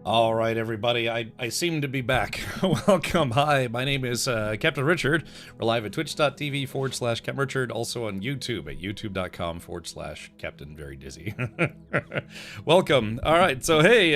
All right, everybody, I seem to be back. Welcome. Hi, my name is Captain Richard. We're live at twitch.tv/Captain Richard, also on YouTube at youtube.com/Captain Very Dizzy. Welcome. All right, so hey,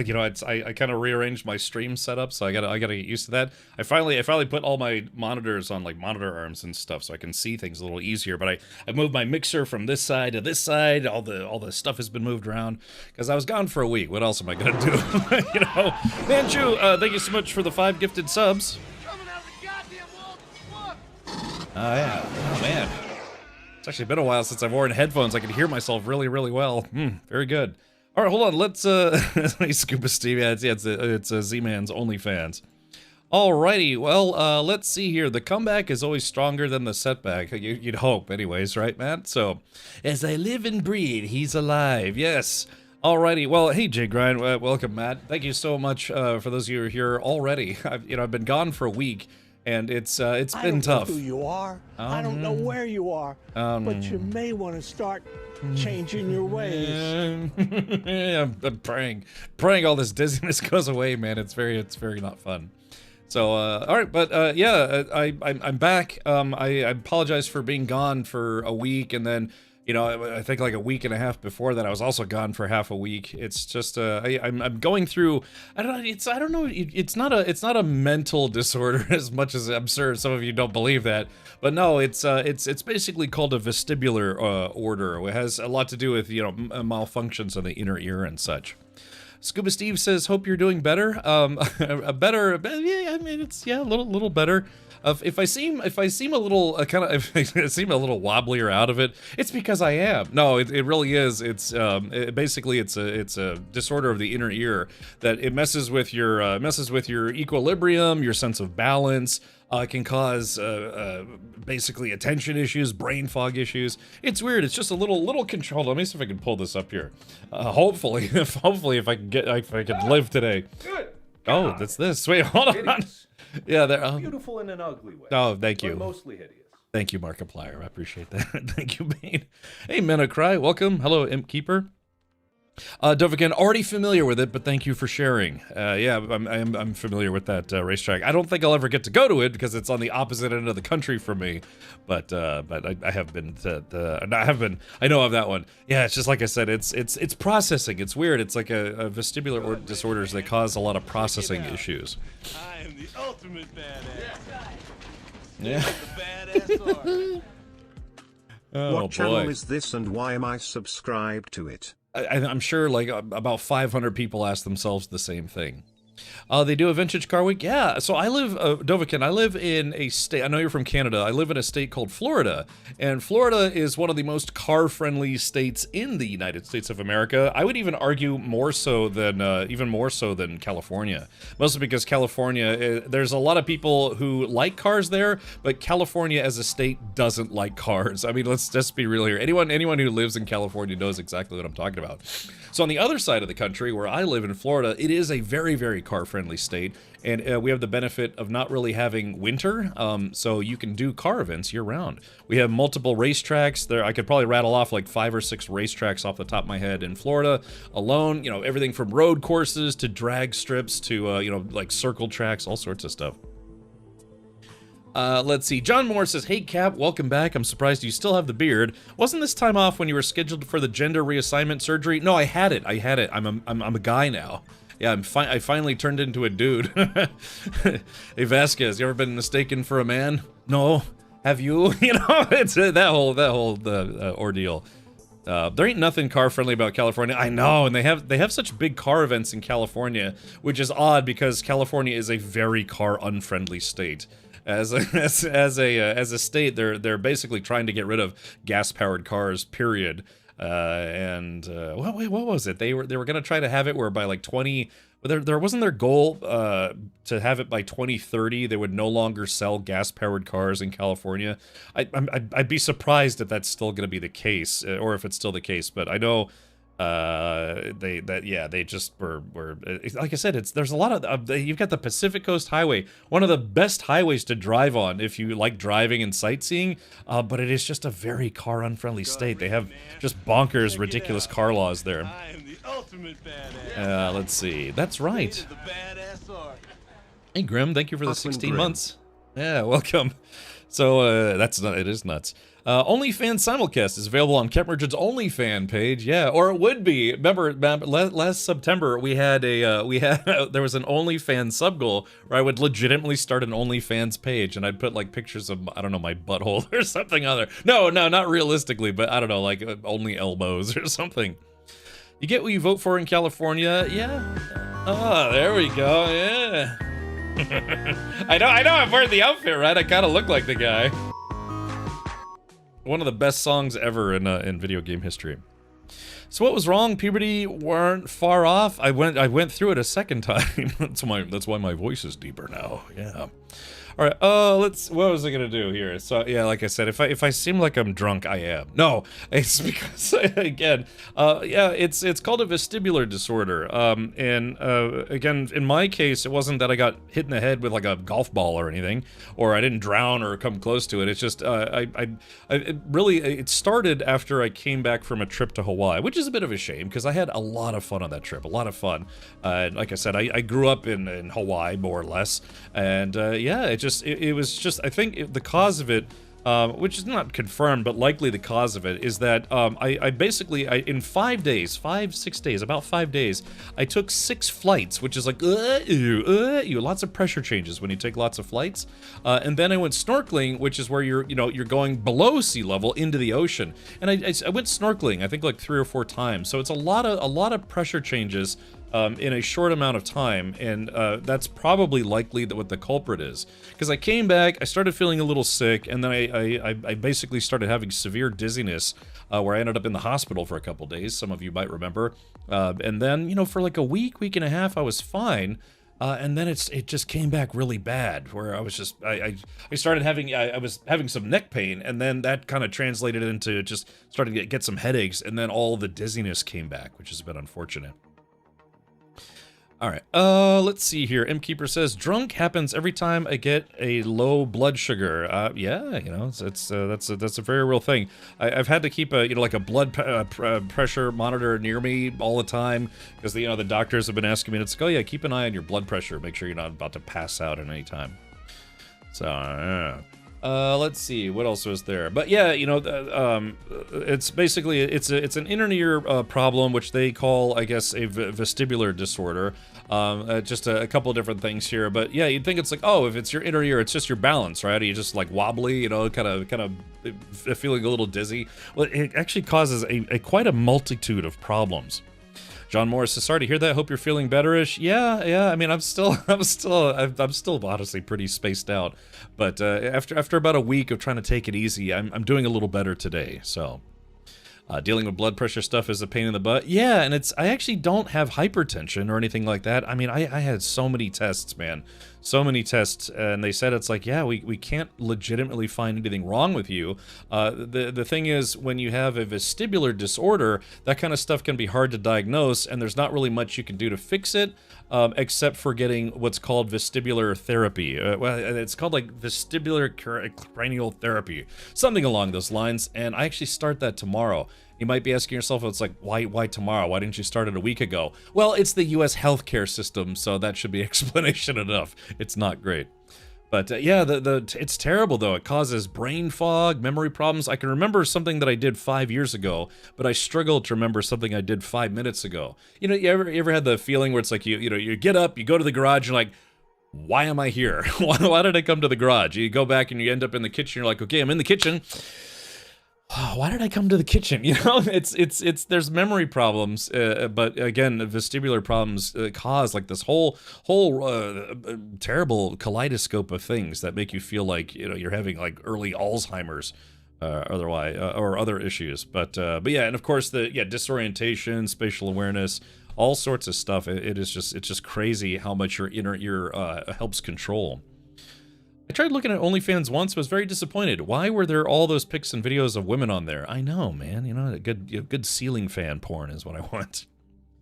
you know, I kind of rearranged my stream setup, so I gotta get used to that. I finally put all my monitors on like monitor arms and stuff, so I can see things a little easier. But I moved my mixer from this side to this side. All the stuff has been moved around because I was gone for a week. What else am I gonna do? You know, Manchu, thank you so much for the 5 gifted subs. Yeah. Oh, man. It's actually been a while since I've worn headphones. I can hear myself really, really well. Very good. All right, hold on. Let's, Scuba Steve. Yeah, it's Z-Man's OnlyFans. Alrighty, well, let's see here. The comeback is always stronger than the setback. You'd hope, anyways, right, Matt? So, as I live and breathe, he's alive. Yes. Alrighty, well, hey, Jay Grind, welcome, Matt. Thank you so much for those of you who are here already. I've been gone for a week, and it's been tough. I don't know who you are. I don't know where you are, but you may want to start changing your ways. Yeah, I'm praying all this dizziness goes away, man. It's very not fun. So, all right, but yeah, I'm back. I apologize for being gone for a week, and then, you know, I think like a week and a half before that, I was also gone for half a week. It's just, I'm going through, I don't know, it's not a mental disorder as much as I'm sure some of you don't believe that, but no, it's basically called a vestibular order. It has a lot to do with, you know, malfunctions of the inner ear and such. Scuba Steve says, "Hope you're doing better." Better. Yeah, I mean, it's a little better. If I seem a little if I seem a little wobblier out of it, it's because I am. No, it really is. It's basically it's a disorder of the inner ear that it messes with your equilibrium, your sense of balance. It can cause basically attention issues, brain fog issues. It's weird. It's just a little control. Let me see if I can pull this up here. Hopefully, if I can live today. Good. Oh, that's this. Wait, hold on. Hideous. Yeah, there. Beautiful in an ugly way. Oh, thank you. But mostly hideous. Thank you, Markiplier. I appreciate that. Thank you, Bane. Hey, Menacry, welcome. Hello, Imp Keeper. Dovican, already familiar with it, but thank you for sharing. Yeah, I'm familiar with that racetrack. I don't think I'll ever get to go to it because it's on the opposite end of the country from me. But I have been. I know of that one. Yeah, it's just like I said. It's processing. It's weird. It's like a vestibular disorders that cause a lot of processing issues. I am the ultimate badass. Yeah. The badass are. Oh, what channel boy. is this and why am I subscribed to it? I'm sure like about 500 people ask themselves the same thing. They do a vintage car week? Yeah, so I live, Dovican, I live in a state, I know you're from Canada, I live in a state called Florida, and Florida is one of the most car-friendly states in the United States of America. I would even argue more so than, even more so than California. Mostly because California, there's a lot of people who like cars there, but California as a state doesn't like cars. I mean, let's just be real here. Anyone who lives in California knows exactly what I'm talking about. So on the other side of the country, where I live in Florida, it is a very, very car-friendly state, and we have the benefit of not really having winter, so you can do car events year-round. We have multiple racetracks. There, I could probably rattle off like 5 or 6 racetracks off the top of my head in Florida alone. You know, everything from road courses to drag strips to you know, like circle tracks, all sorts of stuff. Let's see. John Moore says, "Hey Cap, welcome back. I'm surprised you still have the beard. Wasn't this time off when you were scheduled for the gender reassignment surgery?" No, I had it. I'm a guy now. Yeah, I finally turned into a dude. Hey Vasquez, you ever been mistaken for a man? No. Have you? You know, it's that whole ordeal. There ain't nothing car friendly about California. I know, and they have such big car events in California, which is odd because California is a very car unfriendly state. As a state, they're basically trying to get rid of gas-powered cars, period. What was it? They were gonna try to have it where by like 20, there wasn't their goal to have it by 2030 they would no longer sell gas-powered cars in California. I'd be surprised if that's still gonna be the case, or if it's still the case. But I know. They just were like I said, there's a lot of you've got the Pacific Coast Highway, one of the best highways to drive on if you like driving and sightseeing, but it is just a very car unfriendly state. They have just bonkers ridiculous car laws there. I am the ultimate ultimate badass. Let's see. That's right. The badass sword. Hey, Grim, thank you for the Fucking 16 Grim. months. Yeah, welcome. So, it is nuts. OnlyFans simulcast is available on Cat Merchant's OnlyFan page. Yeah, or it would be. Remember, last September we had there was an OnlyFans sub goal where I would legitimately start an OnlyFans page and I'd put like pictures of, I don't know, my butthole or something other. No, not realistically, but I don't know, like only elbows or something. You get what you vote for in California. Yeah. Oh, there we go. Yeah. I know I'm wearing the outfit, right? I kind of look like the guy. One of the best songs ever in video game history. So what was wrong? Puberty weren't far off. I went through it a second time. That's why my voice is deeper now. Yeah. All right. What was I gonna do here? So yeah, like I said, if I seem like I'm drunk, I am. No, it's because again, it's called a vestibular disorder. Again, in my case, it wasn't that I got hit in the head with like a golf ball or anything, or I didn't drown or come close to it. It's just it started after I came back from a trip to Hawaii, which is a bit of a shame because I had a lot of fun on that trip. A lot of fun. Like I said, I grew up in Hawaii more or less, and it was just, I think the cause of it, which is not confirmed, but likely the cause of it, is that I basically, in 5 days, 6 days, about 5 days, I took 6 flights, which is like, lots of pressure changes when you take lots of flights. And then I went snorkeling, which is where you're going below sea level into the ocean. And I went snorkeling, I think like 3 or 4 times. So it's a lot of pressure changes in a short amount of time, and that's probably likely what the culprit is. Because I came back, I started feeling a little sick, and then I basically started having severe dizziness, where I ended up in the hospital for a couple days. Some of you might remember. And then, for like a week and a half, I was fine. And then it just came back really bad, where I was just, I started having, I was having some neck pain, and then that kind of translated into just starting to get some headaches, and then all the dizziness came back, which is a bit unfortunate. All right, let's see here. Mkeeper says, drunk happens every time I get a low blood sugar. Yeah, that's a very real thing. I've had to keep like a blood pressure monitor near me all the time, because the doctors have been asking me, and it's like, oh yeah, keep an eye on your blood pressure, make sure you're not about to pass out at any time. So, let's see, what else was there? But yeah, it's basically, it's an inner ear problem, which they call, I guess, a vestibular disorder. Just a couple of different things here, but yeah, you'd think it's like, oh, if it's your inner ear, it's just your balance, right? Are you just like wobbly, kind of feeling a little dizzy? Well, it actually causes quite a multitude of problems. John Morris says, sorry to hear that. Hope you're feeling betterish. Yeah. I mean, I'm still honestly pretty spaced out. But after about a week of trying to take it easy, I'm doing a little better today. So, dealing with blood pressure stuff is a pain in the butt. Yeah, and I actually don't have hypertension or anything like that. I mean, I had so many tests, man. So many tests, and they said it's like, yeah, we can't legitimately find anything wrong with you. The thing is, when you have a vestibular disorder, that kind of stuff can be hard to diagnose, and there's not really much you can do to fix it, except for getting what's called vestibular therapy. Well, it's called like vestibular cranial therapy, something along those lines, and I actually start that tomorrow. You might be asking yourself, it's like, why tomorrow? Why didn't you start it a week ago? Well, it's the U.S. healthcare system, so that should be explanation enough. It's not great. But yeah, it's terrible, though. It causes brain fog, memory problems. I can remember something that I did 5 years ago, but I struggle to remember something I did 5 minutes ago. You ever had the feeling where it's like, you get up, you go to the garage, you're like, why am I here? Why did I come to the garage? You go back and you end up in the kitchen, you're like, okay, I'm in the kitchen. Why did I come to the kitchen? It's there's memory problems, but again, vestibular problems cause like this whole terrible kaleidoscope of things that make you feel like you're having like early Alzheimer's, otherwise or other issues. But yeah, and of course disorientation, spatial awareness, all sorts of stuff. It's just crazy how much your inner ear helps control. I tried looking at OnlyFans once, was very disappointed. Why were there all those pics and videos of women on there? I know, man. A good ceiling fan porn is what I want.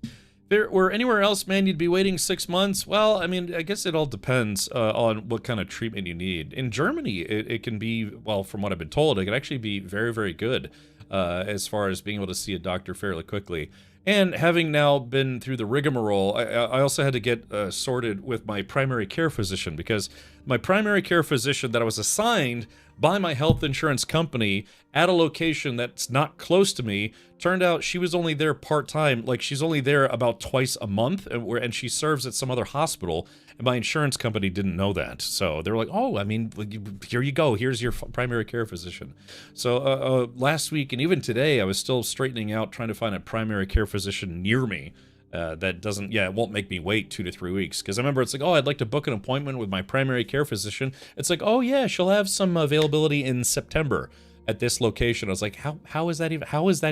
If there were anywhere else, man, you'd be waiting 6 months. Well, I mean, I guess it all depends on what kind of treatment you need. In Germany, it can be, well, from what I've been told, it can actually be very, very good as far as being able to see a doctor fairly quickly. And having now been through the rigmarole, I also had to get sorted with my primary care physician, because my primary care physician that I was assigned by my health insurance company at a location that's not close to me, turned out she was only there part-time. Like, she's only there about twice a month, and she serves at some other hospital, and my insurance company didn't know that. So they were like, oh, I mean, here you go, here's your primary care physician. So last week, and even today, I was still straightening out, trying to find a primary care physician near me. That doesn't, it won't make me wait 2 to 3 weeks. Because I remember it's like, oh, I'd like to book an appointment with my primary care physician. It's like, oh yeah, she'll have some availability in September at this location. I was like, how is that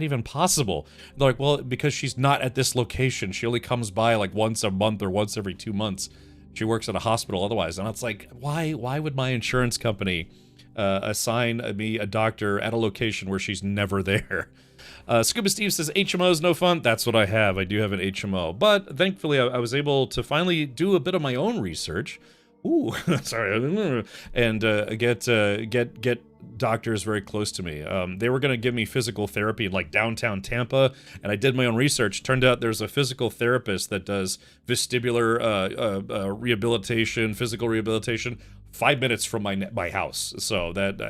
even possible? They're like, well, because she's not at this location. She only comes by like once a month or once every 2 months. She works at a hospital otherwise. And it's like, why would my insurance company assign me a doctor at a location where she's never there? Scuba Steve says, HMO's no fun. That's what I have. I do have an HMO. But thankfully, I was able to finally do a bit of my own research. Ooh, sorry. And get doctors very close to me. They were going to give me physical therapy in like downtown Tampa, and I did my own research. Turned out there's a physical therapist that does vestibular rehabilitation, physical rehabilitation, 5 minutes from my house. So that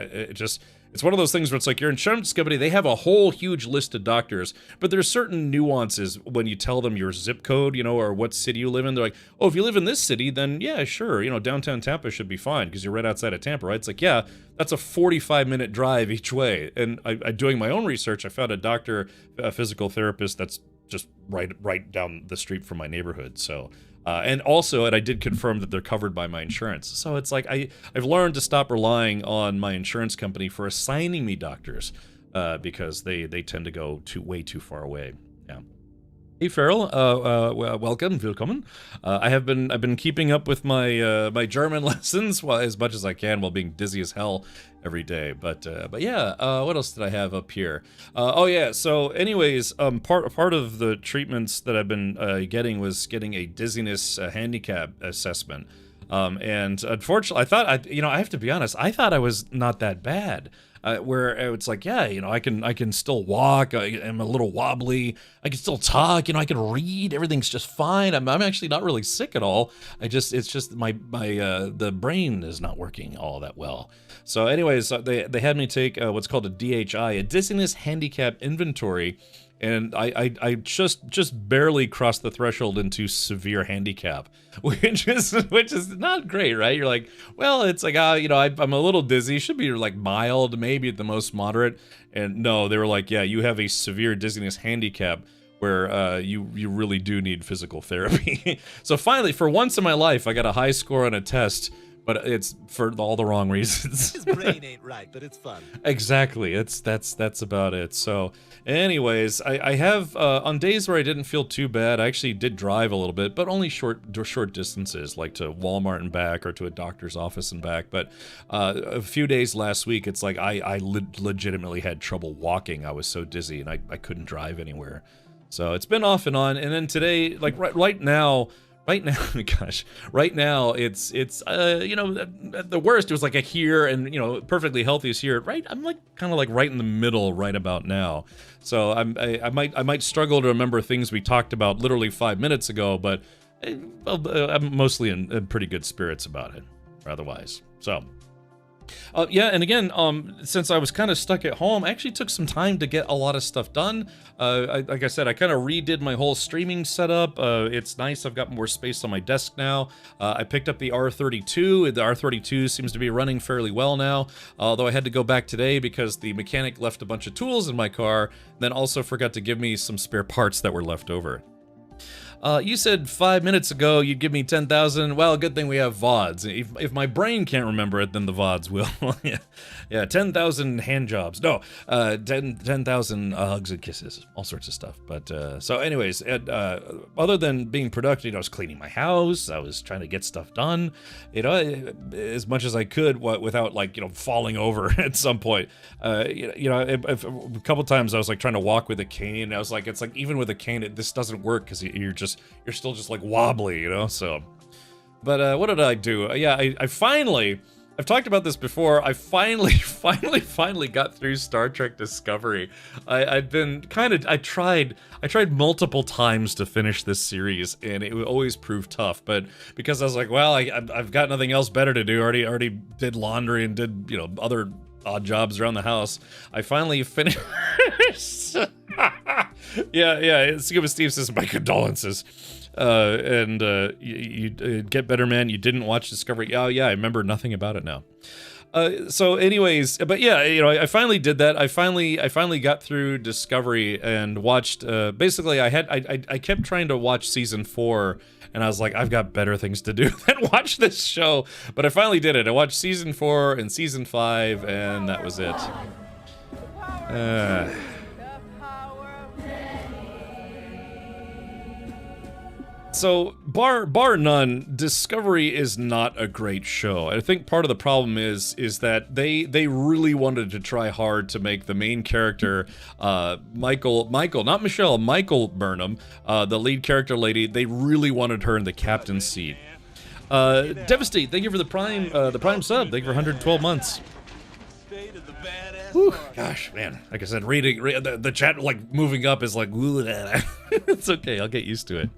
it's one of those things where it's like your insurance company, they have a whole huge list of doctors, but there's certain nuances when you tell them your zip code, or what city you live in. They're like, oh, if you live in this city, then yeah, sure, downtown Tampa should be fine because you're right outside of Tampa, right? It's like, yeah, that's a 45-minute drive each way. And I doing my own research, I found a physical therapist that's just right down the street from my neighborhood. So and I did confirm that they're covered by my insurance. So it's like I've learned to stop relying on my insurance company for assigning me doctors because they tend to go way too far away. Yeah. Hey Farrell, welcome, willkommen. I've been keeping up with my my German lessons as much as I can while being dizzy as hell every day. But yeah, what else did I have up here? Oh yeah. So anyways, part of the treatments that I've been getting was getting a dizziness handicap assessment. And unfortunately, I have to be honest, I thought I was not that bad. Where it's like, yeah, I can still walk. I'm a little wobbly. I can still talk. I can read. Everything's just fine. I'm actually not really sick at all. It's just my the brain is not working all that well. So, anyways, they had me take what's called a DHI, a dizziness handicap inventory. And I just barely crossed the threshold into severe handicap, which is not great, right? You're like, well, it's like, I'm a little dizzy, should be like mild, maybe at the most moderate. And no, they were like, yeah, you have a severe dizziness handicap where you really do need physical therapy. So finally, for once in my life, I got a high score on a test. But it's for all the wrong reasons. His brain ain't right, but it's fun. Exactly. That's about it. So, anyways, I have on days where I didn't feel too bad, I actually did drive a little bit, but only short distances, like to Walmart and back, or to a doctor's office and back. But a few days last week, it's like I legitimately had trouble walking. I was so dizzy, and I couldn't drive anywhere. So it's been off and on. And then today, like right now, gosh, right now it's at the worst it was like a here, and perfectly healthy is here. Right, I'm like kind of like right in the middle right about now. So I might struggle to remember things we talked about literally 5 minutes ago, but I'm mostly in pretty good spirits about it, otherwise. So. Yeah, and again, since I was kind of stuck at home, I actually took some time to get a lot of stuff done. Like I said, I kind of redid my whole streaming setup. It's nice. I've got more space on my desk now. I picked up the R32. The R32 seems to be running fairly well now, although I had to go back today because the mechanic left a bunch of tools in my car, then also forgot to give me some spare parts that were left over. You said 5 minutes ago you'd give me 10,000. Well, good thing we have VODs. If my brain can't remember it, then the VODs will. Yeah, 10,000 hand jobs. No, 10,000 hugs and kisses. All sorts of stuff. But, so anyways, other than being productive, I was cleaning my house. I was trying to get stuff done, as much as I could without, falling over at some point. A couple times I was, trying to walk with a cane. And I was like, it's like, even with a cane, this doesn't work because you're still just wobbly, so. But what did I do? Yeah, I finally I've talked about this before. I finally got through Star Trek Discovery. I'd been I tried multiple times to finish this series, and it would always prove tough. But because I was like, well, I've got nothing else better to do. Already did laundry and did, you know, other odd jobs around the house. I finally finished. yeah. Scuba Steve says, my condolences. You get better, man. You didn't watch Discovery. Oh yeah, I remember nothing about it now. So anyways, but yeah, you know, I finally did that. I finally got through Discovery and watched, basically I kept trying to watch season 4, and I was like, I've got better things to do than watch this show. But I finally did it. I watched season 4 and season 5, and that was it. So, bar none, Discovery is not a great show. I think part of the problem is that they really wanted to try hard to make the main character, Michael, not Michelle, Michael Burnham, the lead character lady, they really wanted her in the captain's seat. Devastate, thank you for the prime sub. Thank you for 112 months. Whew, gosh, man. Like I said, reading the chat, like, moving up is like, it's okay, I'll get used to it.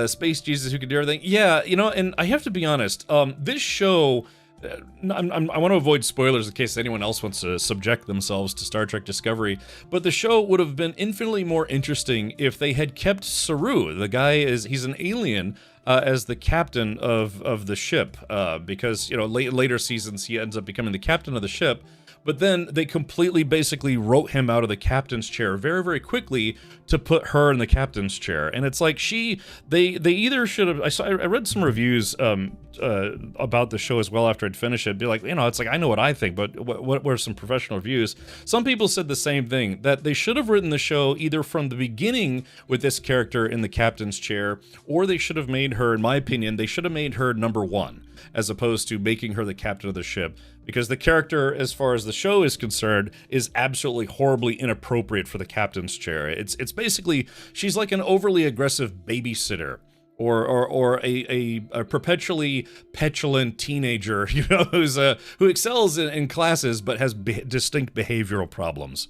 Space Jesus who can do everything. Yeah, you know, and I have to be honest, this show, I want to avoid spoilers in case anyone else wants to subject themselves to Star Trek Discovery, but the show would have been infinitely more interesting if they had kept Saru. The guy he's an alien, as the captain of the ship, because, you know, later seasons he ends up becoming the captain of the ship. But then they completely basically wrote him out of the captain's chair very, very quickly to put her in the captain's chair. And it's like they either should have, I read some reviews about the show as well after I'd finished it. Be like, you know, it's like, I know what I think, but what were some professional reviews? Some people said the same thing, that they should have written the show either from the beginning with this character in the captain's chair, or they should have made her, in my opinion, they should have made her number 1, as opposed to making her the captain of the ship. Because the character, as far as the show is concerned, is absolutely horribly inappropriate for the captain's chair. It's basically, she's like an overly aggressive babysitter, or a perpetually petulant teenager, you know, who excels in classes but has distinct behavioral problems.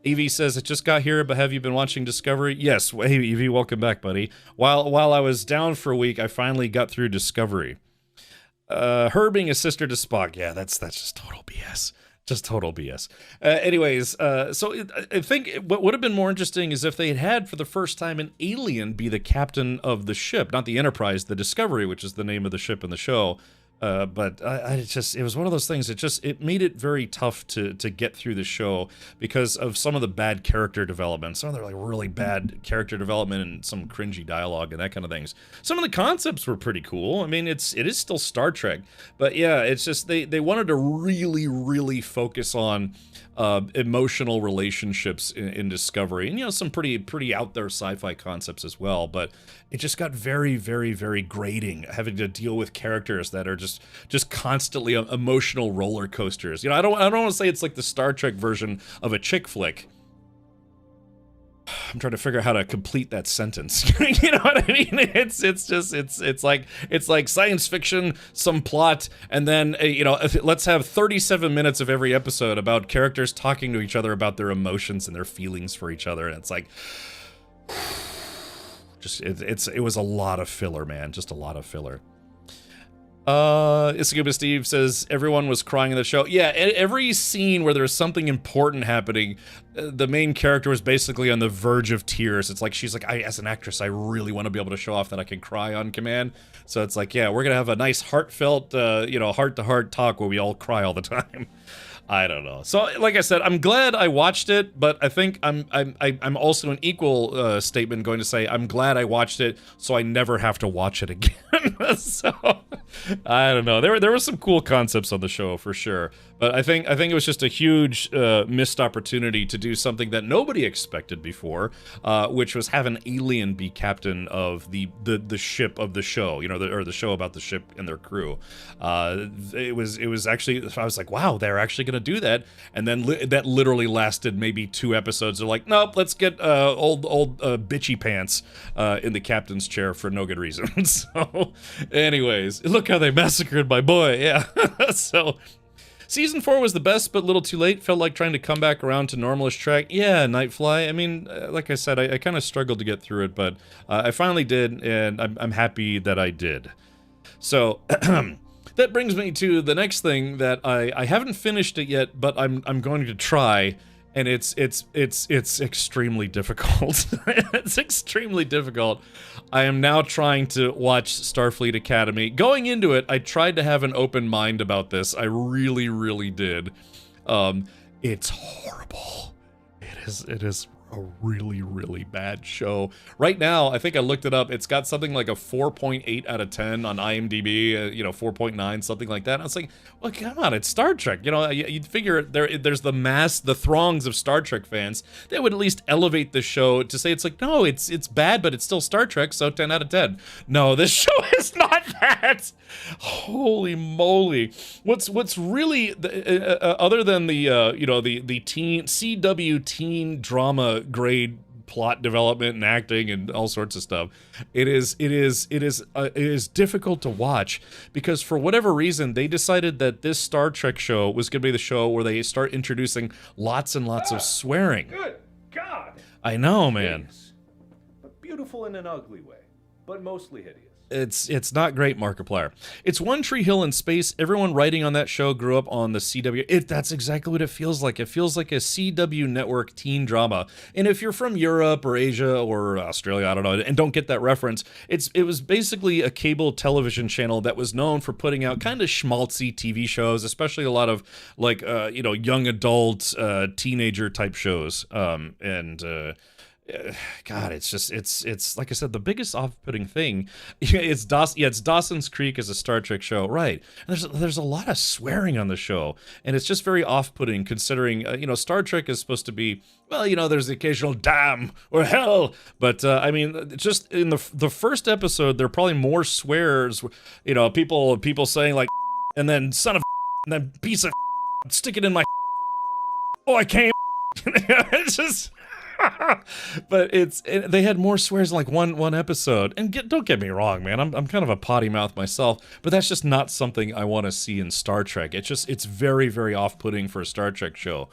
Evie says, it just got here, but have you been watching Discovery? Yes. Hey, Evie, welcome back, buddy. While I was down for a week, I finally got through Discovery. Her being a sister to Spock, yeah, that's just total BS. Just total BS. Anyways, so I think what would have been more interesting is if they had for the first time an alien be the captain of the ship, not the Enterprise, the Discovery, which is the name of the ship in the show. But it was one of those things. It made it very tough to get through the show because of some of the bad character development. Some of the like really bad character development and some cringy dialogue and that kind of things. Some of the concepts were pretty cool. I mean, it is still Star Trek, but yeah, it's just they wanted to really focus on emotional relationships in Discovery, and you know, some pretty out there sci-fi concepts as well. But it just got very grating, having to deal with characters that are just constantly emotional roller coasters. You know, I don't want to say it's like the Star Trek version of a chick flick. I'm trying to figure out how to complete that sentence. You know what I mean? It's like science fiction, some plot, and then you know, let's have 37 minutes of every episode about characters talking to each other about their emotions and their feelings for each other, and it's like, it was a lot of filler, man. Just a lot of filler. Isaguma Steve says everyone was crying in the show. Yeah, every scene where there's something important happening, the main character was basically on the verge of tears. It's like she's like, as an actress, I really want to be able to show off that I can cry on command. So it's like, yeah, we're gonna have a nice heartfelt, you know, heart-to-heart talk where we all cry all the time. I don't know. So, like I said, I'm glad I watched it, but I think I'm also an equal statement going to say I'm glad I watched it, so I never have to watch it again. So, I don't know. There were some cool concepts on the show for sure, but I think it was just a huge missed opportunity to do something that nobody expected before, which was have an alien be captain of the ship of the show. You know, the show about the ship and their crew. It was actually, I was like, wow, they're actually gonna do that. And then that literally lasted maybe 2 episodes. They're like, nope, let's get old bitchy pants in the captain's chair for no good reason. So Anyways, look how they massacred my boy. Yeah. So, season 4 was the best, but a little too late. Felt like trying to come back around to normalish track. Yeah, Nightfly. I mean, like I said, I kind of struggled to get through it, but I finally did, and I'm happy that I did. So, that brings me to the next thing that I haven't finished it yet, but I'm going to try. And it's extremely difficult. It's extremely difficult. I am now trying to watch Starfleet Academy. Going into it, I tried to have an open mind about this. I really, really did. It's horrible. It is a really, really bad show. Right now, I think I looked it up. It's got something like a 4.8 out of 10 on IMDb, 4.9, something like that. And I was like, well, come on, it's Star Trek. You'd figure there's the throngs of Star Trek fans. They would at least elevate the show to say it's like, no, it's bad, but it's still Star Trek, so 10 out of 10. No, this show is not that. Holy moly. What's really, other than the teen, CW teen drama grade plot development and acting and all sorts of stuff, it is difficult to watch because for whatever reason they decided that this Star Trek show was going to be the show where they start introducing lots and lots of swearing. Good God! I know, man. Hideous, but beautiful in an ugly way, but mostly hideous. It's not great, Markiplier. It's One Tree Hill in space. Everyone writing on that show grew up on the CW. That's exactly what it feels like. It feels like a CW network teen drama. And if you're from Europe or Asia or Australia, I don't know, and don't get that reference, it was basically a cable television channel that was known for putting out kind of schmaltzy TV shows, especially a lot of like young adult teenager type shows. God, it's like I said, the biggest off-putting thing. It's Dawson's Creek is a Star Trek show, right? And there's a lot of swearing on the show, and it's just very off-putting considering Star Trek is supposed to be, well, there's the occasional damn or hell, but I mean, just in the first episode, there are probably more swears, people saying like, and then son of, and then piece of, stick it in my, oh I came, it's just. But they had more swears in like one episode, and don't get me wrong, man, I'm kind of a potty mouth myself, but that's just not something I want to see in Star Trek. It's very, very off-putting for a Star Trek show.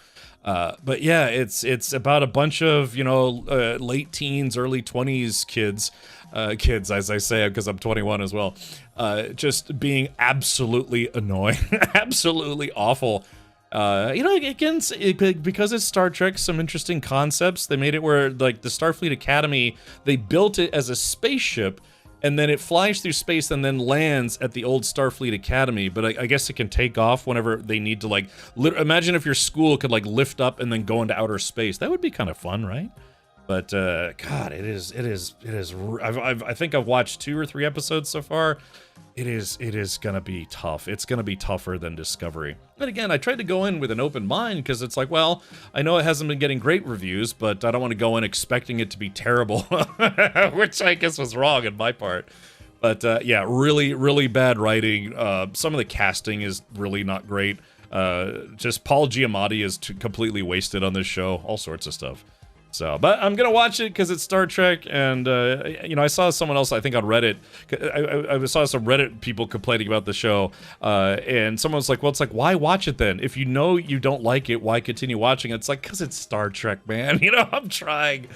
But yeah, it's about a bunch of late teens, early 20s kids as I say, because I'm 21 as well, just being absolutely annoying, absolutely awful. Again, because it's Star Trek, some interesting concepts. They made it where, like, the Starfleet Academy, they built it as a spaceship, and then it flies through space and then lands at the old Starfleet Academy. But I guess it can take off whenever they need to, like, imagine if your school could, like, lift up and then go into outer space. That would be kind of fun, right? But, God, it is, I think I've watched 2 or 3 episodes so far. It is gonna be tough. It's gonna be tougher than Discovery. And again, I tried to go in with an open mind because it's like, well, I know it hasn't been getting great reviews, but I don't want to go in expecting it to be terrible, which I guess was wrong on my part. But yeah, really, really bad writing. Some of the casting is really not great. Just Paul Giamatti is completely wasted on this show. All sorts of stuff. So, but I'm gonna watch it because it's Star Trek, and I saw someone else, I think on Reddit, I saw some Reddit people complaining about the show, and someone was like, well, it's like, why watch it then? If you know you don't like it, why continue watching it? It's like, because it's Star Trek, man. I'm trying.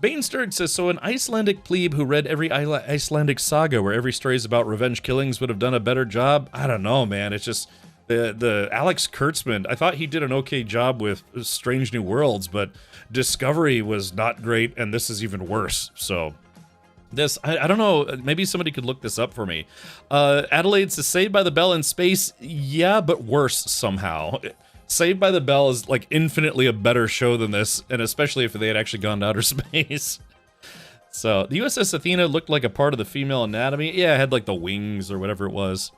Bainsterg says, so an Icelandic plebe who read every Icelandic saga where every story is about revenge killings would have done a better job? I don't know, man. It's just... The Alex Kurtzman, I thought he did an okay job with Strange New Worlds, but Discovery was not great, and this is even worse. So this, I don't know, maybe somebody could look this up for me. Adelaide says, Saved by the Bell in space, yeah, but worse somehow. Saved by the Bell is like infinitely a better show than this, and especially if they had actually gone to outer space. So the USS Athena looked like a part of the female anatomy. Yeah, it had like the wings or whatever it was.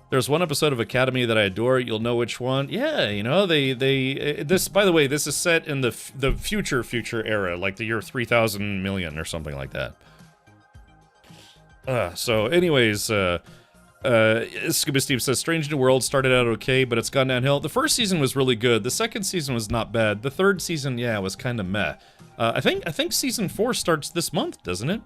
There's one episode of Academy that I adore. You'll know which one. Yeah, this, by the way, this is set in the future era, like the year 3000 million or something like that. So anyways, Scuba Steve says, Strange New World started out okay, but it's gone downhill. The first season was really good. The second season was not bad. The third season, yeah, was kind of meh. I think season 4 starts this month, doesn't it?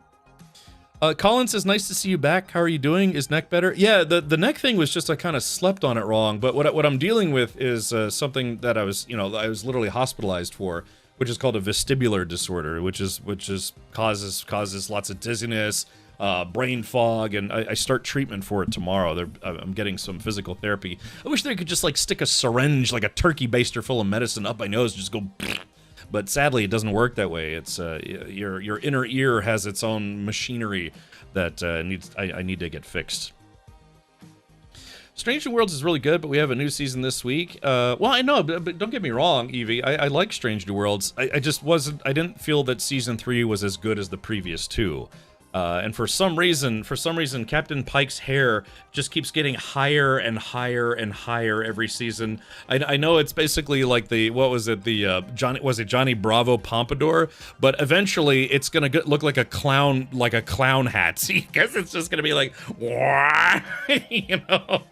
Colin says, nice to see you back. How are you doing? Is neck better? Yeah, the neck thing was just I kind of slept on it wrong. But what I'm dealing with is something that I was literally hospitalized for, which is called a vestibular disorder, which causes lots of dizziness, brain fog, and I start treatment for it tomorrow. I'm getting some physical therapy. I wish they could just like stick a syringe, like a turkey baster full of medicine up my nose, and just go. But sadly, it doesn't work that way. It's your inner ear has its own machinery that I need to get fixed. Strange New Worlds is really good, but we have a new season this week. Well, I know, but don't get me wrong, Evie. I like Strange New Worlds. I just wasn't. I didn't feel that season 3 was as good as the previous 2. And for some reason, Captain Pike's hair just keeps getting higher and higher and higher every season. I know it's basically like Johnny Bravo pompadour, but eventually it's gonna look like a clown hat. See, because it's just gonna be like, you know.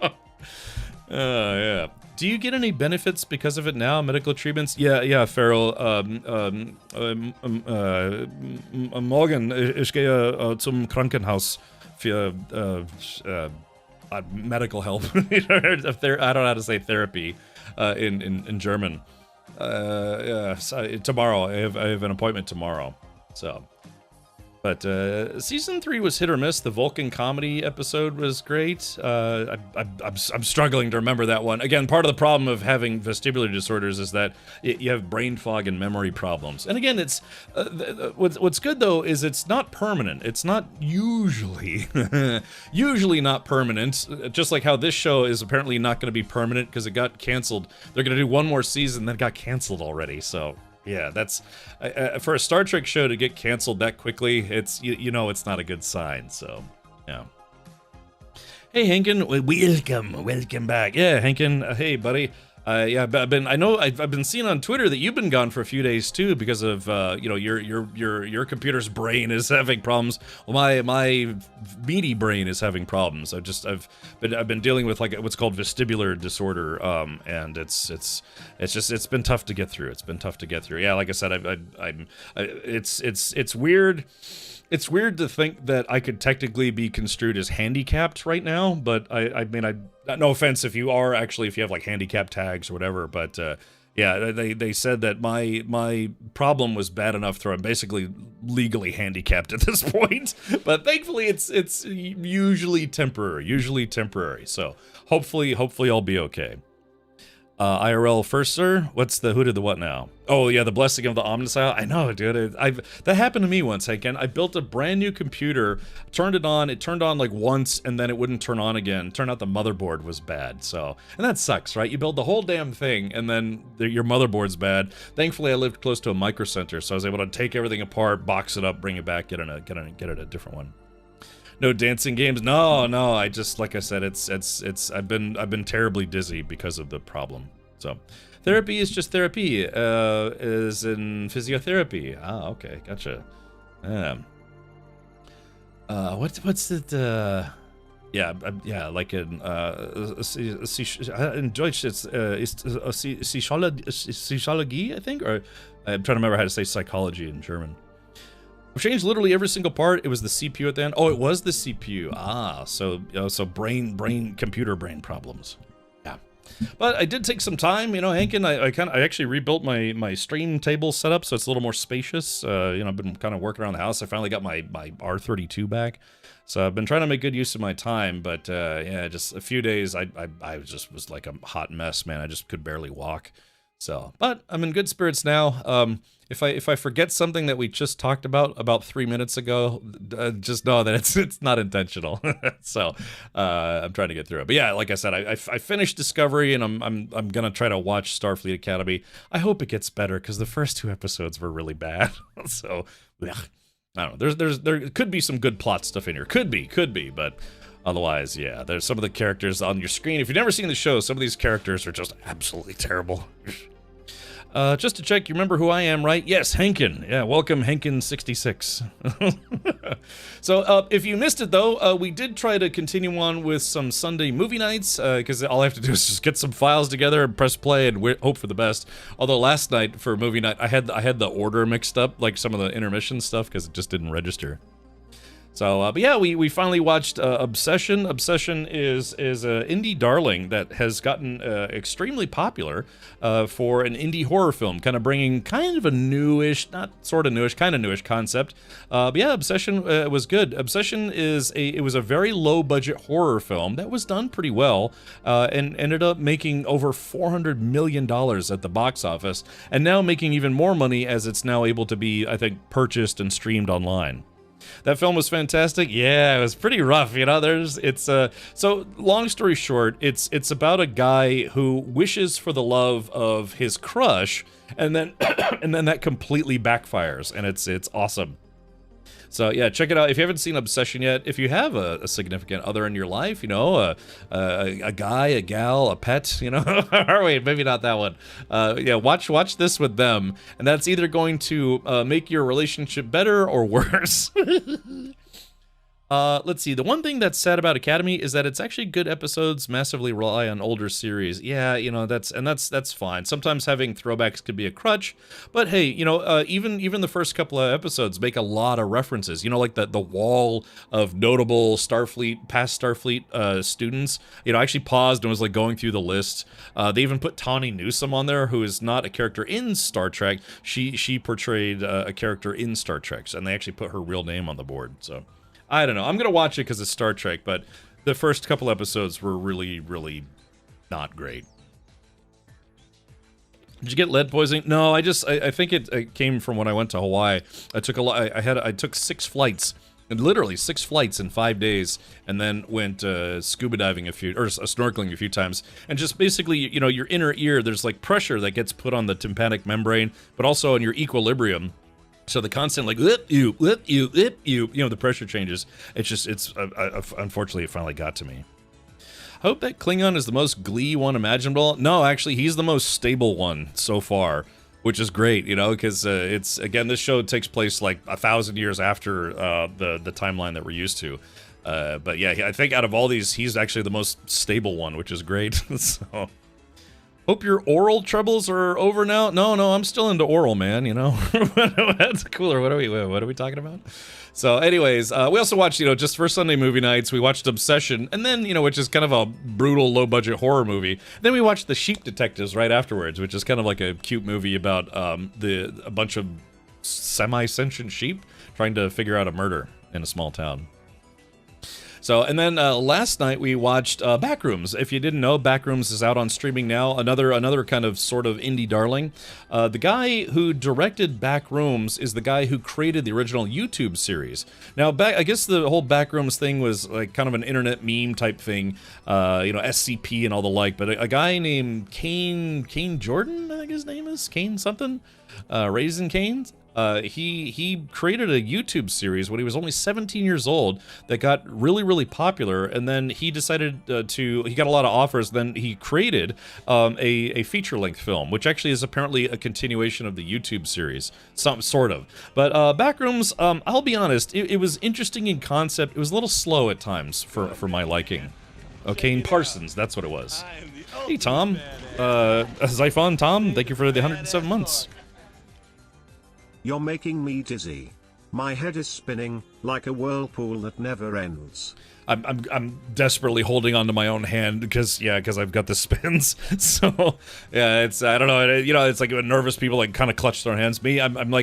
Yeah. Do you get any benefits because of it now? Medical treatments? Ja, Farrell. Morgen, ich gehe zum Krankenhaus für medical help. I don't know how to say therapy in German. Yeah, tomorrow. I have an appointment tomorrow. So. But season 3 was hit or miss. The Vulcan comedy episode was great. I'm struggling to remember that one. Again, part of the problem of having vestibular disorders is that you have brain fog and memory problems. And again, it's what's good though is it's not permanent. It's not usually not permanent. Just like how this show is apparently not going to be permanent because it got canceled. They're going to do one more season, then it got canceled already. So. Yeah, that's for a Star Trek show to get canceled that quickly. It's you know it's not a good sign. So, yeah. Hey, Hankin, welcome back. Yeah, Hankin, hey, buddy. Yeah, I've been seeing on Twitter that you've been gone for a few days too because of your computer's brain is having problems. Well, my meaty brain is having problems. I've been dealing with like what's called vestibular disorder, and it's been tough to get through. It's been tough to get through. Yeah, like I said, it's weird. It's weird to think that I could technically be construed as handicapped right now, but I mean, no offense if you have like handicap tags or whatever, but yeah, they said that my problem was bad enough that I'm basically legally handicapped at this point. But thankfully, it's usually temporary. So hopefully I'll be okay. IRL first, sir. Who did the what now? Oh yeah, the blessing of the Omnicile. I know, dude. That happened to me once. Again, I built a brand new computer, turned it on. It turned on like once, and then it wouldn't turn on again. Turned out the motherboard was bad. So, and that sucks, right? You build the whole damn thing, and then your motherboard's bad. Thankfully, I lived close to a micro center, so I was able to take everything apart, box it up, bring it back, get it a different one. No dancing games. No. I just, like I said, I've been terribly dizzy because of the problem. So, therapy is just therapy. Is in physiotherapy. Ah, okay, gotcha. What's it? Yeah, like in Deutsch it's Psychologie, I think, or I'm trying to remember how to say psychology in German. I've changed literally every single part. It was the CPU at the end. Oh, it was the CPU. Ah, so computer brain problems. Yeah, but I did take some time. Hankin, I actually rebuilt my stream table setup so it's a little more spacious. I've been kind of working around the house. I finally got my R32 back, so I've been trying to make good use of my time. But yeah, just a few days, I just was like a hot mess, man. I just could barely walk. So, but I'm in good spirits now. If I forget something that we just talked about 3 minutes ago, just know that it's not intentional. So I'm trying to get through it. But yeah, like I said, I finished Discovery, and I'm gonna try to watch Starfleet Academy. I hope it gets better because the first 2 episodes were really bad. So ugh, I don't know. There could be some good plot stuff in here. Could be, but. Otherwise, yeah, there's some of the characters on your screen. If you've never seen the show, some of these characters are just absolutely terrible. Just to check, you remember who I am, right? Yes, Hankin. Yeah, welcome, Hankin66. So, if you missed it, though, we did try to continue on with some Sunday movie nights, because all I have to do is just get some files together and press play and hope for the best. Although last night, for movie night, I had the order mixed up, like some of the intermission stuff, because it just didn't register. So, but yeah, we finally watched Obsession. Obsession is an indie darling that has gotten extremely popular for an indie horror film, kind of bringing kind of a newish, not sort of newish, kind of newish concept. But yeah, Obsession was good. Obsession it was a very low budget horror film that was done pretty well and ended up making over $400 million at the box office, and now making even more money as it's now able to be, I think, purchased and streamed online. That film was fantastic. Yeah, it was pretty rough, you know. So long story short, it's about a guy who wishes for the love of his crush, and then and then that completely backfires, and it's awesome. So yeah, check it out if you haven't seen Obsession yet. If you have a significant other in your life, you know, a guy, a gal, a pet, you know, or wait, maybe not that one. Yeah, watch this with them, and that's either going to make your relationship better or worse. Let's see. The one thing that's sad about Academy is that it's actually good episodes massively rely on older series. Yeah, you know, that's fine. Sometimes having throwbacks could be a crutch, but hey, you know, even the first couple of episodes make a lot of references. You know, like the wall of notable past Starfleet students. You know, I actually paused and was like going through the list. They even put Tawny Newsome on there, who is not a character in Star Trek. She portrayed a character in Star Trek, and they actually put her real name on the board. So. I don't know. I'm going to watch it because it's Star Trek, but the first couple episodes were really, really not great. Did you get lead poisoning? No, I think it came from when I went to Hawaii. I took 6 flights, and literally 6 flights in 5 days, and then went scuba diving snorkeling a few times. And just basically, you know, your inner ear, there's like pressure that gets put on the tympanic membrane, but also on your equilibrium. So the constant like you know, the pressure changes. Unfortunately it finally got to me. I hope that Klingon is the most Glee one imaginable. No, actually, he's the most stable one so far, which is great, you know, because it's, again, this show takes place like 1,000 years after the timeline that we're used to. But yeah, I think out of all these, he's actually the most stable one, which is great. So. Hope your oral troubles are over now. No, I'm still into oral, man, you know. That's cooler. What are we talking about? So anyways, we also watched, you know, just for Sunday movie nights, we watched Obsession, and then, you know, which is kind of a brutal, low-budget horror movie. Then we watched The Sheep Detectives right afterwards, which is kind of like a cute movie about a bunch of semi-sentient sheep trying to figure out a murder in a small town. So, and then last night we watched Backrooms. If you didn't know, Backrooms is out on streaming now. Another kind of sort of indie darling. The guy who directed Backrooms is the guy who created the original YouTube series. Now, I guess the whole Backrooms thing was like kind of an internet meme type thing, you know, SCP and all the like. But a guy named Kane Jordan, I think his name is Kane something, Raisin Canes. He created a YouTube series when he was only 17 years old that got really, really popular, and then he decided he got a lot of offers, then he created a feature-length film, which actually is apparently a continuation of the YouTube series, sort of. But Backrooms, I'll be honest, it was interesting in concept. It was a little slow at times for my liking. Kane Parsons, that's what it was. Hey, Tom. Zyphon, Tom, thank you for the 107 months. You're making me dizzy. My head is spinning like a whirlpool that never ends. I'm desperately holding onto my own hand because I've got the spins. So yeah, it's, I don't know, you know, it's like when nervous people like kind of clutch their hands. Me, I'm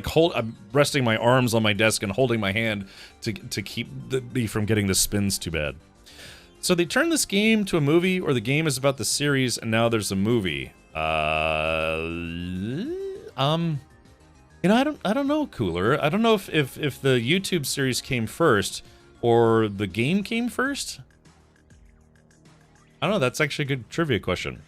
resting my arms on my desk and holding my hand to keep me from getting the spins too bad. So they turned this game to a movie, or the game is about the series, and now there's a movie. You know, I don't know, Cooler. I don't know if the YouTube series came first or the game came first. I don't know. That's actually a good trivia question.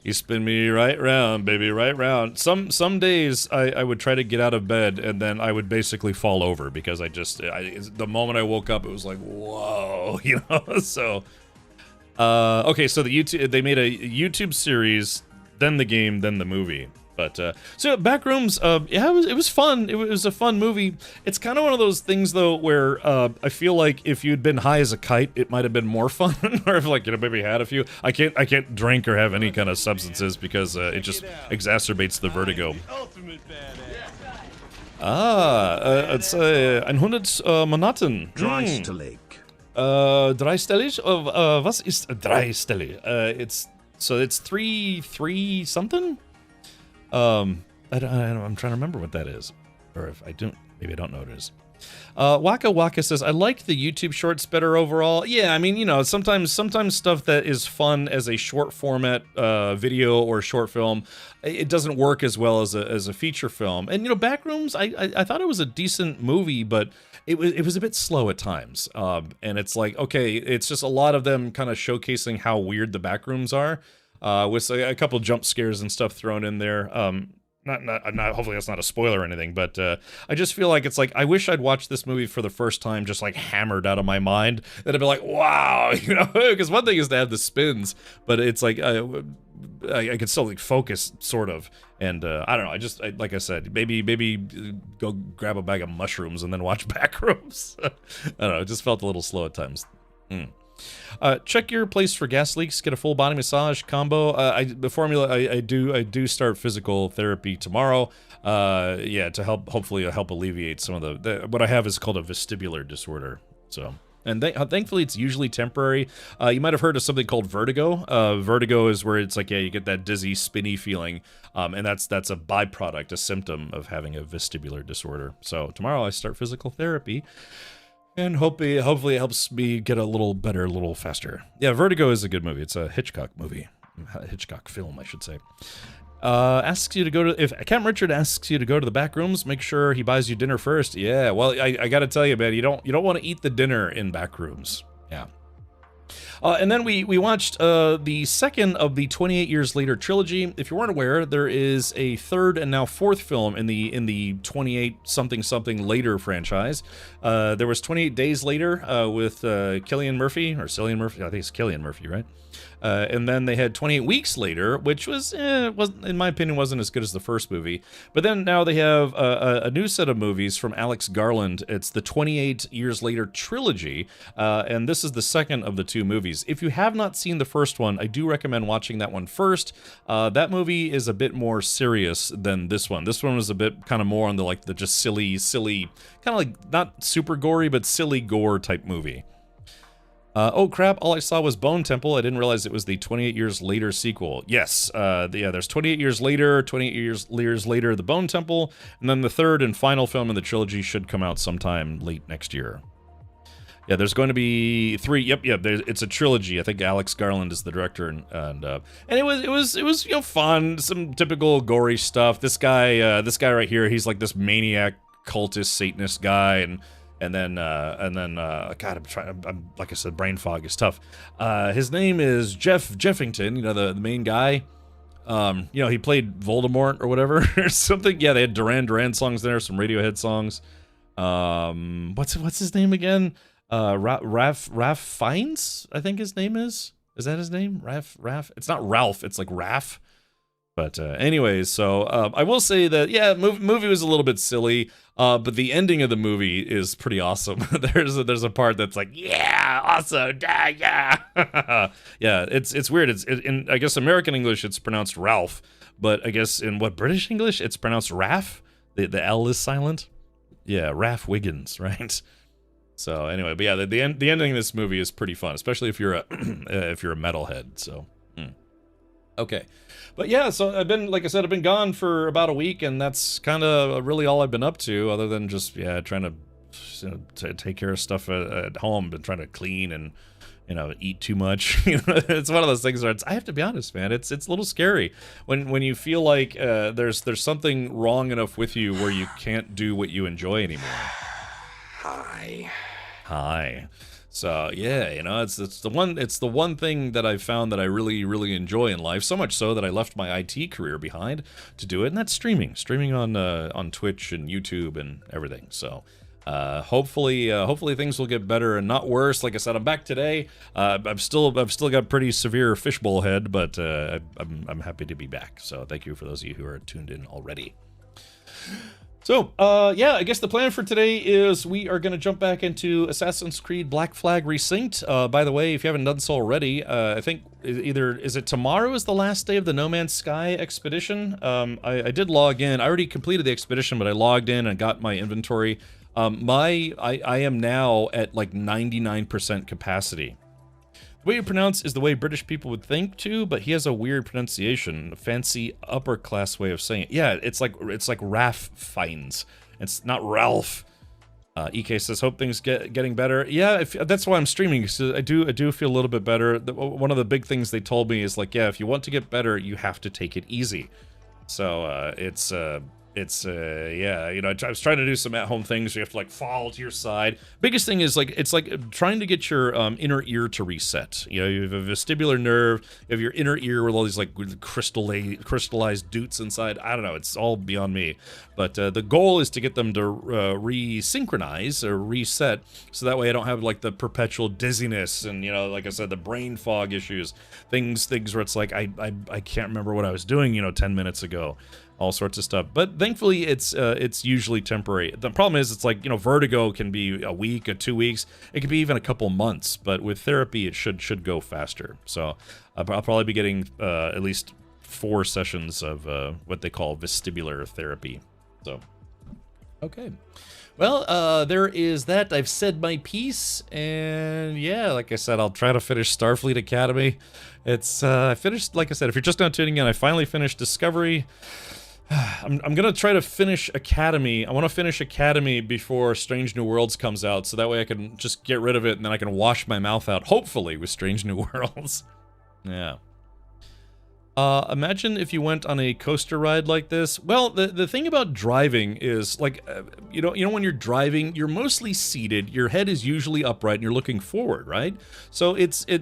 You spin me right round, baby, right round. Some days I would try to get out of bed and then I would basically fall over because the moment I woke up, it was like, whoa, you know. So, okay, so they made a YouTube series, then the game, then the movie. But so Backrooms, yeah, it was fun. It was a fun movie. It's kind of one of those things though where I feel like if you'd been high as a kite, it might have been more fun. Or if, like, you know, maybe had a few. I can't drink or have any kind of substances because it just exacerbates the vertigo. It's 100 Monaten. Dreistellig. Dreistellig? Was ist dreistellig? It's three something? I'm trying to remember what that is. Or if I don't, maybe I don't know what it is. Waka Waka says, I like the YouTube shorts better overall. Yeah, I mean, you know, sometimes stuff that is fun as a short format video or short film, it doesn't work as well as a feature film. And, you know, Backrooms, I thought it was a decent movie, but it was a bit slow at times. And it's like, okay, it's just a lot of them kind of showcasing how weird the Backrooms are, with a couple jump scares and stuff thrown in there. Not hopefully that's not a spoiler or anything, but I just feel like it's like I wish I'd watched this movie for the first time just like hammered out of my mind. That I'd be like, wow, you know, because one thing is to have the spins, but it's like I could still like focus sort of, and I don't know. Like I said, maybe go grab a bag of mushrooms and then watch Backrooms. I don't know. It just felt a little slow at times. Check your place for gas leaks. Get a full body massage combo. The formula. I do start physical therapy tomorrow. Yeah, to hopefully help alleviate some of the what I have is called a vestibular disorder. So, and thankfully it's usually temporary. You might have heard of something called vertigo. Vertigo is where it's like, yeah, you get that dizzy, spinny feeling, and that's a byproduct, a symptom of having a vestibular disorder. So tomorrow I start physical therapy. And hopefully it helps me get a little better, a little faster. Yeah, Vertigo is a good movie. It's a Hitchcock movie. Hitchcock film, I should say. Asks you to go to... If Captain Richard asks you to go to the back rooms, make sure he buys you dinner first. Yeah, well, I gotta tell you, man, you don't want to eat the dinner in back rooms. Yeah. And then we watched the second of the 28 Years Later trilogy. If you weren't aware, there is a third and now fourth film in the 28 something later franchise. There was 28 Days Later with Cillian Murphy, I think it's Cillian Murphy, right? And then they had 28 Weeks Later, which was in my opinion, wasn't as good as the first movie. But then now they have a new set of movies from Alex Garland. It's the 28 Years Later trilogy, and this is the second of the two movies. If you have not seen the first one, I do recommend watching that one first. That movie is a bit more serious than this one. This one was a bit kind of more on the just silly, kind of like not super gory, but silly gore type movie. Oh crap, all I saw was Bone Temple. I didn't realize it was the 28 Years Later sequel. Yes, there's 28 Years Later, 28 years later, the Bone Temple, and then the third and final film in the trilogy should come out sometime late next year. Yeah, there's going to be 3. Yep. It's a trilogy. I think Alex Garland is the director, and it was fun. Some typical gory stuff. This guy right here, he's like this maniac cultist Satanist guy, and then God, I'm like I said, brain fog is tough. His name is Jeffington. You know, the main guy. He played Voldemort or whatever or something. Yeah, they had Duran Duran songs there, some Radiohead songs. What's his name again? Ralph Fiennes, I think his name is. Is that his name? Ralph? It's not Ralph, it's like Raph. But anyways, so I will say that, yeah, movie was a little bit silly, but the ending of the movie is pretty awesome. There's a part that's like, yeah, awesome, yeah. Yeah, it's weird. In, I guess, American English, it's pronounced Ralph, but I guess in British English, it's pronounced Raph. The L is silent. Yeah, Raph Wiggins, right? So anyway, but yeah, the ending of this movie is pretty fun, especially if you're a metalhead. So okay, but yeah, so I've been gone for about a week, and that's kind of really all I've been up to, other than just trying to take care of stuff at home, been trying to clean and eat too much. It's one of those things where I have to be honest, man, it's a little scary when you feel like there's something wrong enough with you where you can't do what you enjoy anymore. Hi. So yeah, it's the one thing that I've found that I really, really enjoy in life, so much so that I left my IT career behind to do it, and that's streaming on Twitch and YouTube and everything. So hopefully things will get better and not worse. Like I said, I'm back today. I've still got pretty severe fishbowl head, but I'm happy to be back. So thank you for those of you who are tuned in already. So, yeah, I guess the plan for today is we are going to jump back into Assassin's Creed Black Flag Resynced. By the way, if you haven't done so already, I think either is it tomorrow is the last day of the No Man's Sky expedition. I did log in. I already completed the expedition, but I logged in and got my inventory. I am now at like 99% capacity. The way you pronounce is the way British people would think too, but he has a weird pronunciation, a fancy upper class way of saying it. Yeah, it's like Ralph Fiennes. It's not Ralph. EK says, hope things getting better. Yeah, that's why I'm streaming. So I do feel a little bit better. One of the big things they told me is like, yeah, if you want to get better, you have to take it easy. So yeah, you know, I was trying to do some at-home things. You have to like fall to your side. Biggest thing is like, it's like trying to get your inner ear to reset. You know, you have a vestibular nerve, you have your inner ear with all these like crystallized doots inside. I don't know, it's all beyond me. But the goal is to get them to resynchronize or reset, so that way I don't have like the perpetual dizziness and, you know, like I said, the brain fog issues, things where it's like I can't remember what I was doing, you know, 10 minutes ago. All sorts of stuff, but thankfully it's usually temporary. The problem is it's like, you know, vertigo can be a week or 2 weeks. It could be even a couple months, but with therapy it should go faster. So I'll probably be getting at least 4 sessions of what they call vestibular therapy. So okay, well, there is that. I've said my piece, and yeah, like I said, I'll try to finish Starfleet Academy. It's I finished, like I said, if you're just now tuning in, I finally finished Discovery. I'm gonna try to finish Academy. I want to finish Academy before Strange New Worlds comes out, so that way I can just get rid of it, and then I can wash my mouth out, hopefully, with Strange New Worlds. Yeah. Imagine if you went on a coaster ride like this. Well, the thing about driving is, like, you know when you're driving, you're mostly seated, your head is usually upright, and you're looking forward, right? So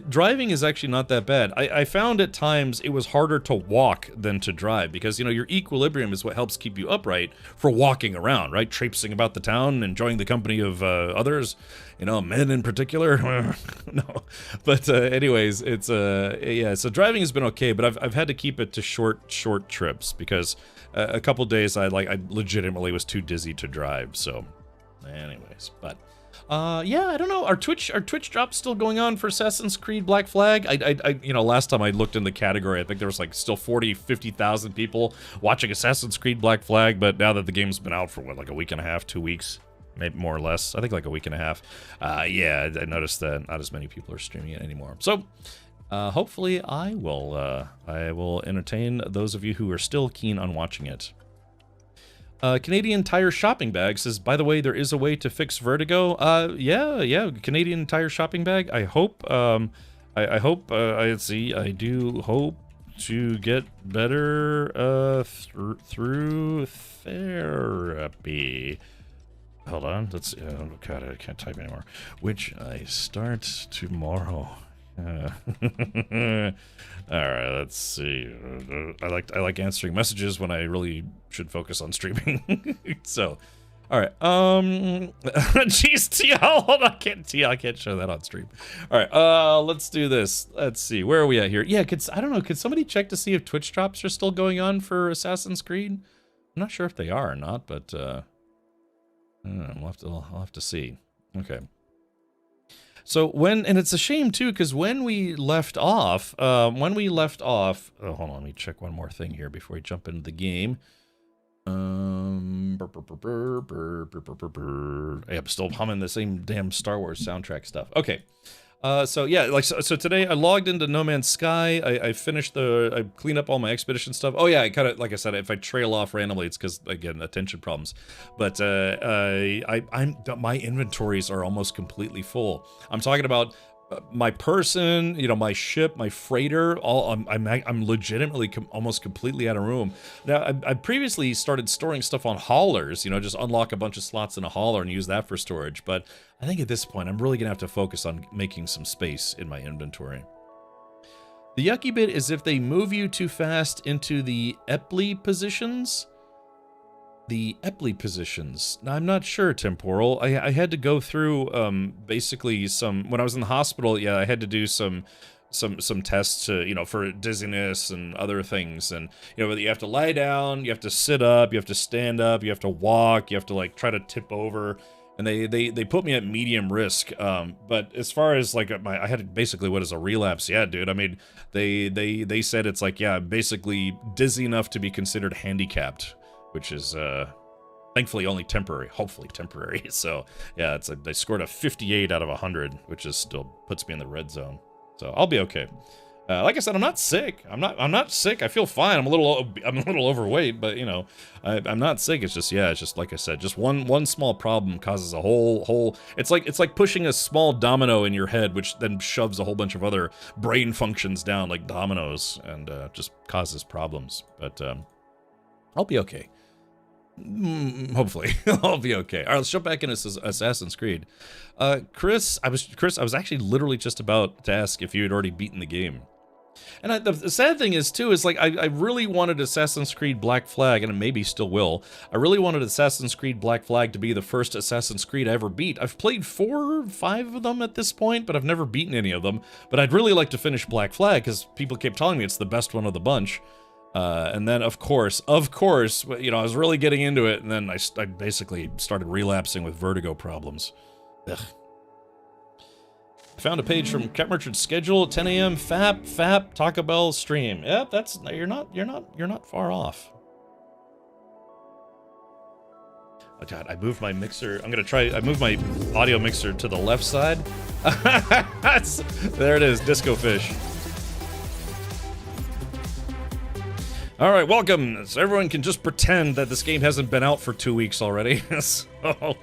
driving is actually not that bad. I found at times it was harder to walk than to drive, because, you know, your equilibrium is what helps keep you upright for walking around, right? Traipsing about the town, enjoying the company of others, you know, men in particular. No, but anyways, it's yeah. So driving has been okay, but I've had to keep it to short trips because a couple days I legitimately was too dizzy to drive. So, anyways, but yeah, I don't know. Are Twitch drops still going on for Assassin's Creed Black Flag? I you know, last time I looked in the category, I think there was like still 50,000 people watching Assassin's Creed Black Flag, but now that the game's been out for what, like a week and a half, 2 weeks. Maybe more or less. I think like a week and a half. Yeah, I noticed that not as many people are streaming it anymore. So, hopefully I will entertain those of you who are still keen on watching it. Canadian Tire Shopping Bag says, by the way, there is a way to fix vertigo. Yeah, Canadian Tire Shopping Bag. I hope, I hope, I do hope to get better, through therapy. Hold on, let's, oh god, I can't type anymore. Which I start tomorrow. Alright, let's see. I like answering messages when I really should focus on streaming. So, alright, jeez, TL, hold on, I can't show that on stream. Alright, let's do this. Let's see, where are we at here? Yeah, I don't know, could somebody check to see if Twitch drops are still going on for Assassin's Creed? I'm not sure if they are or not, but, I'll have to see. Okay. So and it's a shame too, because when we left off, oh, hold on, let me check one more thing here before we jump into the game. I'm still humming the same damn Star Wars soundtrack stuff. Okay. So yeah, so today I logged into No Man's Sky. I finished I cleaned up all my expedition stuff. Oh yeah, I kind of, like I said, if I trail off randomly, it's because, again, attention problems. But my inventories are almost completely full. I'm talking about my person, you know, my ship, my freighter. I'm legitimately almost completely out of room. Now, I previously started storing stuff on haulers. You know, just unlock a bunch of slots in a hauler and use that for storage. But I think at this point, I'm really gonna have to focus on making some space in my inventory. The yucky bit is if they move you too fast into the Epley positions. The Epley positions. Now, I'm not sure, Temporal. I had to go through basically when I was in the hospital. Yeah, I had to do some tests to, you know, for dizziness and other things. And, you know, you have to lie down, you have to sit up, you have to stand up, you have to walk, you have to like try to tip over. and they put me at medium risk. But as far as like I had basically what is a relapse? Yeah, dude. I mean, they said it's like, yeah, basically dizzy enough to be considered handicapped, which is thankfully only temporary, hopefully temporary. So yeah, it's they scored a 58 out of 100, which is still puts me in the red zone. So I'll be okay. Like I said, I'm not sick. I'm not sick. I feel fine. I'm a little overweight, but you know, I'm not sick. It's just, yeah, it's just like I said, just one small problem causes a whole. It's like pushing a small domino in your head, which then shoves a whole bunch of other brain functions down like dominoes, and just causes problems. But I'll be okay. Hopefully, I'll be okay. All right, let's jump back into Assassin's Creed. Chris, I was actually literally just about to ask if you had already beaten the game. And the sad thing is, too, is like I really wanted Assassin's Creed Black Flag, and it maybe still will. I really wanted Assassin's Creed Black Flag to be the first Assassin's Creed I ever beat. I've played 4 or 5 of them at this point, but I've never beaten any of them. But I'd really like to finish Black Flag, because people keep telling me it's the best one of the bunch. And then, of course, you know, I was really getting into it, and then I basically started relapsing with vertigo problems. Ugh. Found a page from Cat Merchant's schedule, 10 a.m. FAP, Taco Bell stream. Yep, you're not far off. Oh God, I moved my mixer. I moved my audio mixer to the left side. There it is, Disco Fish. All right, welcome. So everyone can just pretend that this game hasn't been out for 2 weeks already. So.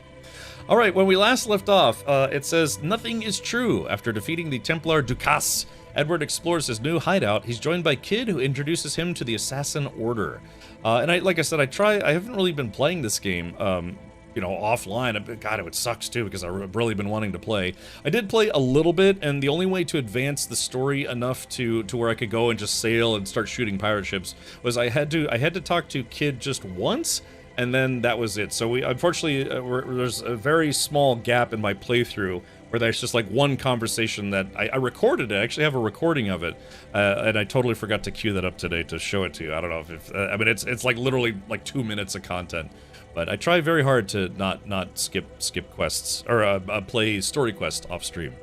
All right, when we last left off, it says, nothing is true. After defeating the Templar Dukas, Edward explores his new hideout. He's joined by Kid, who introduces him to the Assassin Order. And like I said, I haven't really been playing this game, you know, offline. God, it sucks too, because I've really been wanting to play. I did play a little bit, and the only way to advance the story enough to where I could go and just sail and start shooting pirate ships was I had to talk to Kid just once, and then that was it. So unfortunately, there's a very small gap in my playthrough where there's just like one conversation that I recorded. I actually have a recording of it, and I totally forgot to cue that up today to show it to you. I don't know if I mean, it's like literally like 2 minutes of content, but I try very hard to not skip quests or play story quests off stream.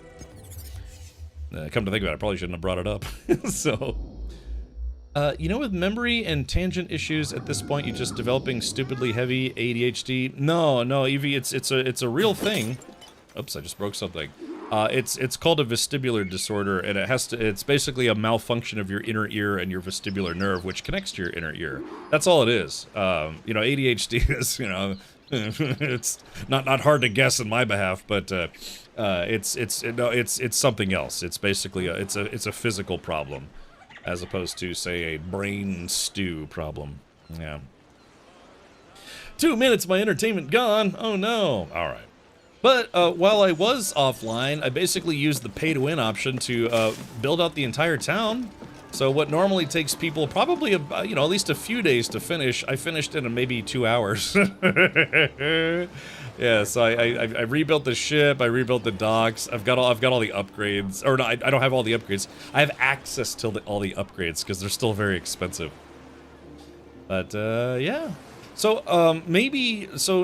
Come to think about it, I probably shouldn't have brought it up. So. You know, with memory and tangent issues at this point, you're just developing stupidly heavy ADHD. No, Evie, it's a real thing. Oops, I just broke something. It's called a vestibular disorder, and it's basically a malfunction of your inner ear and your vestibular nerve, which connects to your inner ear. That's all it is. You know, ADHD is, you know, it's not hard to guess in my behalf, but it's something else. It's basically it's a physical problem, as opposed to, say, a brain stew problem. Yeah. 2 minutes, my entertainment gone. Oh no. All right. But while I was offline, I basically used the pay-to-win option to build out the entire town. So what normally takes people probably, you know, at least a few days to finish, I finished in maybe 2 hours. Yeah, so I rebuilt the ship, I rebuilt the docks, I've got all the upgrades, or no, I don't have all the upgrades. I have access to all the upgrades because they're still very expensive. But yeah. So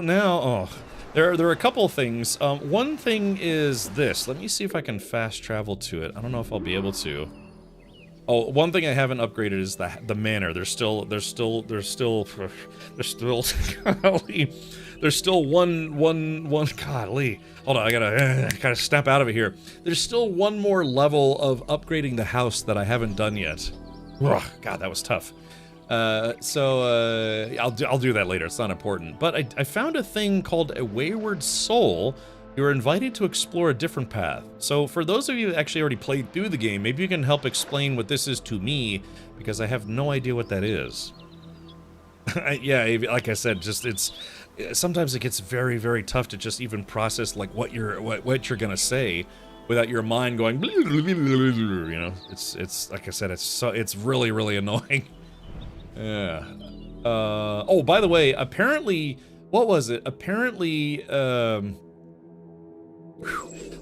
now there are a couple things. One thing is this. Let me see if I can fast travel to it. I don't know if I'll be able to. Oh, one thing I haven't upgraded is the manor. There's still one golly. Hold on, I gotta snap out of it here. There's still one more level of upgrading the house that I haven't done yet. Ugh, God, that was tough. So I'll do that later. It's not important. But I found a thing called a wayward soul. You're invited to explore a different path. So for those of you who actually already played through the game, maybe you can help explain what this is to me, because I have no idea what that is. Yeah, like I said, sometimes it gets very, very tough to just even process like what you're gonna say without your mind going, you know. It's like I said, it's really, really annoying. Yeah. Oh, by the way, apparently, what was it? Apparently,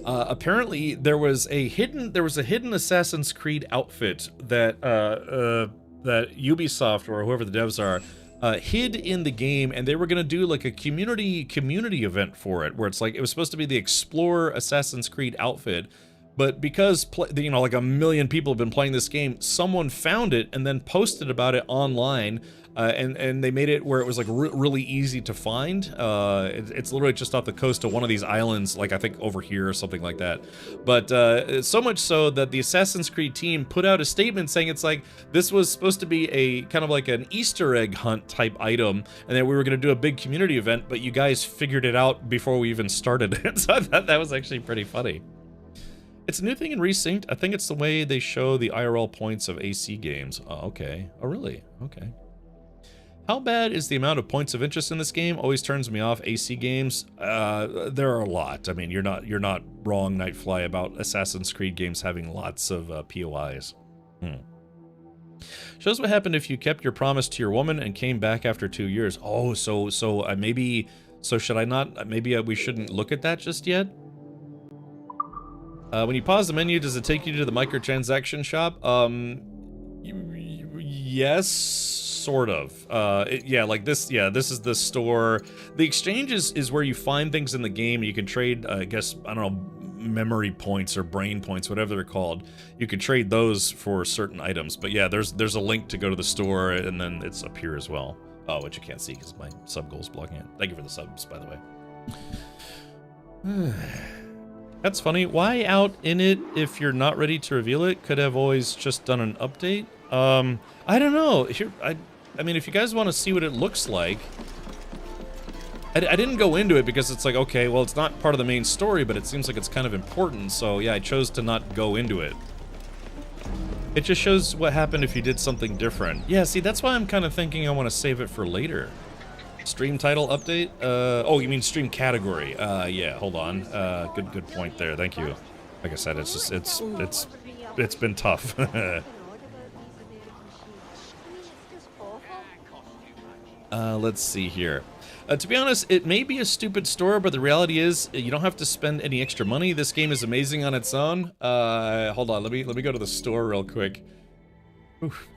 apparently there was a hidden Assassin's Creed outfit that that Ubisoft or whoever the devs are hid in the game, and they were gonna do like a community event for it, where it's like it was supposed to be the Explorer Assassin's Creed outfit. But because, you know, like a million people have been playing this game, someone found it and then posted about it online, and they made it where it was like really easy to find. It's literally just off the coast of one of these islands, like I think over here or something like that. But so much so that the Assassin's Creed team put out a statement saying it's like this was supposed to be a kind of like an Easter egg hunt type item, and that we were going to do a big community event, but you guys figured it out before we even started it. So I thought that was actually pretty funny. It's a new thing in Resynced. I think it's the way they show the IRL points of AC games. Oh, okay. Oh, really? Okay. How bad is the amount of points of interest in this game? Always turns me off. AC games. There are a lot. I mean, you're not wrong, Nightfly, about Assassin's Creed games having lots of POIs. Shows what happened if you kept your promise to your woman and came back after 2 years. Oh, so maybe. So should I not? Maybe we shouldn't look at that just yet. When you pause the menu, does it take you to the microtransaction shop? Yes, sort of. Yeah, like this. Yeah, this is the store. The exchange is where you find things in the game. You can trade, I guess, I don't know, memory points or brain points, whatever they're called. You can trade those for certain items. But yeah, there's a link to go to the store, and then it's up here as well. Oh, which you can't see because my sub goal is blocking it. Thank you for the subs, by the way. That's funny. Why out in it if you're not ready to reveal it? Could have always just done an update. I don't know. Here, I mean, if you guys want to see what it looks like, I didn't go into it because it's like, okay, well, it's not part of the main story, but it seems like it's kind of important. So yeah, I chose to not go into it. It just shows what happened if you did something different. Yeah, see, that's why I'm kind of thinking I want to save it for later. Stream title update? Oh, you mean stream category? Yeah, hold on. Good point there. Thank you. Like I said, it's just it's been tough. Let's see here. To be honest, it may be a stupid store, but the reality is you don't have to spend any extra money. This game is amazing on its own. Hold on. Let me go to the store real quick. Oof.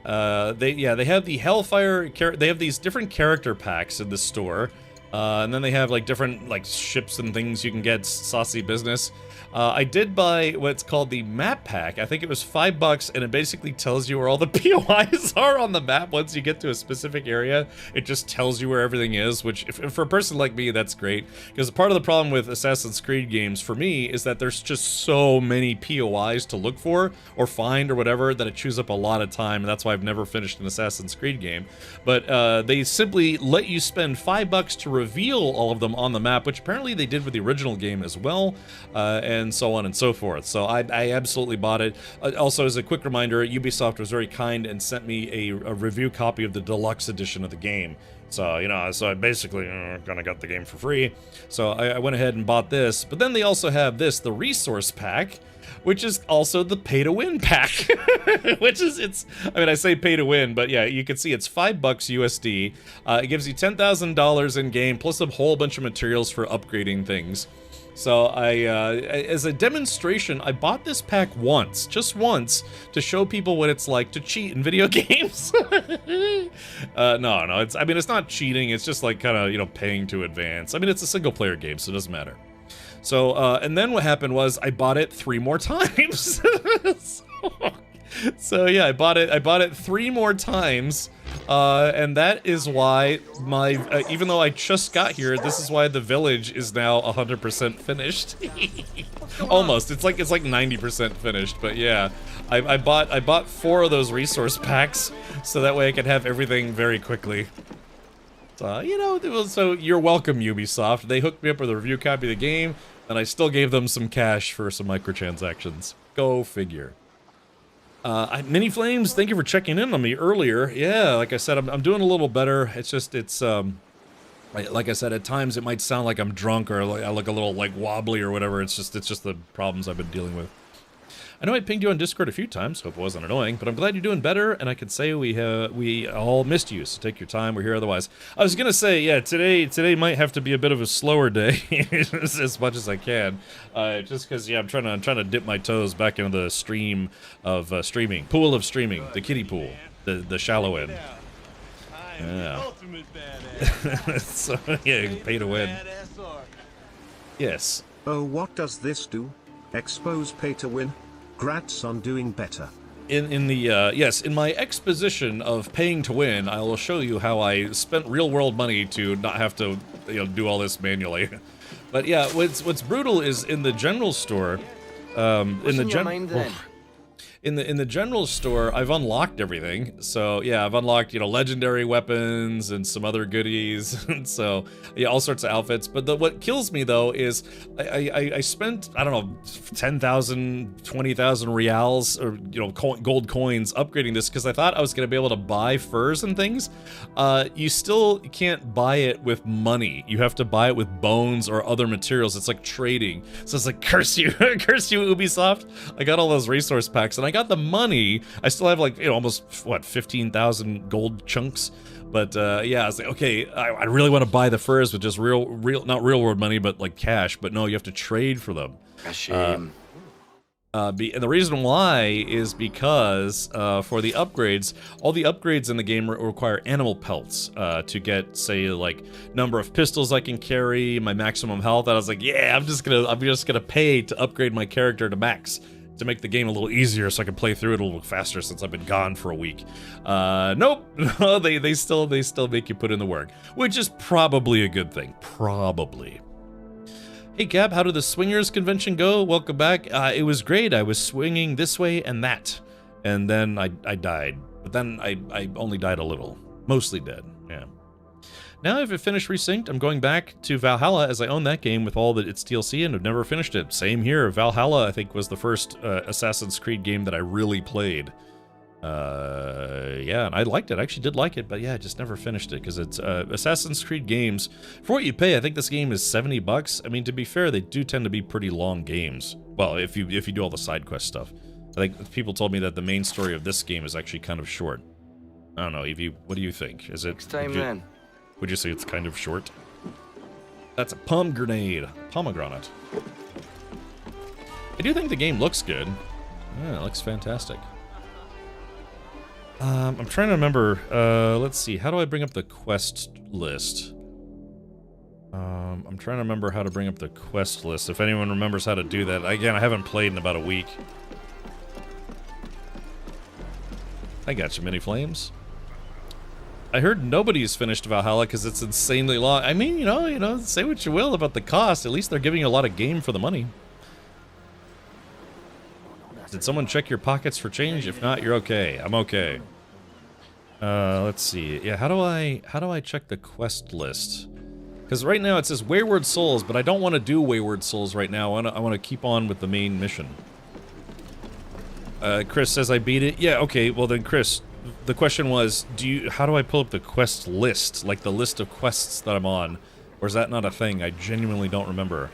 They have the Hellfire, they have these different character packs in the store, and then they have like different like ships and things you can get. Saucy business. I did buy what's called the map pack. I think it was $5, and it basically tells you where all the POIs are on the map. Once you get to a specific area, it just tells you where everything is, which if for a person like me, that's great. Because part of the problem with Assassin's Creed games, for me, is that there's just so many POIs to look for, or find, or whatever, that it chews up a lot of time, and that's why I've never finished an Assassin's Creed game. But they simply let you spend $5 to reveal all of them on the map, which apparently they did with the original game as well, and so on and so forth. So I absolutely bought it. Also, as a quick reminder, Ubisoft was very kind and sent me a review copy of the deluxe edition of the game. So, you know, so I basically kind of got the game for free. So I went ahead and bought this. But then they also have this, the resource pack, which is also the pay-to-win pack. Which is, I mean, I say pay-to-win, but yeah, you can see it's $5 USD. It gives you $10,000 in-game, plus a whole bunch of materials for upgrading things. So as a demonstration, I bought this pack once, just once, to show people what it's like to cheat in video games. No, I mean, it's not cheating. It's just like kind of, you know, paying to advance. I mean, it's a single player game, so it doesn't matter. So, and then what happened was I bought it 3 more times. So yeah, I bought it 3 more times. And that is why my, even though I just got here, this is why the village is now 100% finished. Almost. It's like 90% finished, but yeah. I bought 4 of those resource packs, so that way I could have everything very quickly. So, you know, so you're welcome, Ubisoft. They hooked me up with a review copy of the game, and I still gave them some cash for some microtransactions. Go figure. Mini Flames, thank you for checking in on me earlier. Yeah, like I said, I'm doing a little better. It's just, like I said, at times it might sound like I'm drunk or like I look a little like wobbly or whatever. It's just the problems I've been dealing with. I know I pinged you on Discord a few times, hope it wasn't annoying, but I'm glad you're doing better, and I could say we all missed you, so take your time, we're here otherwise. I was gonna say, yeah, today might have to be a bit of a slower day, as much as I can, just because, yeah, I'm trying to dip my toes back into the stream of streaming, pool of streaming, the kiddie pool, the shallow end. Yeah. Ultimate badass. So, yeah, pay to win. Badass or Yes. Oh, what does this do? Expose pay to win? Grats on doing better. In my exposition of paying to win, I will show you how I spent real world money to not have to, do all this manually. But yeah, what's brutal is in the general store, in the general store, I've unlocked everything. So yeah, I've unlocked, legendary weapons and some other goodies, and so yeah, all sorts of outfits. But what kills me though is I spent, I don't know, 10,000, 20,000 reals or gold coins upgrading this because I thought I was gonna be able to buy furs and things. You still can't buy it with money. You have to buy it with bones or other materials. It's like trading. So it's like, curse you, curse you, Ubisoft. I got all those resource packs and I got the money. I still have like, almost, 15,000 gold chunks. But yeah, I was like, okay, I really want to buy the furs with just real, not real world money, but like cash. But no, you have to trade for them. A shame. And the reason why is because for the upgrades, all the upgrades in the game require animal pelts to get, say, like number of pistols I can carry, my maximum health. And I was like, yeah, I'm just gonna pay to upgrade my character to max to make the game a little easier, so I can play through it a little faster since I've been gone for a week. Nope, no, they still make you put in the work, which is probably a good thing. Probably. Hey Gab, how did the Swingers convention go? Welcome back. It was great. I was swinging this way and that, and then I died. But then I only died a little, mostly dead. Yeah. Now I've finished Resynced, I'm going back to Valhalla as I own that game with all its DLC and have never finished it. Same here. Valhalla, I think, was the first Assassin's Creed game that I really played. Yeah, and I liked it. I actually did like it, but yeah, I just never finished it because it's Assassin's Creed games. For what you pay, I think this game is $70. I mean, to be fair, they do tend to be pretty long games. Well, if you do all the side quest stuff. I think people told me that the main story of this game is actually kind of short. I don't know, Evie, what do you think? Is it? Next time then. Would you say it's kind of short? That's a pomegranate. I do think the game looks good. Yeah, it looks fantastic. I'm trying to remember. Let's see. How do I bring up the quest list? I'm trying to remember how to bring up the quest list. If anyone remembers how to do that. Again, I haven't played in about a week. I got you, Mini Flames. I heard nobody's finished Valhalla because it's insanely long. I mean, say what you will about the cost. At least they're giving you a lot of game for the money. Did someone check your pockets for change? If not, you're okay. I'm okay. Let's see. Yeah, how do I check the quest list? Because right now it says Wayward Souls, but I don't want to do Wayward Souls right now. I want to keep on with the main mission. Chris says I beat it. Yeah, okay. Well then, Chris, the question was, how do I pull up the quest list? Like the list of quests that I'm on? Or is that not a thing? I genuinely don't remember.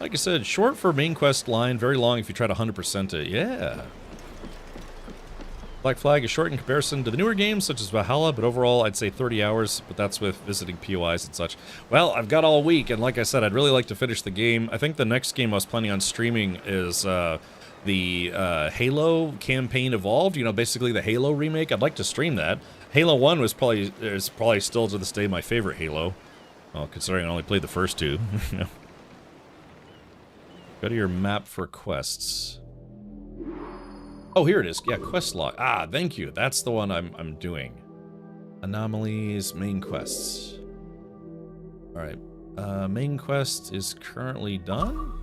Like I said, short for main quest line, very long if you try to 100% it. Yeah. Black Flag is short in comparison to the newer games, such as Valhalla, but overall I'd say 30 hours, but that's with visiting POIs and such. Well, I've got all week, and like I said, I'd really like to finish the game. I think the next game I was planning on streaming is the Halo campaign Evolved, basically the Halo remake. I'd like to stream that. Halo 1 is probably still to this day my favorite Halo. Well, considering I only played the first two. Go to your map for quests. Oh, here it is. Yeah, quest log. Ah, thank you. That's the one I'm doing. Anomalies, main quests. Alright. Main quest is currently done?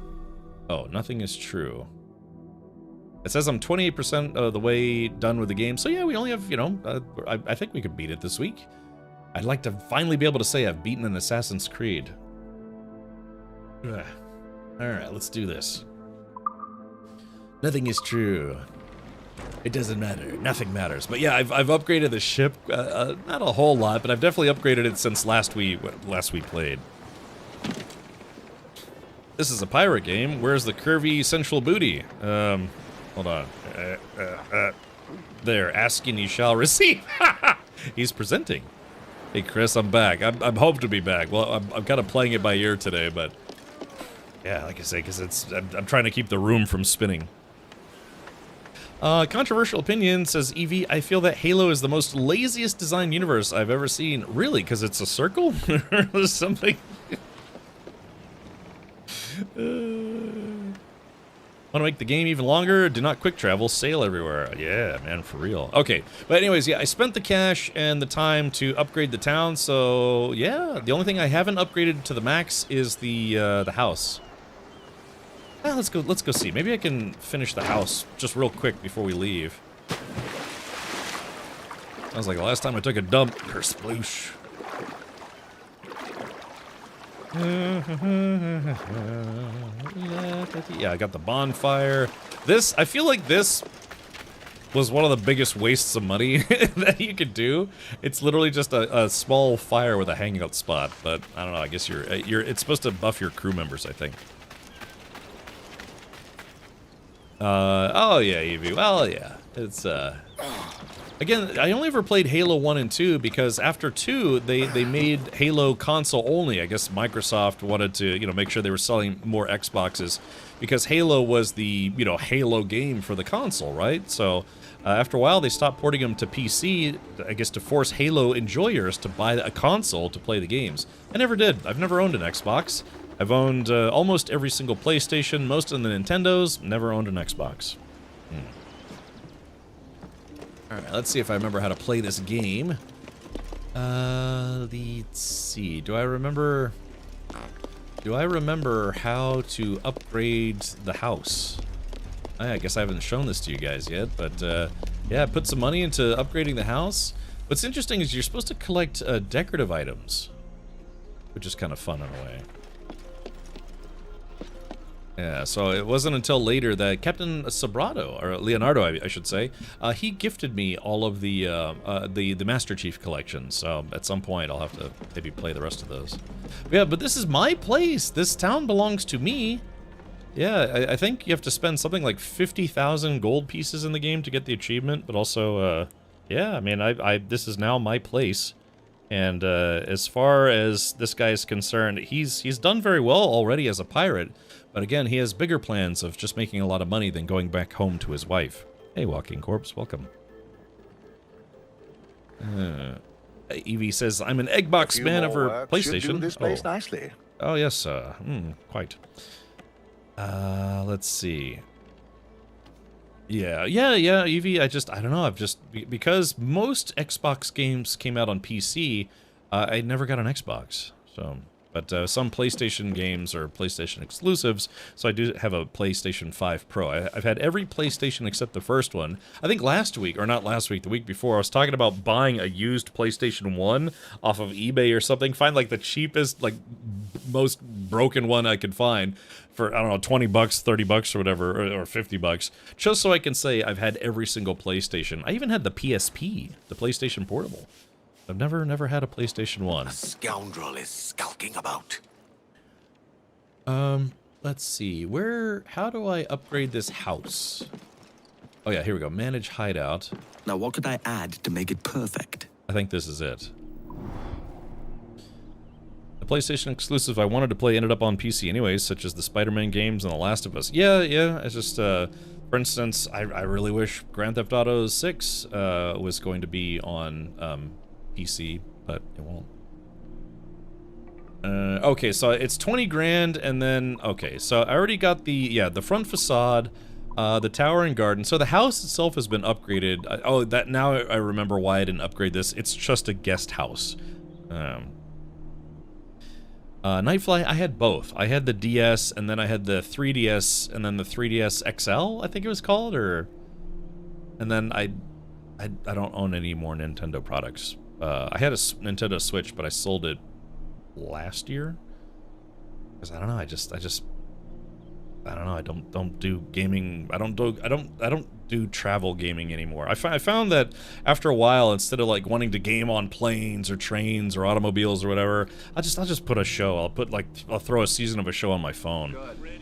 Oh, nothing is true. It says I'm 28% of the way done with the game. So yeah, we only have, I think we could beat it this week. I'd like to finally be able to say I've beaten an Assassin's Creed. Ugh. Alright, let's do this. Nothing is true. It doesn't matter. Nothing matters. But yeah, I've upgraded the ship. Not a whole lot, but I've definitely upgraded it since last we played. This is a pirate game. Where's the curvy central booty? Hold on. There, asking you shall receive. He's presenting. Hey Chris, I'm back. I'm hoping to be back. Well, I'm kind of playing it by ear today, but yeah, like I say, because I'm trying to keep the room from spinning. Controversial opinion, says Evie, I feel that Halo is the most laziest designed universe I've ever seen. Really? Because it's a circle? Or something? Want to make the game even longer? Do not quick travel, sail everywhere. Yeah, man, for real. Okay, but anyways, yeah, I spent the cash and the time to upgrade the town, so yeah, the only thing I haven't upgraded to the max is the house. Let's go see. Maybe I can finish the house just real quick before we leave. Sounds like the last time I took a dump. Kersploosh. Yeah, I got the bonfire. I feel like this was one of the biggest wastes of money that you could do. It's literally just a small fire with a hangout spot, but I don't know, I guess it's supposed to buff your crew members, I think. Oh yeah, Evie. Well, yeah. It's, again, I only ever played Halo 1 and 2 because after 2, they made Halo console only. I guess Microsoft wanted to, make sure they were selling more Xboxes because Halo was the, Halo game for the console, right? So, after a while, they stopped porting them to PC, I guess to force Halo enjoyers to buy a console to play the games. I never did. I've never owned an Xbox. I've owned almost every single PlayStation, most of the Nintendos, never owned an Xbox. Alright, let's see if I remember how to play this game. Let's see. Do I remember how to upgrade the house? I guess I haven't shown this to you guys yet, but yeah, put some money into upgrading the house. What's interesting is you're supposed to collect decorative items, which is kind of fun in a way. Yeah, so it wasn't until later that Captain Sobrato, or Leonardo, I should say, he gifted me all of the Master Chief collection. So at some point, I'll have to maybe play the rest of those. Yeah, but this is my place. This town belongs to me. Yeah, I think you have to spend something like 50,000 gold pieces in the game to get the achievement. But also, yeah, I mean, this is now my place. And as far as this guy is concerned, he's done very well already as a pirate. But again, he has bigger plans of just making a lot of money than going back home to his wife. Hey, Walking Corpse, welcome. Evie says, I'm an Eggbox man over PlayStation. Should do this place nicely. Oh, yes, quite. Let's see. Yeah, Evie, I don't know, because most Xbox games came out on PC, I never got an Xbox, so... But some PlayStation games are PlayStation exclusives, so I do have a PlayStation 5 Pro. I've had every PlayStation except the first one. I think last week, or not last week, the week before, I was talking about buying a used PlayStation 1 off of eBay or something. Find like the cheapest, like most broken one I could find for, I don't know, 20 bucks, 30 bucks or whatever, or 50 bucks, just so I can say I've had every single PlayStation. I even had the PSP, the PlayStation Portable. I've never had a PlayStation 1. A scoundrel is skulking about. Let's see. How do I upgrade this house? Oh yeah, here we go. Manage hideout. Now what could I add to make it perfect? I think this is it. The PlayStation exclusive I wanted to play ended up on PC anyways, such as the Spider-Man games and The Last of Us. Yeah, it's just, for instance, I really wish Grand Theft Auto 6 was going to be on PC, but it won't. Okay, so it's 20 grand, and then, okay, so I already got the front facade, the tower and garden. So the house itself has been upgraded. Now I remember why I didn't upgrade this. It's just a guest house. Nightfly, I had both. I had the DS, and then I had the 3DS, and then the 3DS XL, I think it was called, and then I don't own any more Nintendo products. I had a Nintendo Switch, but I sold it last year because I don't know. I don't know. I don't do gaming. I don't do travel gaming anymore. I found that after a while, instead of like wanting to game on planes or trains or automobiles or whatever, I'll just put a show. I'll throw a season of a show on my phone.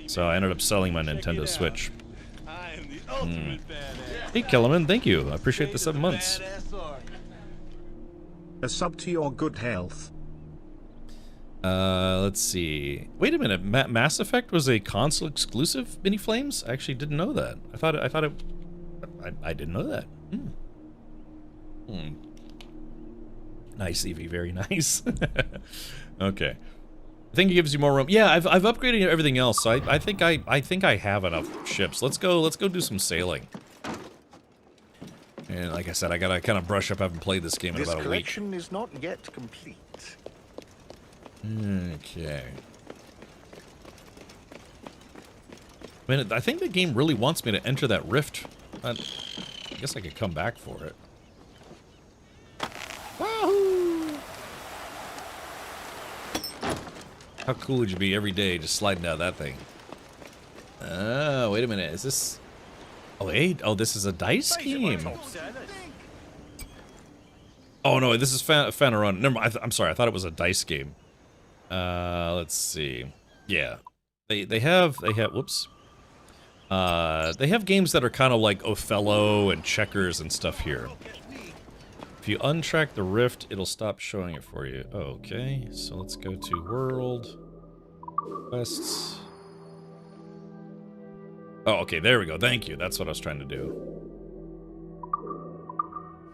So I ended up selling my Nintendo Switch. Hey, Kellerman, thank you. I appreciate the 7 months. A sub to your good health. Let's see. Wait a minute. Mass Effect was a console exclusive, Mini Flames? I actually didn't know that. I thought I didn't know that. Nice, Evie. Very nice. Okay. I think it gives you more room. Yeah, I've upgraded everything else, so I think I have enough ships. Let's go do some sailing. And like I said, I gotta kind of brush up. I haven't played this game in about a week. This collection is not yet complete. Okay. I mean, I think the game really wants me to enter that rift. I guess I could come back for it. Wahoo! How cool would you be every day just sliding down that thing? Oh, wait a minute. Is this... Oh, wait. Oh, this is a dice game. Oh, no. This is Fanarun. Never mind. I'm sorry. I thought it was a dice game. Let's see. Yeah. They have... Whoops. They have games that are kind of like Othello and checkers and stuff here. If you untrack the rift, it'll stop showing it for you. Okay, so let's go to World Quests. Oh, okay, there we go. Thank you. That's what I was trying to do.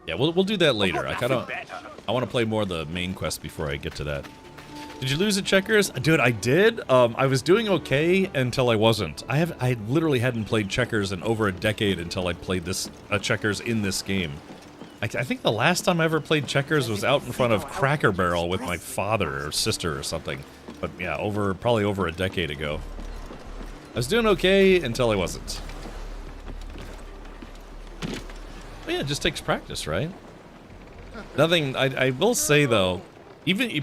Yeah, we'll do that later. I want to play more of the main quest before I get to that. Did you lose at checkers? Dude, I did. I was doing okay until I wasn't. I literally hadn't played checkers in over a decade until I played this checkers in this game. I think the last time I ever played checkers was out in front of Cracker Barrel with my father or sister or something. But yeah, probably over a decade ago. I was doing okay until I wasn't. But yeah, it just takes practice, right? Nothing. I will say though,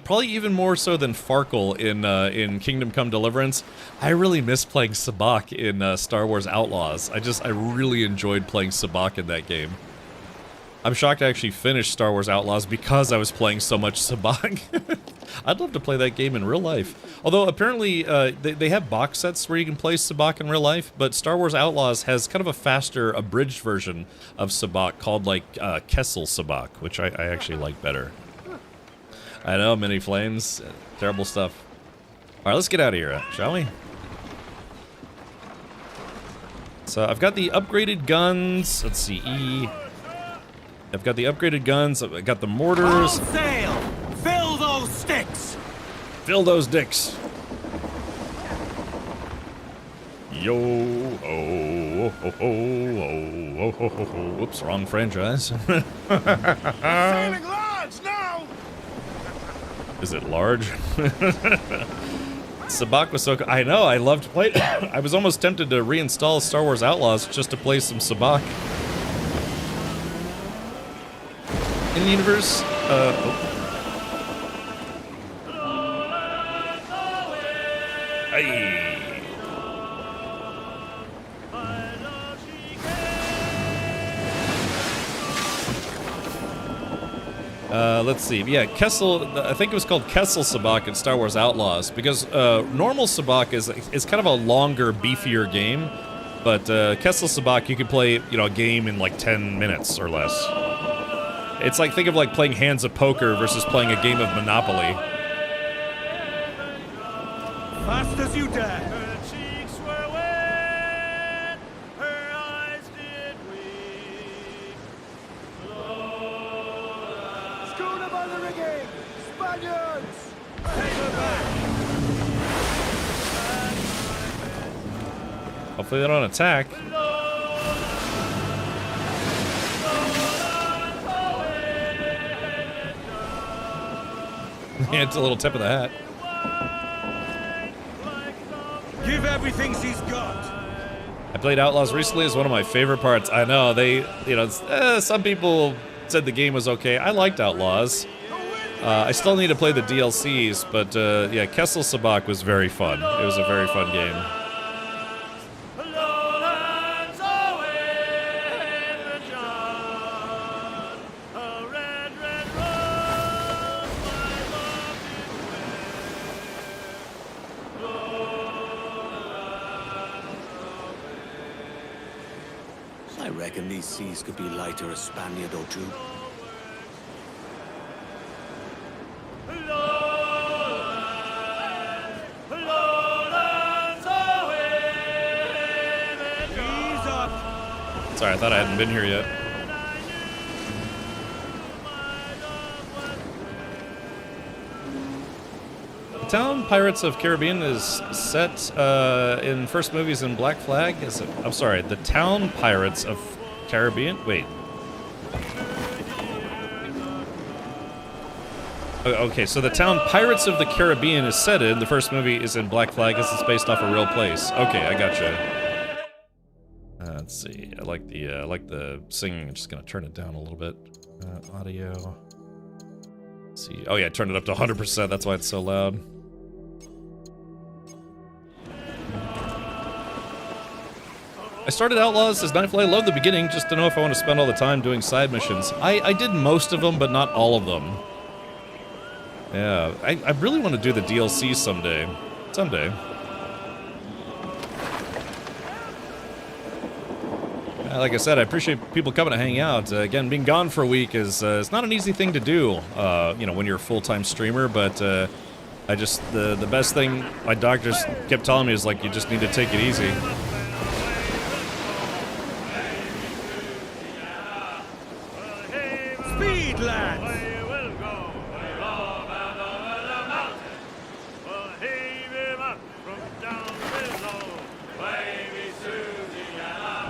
probably even more so than Farkle in Kingdom Come Deliverance, I really miss playing Sabacc in Star Wars Outlaws. I really enjoyed playing Sabacc in that game. I'm shocked I actually finished Star Wars Outlaws because I was playing so much Sabacc. I'd love to play that game in real life. Although apparently they have box sets where you can play Sabacc in real life, but Star Wars Outlaws has kind of a faster, abridged version of Sabacc called like Kessel Sabacc, which I actually like better. I know, mini flames, terrible stuff. All right, let's get out of here, shall we? So I've got the upgraded guns. Let's see, E. I've got the upgraded guns. I've got the mortars. All sail! Fill those sticks! Fill those dicks. Yo, oh, ho, ho, oh, ho, ho, ho. Whoops, wrong franchise. Sailing large now! Is it large? Sabacc was so... I know, I loved playing... I was almost tempted to reinstall Star Wars Outlaws just to play some Sabacc. In the universe, let's see. Yeah, Kessel. I think it was called Kessel Sabacc in Star Wars Outlaws because normal Sabacc is kind of a longer, beefier game, but Kessel Sabacc you could play a game in like 10 minutes or less. It's like, think of like playing hands of poker versus playing a game of Monopoly. Fast as you dare. Her cheeks were wet, her eyes did weep. Schooner by the rigging! Spaniards! Take her back! Hopefully they don't attack. Yeah, it's a little tip of the hat. Give everything she's got! I played Outlaws recently. It's one of my favorite parts. I know, some people said the game was okay. I liked Outlaws. I still need to play the DLCs, but yeah, Kessel Sabacc was very fun. It was a very fun game. I reckon these seas could be lighter a Spaniard or two. Ease up! Sorry, I thought I hadn't been here yet. The town Pirates of Caribbean is set in first movies in Black Flag. Is it? I'm sorry, the town Pirates of Caribbean. Wait. Okay, so the town Pirates of the Caribbean is set in. The first movie is in Black Flag, as it's based off a real place. Okay, I gotcha. Let's see. I like the singing. I'm just gonna turn it down a little bit. Audio. Let's see. Oh yeah, I turned it up to 100%. That's why it's so loud. I started Outlaws as Nightfly. I love the beginning, just to know if I want to spend all the time doing side missions. I did most of them, but not all of them. Yeah, I really want to do the DLC someday. Someday. Like I said, I appreciate people coming to hang out. Again, being gone for a week is it's not an easy thing to do, you know, when you're a full-time streamer, but I just, the best thing my doctors kept telling me is, like, you just need to take it easy. Speed, lads!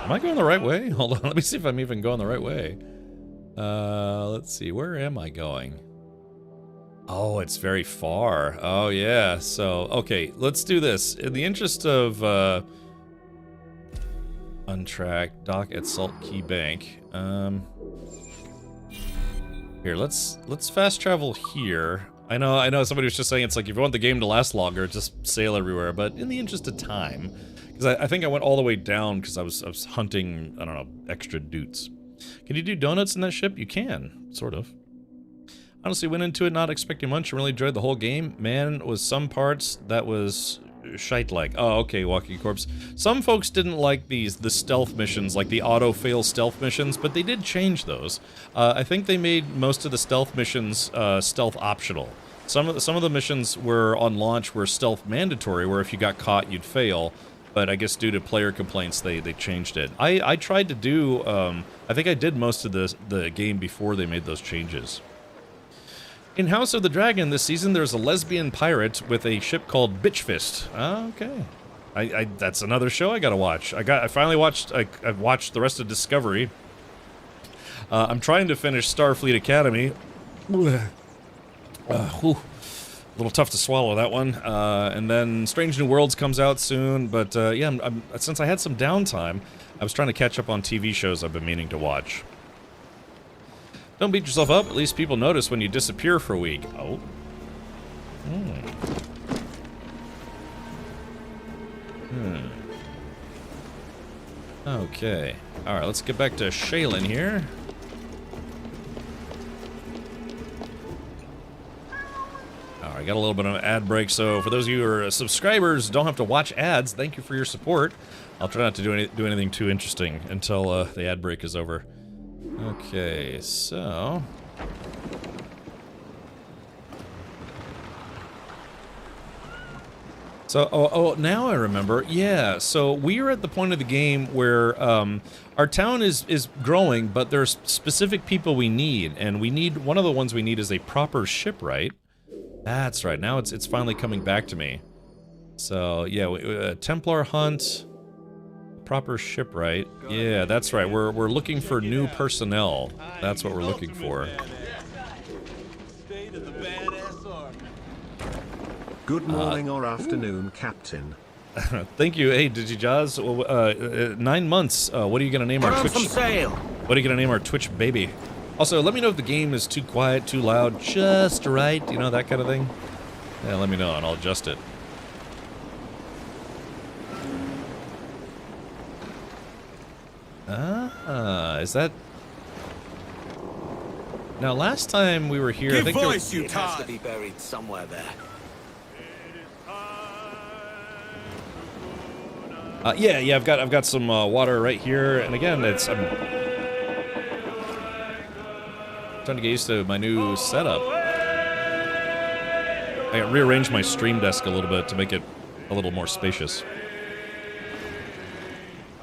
Am I going the right way? Hold on, let me see if I'm even going the right way. Let's see, where am I going? Oh, it's very far. Oh, yeah, so, okay, let's do this. In the interest of, untracked, dock at Salt Key Bank. Here, let's fast travel here. I know somebody was just saying it's like, if you want the game to last longer, just sail everywhere, but in the interest of time, because I think I went all the way down because I was hunting, I don't know, extra doots. Can you do donuts in that ship? You can, sort of. Honestly, went into it not expecting much and really enjoyed the whole game. Man, was some parts that was shite-like. Oh, okay, Walking Corpse. Some folks didn't like the stealth missions, like the auto-fail stealth missions, but they did change those. I think they made most of the stealth missions stealth optional. Some of the missions were on launch were stealth mandatory, where if you got caught, you'd fail. But I guess due to player complaints, they changed it. I tried to do, I think I did most of the game before they made those changes. In House of the Dragon this season, there's a lesbian pirate with a ship called Bitch Fist. Okay. That's another show I gotta watch. I finally watched, I've watched the rest of Discovery. I'm trying to finish Starfleet Academy. A little tough to swallow, that one. And then Strange New Worlds comes out soon, but yeah, since I had some downtime, I was trying to catch up on TV shows I've been meaning to watch. Don't beat yourself up, at least people notice when you disappear for a week. Oh. Okay. Alright, let's get back to Shaylin here. I got a little bit of an ad break, so for those of you who are subscribers, don't have to watch ads, thank you for your support. I'll try not to do anything too interesting until the ad break is over. Okay, so... oh, now I remember. Yeah, so we are at the point of the game where our town is growing, but there's specific people we need, and one of the ones we need is a proper shipwright. That's right, now it's finally coming back to me. So, yeah, Templar hunt, proper shipwright. Yeah, that's right, we're looking for new personnel. That's what we're looking for. Good morning or afternoon, Captain. Thank you. Hey, Digijaz, 9 months. What are you gonna name our Twitch? What are you gonna name our Twitch baby? Also, let me know if the game is too quiet, too loud, just right, you know, that kind of thing. Yeah, let me know and I'll adjust it. Is that... Now, last time we were here, I think voice, it has to be buried somewhere there. Yeah, I've got some water right here, and again, I'm trying to get used to my new setup. I rearranged my stream desk a little bit to make it a little more spacious.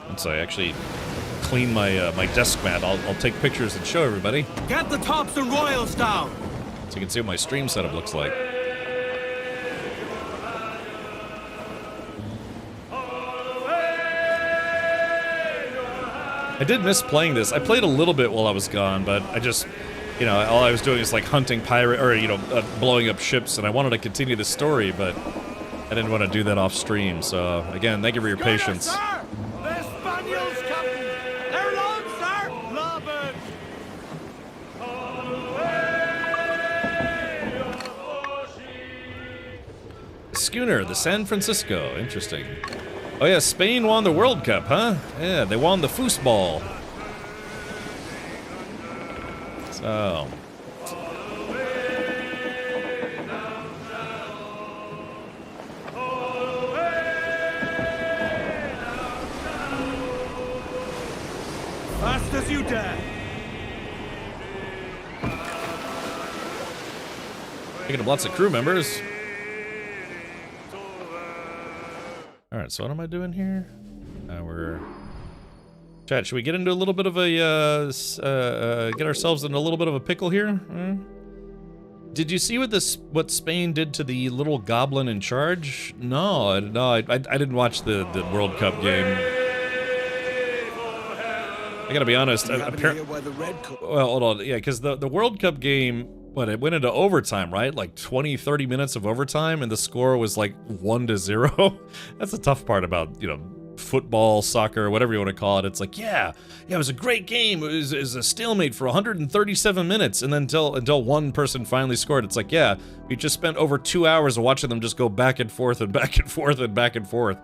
Once I actually clean my my desk mat, I'll take pictures and show everybody, Get the tops and royals down! so you can see what my stream setup looks like. I did miss playing this. I played a little bit while I was gone, but I just, you know, all I was doing is like hunting pirate, or you know, blowing up ships, and I wanted to continue the story, but I didn't want to do that off stream. So again, thank you for your patience. Sir! The Spaniels, Captain! They're loud, sir! Larboard! Schooner, the San Francisco. Interesting. Oh yeah, Spain won the World Cup, huh? Yeah, they won the foosball. So. Fast as you dare! Picking up lots of crew members. Alright, so what am I doing here? We're... Chat, should we get into a little bit of a, get ourselves into a little bit of a pickle here? Did you see what Spain did to the little goblin in charge? No, I didn't watch the World Cup game. I gotta be honest, well, hold on, yeah, because the World Cup game, what, it went into overtime, right? Like 20, 30 minutes of overtime, and the score was like 1-0. That's the tough part about, you know, football, soccer, whatever you want to call it. It's like, yeah, it was a great game. It was a stalemate for 137 minutes, and then until one person finally scored. It's like, yeah, we just spent over 2 hours watching them just go back and forth and back and forth and back and forth.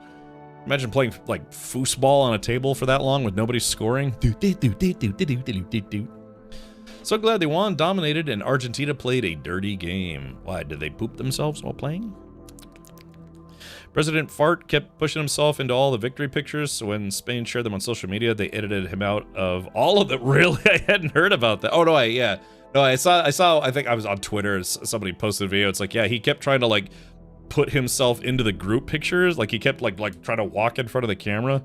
Imagine playing like foosball on a table for that long with nobody scoring. So glad they won, dominated, and Argentina played a dirty game. Why, did they poop themselves while playing? President Fart kept pushing himself into all the victory pictures, so when Spain shared them on social media, they edited him out of all of them. Really? I hadn't heard about that. Oh, no, I saw, I think I was on Twitter, somebody posted a video, it's like, yeah, he kept trying to, like, put himself into the group pictures, like, he kept, like trying to walk in front of the camera.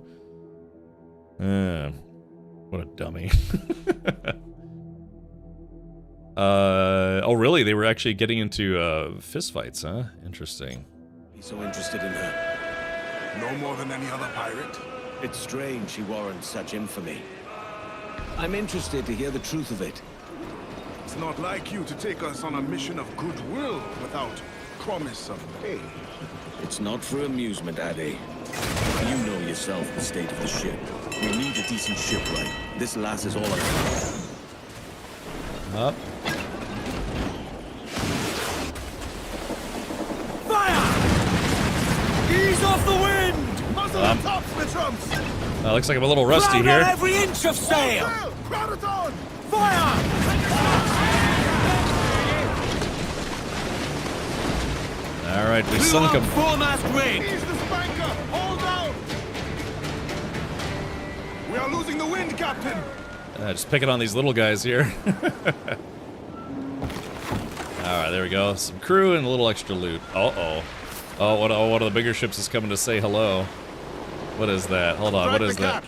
What a dummy. Oh, really? They were actually getting into, fistfights, huh? Interesting. He's so interested in her. No more than any other pirate. It's strange she warrants such infamy. I'm interested to hear the truth of it. It's not like you to take us on a mission of goodwill without promise of pay. It's not for amusement, Addy. You know yourself the state of the ship. We need a decent shipwright. This lass is all I Up. Fire! Ease off the wind! Muzzle the tops, Mitrums! Looks like I'm a little rusty Crowd here. on every inch of sail! Crowd it on! Fire! All right, we sunk him. Foremast rig! Ease the spanker! Hold down! We are losing the wind, Captain! Just picking on these little guys here. Alright, there we go. Some crew and a little extra loot. Uh-oh. Oh, one of the bigger ships is coming to say hello. What is that? Hold on, what is that?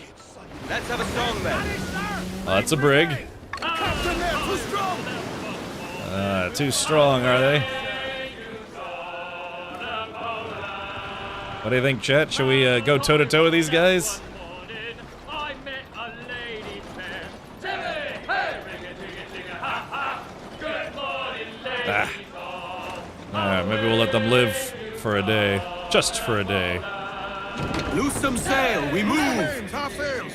Let's have a song then. Oh, that's a brig. Captain, they're too strong! Too strong, are they? What do you think, chat? Should we go toe-to-toe with these guys? I met a lady fair. Good morning, ladies. Alright, maybe we'll let them live for a day. Just for a day. Loose some sail, we move! Half sails!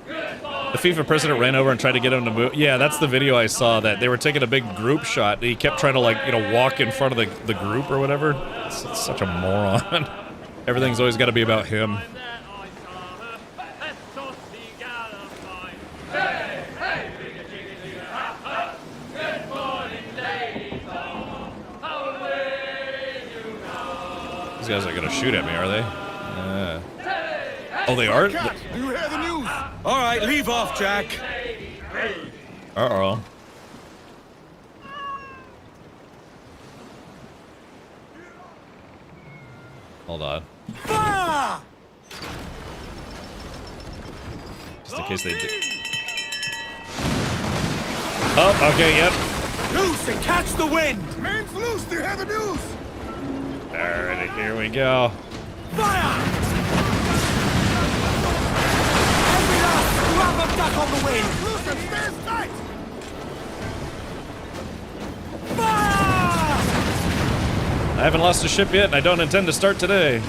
The FIFA president ran over and tried to get him to move. Yeah, that's the video I saw, that they were taking a big group shot. And he kept trying to, like, you know, walk in front of the group or whatever. It's such a moron. Everything's always got to be about him. These guys are gonna shoot at me, are they? Oh, they are? Cat, do you hear the news? All right, leave off, Jack. Uh-oh. Hold on. Fire! just in case they do. Oh, okay, yep. Loose and catch the wind! Man's loose, they have the news! Alright, here we go. Fire! Every last scrap of duck on the wind! Loose and stand tight! Fire! I haven't lost a ship yet, and I don't intend to start today.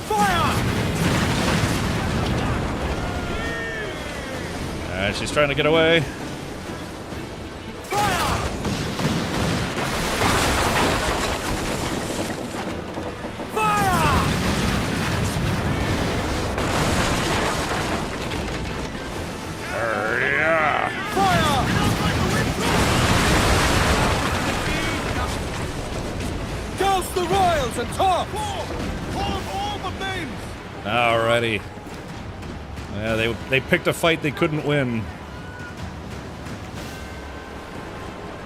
Fire! Alright, she's trying to get away. And top! All but names! Alrighty. Yeah, they picked a fight they couldn't win.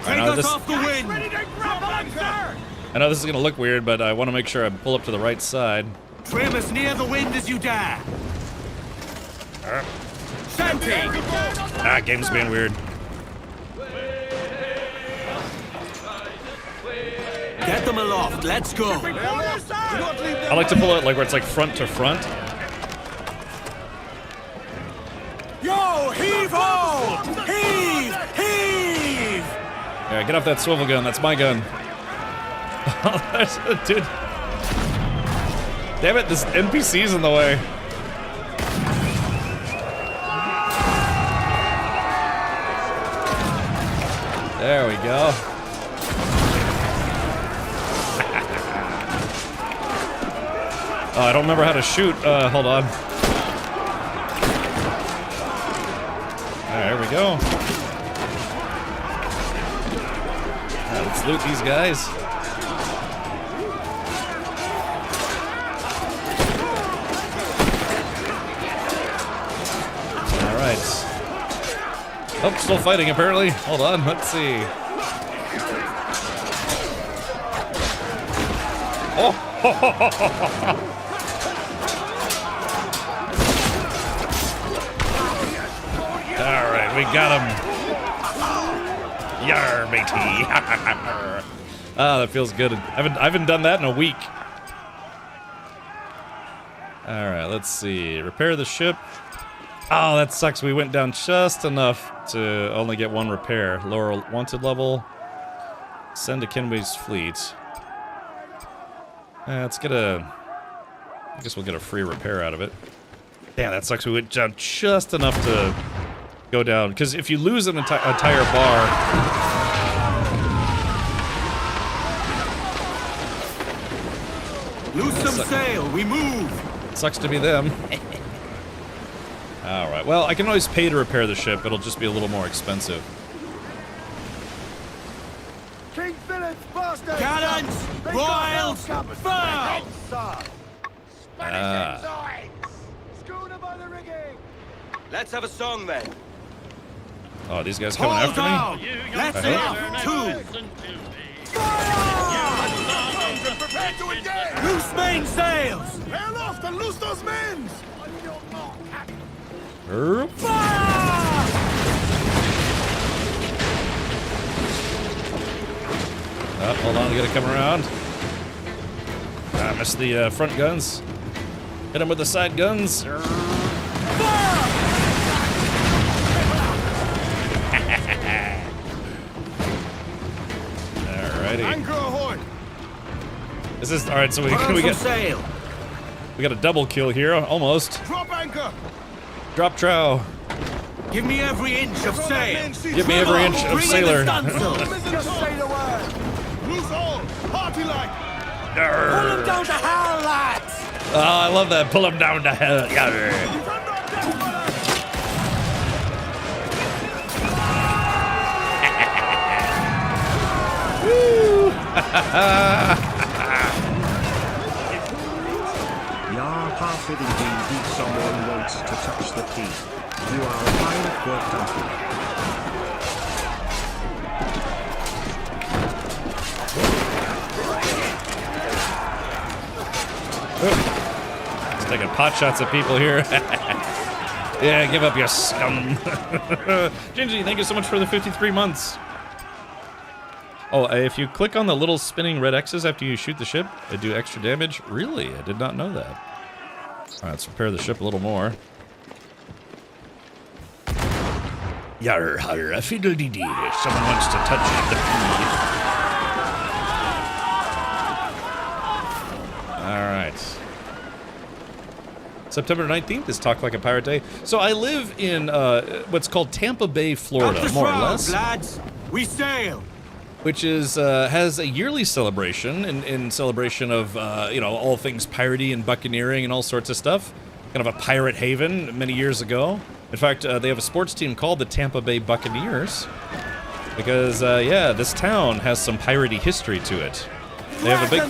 Take us off the wind! Ready to grab anchor! I know this is gonna look weird, but I want to make sure I pull up to the right side. Trim as near the wind as you dare! Ah, game's being weird. Get them aloft, let's go! I like to pull it like where it's like front to front. Yo, heave ho! Heave! Heave! Yeah, get off that swivel gun. That's my gun. Dude. Damn it, this NPC's in the way. There we go. Oh, I don't remember how to shoot. Hold on. There we go. Alright, let's loot these guys. Alright. Oh, still fighting apparently. Hold on, let's see. Oh! Alright, we got him. Yar, matey. Ah, that feels good. I haven't done that in a week. Alright, let's see. Repair the ship. Oh, that sucks. We went down just enough to only get one repair. Lower wanted level. Send to Kenway's fleet. Let's get a... I guess we'll get a free repair out of it. Damn, that sucks. We went down just enough to go down. Because if you lose an entire bar... Loose some sail, we move! Sucks to be them. Alright, well, I can always pay to repair the ship. It'll just be a little more expensive. King Philip's bastards! Gallants! Royals! Fire! Schooner by the rigging! Let's have a song then. Oh, these guys coming Hold after down! me? Let's I have two! Prepare to engage! Loose main sails! Hail off and loose those men! Erp. Fire! Oh, hold on, we gotta come around. I missed the front guns. Hit them with the side guns. Alrighty. Anchor ahoy! This is alright. So we sail. got a double kill here, almost. Drop anchor! Drop trow. Give me every inch of sail. Give me every inch of Bring in sailor. the stunsail. Just say the word! Loose all! Party like! Pull them down to hell, lads! Oh, I love that. Pull him down to hell. Yeah. Woo! Yar half-hidden indeed someone wants to touch the key. You are a pirate worked donkey. Let's take taking pot shots at people here. Yeah, give up, you scum. Gingy, thank you so much for the 53 months. Oh, if you click on the little spinning red X's after you shoot the ship, they do extra damage? Really? I did not know that. Alright, let's repair the ship a little more. Yarr, harr, a fiddle-dee-dee. Someone wants to touch the pee. Alright. September 19th is Talk Like a Pirate Day. So I live in what's called Tampa Bay, Florida, more or less. Lads, we sail. Which is has a yearly celebration in celebration of you know, all things piratey and buccaneering and all sorts of stuff. Kind of a pirate haven many years ago. In fact, they have a sports team called the Tampa Bay Buccaneers because yeah, this town has some piratey history to it. They have a big.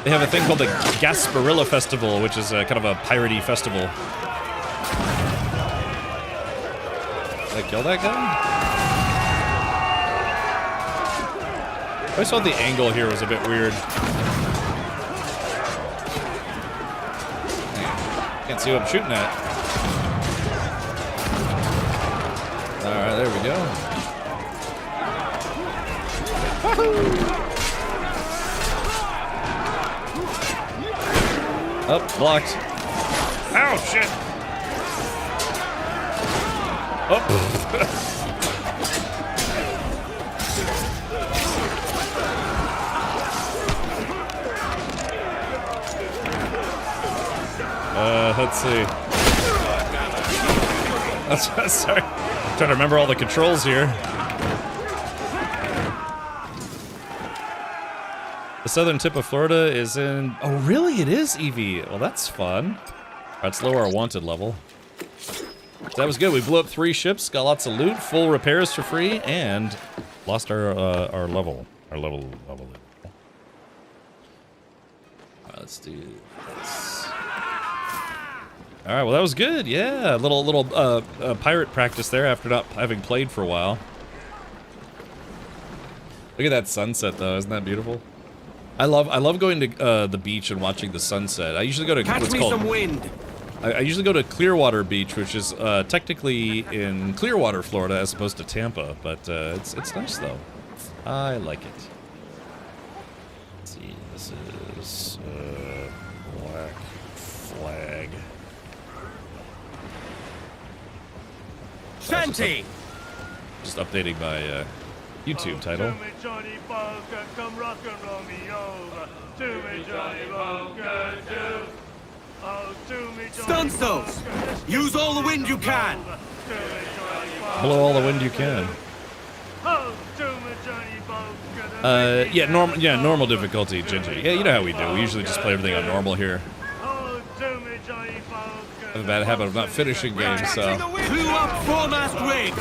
They have a thing called the Gasparilla Festival, which is kind of a piratey festival. Did I kill that guy? I always thought the angle here was a bit weird. Can't see what I'm shooting at. Alright, there we go. Wahoo! Oh, blocked. Ow, shit! Oh. Let's see. Sorry. I'm trying to remember all the controls here. The southern tip of Florida is in... Oh, really? It is Eevee. Well, that's fun. Alright, let's lower our wanted level. That was good. We blew up 3 ships, got lots of loot, full repairs for free, and lost our level. Our level. Alright, let's do this. Alright, well that was good, yeah. A little pirate practice there after not having played for a while. Look at that sunset though, isn't that beautiful? I love going to the beach and watching the sunset. I usually go to what's called... Some wind. I usually go to Clearwater Beach, which is technically in Clearwater, Florida, as opposed to Tampa, but it's nice though. I like it. Let's see, this is Black Flag. Shanty! Just updating my YouTube title. Stunsters! Use all the wind you can! Blow all the wind you can. Yeah, normal difficulty, Gingy. Yeah, you know how we do. We usually just play everything on normal here. I have a bad habit of not finishing games, so... Blew up foremast rigs!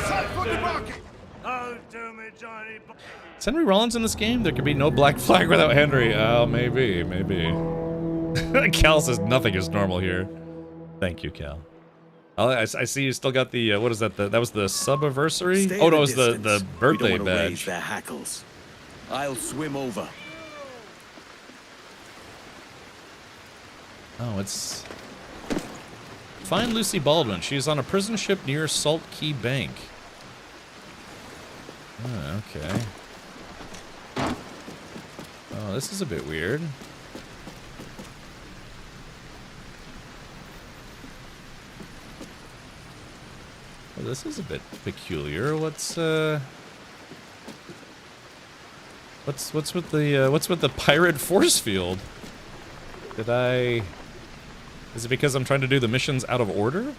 Is Henry Rollins in this game? There could be no Black Flag without Henry. Oh, maybe. Cal says nothing is normal here. Thank you, Cal. I see you still got the, what is that? That was the sub-anniversary? Oh, no, it was the birthday badge. Raise their hackles. I'll swim over. Oh, it's... Find Lucy Baldwin. She is on a prison ship near Salt Key Bank. Oh, okay. Oh, this is a bit weird. Well, this is a bit peculiar. What's with the pirate force field? Is it because I'm trying to do the missions out of order?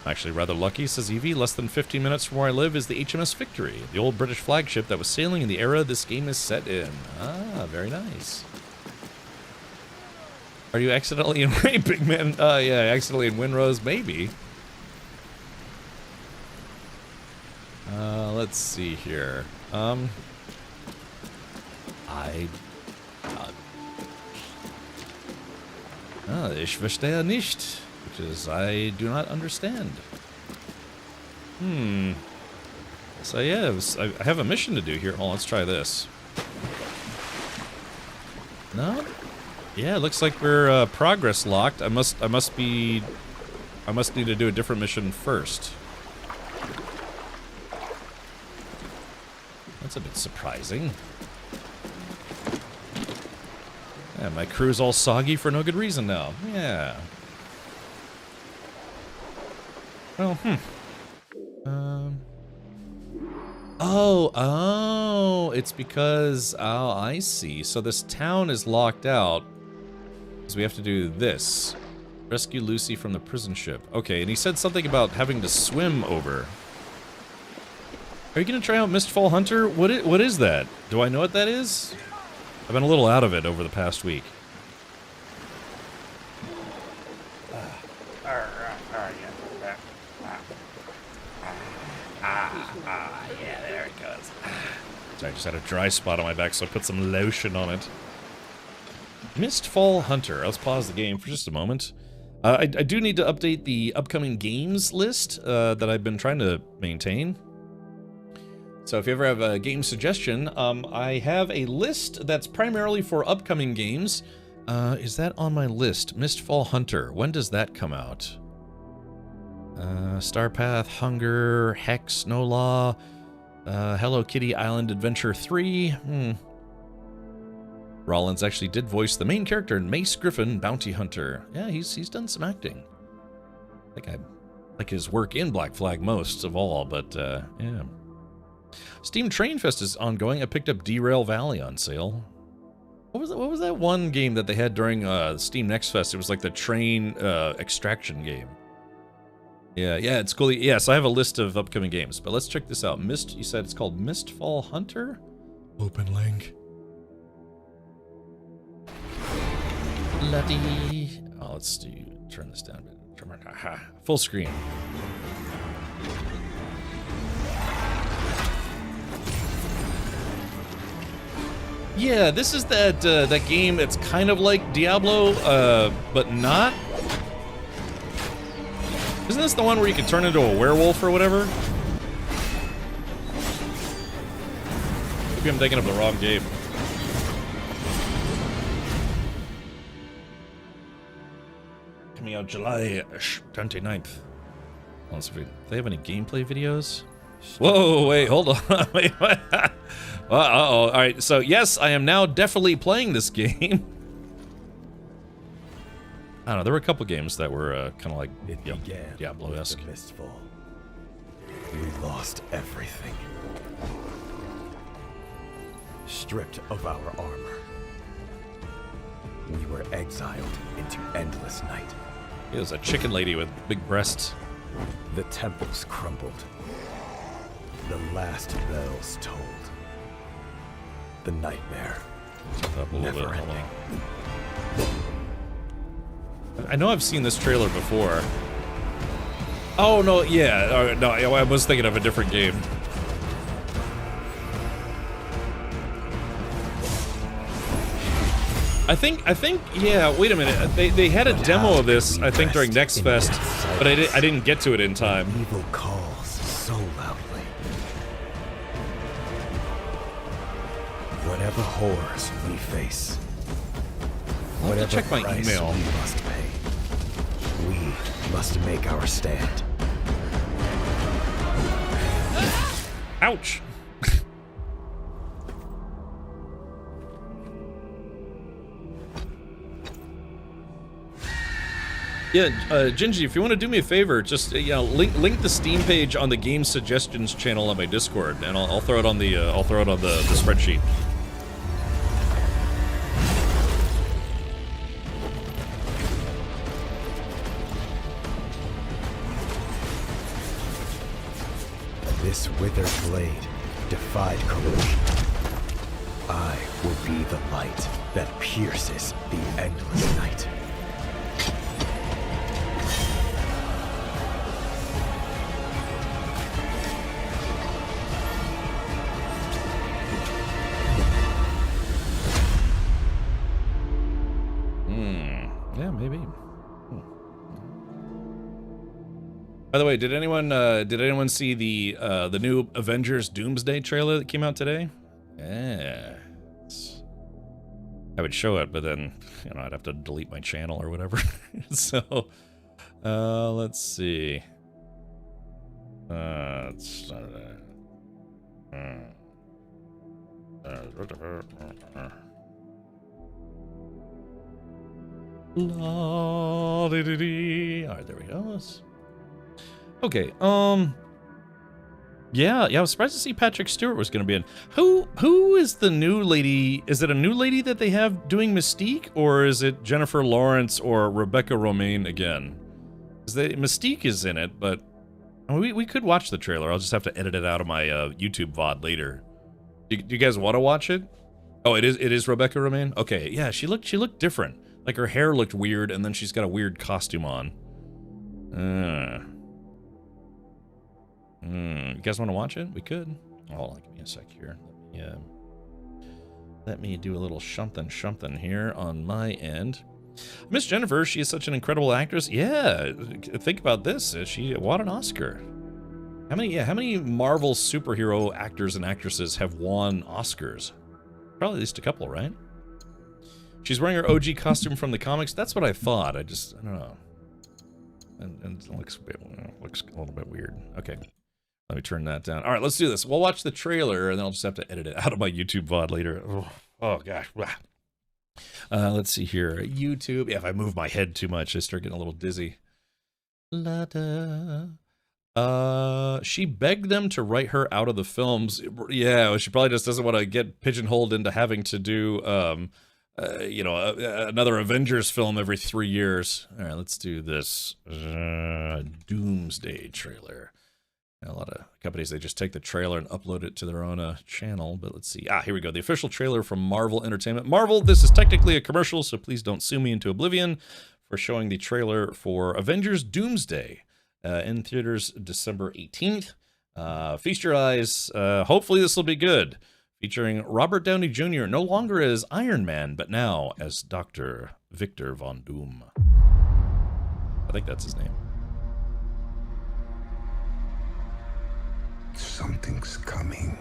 I'm actually rather lucky, says Eevee. Less than 15 minutes from where I live is the HMS Victory, the old British flagship that was sailing in the era this game is set in. Ah, very nice. Are you accidentally in Big Man? Yeah, accidentally in Windrose? Maybe. Let's see here. Ich verstehe nicht, which is I do not understand. So yeah, I have a mission to do here. Oh, let's try this. No? Yeah, it looks like we're progress locked. I must need to do a different mission first. That's a bit surprising. Yeah, my crew's all soggy for no good reason now. Yeah. Well, Oh, it's because, oh, I see. So this town is locked out. So we have to do this. Rescue Lucy from the prison ship. Okay, and he said something about having to swim over. Are you gonna try out Mistfall Hunter? What is that? Do I know what that is? I've been a little out of it over the past week. Yeah, there it goes. Sorry, I just had a dry spot on my back, so I put some lotion on it. Mistfall Hunter. Let's pause the game for just a moment. I do need to update the upcoming games list that I've been trying to maintain. So if you ever have a game suggestion, I have a list that's primarily for upcoming games. Is that on my list? Mistfall Hunter. When does that come out? Starpath, Hunger, Hex, No Law, Hello Kitty Island Adventure 3. Rollins actually did voice the main character in Mace Griffin, Bounty Hunter. Yeah, he's done some acting. I like his work in Black Flag most of all, but yeah. Steam Train Fest is ongoing. I picked up Derail Valley on sale. What was that one game that they had during Steam Next Fest? It was like the train extraction game. Yeah, it's cool. Yes, I have a list of upcoming games, but let's check this out. You said it's called Mistfall Hunter? Open link. Bloody. Oh, let's turn this down a bit. Full screen. Yeah, this is that game that's kind of like Diablo, but not. Isn't this the one where you can turn into a werewolf or whatever? Maybe I'm thinking of the wrong game. Coming out July 29th. Let's see if they have any gameplay videos. Whoa, wait, hold on. Wait, what? Uh-oh. All right, so yes, I am now definitely playing this game. I don't know, there were a couple games that were kind of like Diablo-esque. Mistfall. We lost everything. Stripped of our armor. We were exiled into endless night. It was a chicken lady with big breasts. The temples crumbled. The last bells tolled. The nightmare. Never ending. I know I've seen this trailer before. Oh no, yeah, no, I was thinking of a different game. I think, yeah. Wait a minute. They had a demo of this, I think, during Next Fest, but I didn't get to it in time. Evil calls so loudly. Whatever horrors we face, I'll have to check my email. We must pay. We must make our stand. Ouch. Yeah, Gingy, if you want to do me a favor, just link the Steam page on the game suggestions channel on my Discord, and I'll throw it on the the spreadsheet. This withered blade defied corrosion. I will be the light that pierces the endless night. Yeah, maybe. By the way, did anyone see the new Avengers Doomsday trailer that came out today? Yeah. I would show it, but then, you know, I'd have to delete my channel or whatever. So, let's see. It's, La, dee, dee, dee. All right, there we go. Okay. Yeah, I was surprised to see Patrick Stewart was going to be in. Who is the new lady? Is it a new lady that they have doing Mystique, or is it Jennifer Lawrence or Rebecca Romijn again? Mystique is in it, but I mean, we could watch the trailer. I'll just have to edit it out of my YouTube VOD later. Do you guys want to watch it? Oh, it is Rebecca Romijn? Okay, yeah, she looked different. Like her hair looked weird, and then she's got a weird costume on. You guys want to watch it? We could. Oh, give me a sec here. Let me do a little something here on my end. Miss Jennifer, she is such an incredible actress. Yeah, think about this. She won an Oscar. How many Marvel superhero actors and actresses have won Oscars? Probably at least a couple, right? She's wearing her OG costume from the comics. That's what I thought. I don't know. And it looks a little bit weird. Okay. Let me turn that down. All right, let's do this. We'll watch the trailer, and then I'll just have to edit it out of my YouTube VOD later. Oh gosh. Let's see here. YouTube. Yeah, if I move my head too much, I start getting a little dizzy. She begged them to write her out of the films. Yeah, she probably just doesn't want to get pigeonholed into having to do, another Avengers film every 3 years. All right, let's do this. Doomsday trailer. A lot of companies, they just take the trailer and upload it to their own channel, but let's see. Here we go. The official trailer from Marvel Entertainment. Marvel, this is technically a commercial, so please don't sue me into oblivion for showing the trailer for Avengers Doomsday in theaters December 18th. Feast your eyes. Hopefully this will be good. Featuring Robert Downey Jr. no longer as Iron Man, but now as Dr. Victor Von Doom. I think that's his name. Something's coming.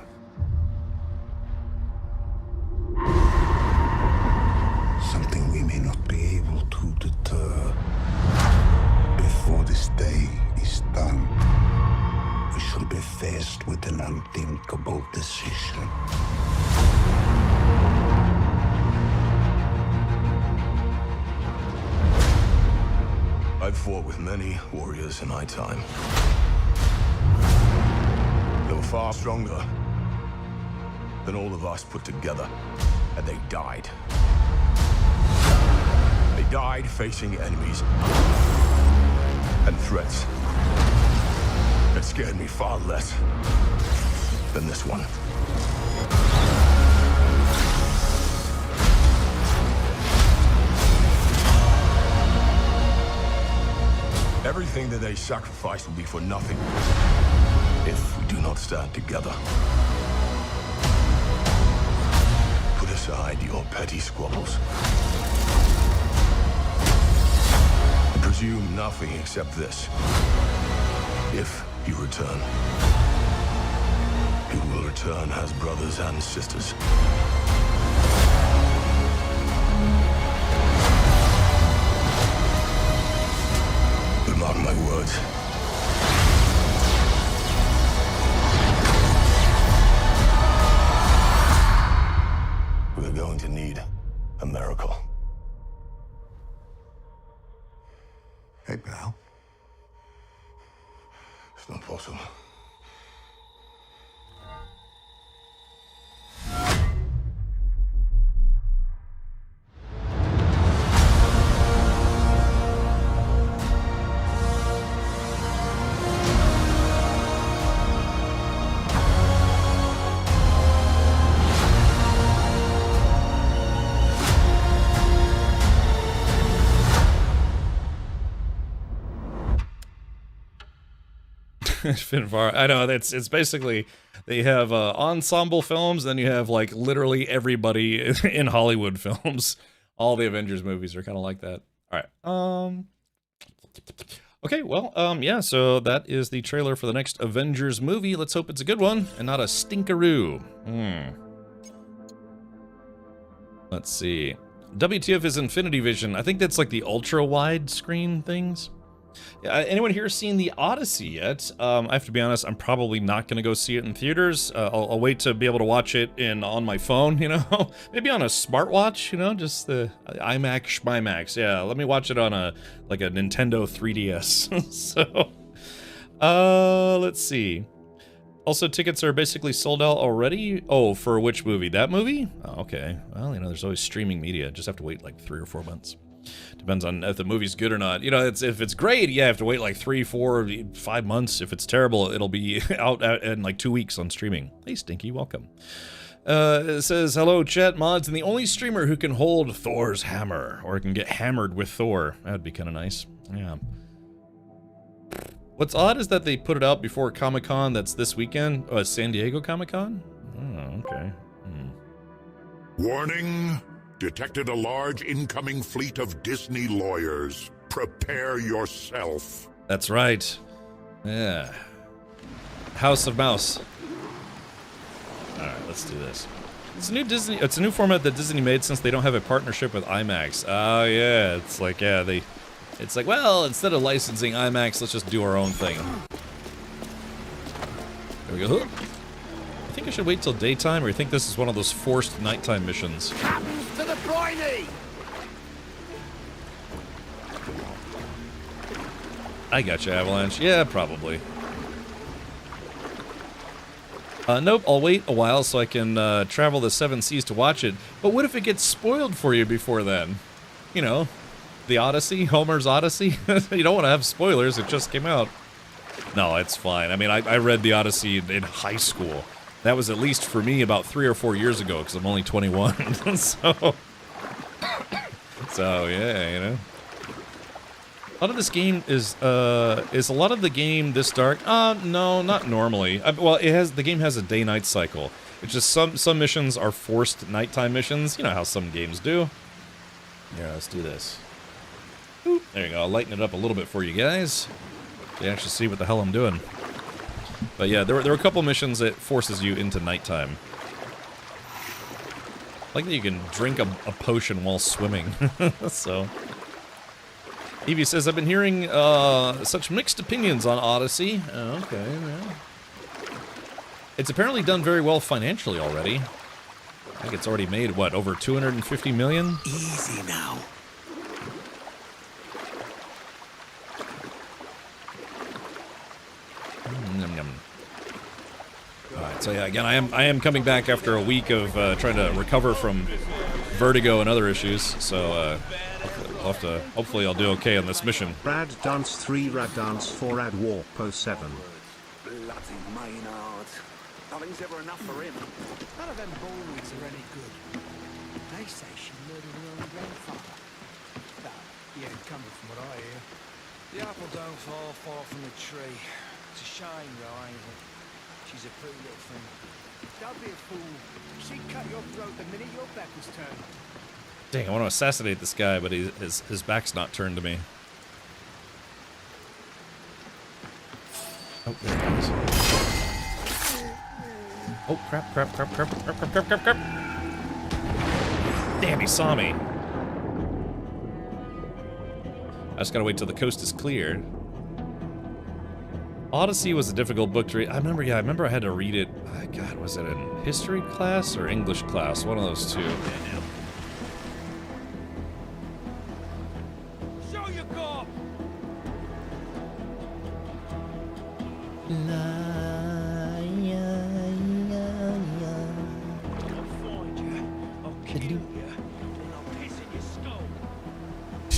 Something we may not be able to deter. Before this day is done, we shall be faced with an unthinkable decision. I've fought with many warriors in my time. They were far stronger than all of us put together, and they died. They died facing enemies and threats that scared me far less than this one. Everything that they sacrificed will be for nothing if we do not stand together. Put aside your petty squabbles. And presume nothing except this. If you return, you will return as brothers and sisters. But mark my words. We're going to need a miracle. Hey, pal. It's not possible. I know, it's basically, they have ensemble films, then you have like literally everybody in Hollywood films. All the Avengers movies are kind of like that. All right. Okay, well, yeah, so that is the trailer for the next Avengers movie. Let's hope it's a good one and not a stinkeroo. Let's see. WTF is Infinity Vision. I think that's like the ultra wide screen things. Yeah, anyone here seen the Odyssey yet? I have to be honest, I'm probably not going to go see it in theaters. I'll wait to be able to watch it on my phone, you know? Maybe on a smartwatch, you know? Just the iMac, Schmimax. Yeah, let me watch it on a Nintendo 3DS. So, let's see. Also, tickets are basically sold out already. Oh, for which movie? That movie? Oh, okay. Well, you know, there's always streaming media. Just have to wait like 3 or 4 months. Depends on if the movie's good or not. You know, if it's great, yeah, I have to wait like 3, 4, 5 months. If it's terrible, it'll be out in like 2 weeks on streaming. Hey, Stinky, welcome. It says, hello, chat mods, and the only streamer who can hold Thor's hammer, or can get hammered with Thor. That would be kind of nice. Yeah. What's odd is that they put it out before Comic-Con that's this weekend. San Diego Comic-Con? Oh, okay. Warning! Detected a large incoming fleet of Disney lawyers. Prepare yourself. That's right. Yeah. House of Mouse. Alright, let's do this. It's a new format that Disney made since they don't have a partnership with IMAX. Oh yeah, it's like, yeah, it's like, well, instead of licensing IMAX, let's just do our own thing. There we go. I think I should wait till daytime, or you think this is one of those forced nighttime missions? Happens to the briny! I got you, Avalanche. Yeah, probably. Nope, I'll wait a while so I can travel the 7 seas to watch it. But what if it gets spoiled for you before then? You know, the Odyssey, Homer's Odyssey. You don't want to have spoilers, it just came out. No, it's fine. I mean, I read the Odyssey in high school. That was at least for me about 3 or 4 years ago, because I'm only 21. So yeah, you know. A lot of this game is a lot of the game this dark? No, not normally. Well, the game has a day-night cycle. It's just some missions are forced nighttime missions. You know how some games do. Yeah, let's do this. Boop. There you go. I'll lighten it up a little bit for you guys, so you actually see what the hell I'm doing. But yeah, there were a couple missions that forces you into nighttime. Like that you can drink a potion while swimming. So, Evie says, I've been hearing such mixed opinions on Odyssey. Oh, okay, yeah. It's apparently done very well financially already. I think it's already made, what, over 250 million? Easy now. Alright, so yeah, again, I am coming back after a week of trying to recover from vertigo and other issues, so hopefully I'll do okay on this mission. Rad Dance 3, Rad Dance 4, Rad Warpo 7. Bloody Maynard. Nothing's ever enough for him. None of them boys are any good. They say she murdered her own grandfather. No, yeah, coming from what I hear. The apple don't fall far from the tree. It's a shame, though, ain't it? She's a pretty little thing. Don't be a fool. She'd cut your throat the minute your back was turned. Dang, I want to assassinate this guy, but his back's not turned to me. Oh, there it is. Oh, crap. Damn, he saw me. I just gotta wait till the coast is cleared. Odyssey was a difficult book to read. I remember I had to read it. God, was it in history class or English class? One of those two. Show your gob!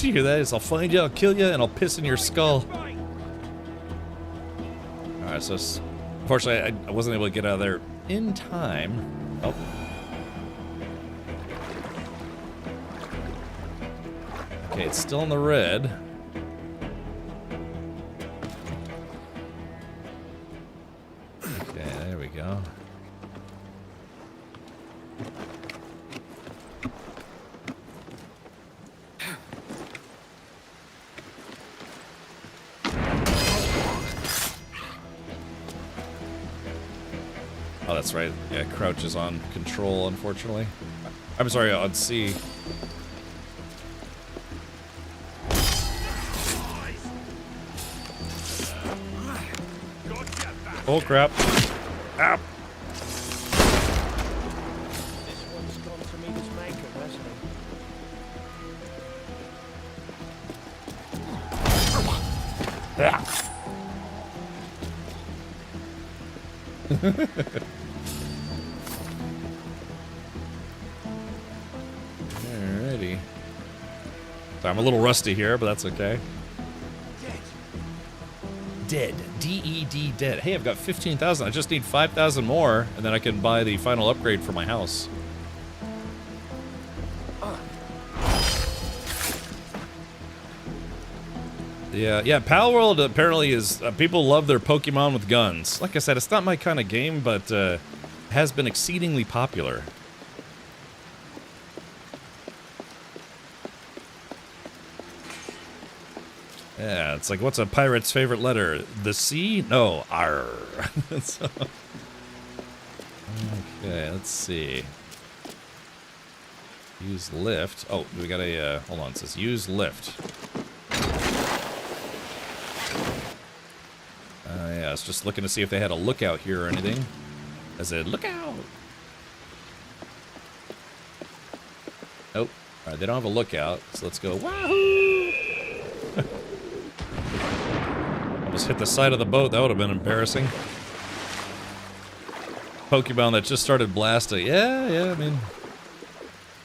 You hear that? I'll find you, I'll kill you, and I'll piss in your skull. Alright, so unfortunately I wasn't able to get out of there in time. Oh. Okay, it's still in the red. Okay, there we go. Oh, that's right. Yeah, crouch is on control, unfortunately. I'm sorry, on C. Oh crap. Ah. This one's gone to meet his maker, hasn't Alrighty. So I'm a little rusty here, but that's okay. Dead. D-E-D, dead. Hey, I've got 15,000. I just need 5,000 more, and then I can buy the final upgrade for my house. Yeah, Pal World apparently is... people love their Pokemon with guns. Like I said, it's not my kind of game, but has been exceedingly popular. Yeah, it's like, what's a pirate's favorite letter? The C? No, R. So, okay, let's see. Use lift. Oh, we got a, hold on, it says use lift. Yeah, I was just looking to see if they had a lookout here or anything. I said, look out! Nope. Alright, they don't have a lookout, so let's go, wahoo! Almost hit the side of the boat, that would have been embarrassing. Pokemon that just started blasting. Yeah, I mean...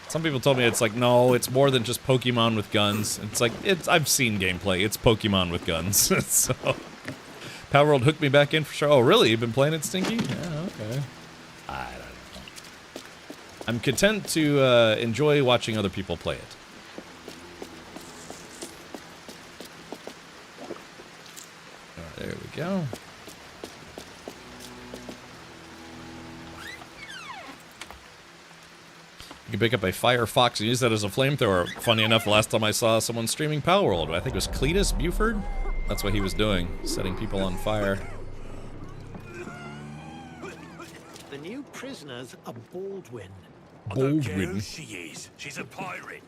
Some people told me it's like, no, it's more than just Pokemon with guns. It's like, I've seen gameplay, it's Pokemon with guns, so... Power World hooked me back in for sure. Oh, really? You've been playing it, Stinky? Yeah, okay. I don't know. I'm content to enjoy watching other people play it. There we go. You can pick up a Fire Fox and use that as a flamethrower. Funny enough, the last time I saw someone streaming Power World, I think it was Cletus Buford. That's what he was doing, setting people on fire. The new prisoner's a Baldwin. I don't care who she is. She's a pirate.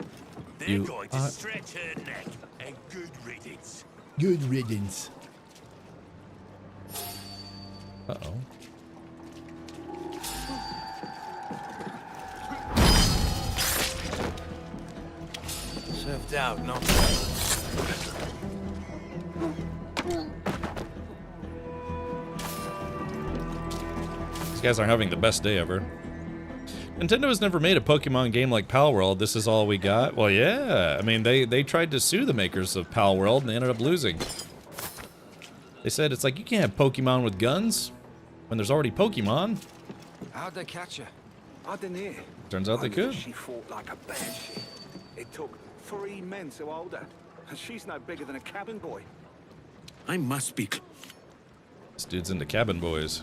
They're going to stretch her neck. And good riddance. Good riddance. Uh-oh. Served out, no? These guys are having the best day ever. Nintendo has never made a Pokemon game like Pal World. This is all we got? Well, yeah. I mean, they tried to sue the makers of Pal World, and they ended up losing. They said, it's like, you can't have Pokemon with guns when there's already Pokemon. How'd they catch her? I didn't hear. Turns out they could. She fought like a banshee. It took 3 men to hold her. And she's no bigger than a cabin boy. I must be... This dude's into cabin boys.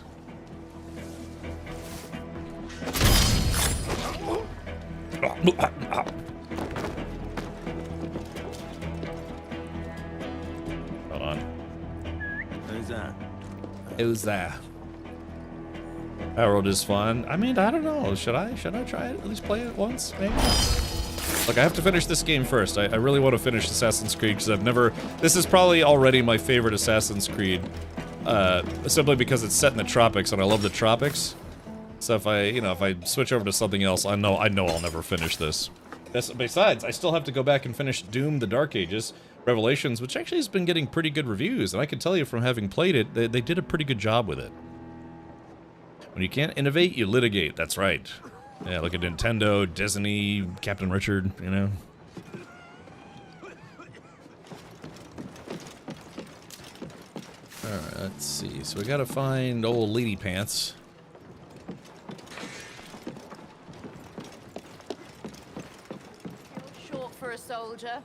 Hold on. Who's that? Who's that? Power World is fun. I mean, I don't know. Should I try it? At least play it once, maybe? Look, I have to finish this game first. I really want to finish Assassin's Creed because I've never... This is probably already my favorite Assassin's Creed. Simply because it's set in the tropics and I love the tropics. So if I switch over to something else, I know I'll never finish this. Besides, I still have to go back and finish Doom: The Dark Ages, Revelations, which actually has been getting pretty good reviews, and I can tell you from having played it, they did a pretty good job with it. When you can't innovate, you litigate. That's right. Yeah, look at Nintendo, Disney, Captain Richard, you know. Alright, let's see. So we gotta find old Lady Pants. Short for a soldier.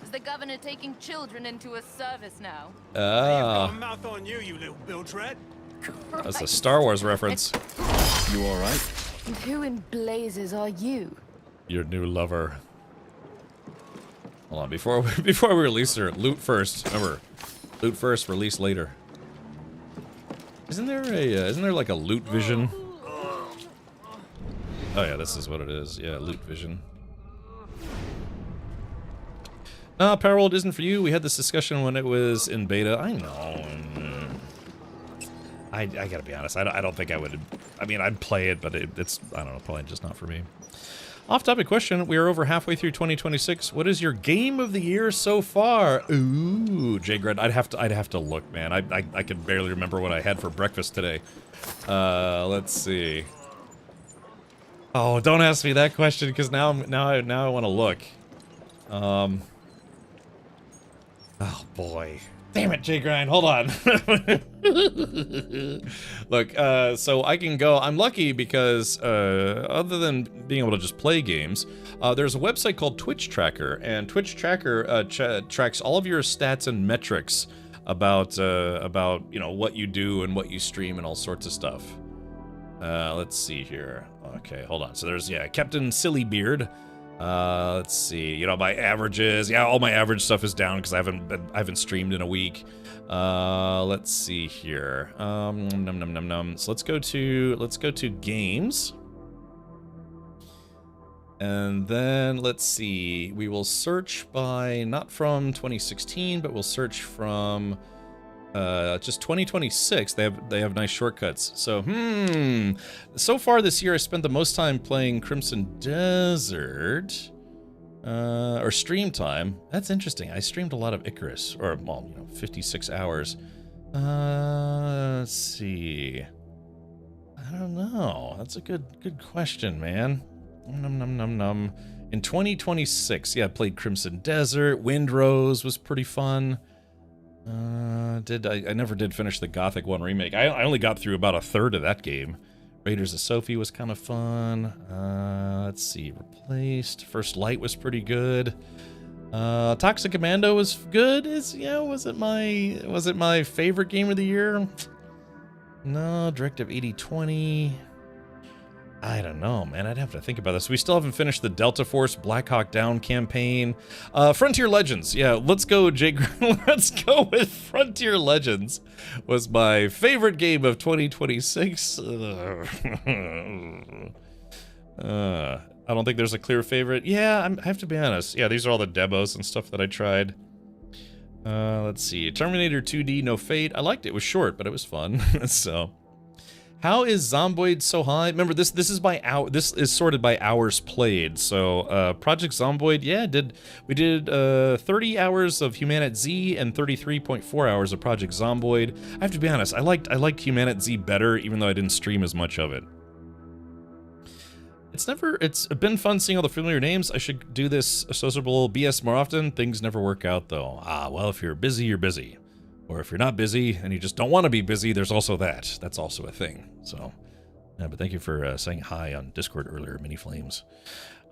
Is the governor taking children into his service now? Got a mouth on you, you little bilge-rat. That's a Star Wars reference. You alright? And who in blazes are you? Your new lover. Hold on, before we release her, loot first. Remember, loot first, release later. Isn't there like a loot vision? Oh yeah, this is what it is. Yeah, loot vision. No, Power World isn't for you. We had this discussion when it was in beta. I know. I gotta be honest. I don't think I would. I mean, I'd play it, but it's, I don't know, probably just not for me. Off-topic question. We are over halfway through 2026. What is your game of the year so far? Ooh, J-Gred. I'd have to look, man. I can barely remember what I had for breakfast today. Let's see. Oh, don't ask me that question because now I want to look. Oh boy. Damn it, J-Grind, hold on. Look, so I can go, I'm lucky because, other than being able to just play games, there's a website called Twitch Tracker, and Twitch Tracker tracks all of your stats and metrics about, you know, what you do and what you stream and all sorts of stuff. Let's see here. Okay, hold on. So there's, yeah, Captain Sillybeard. Let's see, you know, my averages, yeah, all my average stuff is down because I haven't streamed in a week. Let's see here. So let's go to games. And then let's see, we will search by, not from 2016, but we'll search from just 2026. They have nice shortcuts. So, so far this year I spent the most time playing Crimson Desert, or stream time. That's interesting. I streamed a lot of Icarus, or, well, you know, 56 hours. Let's see. I don't know. That's a good question, man. In 2026, yeah, I played Crimson Desert. Windrose was pretty fun. I never did finish the Gothic 1 remake. I only got through about a third of that game. Raiders of Sophie was kind of fun. Let's see, Replaced. First Light was pretty good. Toxic Commando was good. Was it my favorite game of the year? No. Directive 8020. I don't know, man. I'd have to think about this. We still haven't finished the Delta Force Black Hawk Down campaign. Frontier Legends. Yeah, let's go, Jake. Let's go with Frontier Legends. Was my favorite game of 2026. I don't think there's a clear favorite. Yeah, I have to be honest. Yeah, these are all the demos and stuff that I tried. Let's see. Terminator 2D No Fate. I liked it. It was short, but it was fun. So... How is Zomboid so high? Remember, this is sorted by hours played. So Project Zomboid, yeah, we did 30 hours of Humanit Z and 33.4 hours of Project Zomboid. I have to be honest, I liked Humanit Z better, even though I didn't stream as much of it. It's been fun seeing all the familiar names. I should do this sociable BS more often. Things never work out though. Well, if you're busy, you're busy. Or if you're not busy and you just don't want to be busy, there's also that. That's also a thing. So, yeah, but thank you for saying hi on Discord earlier, Mini Flames.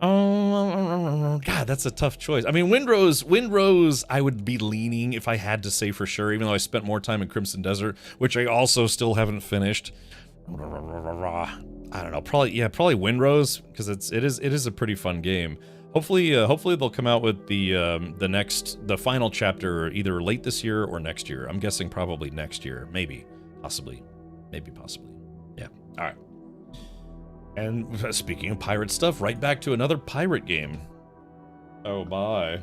God, that's a tough choice. I mean, Windrose, I would be leaning if I had to say for sure, even though I spent more time in Crimson Desert, which I also still haven't finished. I don't know, probably Windrose, because it is a pretty fun game. Hopefully they'll come out with the final chapter either late this year or next year. I'm guessing probably next year, maybe, possibly. Yeah. All right. And speaking of pirate stuff, right back to another pirate game. Oh my.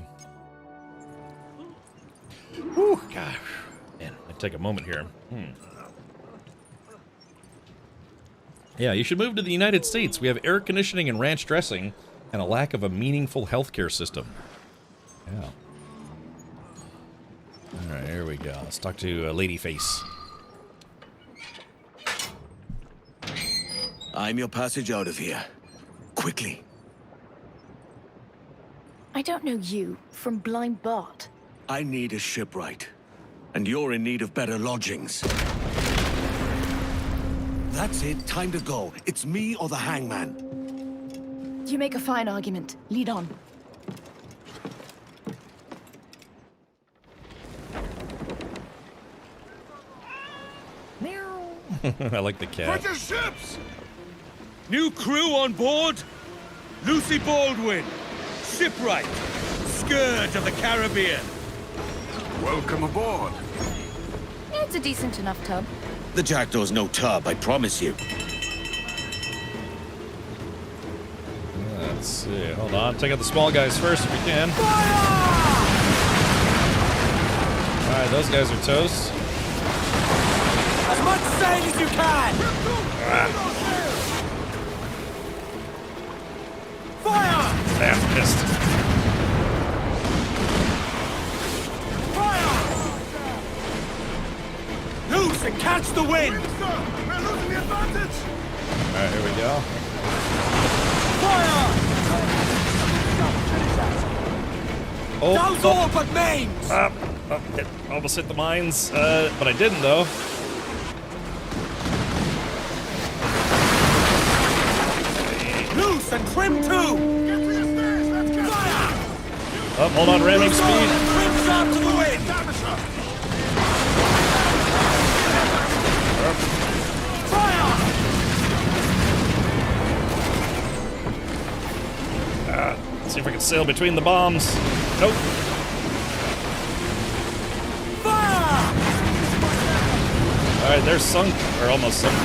Whew, God, man, I take a moment here. Yeah, you should move to the United States. We have air conditioning and ranch dressing, and a lack of a meaningful healthcare system. Yeah. All right, here we go. Let's talk to Ladyface. I'm your passage out of here. Quickly. I don't know you from Blind Bart. I need a shipwright, and you're in need of better lodgings. That's it. Time to go. It's me or the hangman. You make a fine argument. Lead on. I like the cat. British ships! New crew on board. Lucy Baldwin, shipwright, scourge of the Caribbean. Welcome aboard. It's a decent enough tub. The Jackdaw's no tub, I promise you. Let's see. Hold on. Take out the small guys first if we can. Alright, those guys are toast. As much sail as you can! Fire! Damn, missed. Fire! Loose and catch the wind! We're losing the advantage! Alright, here we go. Fire! Those all Oh, but mains! almost hit the mines, but I didn't though. Loose and trim too! Fire! Oh, hold on, ramming Loose all speed. and trim sharp to the wind! Fire! Let's see if I can sail between the bombs. Nope. Fire! Alright, they're sunk, or almost sunk.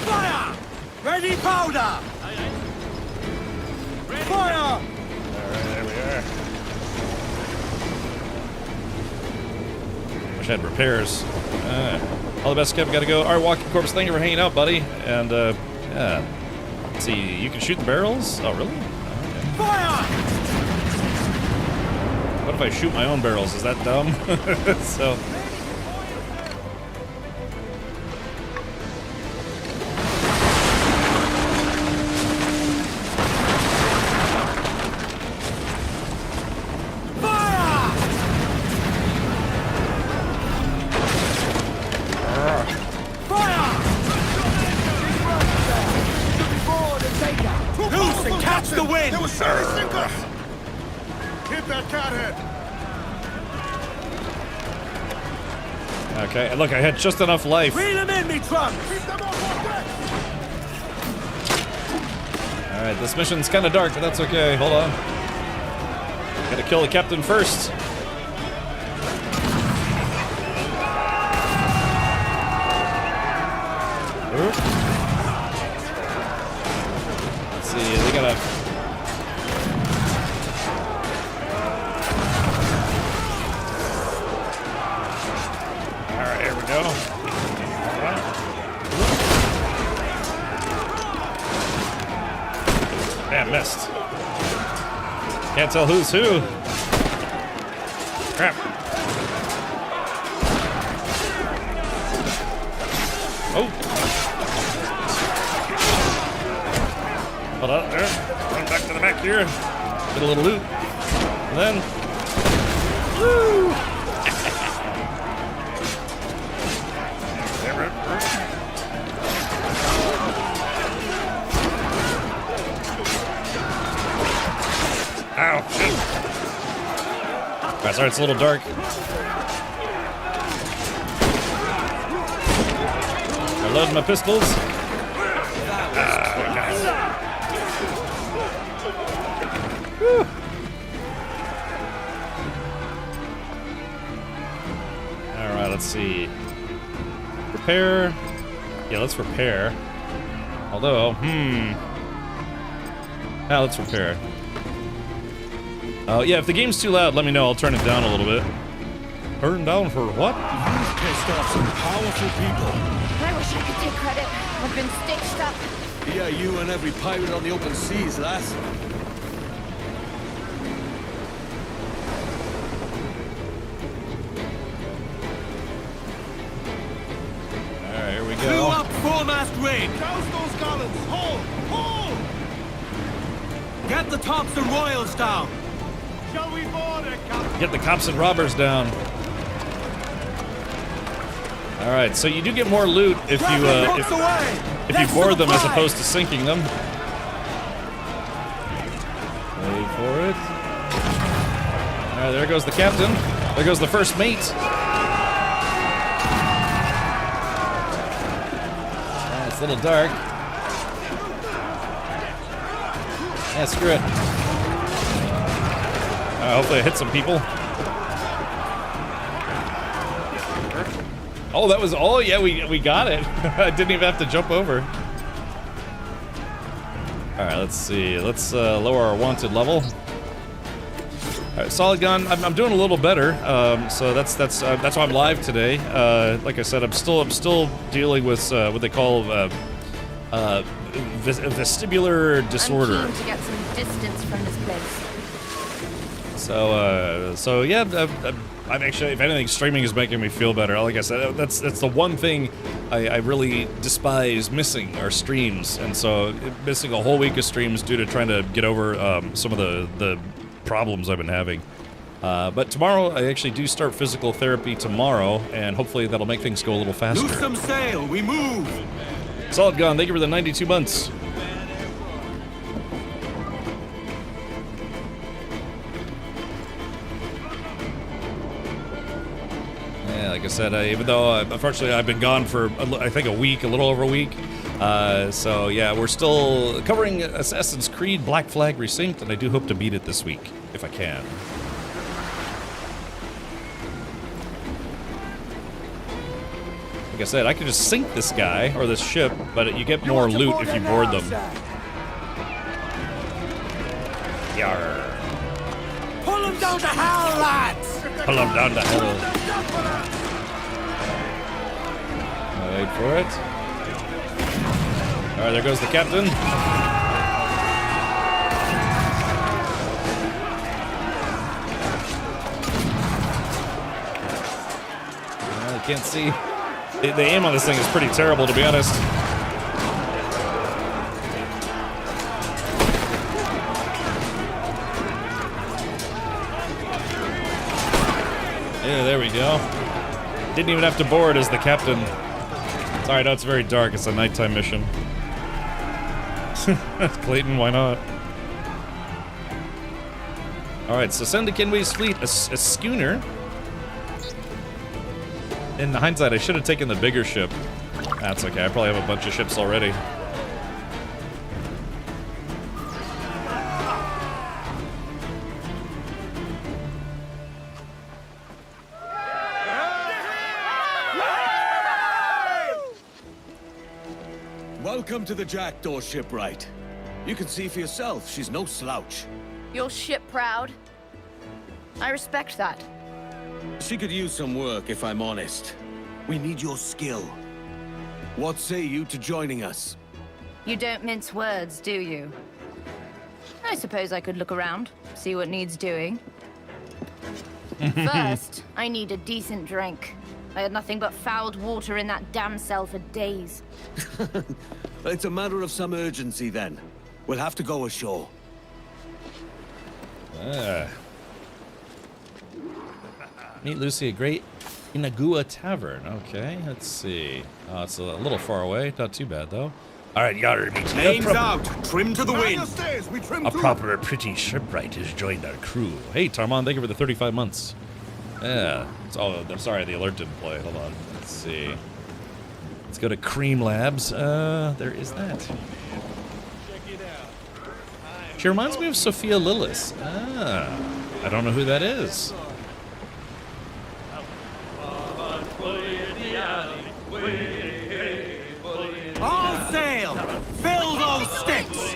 Fire! Ready powder! Fire! Alright, there we are. Wish I had repairs. All the best, Kev. Gotta go. Alright, Walking Corpse, thank you for hanging out, buddy. And, yeah. Let's see, you can shoot the barrels? Oh, really? Okay. Fire! What if I shoot my own barrels? Is that dumb? So. Loose and catch the wind! They will surely sink us! Hit that cathead! Okay, look, I had just enough life. Reel them in, me trunks! Keep them off our deck! Alright, this mission's kind of dark, but that's okay. Hold on. Gotta kill the captain first. Oop. Let's see, they gotta... Alright, here we go. Alright. Man, missed. Can't tell who's who. Crap. Oh. Hold on, there. Run back to the back here. Get a little loot. And then. Woo! Ow, shit. Alright, sorry, it's a little dark. I load my pistols. Whew. Alright, let's see. Repair. Yeah, let's repair. Although, now let's repair. Oh, yeah, if the game's too loud, let me know. I'll turn it down a little bit. Turn down for what? You've pissed off some powerful people. I wish I could take credit. I've been stitched up. Yeah, you and every pirate on the open seas, lass. Alright, here we Crew go. up, foremast rig! Douse those gallants! Haul! Haul! Get the tops and royals down! Shall we board it, Captain? Get the cops and robbers down. Alright, so you do get more loot if you board them as opposed to sinking them. Wait for it. Alright, there goes the captain. There goes the first mate. It's a little dark. Yeah, screw it. Hopefully I hit some people. Oh, that was all? Yeah, we got it. I didn't even have to jump over. All right, let's see. Let's lower our wanted level. All right, solid gun. I'm doing a little better. So that's why I'm live today. Like I said, I'm still dealing with what they call vestibular disorder. I'm keen to get some distance from this place. So yeah, I'm actually, if anything, streaming is making me feel better. Like I said, that's the one thing I really despise missing are streams, and so missing a whole week of streams due to trying to get over some of the problems I've been having. But tomorrow, I actually do start physical therapy tomorrow, and hopefully that'll make things go a little faster. Loose some sail, we move! Solid Gun, thank you for the 92 months. Yeah, like I said, even though, unfortunately, I've been gone for, I think, a week, a little over a week. So yeah, we're still covering Assassin's Creed Black Flag Resynced, and I do hope to beat it this week, if I can. Like I said, I could just sink this guy, or this ship, but you get more loot if you board them. Yarr. Pull him down to hell, lads! Pull him down to hell. Wait for it. Alright, there goes the captain. I can't see. The aim on this thing is pretty terrible, to be honest. Yeah, there we go. Didn't even have to board as the captain. Sorry, no, it's very dark. It's a nighttime mission. Clayton, why not? Alright, so send to Kenway's fleet a schooner. In hindsight, I should have taken the bigger ship. That's okay, I probably have a bunch of ships already. Welcome to the Jackdaw shipwright. You can see for yourself, she's no slouch. Your ship proud? I respect that. She could use some work, if I'm honest. We need your skill. What say you to joining us? You don't mince words, do you? I suppose I could look around, see what needs doing. First, I need a decent drink. I had nothing but fouled water in that damn cell for days. It's a matter of some urgency, then. We'll have to go ashore. Meet Lucy at Great Inagua Tavern. Okay, let's see. Oh, it's a little far away. Not too bad, though. All right, Yarr, Names out. Trim to the wind. A proper, pretty shipwright has joined our crew. Hey, Tarmon, thank you for the 35 months. Yeah. Oh, I'm sorry, the alert didn't play. Hold on. Let's see. Let's go to Cream Labs. There is that. She reminds me of Sophia Lillis. I don't know who that is. All sail! Fill those sticks!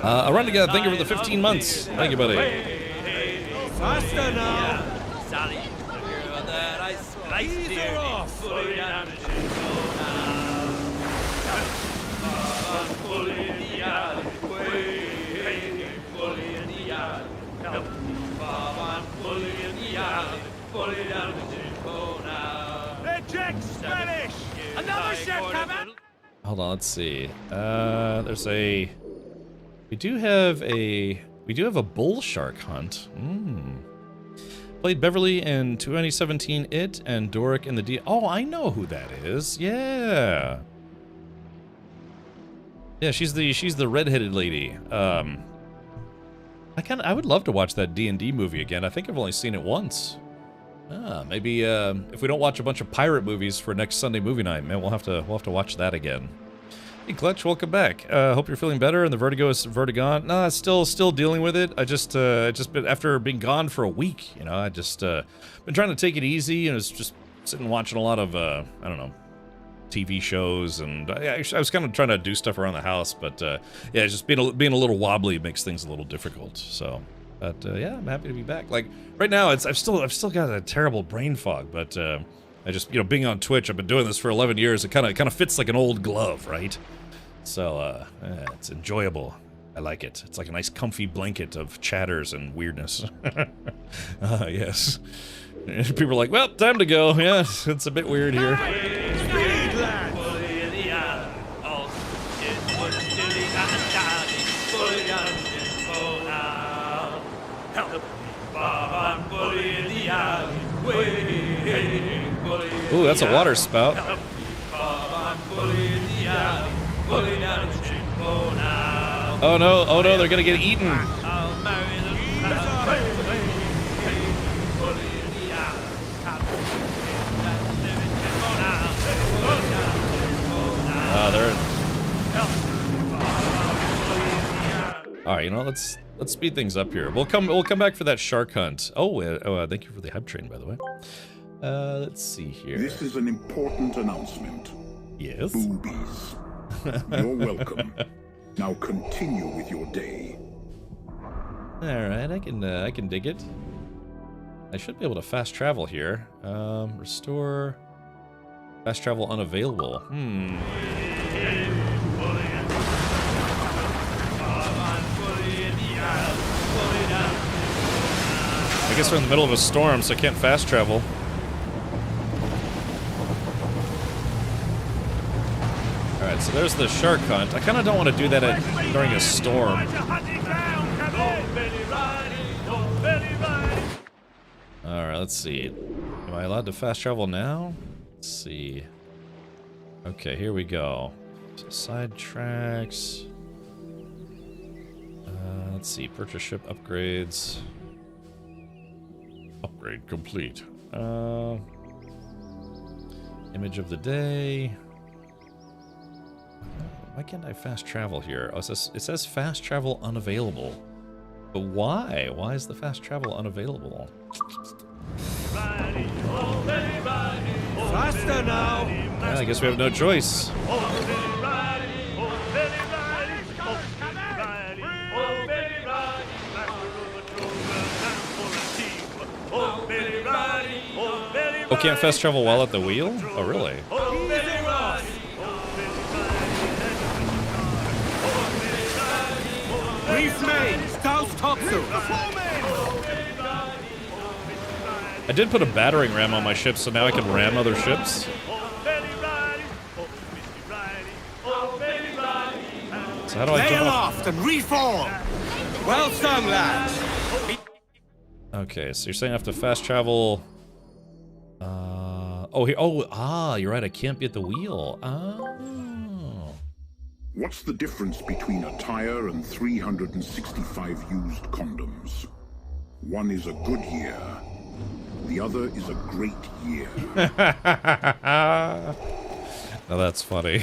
A run together. Thank you for the 15 months. Thank you, buddy. Faster now! Ease her off! They're Jack Spanish! Another ship coming! Hold on, let's see. There's a... We do have a bull shark hunt. Played Beverly in 2017 It and Doric in the D. Oh, I know who that is. Yeah. Yeah, she's the redheaded lady. I would love to watch that D&D movie again. I think I've only seen it once. Maybe if we don't watch a bunch of pirate movies for next Sunday movie night, man, we'll have to watch that again. Hey Clutch, welcome back. Hope you're feeling better and the vertigo is gone. Nah, still dealing with it. I just been, after being gone for a week, you know, I just been trying to take it easy and it's just sitting watching a lot of I don't know, TV shows, and I was kind of trying to do stuff around the house, but yeah, just being a little wobbly makes things a little difficult. So, but yeah, I'm happy to be back. Like right now, I've still got a terrible brain fog, but I just, being on Twitch, I've been doing this for 11 years. It kind of fits like an old glove, right? So it's enjoyable. I like it. It's like a nice comfy blanket of chatters and weirdness. Yes. People are like, well, time to go. Yeah, it's a bit weird here. Ooh, that's a water spout. Oh no, they're gonna get eaten. All right, let's speed things up here. We'll come back for that shark hunt. Oh, thank you for the hype train, by the way. Let's see here. This is an important announcement. Yes. Boobies. You're welcome. Now continue with your day. All right, I can dig it. I should be able to fast travel here. Restore. Fast travel unavailable. I guess we're in the middle of a storm, so I can't fast travel. Alright, so there's the shark hunt. I kind of don't want to do that during a storm. Alright, let's see. Am I allowed to fast travel now? Let's see. Okay, here we go. Side tracks. Let's see. Purchase ship upgrades. Upgrade complete. Image of the day. Why can't I fast travel here? Oh, it says fast travel unavailable. But why? Why is the fast travel unavailable? Faster now! Yeah, I guess we have no choice. Oh, can't fast travel while at the wheel? Oh, really? Reef main, Scout's topsail. I did put a battering ram on my ship, so now I can ram other ships. So how do I jump off? Aloft and reform. Well sung, lads. Okay, so you're saying I have to fast travel. You're right. I can't be at the wheel. Oh. What's the difference between a tire and 365 used condoms? One is a good year. The other is a great year. Now that's funny.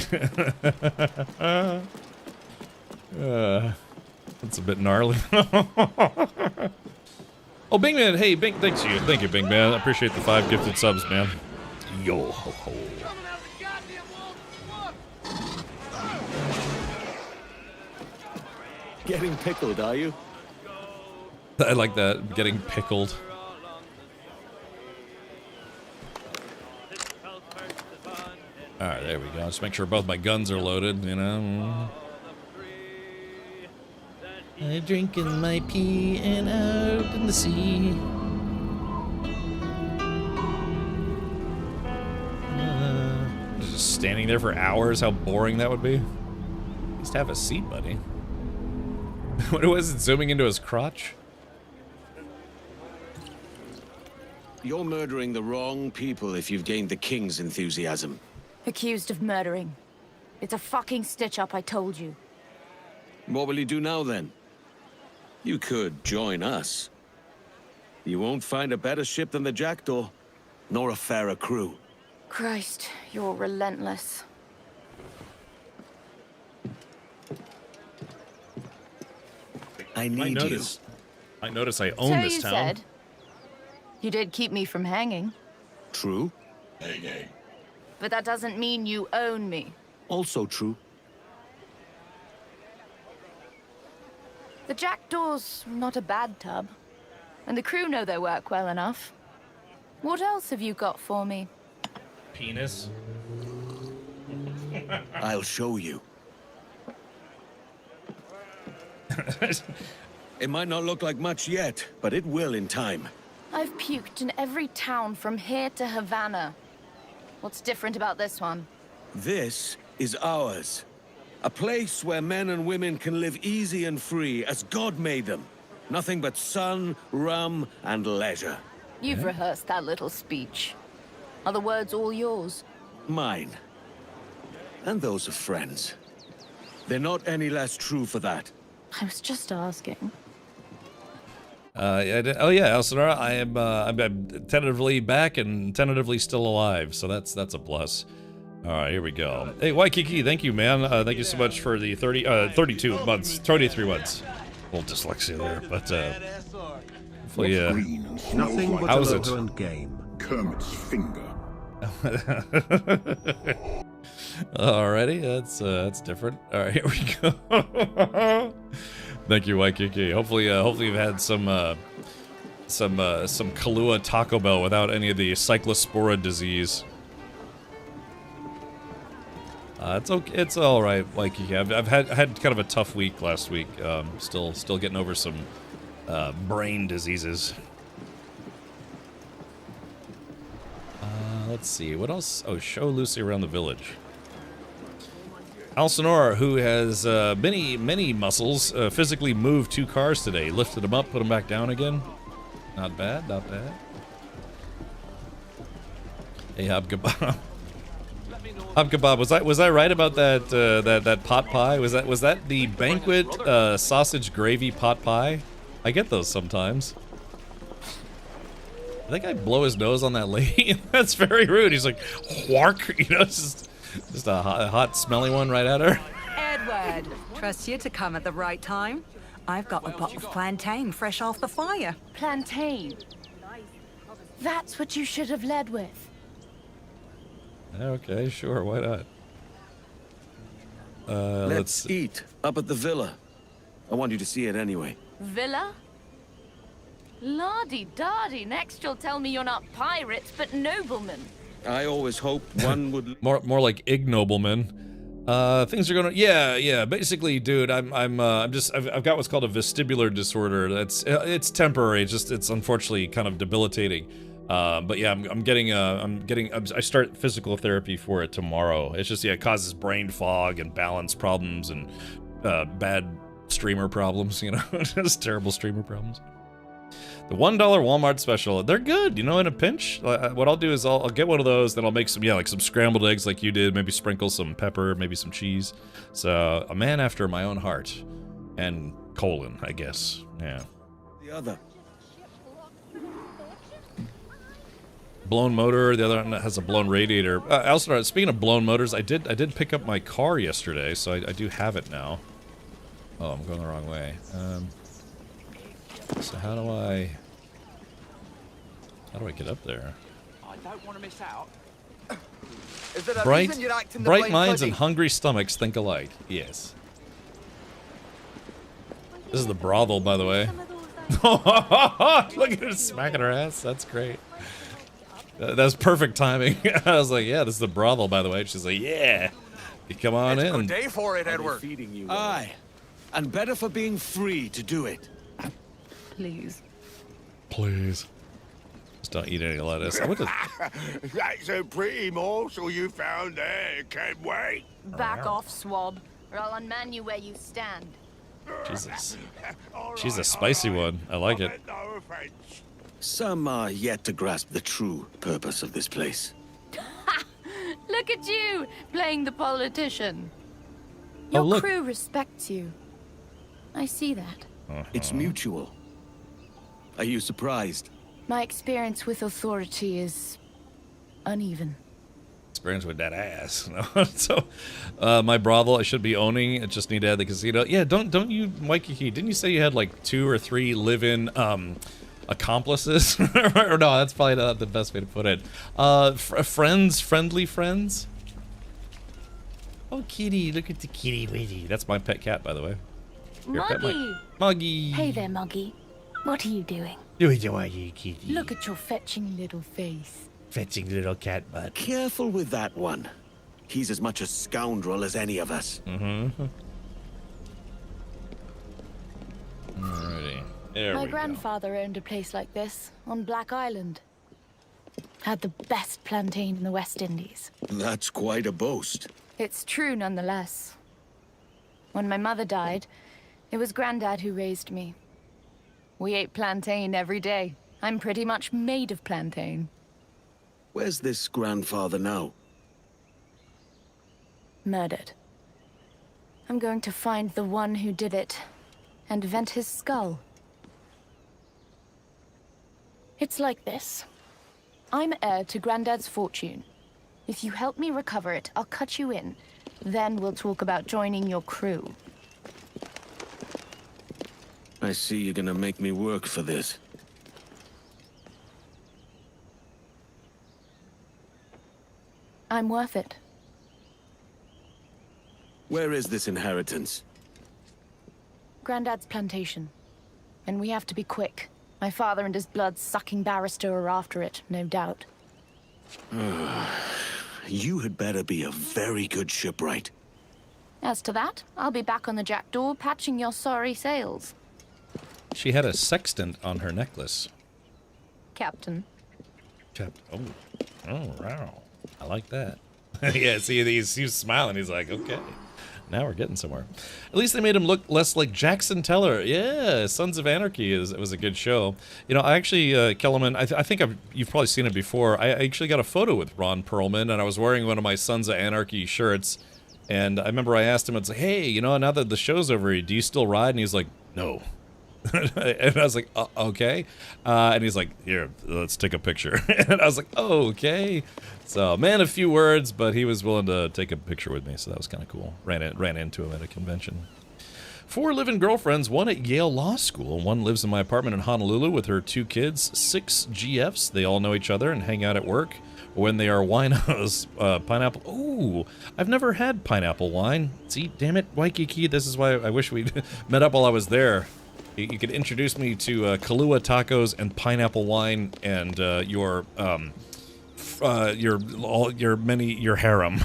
That's a bit gnarly. Oh, Bingman, hey, thank you, Bingman. I appreciate the 5 gifted subs, man. Yo ho ho. Getting pickled, are you? I like that, getting pickled. Alright, there we go. Just make sure both my guns are loaded, I'm drinking my pee and out in the sea. Just standing there for hours, how boring that would be. At least have a seat, buddy. What was it, zooming into his crotch? You're murdering the wrong people if you've gained the king's enthusiasm. Accused of murdering. It's a fucking stitch-up, I told you. What will you do now, then? You could join us. You won't find a better ship than the Jackdaw, nor a fairer crew. Christ, you're relentless. I need you. I notice I own this town. Said. You did keep me from hanging. True. but that doesn't mean you own me. Also true. The Jackdaw's not a bad tub, and the crew know their work well enough. What else have you got for me? Penis. I'll show you. It might not look like much yet, but it will in time. I've puked in every town from here to Havana. What's different about this one? This is ours. A place where men and women can live easy and free as God made them. Nothing but sun, rum, and leisure. You've rehearsed that little speech. Are the words all yours? Mine. And those of friends. They're not any less true for that. I was just asking. Oh yeah, Elsinora, I'm tentatively back and tentatively still alive, so that's a plus. All right, here we go. Hey, Waikiki, thank you, man. Thank you so much for the 32 months, 33 months. A little dyslexia there, but hopefully, Nothing but how's a it? low-end game. Kermit's finger. Alrighty, that's different. All right, here we go. Thank you, Waikiki. Hopefully you've had some Kahlua Taco Bell without any of the cyclospora disease. It's okay. It's all right, Waikiki. I've had kind of a tough week last week. Still getting over some brain diseases. Let's see what else. Oh, show Lucy around the village. Alcinora, who has many muscles, physically moved 2 cars today. Lifted them up, put them back down again. Not bad, not bad. Hey, Habkebab. Habkebab, was I right about that that pot pie? Was that the banquet sausage gravy pot pie? I get those sometimes. I think I blow his nose on that lady. That's very rude. He's like, whark, you know, just a hot, smelly one right at her. Edward, trust you to come at the right time. I've got a bottle of plantain fresh off the fire. Plantain. That's what you should have led with. Okay, sure, why not? Let's eat up at the villa. I want you to see it anyway. Villa? Lardy-dardy, next you'll tell me you're not pirates, but noblemen. I always hoped one would... more like ignoblemen. Things are gonna... Yeah, basically, dude, I've got what's called a vestibular disorder. It's temporary, it's unfortunately kind of debilitating. But yeah, I start physical therapy for it tomorrow. It's just, it causes brain fog and balance problems and bad streamer problems, you know, just terrible streamer problems. The $1 Walmart special, they're good, you know, in a pinch. What I'll do is I'll get one of those, then I'll make some, like some scrambled eggs like you did, maybe sprinkle some pepper, maybe some cheese. So, a man after my own heart. And colon, I guess, yeah. The other. Blown motor, the other one has a blown radiator. Also, speaking of blown motors, I did pick up my car yesterday, so I do have it now. Oh, I'm going the wrong way. So how do I get up there? I don't want to miss out. Bright minds and hungry stomachs think alike. Yes. This is the brothel, by the way. Look at her smacking her ass. That's great. That's perfect timing. I was like, yeah, this is the brothel, by the way. She's like, yeah, you come on in. Good day for it, Edward. Feeding you. Aye, and better for being free to do it. Please. Please. Just don't eat any lettuce. I went to... That's a pretty morsel you found there. Can't wait. Back off, swab, or I'll unman you where you stand. Jesus. She's a spicy one. I like it. Some are yet to grasp the true purpose of this place. Look at you, playing the politician. Oh, Your look. crew respects you. I see that. It's mutual. Are you surprised? My experience with authority is uneven. Experience with that ass. So, my brothel I should be owning. I just need to add the casino. Yeah, don't you, Waikiki? Didn't you say you had like 2 or 3 live-in accomplices. Or no, that's probably not the best way to put it. Friends, friendly friends. Oh, kitty, look at the kitty witty. That's my pet cat, by the way. Here, pet Muggy! Muggy! Hey there, Muggy. What are you doing? Kitty. Look at your fetching little face. Fetching little cat butt. Careful with that one. He's as much a scoundrel as any of us. Mm-hmm. Alrighty. There My we go. grandfather owned a place like this on Black Island. Had the best plantain in the West Indies. That's quite a boast. It's true nonetheless. When my mother died, it was Grandad who raised me. We ate plantain every day. I'm pretty much made of plantain. Where's this grandfather now? Murdered. I'm going to find the one who did it and vent his skull. It's like this. I'm heir to Grandad's fortune. If you help me recover it, I'll cut you in. Then we'll talk about joining your crew. I see you're gonna make me work for this. I'm worth it. Where is this inheritance? Grandad's plantation. And we have to be quick. My father and his blood-sucking barrister are after it, no doubt. You had better be a very good shipwright. As to that, I'll be back on the Jackdaw patching your sorry sails. She had a sextant on her necklace. Captain. Oh, wow. I like that. Yeah, see, he's smiling. He's like, okay. Now we're getting somewhere. At least they made him look less like Jackson Teller. Yeah, Sons of Anarchy was a good show. You know, I actually, Kellerman, I think you've probably seen it before. I actually got a photo with Ron Perlman, and I was wearing one of my Sons of Anarchy shirts. And I remember I asked him, it's like, hey, you know, now that the show's over, do you still ride? And he's like, no. And I was like, okay. And he's like, here, let's take a picture. And I was like, oh, okay. So, man, a few words, but he was willing to take a picture with me, so that was kind of cool. Ran into him at a convention. 4 live-in girlfriends, one at Yale Law School. One lives in my apartment in Honolulu with her 2 kids, 6 GFs. They all know each other and hang out at work when they are winos. Pineapple. Ooh, I've never had pineapple wine. See, damn it, Waikiki. This is why I wish we'd met up while I was there. You could introduce me to Kahlua tacos and pineapple wine and your harem.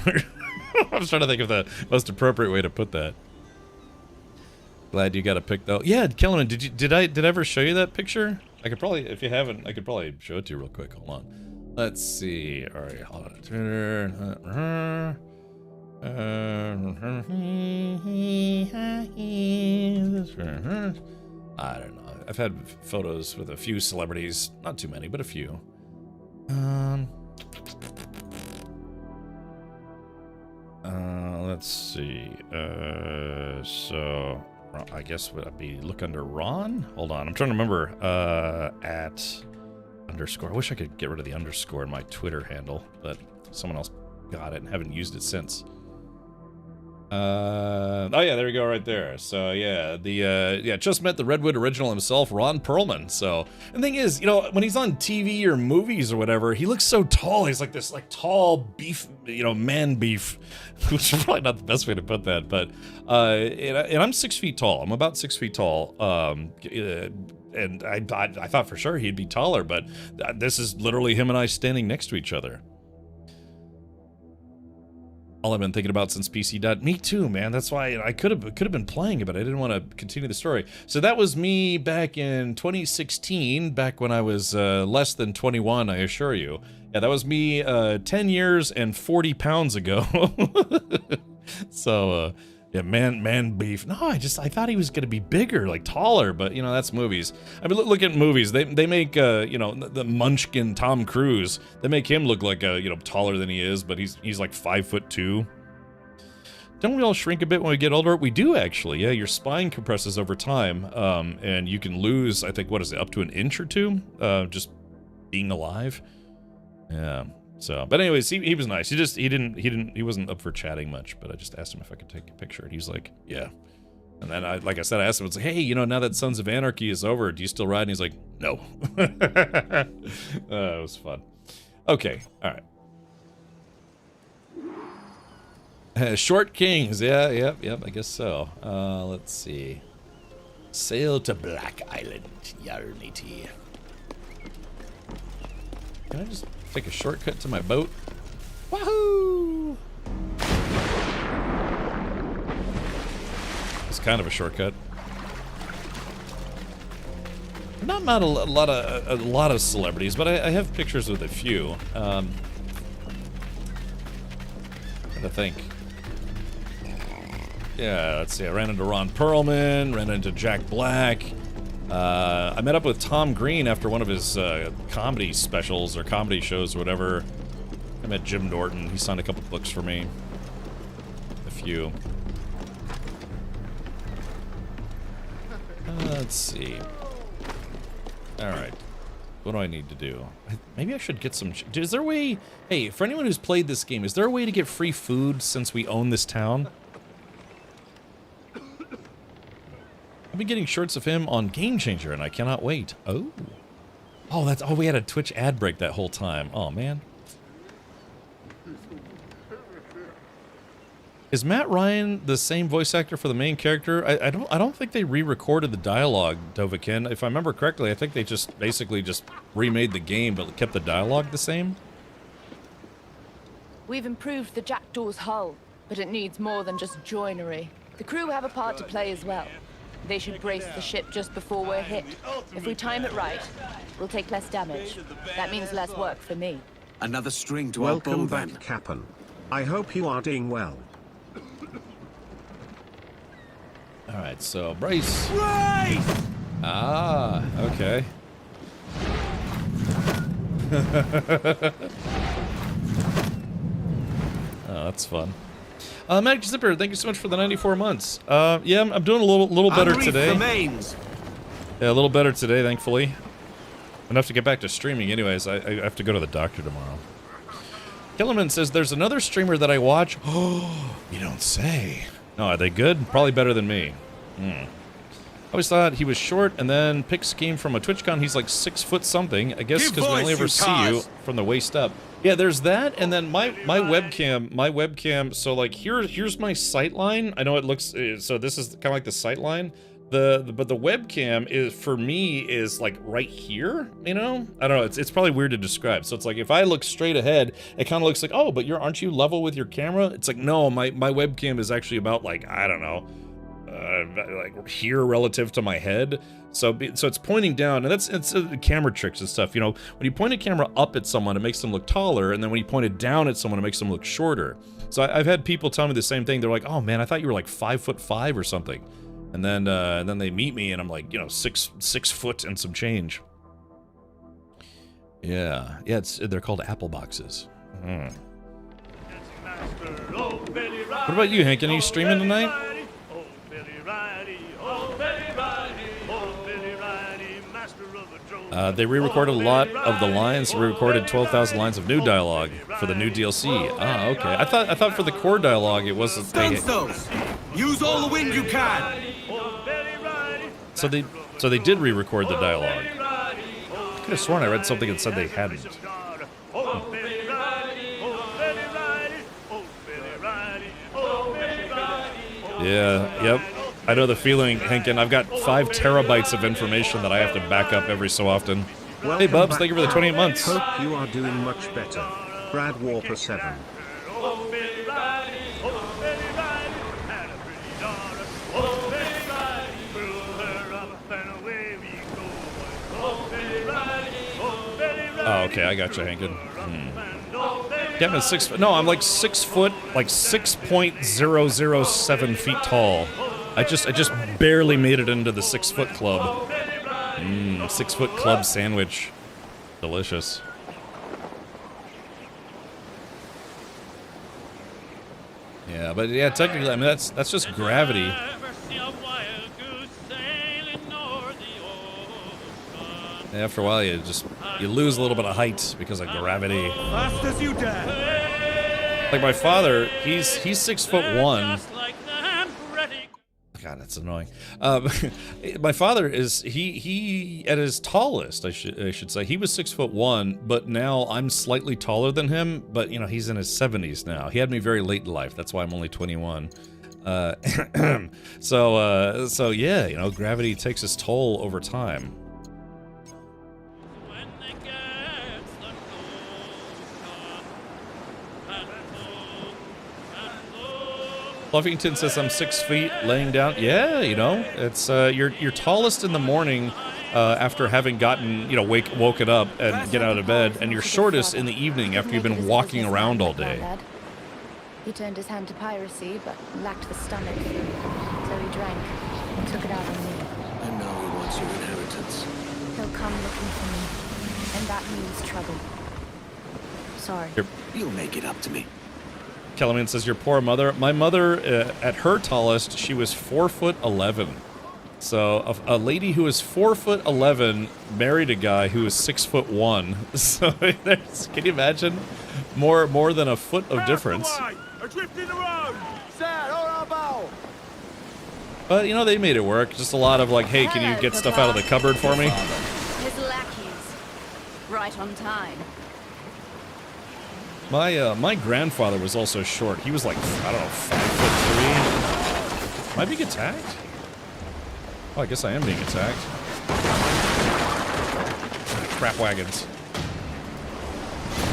I was trying to think of the most appropriate way to put that. Glad you got a pic though. Yeah, Kellerman, did I ever show you that picture? I could probably, if you haven't, I could probably show it to you real quick. Hold on. Let's see. All right, hold on. I don't know. I've had photos with a few celebrities, not too many, but a few. Let's see. So I guess would I be look under Ron? Hold on, I'm trying to remember. At underscore. I wish I could get rid of the underscore in my Twitter handle, but someone else got it and haven't used it since. Oh yeah, there we go, right there. So yeah, just met the Redwood original himself, Ron Perlman. So, and the thing is, you know, when he's on TV or movies or whatever, he looks so tall. He's like this, like tall beef, you know, man beef, which is probably not the best way to put that. But and I'm 6 feet tall. I'm about 6 feet tall. And I thought for sure he'd be taller, but this is literally him and I standing next to each other. All I've been thinking about since PC died. Me too, man. That's why I could have been playing it, but I didn't want to continue the story. So that was me back in 2016, back when I was less than 21, I assure you. Yeah, that was me 10 years and 40 pounds ago. So, yeah, man beef. No, I thought he was going to be bigger, like taller, but, you know, that's movies. I mean, look at movies. They make, you know, the Munchkin Tom Cruise. They make him look like, you know, taller than he is, but he's like 5'2". Don't we all shrink a bit when we get older? We do, actually. Yeah, your spine compresses over time, and you can lose, I think, what is it, up to an inch or 2, just being alive. Yeah. So, but anyways, he was nice. He wasn't up for chatting much, but I just asked him if I could take a picture, and he's like, yeah. And then, like I said, I asked him, it's like, hey, you know, now that Sons of Anarchy is over, do you still ride? And he's like, no. It was fun. Okay, all right. Short Kings, yeah, yep, I guess so. Let's see. Sail to Black Island, yar matey. Can I just take a shortcut to my boat? Wahoo! It's kind of a shortcut. Not a lot of celebrities, but I have pictures with a few. I think. Yeah, let's see. I ran into Ron Perlman, ran into Jack Black. I met up with Tom Green after one of his comedy specials or comedy shows or whatever. I met Jim Norton. He signed a couple books for me. A few. Let's see. Alright. What do I need to do? Maybe I should get some... Is there a way... Hey, for anyone who's played this game, is there a way to get free food since we own this town? I've been getting shorts of him on Game Changer, and I cannot wait. Oh. Oh, that's... Oh, we had a Twitch ad break that whole time. Oh, man. Is Matt Ryan the same voice actor for the main character? I don't think they re-recorded the dialogue, Dovakin. If I remember correctly, I think they just basically just remade the game but kept the dialogue the same. We've improved the Jackdaw's hull, but it needs more than just joinery. The crew have a part to play as well. They should brace the ship just before we're hit. If we time it right, we'll take less damage. That means less work for me. Another string to our bow, Welcome then. back, Cap'n. I hope you are doing well. Alright, so Bryce. Bryce! Ah, okay. Oh, that's fun. Magic Zipper, thank you so much for the 94 months. Yeah, I'm doing a little better today. Yeah, a little better today, thankfully. Enough to get back to streaming anyways. I have to go to the doctor tomorrow. Killerman says, there's another streamer that I watch. Oh, you don't say. No, are they good? Probably better than me. I always thought he was short, and then Pix came from a TwitchCon. He's like 6 foot something. I guess because we only ever see you from the waist up. Yeah, there's that, and then my webcam. So like here's my sight line. I know it looks so. This is kind of like the sight line. But the webcam is for me is like right here. You know, I don't know. It's probably weird to describe. So it's like if I look straight ahead, it kind of looks like, oh, but aren't you level with your camera? It's like, no, my webcam is actually about like, I don't know, like here relative to my head. So it's pointing down, and it's camera tricks and stuff. You know, when you point a camera up at someone, it makes them look taller, and then when you point it down at someone, it makes them look shorter. So I've had people tell me the same thing. They're like, oh man, I thought you were like 5'5" or something. And then they meet me, and I'm like, you know, six foot and some change. Yeah, they're called apple boxes. What about you, Hank? Are you streaming tonight? They re-recorded a lot of the lines. Re-recorded 12,000 lines of new dialogue for the new DLC. Ah, okay. I thought for the core dialogue it wasn't. Those. Use all the wind you can. So they did re-record the dialogue. I could have sworn I read something that said they hadn't. Yeah, yep. I know the feeling, Henkin. I've got 5 terabytes of information that I have to back up every so often. Welcome hey, Bubs, back, thank you for the 28 months. Hope you are doing much better. Brad Warper 7. Oh, okay, I got you, Hankin. Yeah, I'm 6 foot. No, I'm like 6 foot, like 6.007 feet tall. I just barely made it into the 6 foot club. 6 foot club sandwich. Delicious. Yeah, but yeah, technically, I mean that's just gravity. After a while, you lose a little bit of height because of gravity. Fast as you dare. Like my father, he's 6'1". God, that's annoying. My father is he at his tallest, I should say, he was 6'1", but now I'm slightly taller than him. But you know, he's in his 70s now. He had me very late in life. That's why I'm only 21. So yeah, you know, gravity takes its toll over time. Fluffington says I'm 6 feet laying down. Yeah, you know, it's you're tallest in the morning after having gotten, you know, woken up and get out of bed, and you're shortest in the evening after you've been walking around all day. He turned his hand to piracy, but lacked the stomach, so he drank and took it out on me. And now he wants your inheritance. He'll come looking for me, and that means trouble. Sorry. You'll make it up to me. Kellerman says, your poor mother. My mother, at her tallest, she was 4'11". So a lady who is 4'11" married a guy who is 6'1". So can you imagine? More than a foot of difference. Adrift in the road! But you know, they made it work. Just a lot of like, hey, can you get stuff out of the cupboard for me? His lackeys. Right on time. My grandfather was also short. He was like, I don't know, 5'3". Am I being attacked? Oh, I guess I am being attacked. Crap wagons.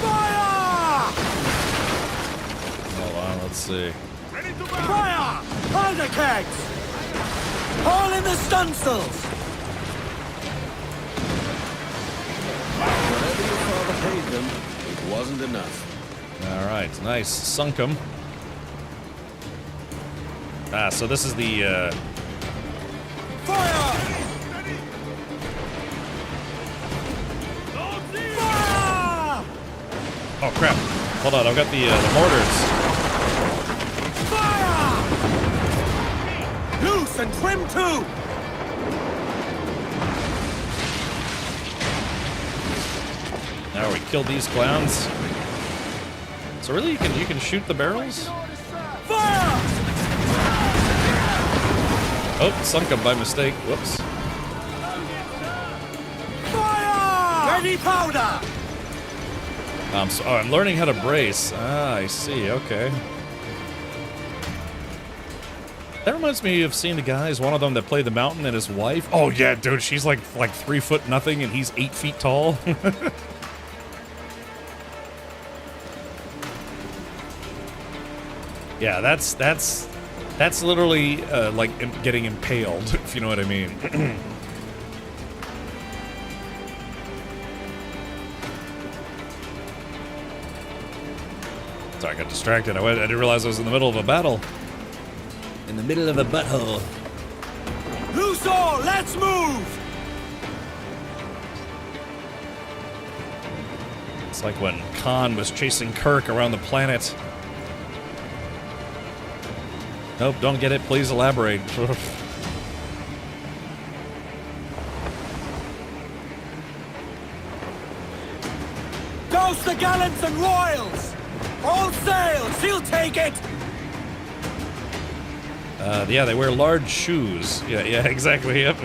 Fire! Hold on, let's see. Fire! Powder kegs! Haul in the stunsails! Whatever your father paid them, it wasn't enough. All right, nice. Sunk him. Ah, so this is the, Fire! Fire! Oh, crap. Hold on, I've got the mortars. Fire! Loose and trim too! Now we killed these clowns. So really, you can shoot the barrels? Fire! Oh, sunk him by mistake. Whoops. Fire! Ready powder! I'm learning how to brace. Ah, I see. Okay. That reminds me of seeing the guys, one of them that played the mountain and his wife. Oh yeah, dude, she's like 3 foot nothing and he's 8 feet tall. Yeah, that's literally like getting impaled, if you know what I mean. Sorry, I got distracted. I didn't realize I was in the middle of a battle. In the middle of a butthole. Loose all, let's move! It's like when Khan was chasing Kirk around the planet. Nope, don't get it. Please elaborate. Douse the gallants and royals! All sails, he'll take it! Yeah, they wear large shoes. Yeah, exactly, yep.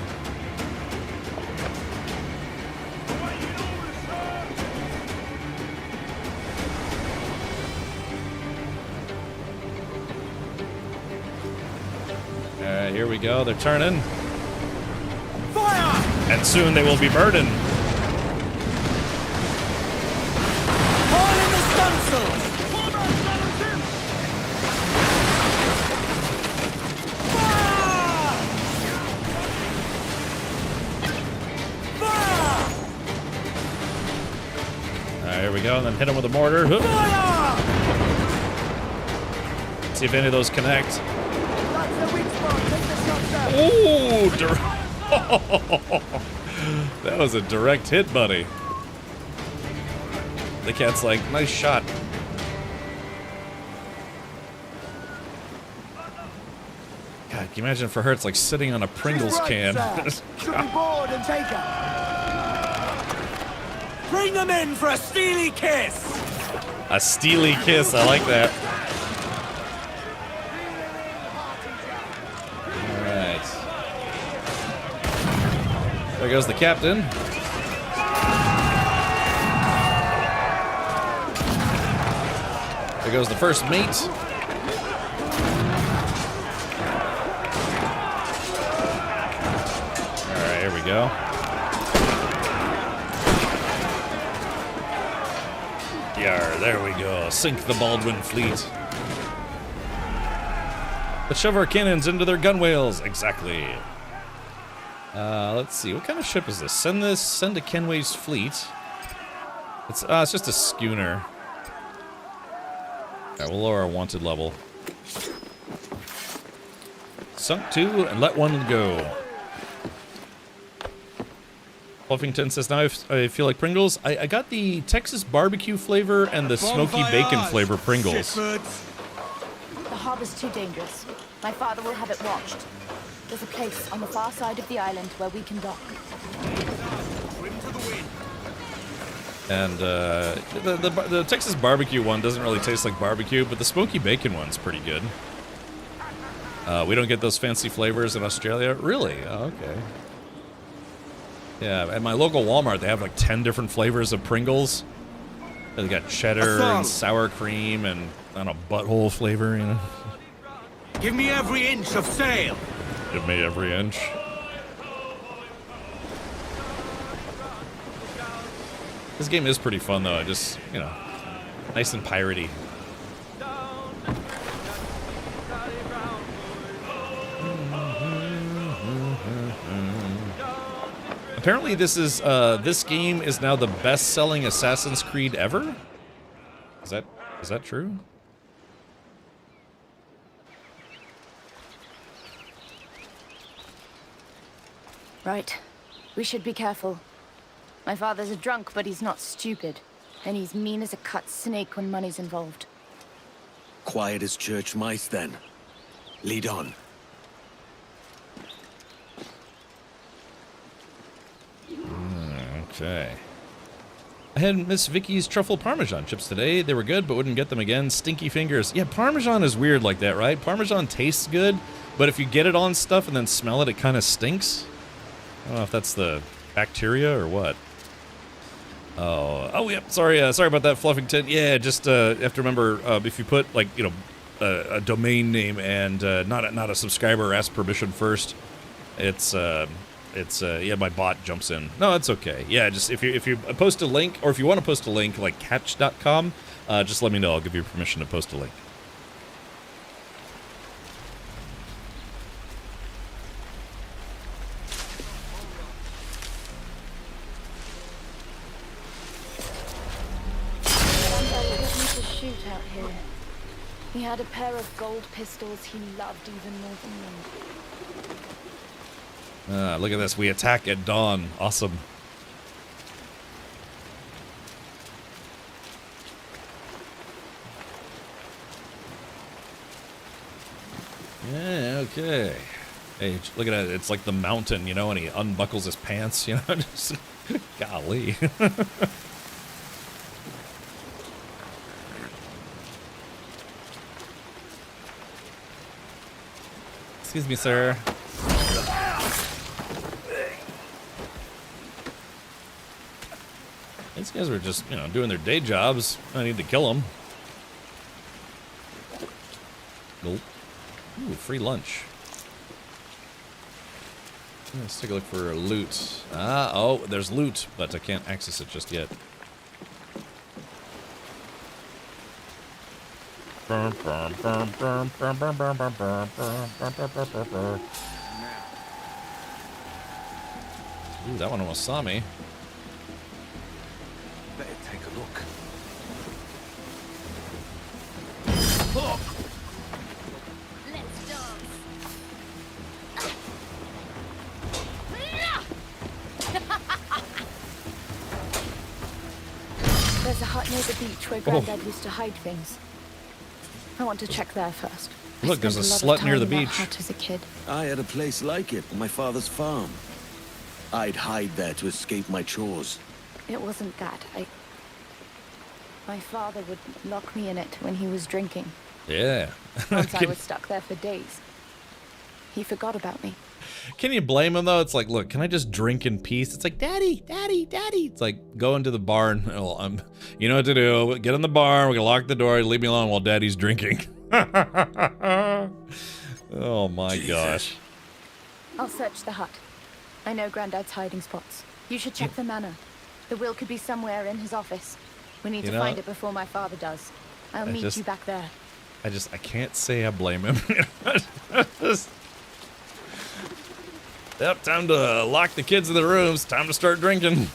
Alright, here we go. They're turning. Fire! And soon they will be burdened. Haul in the stunsails! There we go, and then hit him with a mortar. Hoop. See if any of those connect. Ooh, that was a direct hit, buddy. The cat's like, nice shot. God, can you imagine for her it's like sitting on a Pringles can. Should be board and take her. Bring them in for a steely kiss! A steely kiss, I like that. Alright. There goes the captain. There goes the first mate. Alright, here we go. Yar, there we go. Sink the Baldwin fleet. Let's shove our cannons into their gunwales. Exactly. Let's see. What kind of ship is this? Send to Kenway's fleet. It's just a schooner. Alright, we'll lower our wanted level. Sunk 2 and let 1 go. Fluffington says, now I feel like Pringles. I got the Texas barbecue flavor and the smoky bacon flavor Pringles. The harbor's too dangerous. My father will have it watched. There's a place on the far side of the island where we can dock. And the Texas barbecue one doesn't really taste like barbecue, but the smoky bacon one's pretty good. We don't get those fancy flavors in Australia. Really? Oh, okay. Yeah, at my local Walmart, they have like 10 different flavors of Pringles. They got cheddar and sour cream and, I don't know, butthole flavor, you know? Give me every inch of sail. Give me every inch. This game is pretty fun, though. Just, you know, nice and piratey. Apparently, this game is now the best-selling Assassin's Creed ever. Is that true? Right. We should be careful. My father's a drunk, but he's not stupid. And he's mean as a cut snake when money's involved. Quiet as church mice, then. Lead on. Okay. I had Miss Vicky's truffle parmesan chips today. They were good, but wouldn't get them again. Stinky fingers. Yeah, parmesan is weird like that, right? Parmesan tastes good, but if you get it on stuff and then smell it, it kind of stinks. I don't know if that's the bacteria or what. Oh, yep. Sorry about that, Fluffington. Yeah, just have to remember if you put like a domain name and not a subscriber, ask permission first. It's yeah, my bot jumps in. No, it's okay. Yeah, just if you post a link, or if you want to post a link like catch.com, just let me know. I'll give you permission to post a link. He had a pair of gold pistols he loved even more than me. Look at this. We attack at dawn. Awesome. Yeah, okay. Hey, look at it. It's like the mountain, you know, and he unbuckles his pants, you know. Just, golly. Excuse me, sir. These guys were just, doing their day jobs. I need to kill them. Nope. Ooh, free lunch. Let's take a look for loot. Oh, there's loot, but I can't access it just yet. Ooh, that one almost saw me. Better take a look. Let's dance. There's a hut near the beach where Granddad used to hide things. I want to check there first. Look, there's a slut near the beach. Hut as a kid. I had a place like it on my father's farm. I'd hide there to escape my chores. It wasn't that. My father would lock me in it when he was drinking. Yeah. Once I was stuck there for days. He forgot about me. Can you blame him though? It's like, look, can I just drink in peace? It's like, Daddy, Daddy, Daddy. It's like, go into the barn. Well, you know what to do. Get in the barn. We're gonna lock the door. Leave me alone while Daddy's drinking. Oh my gosh. I'll search the hut. I know Grandad's hiding spots. You should check the manor. The will could be somewhere in his office. We need to find it before my father does. I'll meet you back there. I can't say I blame him. Yep, time to lock the kids in the rooms. Time to start drinking.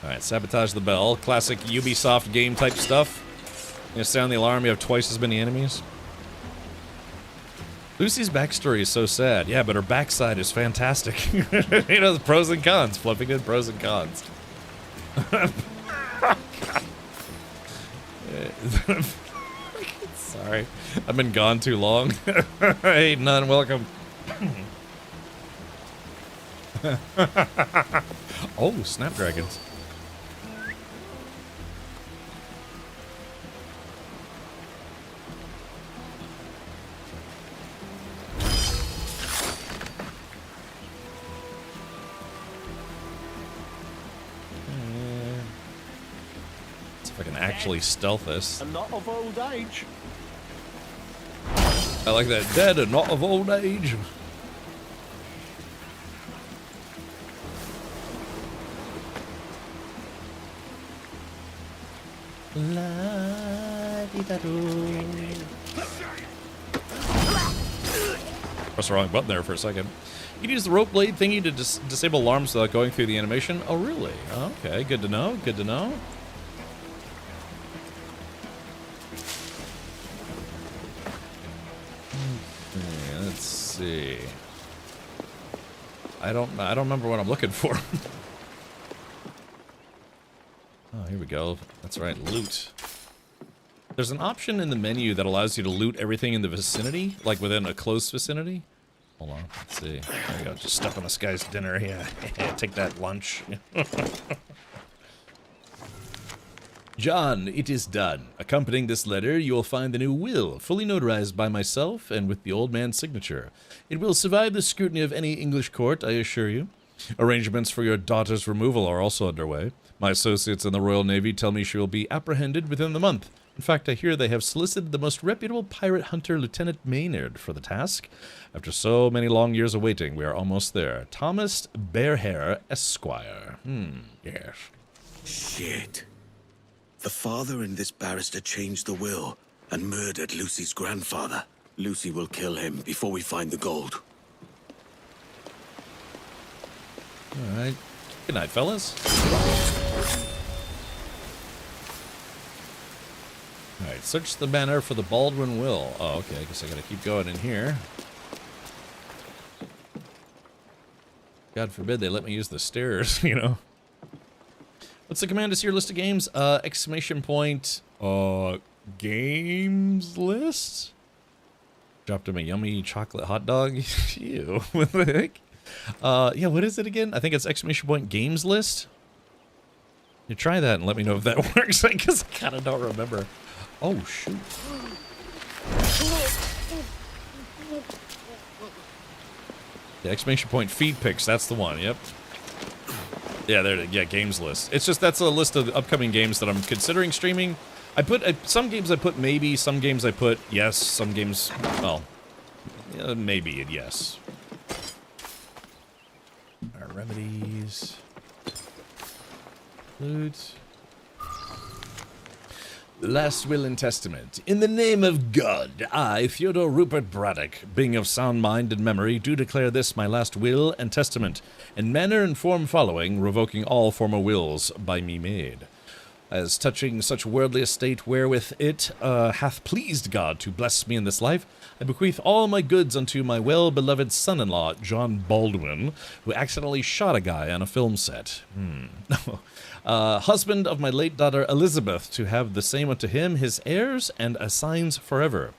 Alright, sabotage the bell. Classic Ubisoft game type stuff. You sound the alarm, you have twice as many enemies. Lucy's backstory is so sad. Yeah, but her backside is fantastic. You know, the pros and cons. Flipping good pros and cons. Sorry. I've been gone too long. Hey, none, welcome. Oh, snapdragons. If I can actually stealth this. I'm not of old age. I like that. Dead and not of old age. Press the wrong button there for a second. You can use the rope blade thingy to disable alarms without going through the animation. Oh, really? Okay, good to know. Good to know. Okay, let's see. I don't remember what I'm looking for. Oh, here we go. That's right, loot. There's an option in the menu that allows you to loot everything in the vicinity, like within a close vicinity. Hold on, let's see. There we go, just stuff on this guy's dinner. Yeah, take that lunch. John, it is done. Accompanying this letter, you will find the new will, fully notarized by myself and with the old man's signature. It will survive the scrutiny of any English court, I assure you. Arrangements for your daughter's removal are also underway. My associates in the Royal Navy tell me she will be apprehended within the month. In fact, I hear they have solicited the most reputable pirate hunter, Lieutenant Maynard, for the task. After so many long years of waiting, we are almost there. Thomas Bearhair, Esquire. Yes. Shit. The father and this barrister changed the will and murdered Lucy's grandfather. Lucy will kill him before we find the gold. Alright. Good night, fellas. Alright, search the manor for the Baldwin will. Oh, okay, I guess I gotta keep going in here. God forbid they let me use the stairs, you know. What's the command to see your list of games? Exclamation point, games list? Dropped him a yummy chocolate hot dog. Ew, what the heck? Yeah, what is it again? I think it's exclamation point games list. You try that and let me know if that works, because I kind of don't remember. Oh, shoot. The exclamation point feed pics, that's the one, yep. Yeah, there, yeah, games list. It's just, that's a list of upcoming games that I'm considering streaming. I put, some games I put maybe, some games I put yes, some games, well, maybe and yes. Our remedies. Loot. The last will and testament. In the name of God, I, Theodore Rupert Braddock, being of sound mind and memory, do declare this my last will and testament, in manner and form following, revoking all former wills by me made. As touching such worldly estate wherewith it hath pleased God to bless me in this life, I bequeath all my goods unto my well-beloved son-in-law, John Baldwin, who accidentally shot a guy on a film set. Husband of my late daughter Elizabeth, to have the same unto him, his heirs, and assigns forever.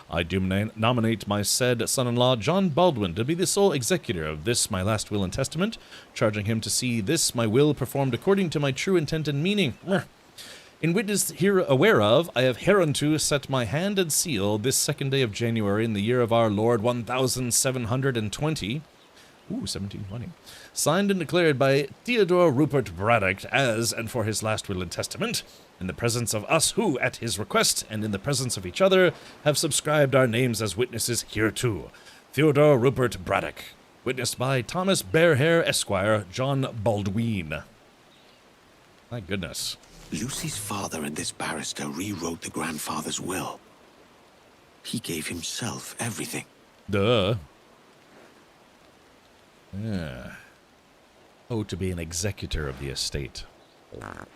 I do nominate my said son-in-law, John Baldwin, to be the sole executor of this my last will and testament, charging him to see this my will performed according to my true intent and meaning. In witness here aware of, I have hereunto set my hand and seal this 2nd day of January in the year of our Lord 1720. Ooh, 1720. Signed and declared by Theodore Rupert Braddock as, and for his last will and testament, in the presence of us who, at his request, and in the presence of each other, have subscribed our names as witnesses hereto. Theodore Rupert Braddock. Witnessed by Thomas Bearhair, Esquire, John Baldwin. My goodness. Lucy's father and this barrister rewrote the grandfather's will. He gave himself everything. Duh. Yeah. Oh, to be an executor of the estate. Oh, gosh.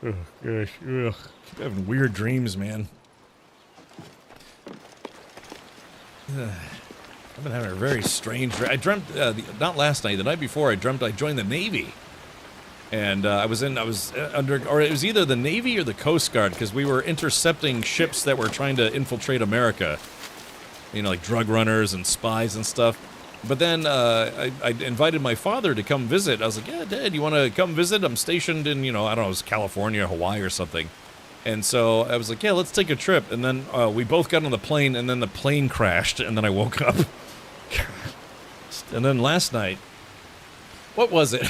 Ugh. Keep having weird dreams, man. I've been having a very strange dream. I dreamt, not last night, the night before, I dreamt I joined the Navy. And I was under, or it was either the Navy or the Coast Guard, because we were intercepting ships that were trying to infiltrate America. You know, like drug runners and spies and stuff. But then I invited my father to come visit. I was like, yeah, Dad, you want to come visit? I'm stationed in, you know, I don't know, it was California, Hawaii or something. And so I was like, yeah, let's take a trip. And then we both got on the plane, and then the plane crashed, and then I woke up. And then last night, what was it?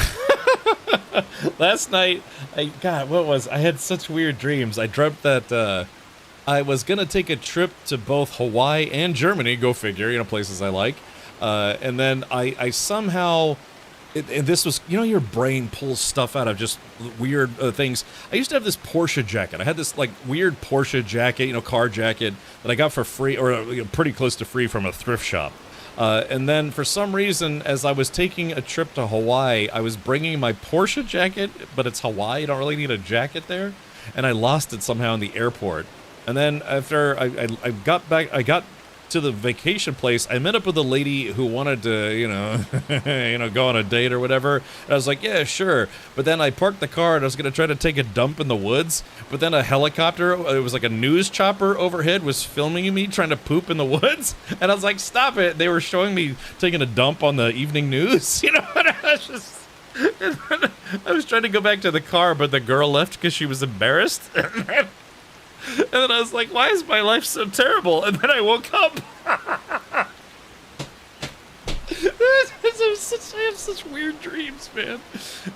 Last night, I had such weird dreams. I dreamt that I was going to take a trip to both Hawaii and Germany, go figure, you know, places I like. And then I somehow, and this was, you know, your brain pulls stuff out of just weird things. I used to have this Porsche jacket. I had this, like, weird Porsche jacket, you know, car jacket that I got for free, or you know, pretty close to free from a thrift shop. And then for some reason, as I was taking a trip to Hawaii, I was bringing my Porsche jacket, but it's Hawaii. You don't really need a jacket there. And I lost it somehow in the airport. And then after I got back, I got to the vacation place, I met up with a lady who wanted to, you know, go on a date or whatever. And I was like, yeah, sure. But then I parked the car and I was going to try to take a dump in the woods. But then a helicopter, it was like a news chopper overhead, was filming me trying to poop in the woods. And I was like, stop it. They were showing me taking a dump on the evening news. You know, and I was just... I was trying to go back to the car, but the girl left because she was embarrassed. And then I was like, why is my life so terrible? And then I woke up. I have such weird dreams, man.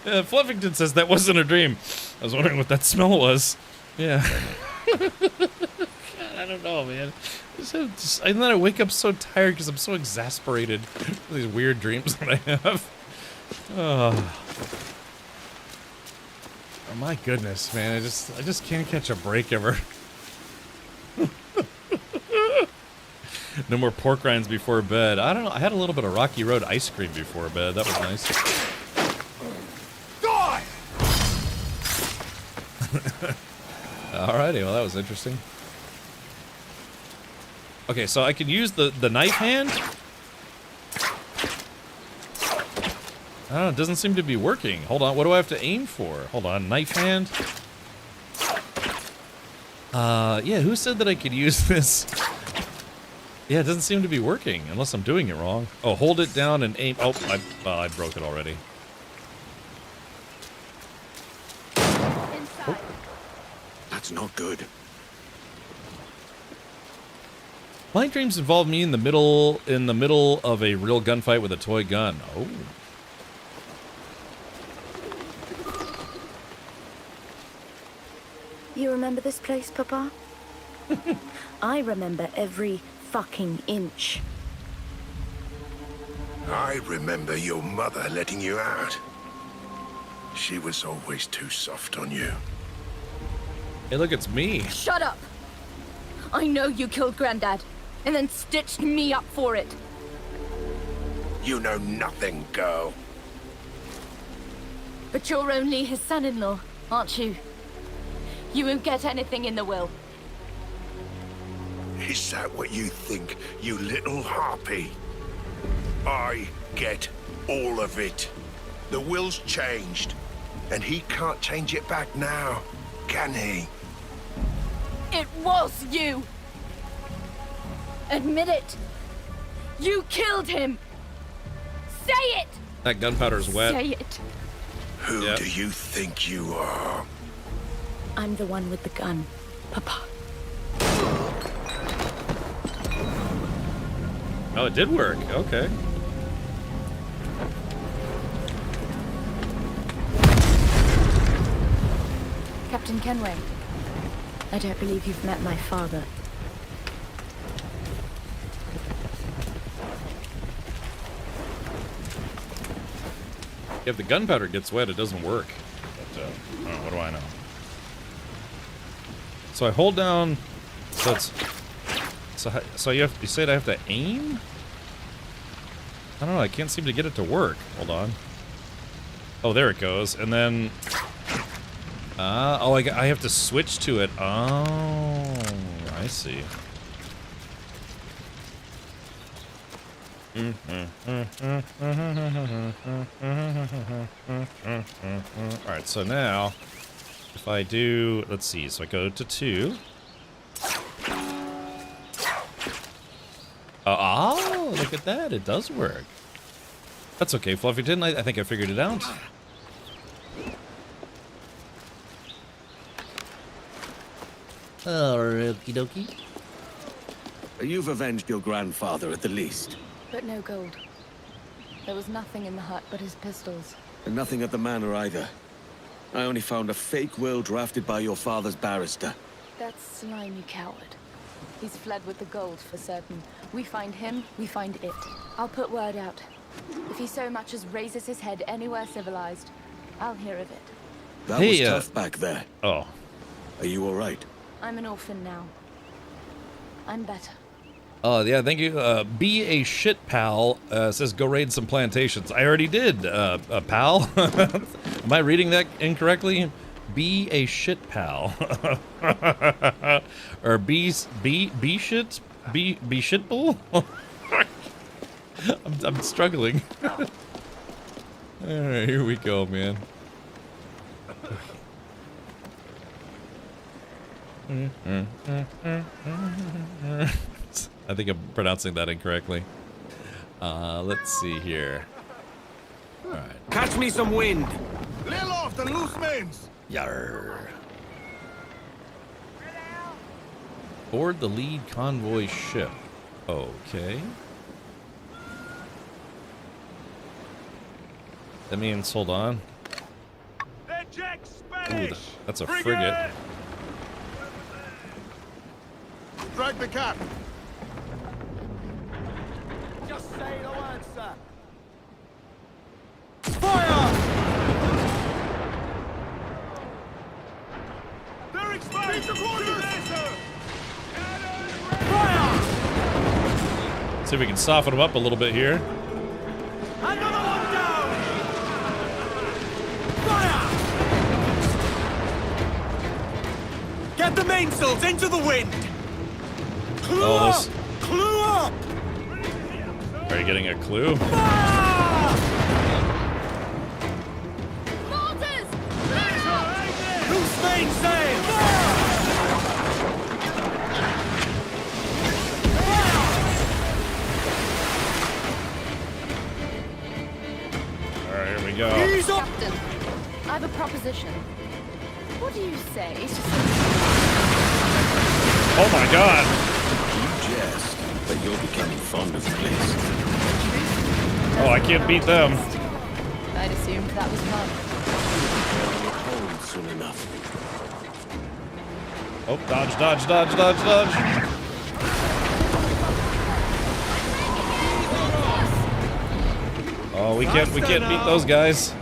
Fluffington says that wasn't a dream. I was wondering what that smell was. Yeah. God, I don't know, man. And then I wake up so tired because I'm so exasperated with these weird dreams that I have. Oh, my goodness, man. I just can't catch a break ever. No more pork rinds before bed. I don't know. I had a little bit of Rocky Road ice cream before bed. That was nice. Die! Alrighty, well, that was interesting. Okay, so I can use the knife hand. I don't know, it doesn't seem to be working. Hold on, what do I have to aim for? Hold on, knife hand. Yeah, who said that I could use this? Yeah, it doesn't seem to be working, unless I'm doing it wrong. Oh, hold it down and aim. Oh, I broke it already. Oh. That's not good. My dreams involve me in the middle of a real gunfight with a toy gun. Oh. You remember this place, Papa? I remember every fucking inch. I remember your mother letting you out. She was always too soft on you. Hey, look, it's me. Shut up! I know you killed Granddad, and then stitched me up for it. You know nothing, girl. But you're only his son-in-law, aren't you? You won't get anything in the will. Is that what you think, you little harpy? I get all of it. The will's changed, and he can't change it back now, can he? It was you! Admit it! You killed him! Say it! That gunpowder's wet. Say it. Who do you think you are? I'm the one with the gun, Papa. Oh, it did work. Okay. Captain Kenway, I don't believe you've met my father. If the gunpowder gets wet, it doesn't work. But, oh, what do I know? So I hold down. So it's. So you said I have to aim? I don't know. I can't seem to get it to work. Hold on. Oh, there it goes. And then. Oh, I have to switch to it. Oh, I see. Alright, so now, if I do, let's see, so I go to 2. Oh, look at that, it does work. That's okay, Fluffy, didn't I think I figured it out. Okie dokie. You've avenged your grandfather at the least. But no gold. There was nothing in the hut but his pistols. And nothing at the manor either. I only found a fake will drafted by your father's barrister. That slimy coward. He's fled with the gold for certain. We find him, we find it. I'll put word out. If he so much as raises his head anywhere civilized, I'll hear of it. That was tough back there. Oh. Are you alright? I'm an orphan now. I'm better. Oh, yeah, thank you. Be a shit pal says go raid some plantations. I already did, pal. Am I reading that incorrectly? Be a shit pal. Or be shit? Be shitbull? I'm struggling. Alright, here we go, man. I think I'm pronouncing that incorrectly. Let's see here. Alright. Catch me some wind! Little off the loose mens! Yarr. Board the lead convoy ship. Okay. That means, hold on. Ooh, that's a frigate. Drag the cap! Just say the word, sir. Fire! They're exposed! Fire! See if we can soften them up a little bit here. Another one down! Fire! Get the mainsails into the wind! Clue up! Clue up! Are you getting a clue? Mortars! Loose mainsail! Alright, here we go. Captain, I have a proposition. What do you say? Oh my god! You jest, but you're becoming fond of the place. Oh, I can't beat them. I'd assumed that was fun. Home soon enough. Oh, dodge, dodge, dodge, dodge, dodge. Oh, we can't beat those guys.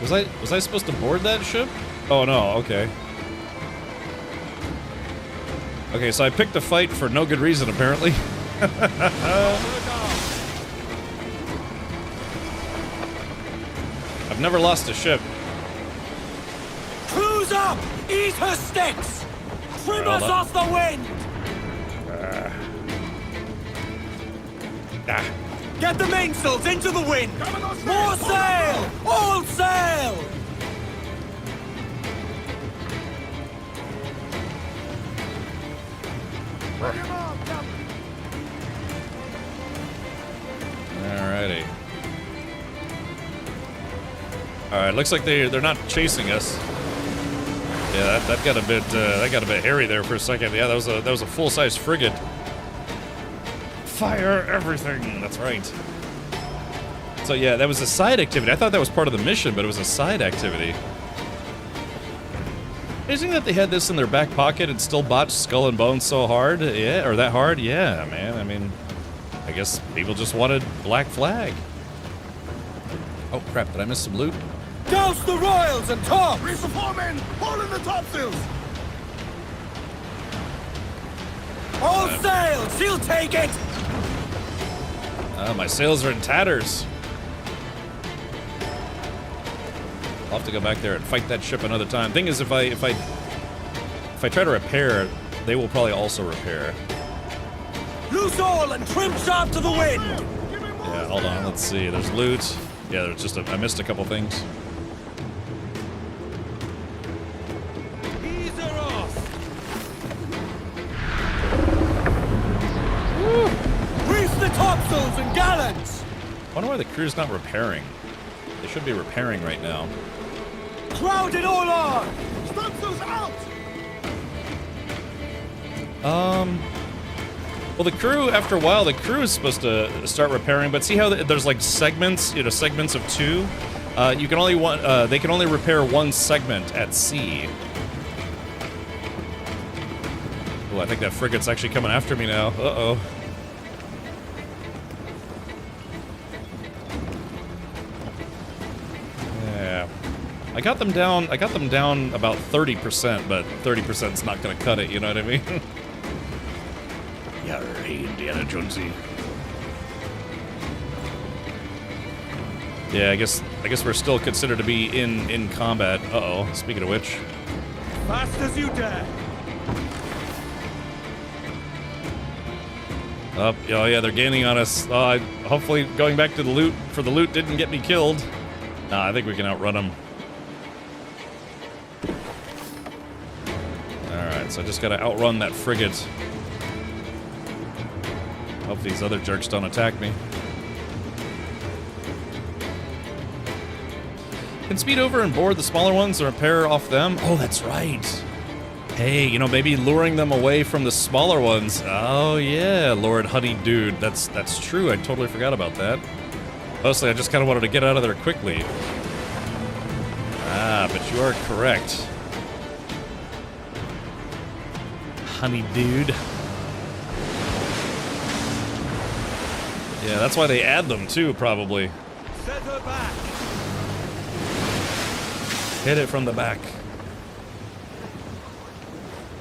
Was I supposed to board that ship? Oh no, okay. Okay, so I picked a fight for no good reason, apparently. I've never lost a ship. Cruise up! Eat her sticks! Trim us off the wind! Get the mainsails into the wind! More sail! All sail! Alright, looks like they're not chasing us. Yeah, that got a bit hairy there for a second. Yeah, that was a full-size frigate. Fire everything. That's right. So yeah, that was a side activity. I thought that was part of the mission, but it was a side activity. Amazing that they had this in their back pocket and still botched Skull and Bones so hard. Yeah, or that hard. Yeah, man. I mean, I guess people just wanted Black Flag. Oh crap! Did I miss some loot? Douse the royals and tops! Reef the foremen! Haul in the topsails! All sails! She'll take it! My sails are in tatters. I'll have to go back there and fight that ship another time. Thing is, if I try to repair, they will probably also repair. Loose all and trim sharp to the wind! Yeah, hold on. Let's see. There's loot. Yeah, there's just I missed a couple things. Ease her off! Reef the topsails and gallants! I wonder why the crew's not repairing. They should be repairing right now. Crowd it all on! Stunsails out! Well, the crew, after a while, the crew is supposed to start repairing, but see how there's like segments, you know, segments of two? You can only they can only repair one segment at sea. Oh, I think that frigate's actually coming after me now. Uh-oh. Yeah. I got them down about 30%, but 30% is not gonna cut it, you know what I mean? Yeah, hey, Indiana Jonesy. Yeah, I guess we're still considered to be in combat. Uh-oh, speaking of which. Fast as you dare! Oh yeah, they're gaining on us. Hopefully going back to the loot didn't get me killed. Nah, I think we can outrun them. Alright, so I just gotta outrun that frigate. Hope these other jerks don't attack me. Can speed over and board the smaller ones and repair off them? Oh, that's right. Hey, you know, maybe luring them away from the smaller ones. Oh yeah, Lord Honey Dude. That's true. I totally forgot about that. Mostly, I just kind of wanted to get out of there quickly. Ah, but you are correct. Honey Dude. Yeah, that's why they add them too, probably. Set her back. Hit it from the back.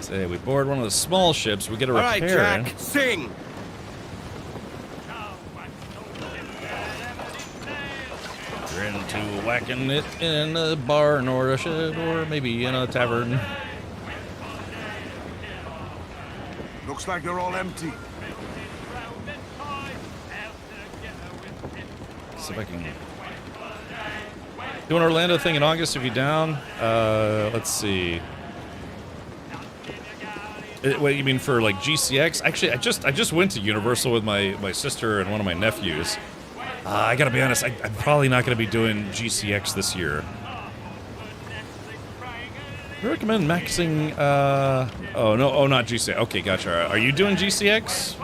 Say we board one of the small ships, we get a repair. All right, Jack, sing. You're into whacking it in a barn or a shed or maybe in a tavern. Looks like they're all empty. See if I can do an Orlando thing in August if you're down. Let's see. What you mean for like GCX? Actually, I just went to Universal with my sister and one of my nephews. I gotta be honest, I'm probably not gonna be doing GCX this year. I recommend maxing. Oh no, oh not GCX. Okay, gotcha. Are you doing GCX?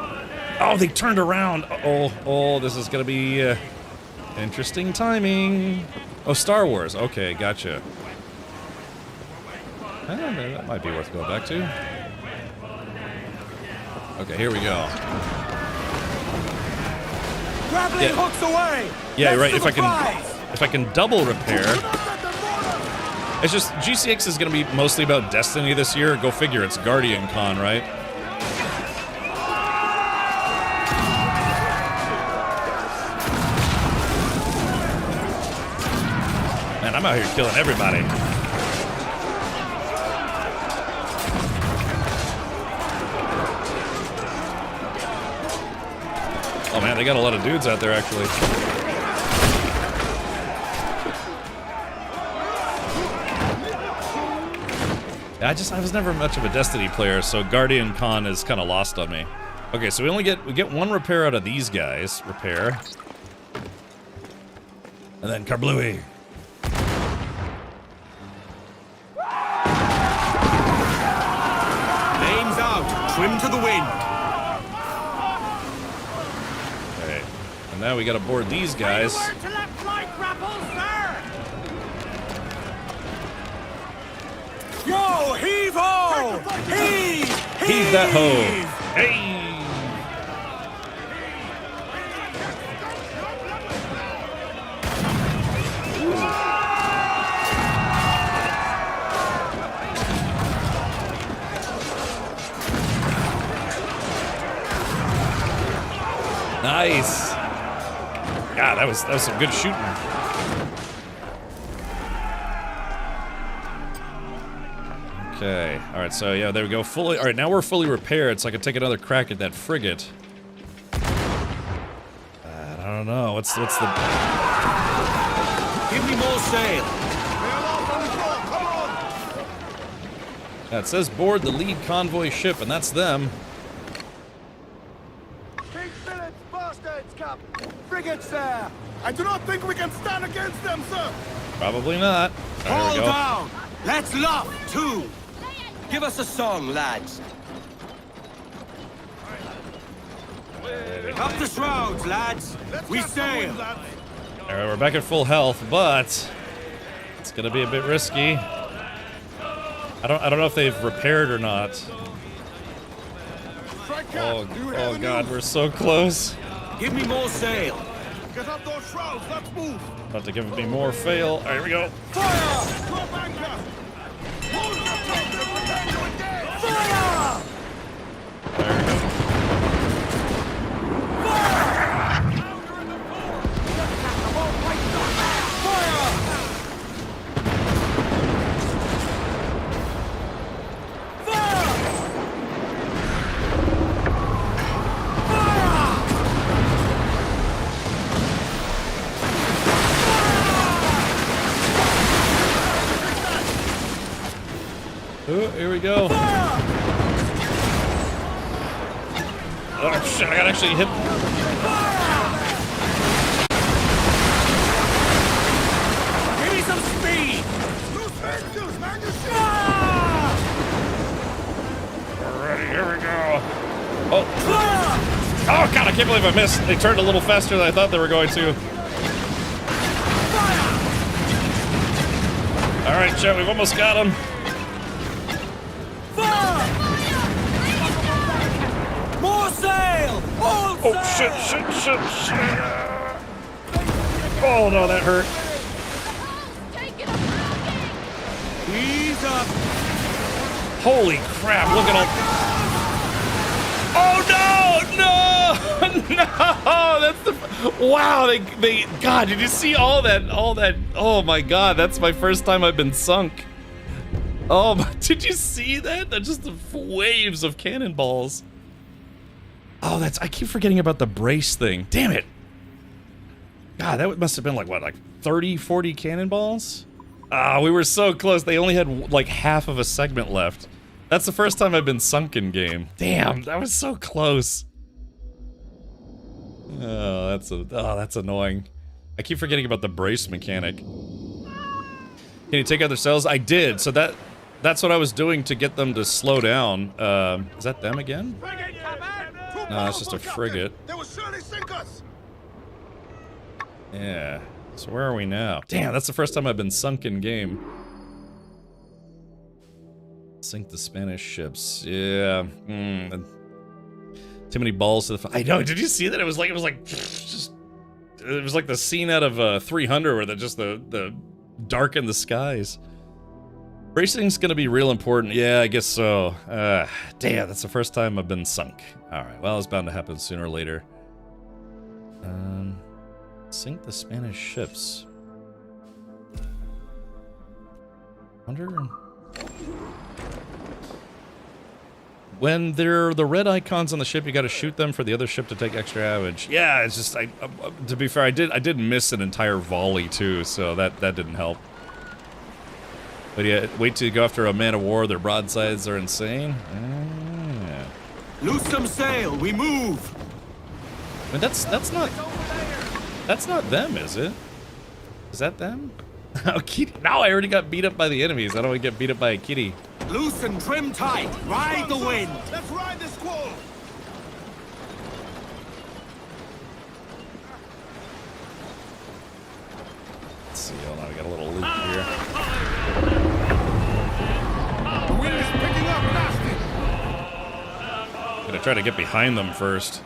Oh, they turned around. Oh, this is gonna be interesting timing. Oh, Star Wars. Okay, gotcha. That might be worth going back to. Okay, here we go. Grappling hooks away. Yeah, you're right. If I can double repair. It's just GCX is going to be mostly about Destiny this year. Go figure. It's Guardian Con, right? Man, I'm out here killing everybody. Oh man, they got a lot of dudes out there actually. I was never much of a Destiny player, so Guardian Con is kind of lost on me. Okay, so we get one repair out of these guys. Repair. And then Karblooey. Trim to the wind. Okay. And now we gotta board these guys. Yo, heave ho! Heave! Heave that hoe! Hey! Nice. Yeah, that was some good shooting. Okay. All right. So yeah, there we go. Fully. All right. Now we're fully repaired, so I can take another crack at that frigate. I don't know. What's the? Give me more sail. Yeah, it says board the lead convoy ship, and that's them. Big billets, bastards, Cap! Frigates there! I do not think we can stand against them, sir! Probably not. There we Hold go. down. Let's luff, too. Give us a song, lads. Up the shrouds, lads. We sail. All right, we're back at full health, but it's gonna be a bit risky. I don't know if they've repaired or not. Oh God, we're so close. Give me more sail. Get up those shrouds, let's move! About to give me more fail. All right, here we go. Fire! Drop anchor! Hold your tongue and prepare to engage! Fire! There we go. Oh, here we go. Oh shit, I got actually hit. Give me some speed. Alrighty, here we go. Oh. Oh God, I can't believe I missed. They turned a little faster than I thought they were going to. Alright, chat, we've almost got him. More sail! All Oh shit, shit. Oh no, that hurt. Ease up. Holy crap, look at all. Oh no! No! That's the wow, they God, did you see all that oh my God, that's my first time I've been sunk. Oh my, did you see that? That's just the waves of cannonballs. Oh, I keep forgetting about the brace thing. Damn it. God, that must have been like, what, like 30, 40 cannonballs? Ah, we were so close. They only had like half of a segment left. That's the first time I've been sunk in game. Damn, that was so close. Oh, that's annoying. I keep forgetting about the brace mechanic. Can you take out their sails? I did, so that's what I was doing to get them to slow down. Is that them again? No, it's just a frigate. They will surely sink us! Yeah. So where are we now? Damn, that's the first time I've been sunk in game. Sink the Spanish ships. Yeah. Too many balls to the. I know. Did you see that? It was like just. It was like the scene out of 300 where the darken the skies. Racing's gonna be real important. Yeah, I guess so. Damn, that's the first time I've been sunk. Alright, well, it's bound to happen sooner or later. Sink the Spanish ships. Wonder... When they're the red icons on the ship, you gotta shoot them for the other ship to take extra damage. Yeah, it's just, to be fair, I did miss an entire volley too, so that didn't help. But yeah, wait till you go after a man of war. Their broadsides are insane. Yeah. Loose some sail. We move. I mean, that's not them, is it? Is that them? Oh, kitty. No, I already got beat up by the enemies. I don't want to get beat up by a kitty. Loose and trim tight. Ride the wind. Let's ride the squall! Let's see, hold on, I got a little loop here. The wind is picking up nasty! Gonna try to get behind them first.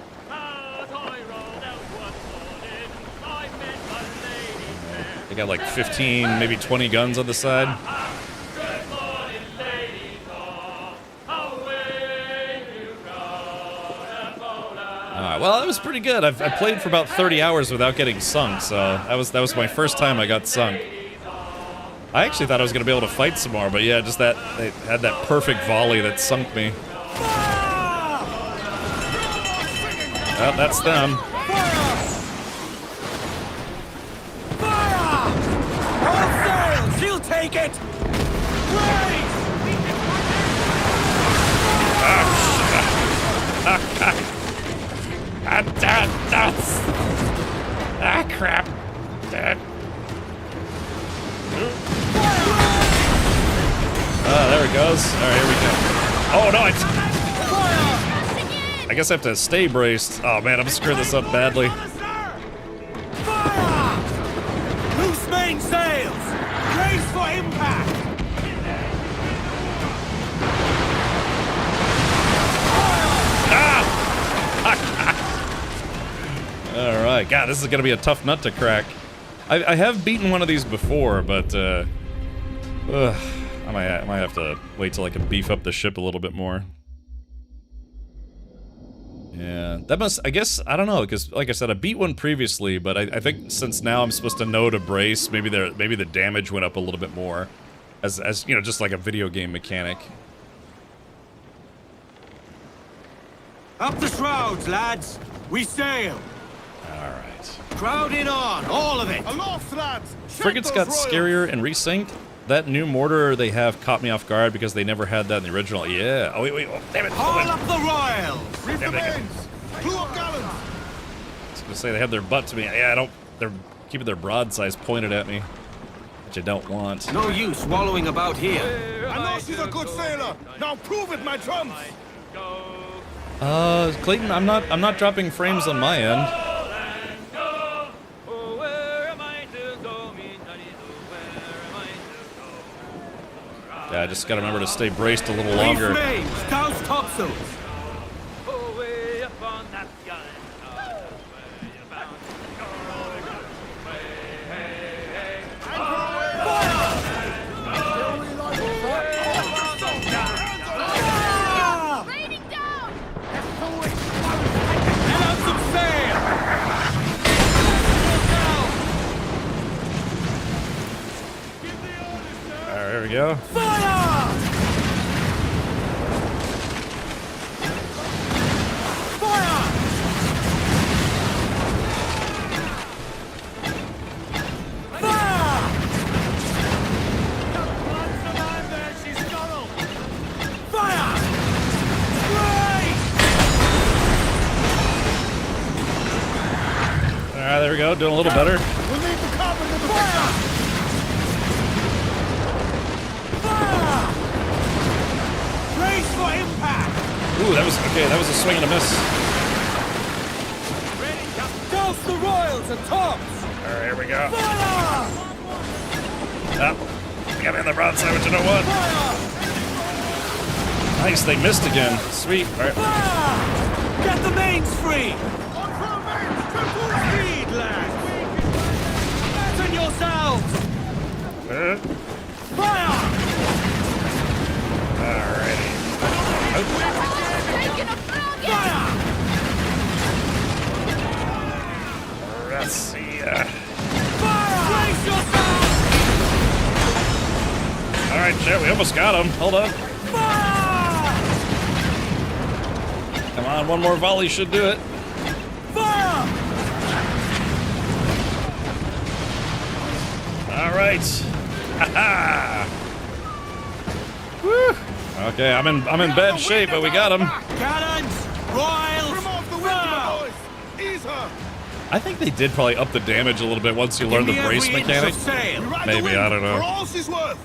They got like 15, maybe 20 guns on the side. Well, that was pretty good. I played for about 30 hours without getting sunk, so that was my first time I got sunk. I actually thought I was gonna be able to fight some more, but yeah, just that they had that perfect volley that sunk me. Well, that's them. All sails! She'll take it! Crap. There it goes. Alright, here we go. Oh no, I guess I have to stay braced. Oh man, I'm screwing this up badly. Loose main sails! Brace for impact! Alright, God, this is gonna be a tough nut to crack. I have beaten one of these before, but I might have to wait till I can beef up the ship a little bit more. Yeah, that must, I guess, I don't know, because like I said, I beat one previously, but I think since now I'm supposed to know to brace, maybe the damage went up a little bit more, as you know, just like a video game mechanic. Up the shrouds, lads! We sail! Alright. Crowd in on, all of it! Aloft, lads! Frigates got scarier and resynced. That new mortar they have caught me off guard because they never had that in the original. Yeah. Oh, wait. Oh, damn it. Haul up the royals! Reef the mains! Clew up gallants! I was gonna say they have their butt to me. Yeah, they're keeping their broadsides pointed at me, which I don't want. No use wallowing about here. I know she's a good sailor! Now prove it, my trumps! Clayton, I'm not dropping frames on my end. Yeah, I just gotta remember to stay braced a little longer. Douse topsails! Alright, here we go. Alright, there we go, doing a little better. We'll leave the carbon in the fire! Brace for impact! Ooh, that was okay, that was a swing and a miss. Douse the royals and tops! Alright, here we go. Oh, got me on the broadside, but you know what? Nice, they missed again. Sweet. Alright. Get the mains free! On front mains! Speed, lads! Fasten yourselves! Fire! Alrighty. Fire! Let's see. Fire! Brace yourselves! Alright, shit, we almost got him. Hold on. Fire! Come on, one more volley should do it. Fire! Alright. Haha! Woo! Okay, I'm in bad shape, but we got him. Cannons! Royals! Remove the window, boys! Ease her! I think they did probably up the damage a little bit once you learn the brace mechanic. We ride Maybe, the wind I don't know. For all she's worth!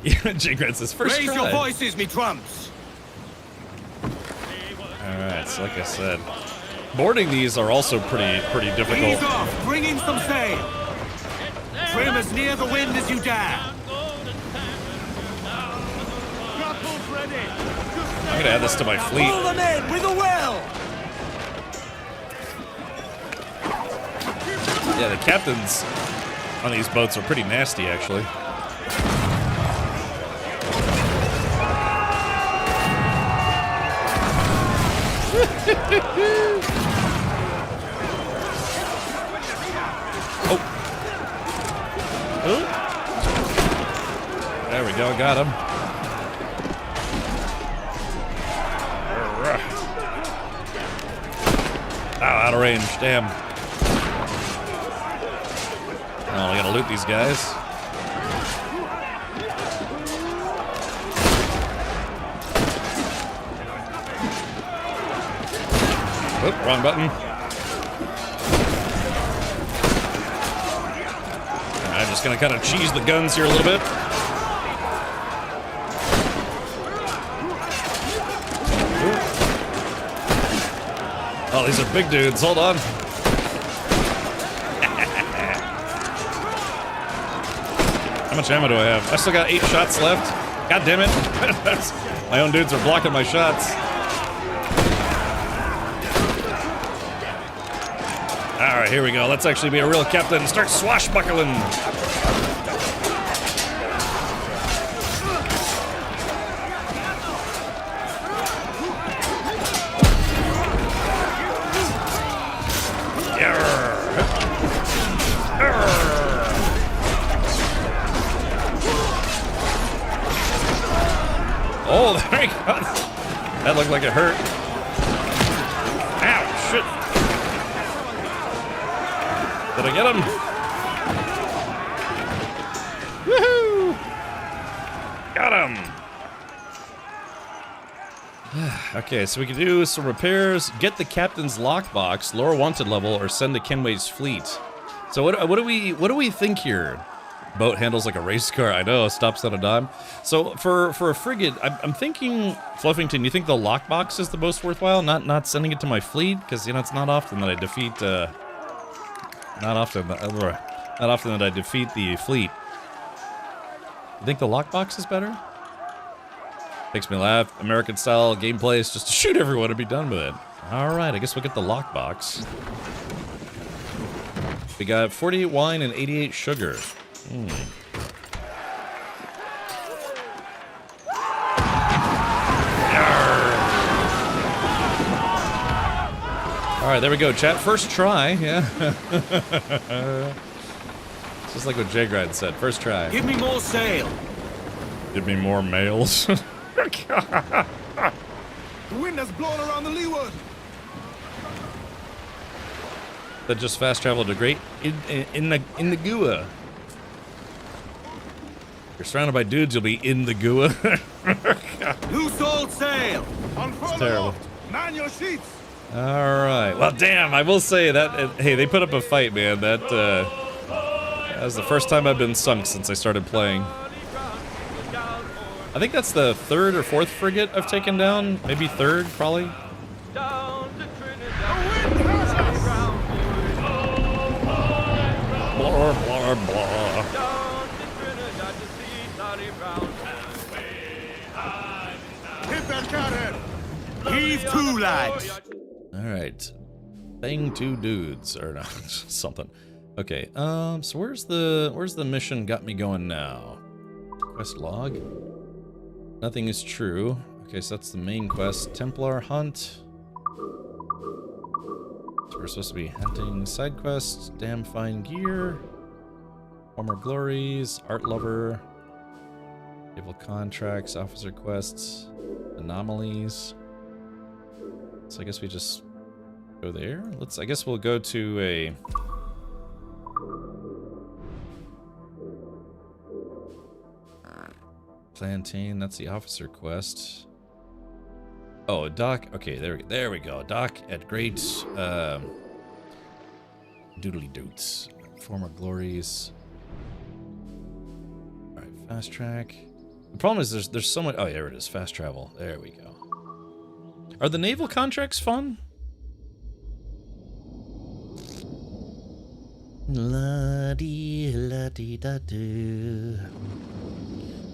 Yeah, J-Grad says first Raise try. your voices, me trumps. Alright, so like I said, boarding these are also pretty difficult. Ease off, bring in some sail. Trim as near the wind as you dare. I'm gonna add this to my fleet. Pull them in with a will. Yeah, the captains on these boats are pretty nasty, actually. Oh. There we go, got him. Oh, out of range, damn. Oh, I gotta loot these guys. Oop, wrong button. I'm just gonna kind of cheese the guns here a little bit. Oh, these are big dudes. Hold on. How much ammo do I have? I still got 8 shots left. God damn it. My own dudes are blocking my shots. Alright, here we go. Let's actually be a real captain and start swashbuckling. Oh, there he goes. That looked like it hurt. Ow, shit. Did I get him? Woohoo! Got him. Okay, so we can do some repairs, get the captain's lockbox, lower wanted level, or send to Kenway's fleet. So what do we think here? Boat handles like a race car. I know, stops on a dime. So for a frigate, I'm thinking, Fluffington, you think the lockbox is the most worthwhile? Not sending it to my fleet, because you know it's not often that I defeat. Not often that I defeat the fleet. You think the lockbox is better? Makes me laugh. American style gameplay is just to shoot everyone and be done with it. All right, I guess we'll get the lockbox. We got 48 wine and 88 sugar. Alright, there we go, chat. First try, yeah. It's just like what J-Grad said. First try. Give me more sail. Give me more males. The wind has blown around the leeward. That just fast traveled to great in the Gua. You're surrounded by dudes, you'll be in the Gua. Loose all sail. It's terrible. Man your sheets. Alright, well damn, I will say that, hey, they put up a fight, man. That was the first time I've been sunk since I started playing. I think that's the 3rd or 4th frigate I've taken down. Maybe 3rd, probably. Blah, blah, blah. Hit that cathead. Heave to, lads. Alright. Bang 2 dudes. Or no, something. Okay, so where's the mission got me going now? Quest log? Nothing is true. Okay, so that's the main quest. Templar hunt. So we're supposed to be hunting side quests. Damn fine gear. Former glories. Art lover. Naval contracts. Officer quests. Anomalies. So I guess we just go there. I guess we'll go to a... Plantain, that's the officer quest. Oh, dock. Okay, there we go. Dock at Great Doodly Doots. Former glories. Alright, fast track. The problem is there's so much. Oh, here it is. Fast travel. There we go. Are the naval contracts fun? La-dee-la-dee-da-doo.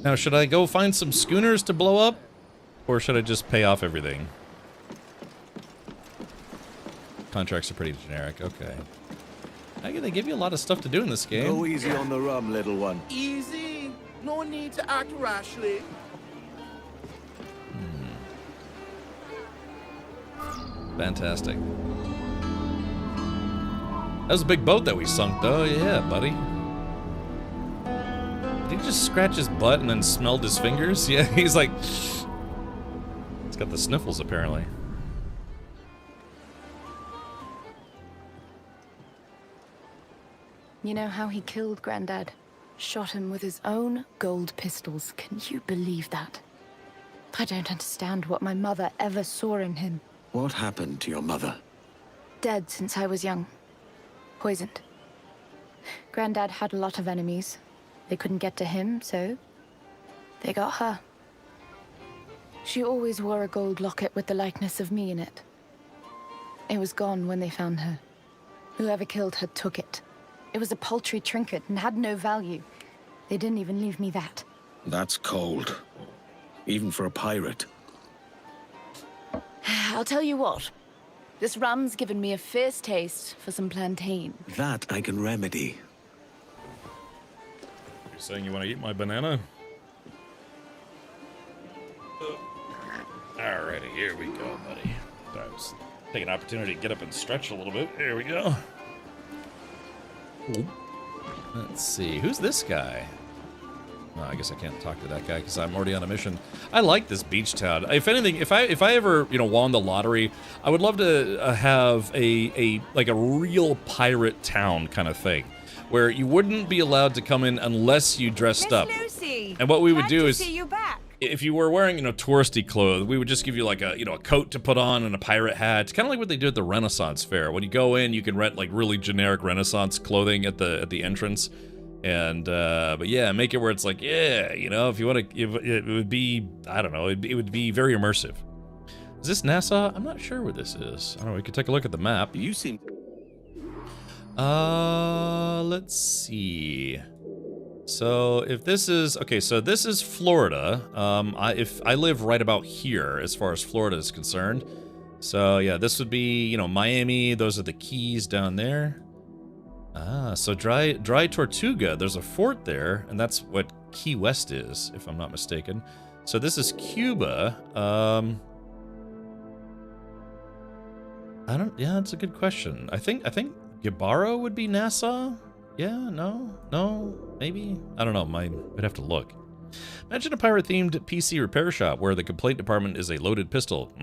Now, should I go find some schooners to blow up? Or should I just pay off everything? Contracts are pretty generic. Okay. They give you a lot of stuff to do in this game. Go easy on the rum, little one. Easy. No need to act rashly. Fantastic. That was a big boat that we sunk, though. Yeah, buddy. Did he just scratch his butt and then smelled his fingers? Yeah, he's like... He's got the sniffles, apparently. You know how he killed Granddad? Shot him with his own gold pistols. Can you believe that? I don't understand what my mother ever saw in him. What happened to your mother? Dead since I was young. Poisoned. Granddad had a lot of enemies. They couldn't get to him, so they got her. She always wore a gold locket with the likeness of me in it. It was gone when they found her. Whoever killed her took it. It was a paltry trinket and had no value. They didn't even leave me that. That's cold. Even for a pirate. I'll tell you what. This rum's given me a fierce taste for some plantain. That I can remedy. You're saying you want to eat my banana? Alrighty, here we go, buddy. I was taking an opportunity to get up and stretch a little bit. Here we go. Let's see, who's this guy? Oh, I guess I can't talk to that guy because I'm already on a mission. I like this beach town. If anything, if I ever won the lottery, I would love to have a real pirate town kind of thing, where you wouldn't be allowed to come in unless you dressed up. Lucy, and what we would do is, see you back. if you were wearing touristy clothes, we would just give you like a coat to put on and a pirate hat. It's kind of like what they do at the Renaissance Fair. When you go in, you can rent like really generic Renaissance clothing at the entrance. And but yeah, make it where it's like, yeah, if you want to, it would be, I don't know, it would be very immersive. Is this NASA? I'm not sure where this is. I don't know. We could take a look at the map. You seem. Let's see. So if this is okay, so this is Florida. If I live right about here as far as Florida is concerned. So yeah, this would be Miami. Those are the Keys down there. Ah, so Dry Tortuga, there's a fort there, and that's what Key West is, if I'm not mistaken. So this is Cuba. Yeah, that's a good question. I think Gibaro would be Nassau? Yeah, no, maybe? I don't know, I'd have to look. Imagine a pirate-themed PC repair shop where the complaint department is a loaded pistol.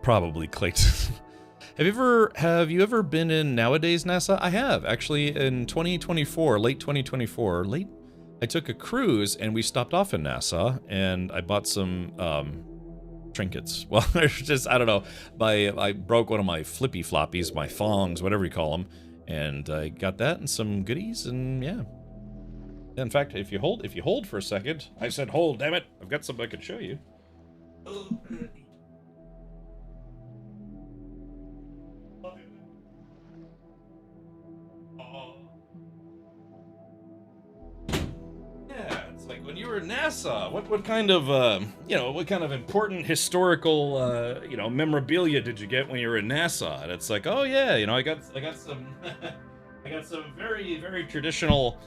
Probably Clayton. Have you ever been in nowadays NASA? I have, actually, in 2024, late 2024, I took a cruise and we stopped off in Nassau and I bought some trinkets. Well, there's just, I don't know, I broke one of my flippy floppies, my thongs, whatever you call them, and I got that and some goodies, and yeah. In fact, if you hold for a second, I said hold, damn it, I've got something I could show you. When you were in NASA, what kind of what kind of important historical memorabilia did you get when you were in NASA? And it's like, oh yeah, I got some I got some very traditional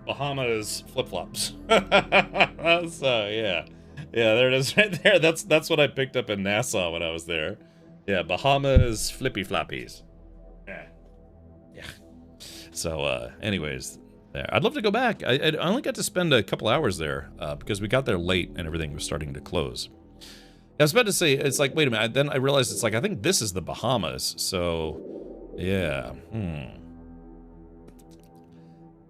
Bahamas flip-flops. So yeah, there it is right there. That's what I picked up in NASA when I was there. Yeah, Bahamas flippy floppies. Yeah. So anyways. There. I'd love to go back. I only got to spend a couple hours there because we got there late and everything was starting to close. I was about to say, it's like, wait a minute. Then I realized it's like, I think this is the Bahamas. So, yeah.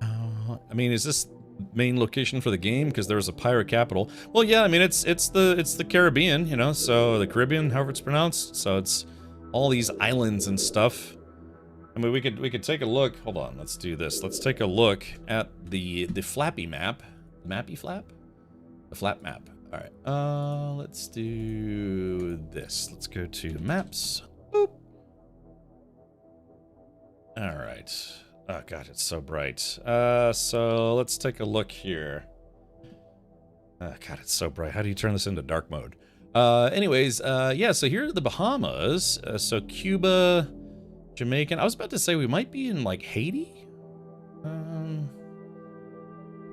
I mean, is this main location for the game? Because there was a pirate capital. Well, yeah. I mean, it's the Caribbean, so the Caribbean, however it's pronounced. So it's all these islands and stuff. I mean, we could take a look. Hold on, let's do this. Let's take a look at the flappy map. The mappy flap? The flap map. All right. Let's do this. Let's go to maps. Boop. All right. Oh god, it's so bright. So let's take a look here. Oh god, it's so bright. How do you turn this into dark mode? Anyways, yeah, so here are the Bahamas. So Cuba, Jamaican. I was about to say we might be in like Haiti.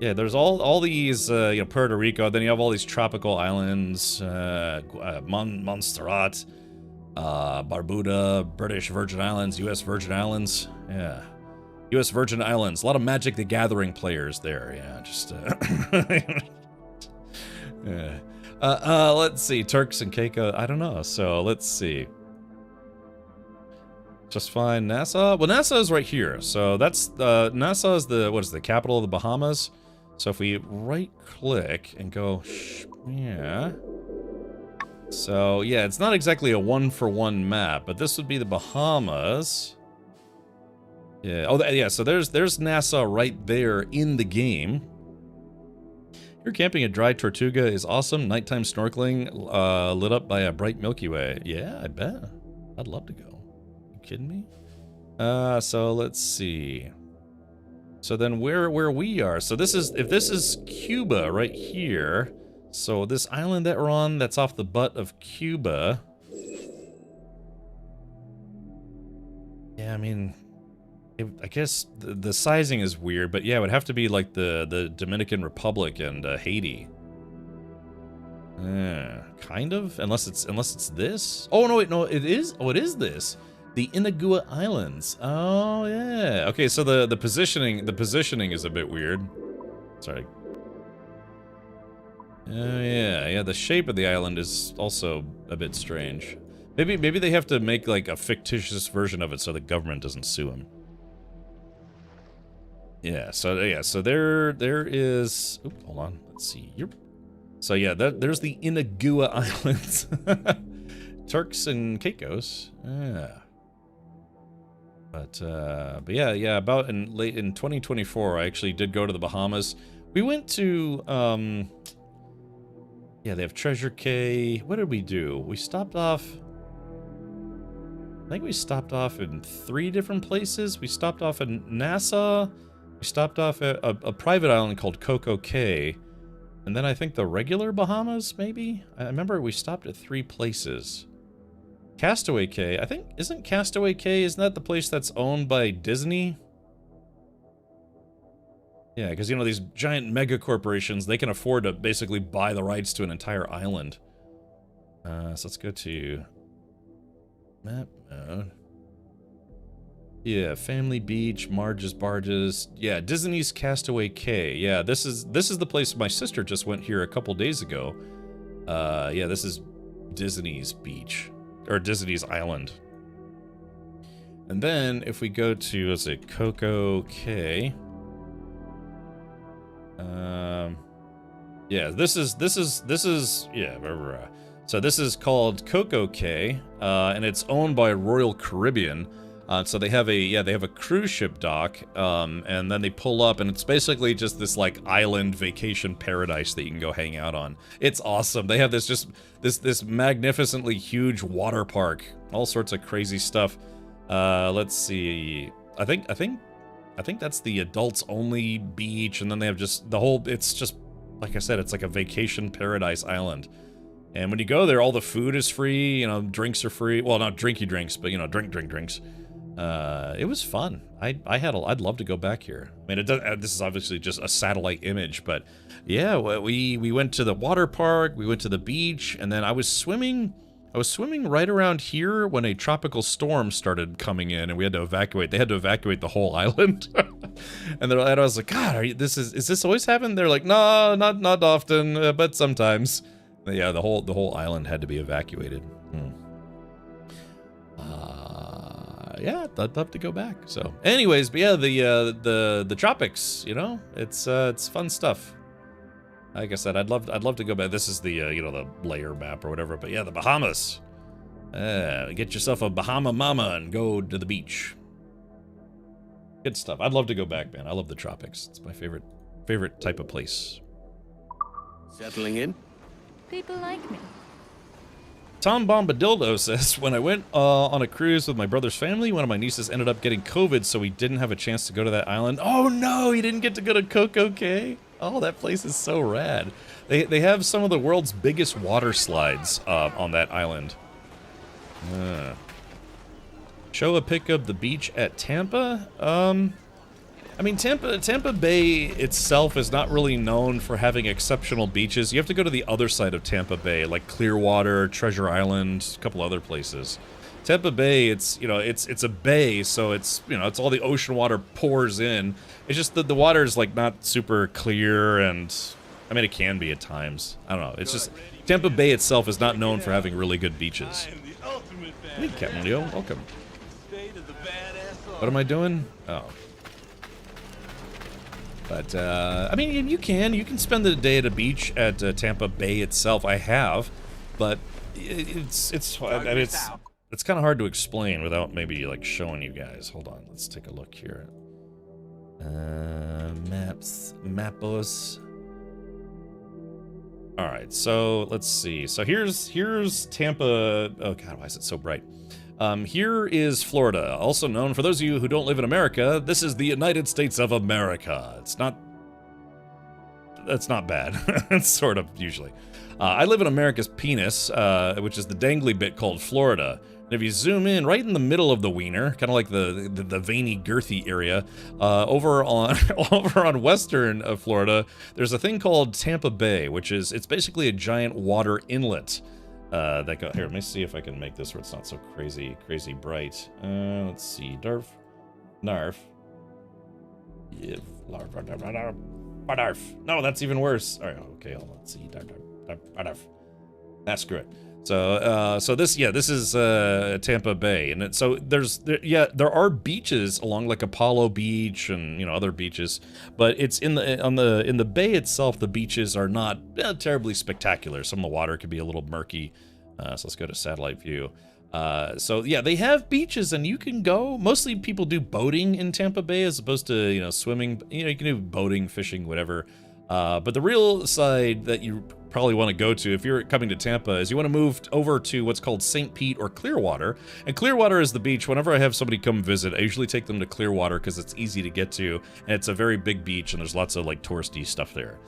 Yeah, there's all these, you know, Puerto Rico. Then you have all these tropical islands, Montserrat, Barbuda, British Virgin Islands, U.S. Virgin Islands. Yeah, U.S. Virgin Islands. A lot of Magic the Gathering players there. Yeah, just. Yeah. Let's see, Turks and Caicos. I don't know. So let's see. Just find Nassau. Well, Nassau is right here. So that's Nassau is the capital of the Bahamas. So if we right click and go, yeah. So yeah, it's not exactly a one-for-one map, but this would be the Bahamas. Yeah. Oh, yeah. So there's Nassau right there in the game. Here camping at Dry Tortuga is awesome. Nighttime snorkeling, lit up by a bright Milky Way. Yeah, I bet. I'd love to go. You kidding me? So let's see. So then where we are. So this is, if this is Cuba right here. So this island that we're on, that's off the butt of Cuba. Yeah, I mean, I guess the sizing is weird, but yeah, it would have to be like the Dominican Republic and Haiti. Kind of, unless it's this. Oh no, wait, no, it is. Oh, it is this. The Inagua Islands. Oh yeah. Okay, so the positioning is a bit weird. Sorry. Oh yeah. The shape of the island is also a bit strange. Maybe they have to make like a fictitious version of it so the government doesn't sue them. Yeah. So there is. Oop, hold on. Let's see. Yep. So yeah, there's the Inagua Islands. Turks and Caicos. Yeah. But yeah, about in 2024, I actually did go to the Bahamas. We went to, yeah, they have Treasure Cay. What did we do? We stopped off, I think we stopped off in 3 different places. We stopped off in Nassau. We stopped off at a private island called Coco Cay. And then I think the regular Bahamas, maybe? I remember we stopped at 3 places. Castaway Cay, I think, isn't Castaway Cay, isn't that the place that's owned by Disney? Yeah, because, you know, these giant mega corporations, they can afford to basically buy the rights to an entire island. So let's go to map mode. Yeah, Family Beach, Marge's Barges. Yeah, Disney's Castaway Cay. Yeah, this is the place my sister just went here a couple days ago. Yeah, this is Disney's beach. Or Disney's Island. And then if we go to, let's say, Coco Cay. Yeah, this is yeah. So this is called Coco Cay, and it's owned by Royal Caribbean. So they have a cruise ship dock, and then they pull up, and it's basically just this like island vacation paradise that you can go hang out on. It's awesome. They have this magnificently huge water park, all sorts of crazy stuff. Let's see. I think that's the adults only beach, and then they have just the whole. It's just like I said, it's like a vacation paradise island. And when you go there, all the food is free. You know, drinks are free. Well, not drinky drinks, but you know, drinks. It was fun. I'd love to go back here. I mean, this is obviously just a satellite image, but yeah, we went to the water park, we went to the beach, and then I was swimming right around here when a tropical storm started coming in, and we had to evacuate. They had to evacuate the whole island. and I was like, God, is this always happen? They're like, no, not often, but sometimes. But yeah, the whole island had to be evacuated. Yeah, I'd love to go back. So, anyways, but yeah, the tropics, you know, it's fun stuff. Like I said, I'd love to go back. This is the you know, the layer map or whatever. But yeah, the Bahamas. Get yourself a Bahama mama and go to the beach. Good stuff. I'd love to go back, man. I love the tropics. It's my favorite type of place. Settling in? People like me. Tom Bombadildo says, when I went on a cruise with my brother's family, one of my nieces ended up getting COVID, so we didn't have a chance to go to that island. Oh no, he didn't get to go to Coco Cay. Oh, that place is so rad. They have some of the world's biggest water slides on that island. Show a pic of the beach at Tampa. I mean, Tampa Bay itself is not really known for having exceptional beaches. You have to go to the other side of Tampa Bay, like Clearwater, Treasure Island, a couple other places. Tampa Bay, it's a bay, so it's all the ocean water pours in. It's just that the water is like not super clear, and I mean it can be at times. I don't know. It's just Tampa Bay itself is not known for having really good beaches. Hey, Captain Leo, welcome. What am I doing? Oh. But, I mean, you can spend the day at a beach at Tampa Bay itself. I have, but it's kind of hard to explain without maybe, like, showing you guys. Hold on, let's take a look here. Mapos. Alright, so, let's see. So here's Tampa, oh god, why is it so bright? Here is Florida, also known, for those of you who don't live in America, this is the United States of America. That's not bad. It's sort of, usually. I live in America's penis, which is the dangly bit called Florida. And if you zoom in, right in the middle of the wiener, kind of like the veiny, girthy area, over on western Florida, there's a thing called Tampa Bay, it's basically a giant water inlet. Here, let me see if I can make this where it's not so crazy bright. Let's see, Narf. Yeah, Narf. No, that's even worse. All right, okay, hold on. Let's see, Narf. That's good. So this is Tampa Bay, and there are beaches along like Apollo Beach and other beaches, but it's in the bay itself. The beaches are not terribly spectacular. Some of the water could be a little murky. So let's go to satellite view. So yeah, they have beaches and you can go. Mostly people do boating in Tampa Bay as opposed to swimming. You can do boating, fishing, whatever. But the real side that you probably want to go to if you're coming to Tampa is you want to move over to what's called St. Pete or Clearwater. And Clearwater is the beach. Whenever I have somebody come visit, I usually take them to Clearwater because it's easy to get to, and it's a very big beach, and there's lots of like touristy stuff there.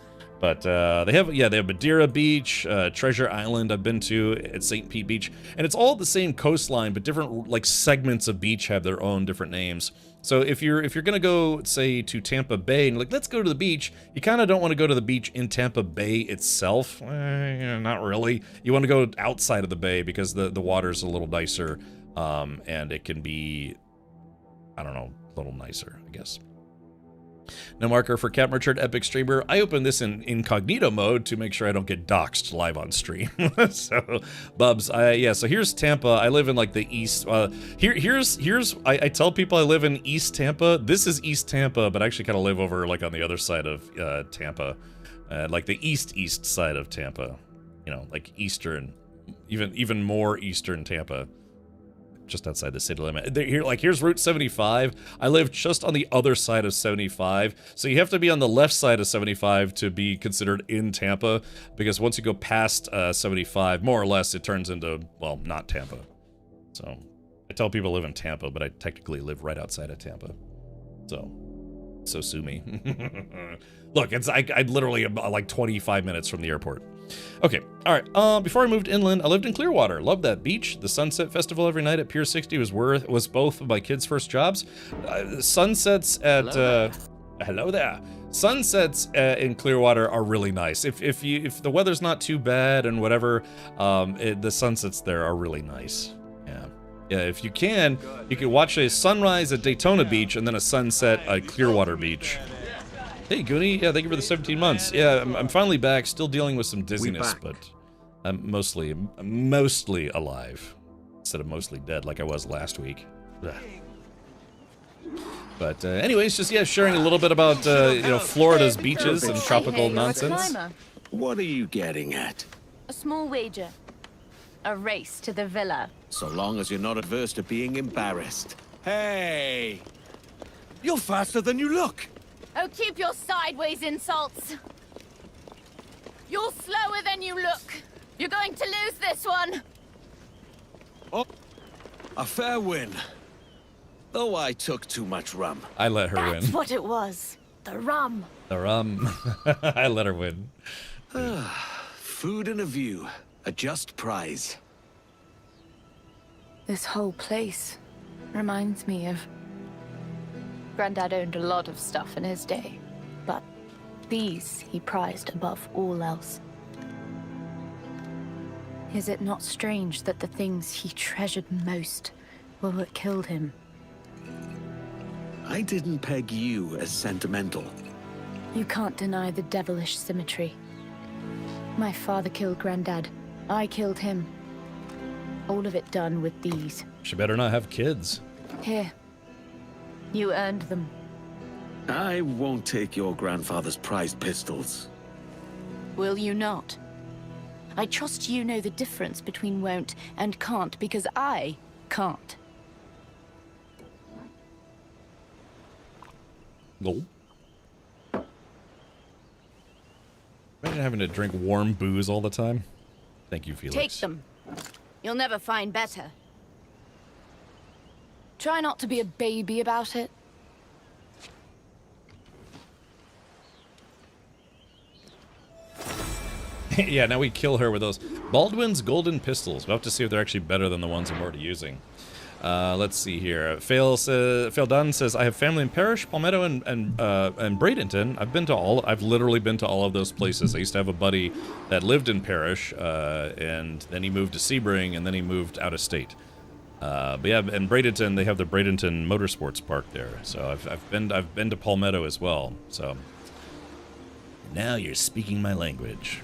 But they have Madeira Beach, Treasure Island I've been to at St. Pete Beach, and it's all the same coastline, but different like segments of beach have their own different names. So if you're gonna go, say, to Tampa Bay and like let's go to the beach, you kind of don't want to go to the beach in Tampa Bay itself. Not really. You want to go outside of the bay because the water's a little nicer, and it can be, I don't know, a little nicer, I guess. No marker for Captain Richard, Epic Streamer. I open this in incognito mode to make sure I don't get doxxed live on stream. So, Bubs, so here's Tampa. I live in like the east. I tell people I live in East Tampa. This is East Tampa, but I actually kind of live over like on the other side of Tampa, like the east side of Tampa. Like eastern, even more eastern Tampa. Just outside the city limit. Here's Route 75. I live just on the other side of 75, so you have to be on the left side of 75 to be considered in Tampa, because once you go past 75, more or less, it turns into, well, not Tampa. So I tell people I live in Tampa, but I technically live right outside of Tampa. So sue me. Look, I literally am like 25 minutes from the airport. Okay, all right. Before I moved inland, I lived in Clearwater. Loved that beach. The Sunset Festival every night at Pier 60 was both of my kids' first jobs. Sunsets at hello there. Sunsets in Clearwater are really nice. If the weather's not too bad and whatever, the sunsets there are really nice. Yeah, if you can watch a sunrise at Daytona Beach and then a sunset at Clearwater Beach. Hey, Goonie. Yeah, thank you for the 17 months. Yeah, I'm finally back. Still dealing with some dizziness, but I'm mostly alive instead of mostly dead like I was last week. Ugh. But anyways, just sharing a little bit about Florida's beaches and tropical nonsense. What are you getting at? A small wager. A race to the villa. So long as you're not adverse to being embarrassed. Hey! You're faster than you look. Oh, keep your sideways insults. You're slower than you look. You're going to lose this one. Oh, a fair win. Though I took too much rum. I let her That's win. what it was. The rum. The rum. I let her win. Food and a view. A just prize. This whole place reminds me of... Granddad owned a lot of stuff in his day, but these he prized above all else. Is it not strange that the things he treasured most were what killed him? I didn't peg you as sentimental. You can't deny the devilish symmetry. My father killed Granddad. I killed him. All of it done with these. She better not have kids. Here. You earned them. I won't take your grandfather's prized pistols. Will you not? I trust you know the difference between won't and can't, because I can't. No. Imagine having to drink warm booze all the time. Thank you, Felix. Take them. You'll never find better. Try not to be a baby about it. Yeah, now we kill her with those Baldwin's golden pistols. We'll have to see if they're actually better than the ones I'm already using. Let's see here. Fail Done says, I have family in Parrish, Palmetto, and Bradenton. I've literally been to all of those places. I used to have a buddy that lived in Parrish, and then he moved to Sebring, and then he moved out of state. But yeah, in Bradenton, they have the Bradenton Motorsports Park there. So I've been to Palmetto as well. So now you're speaking my language.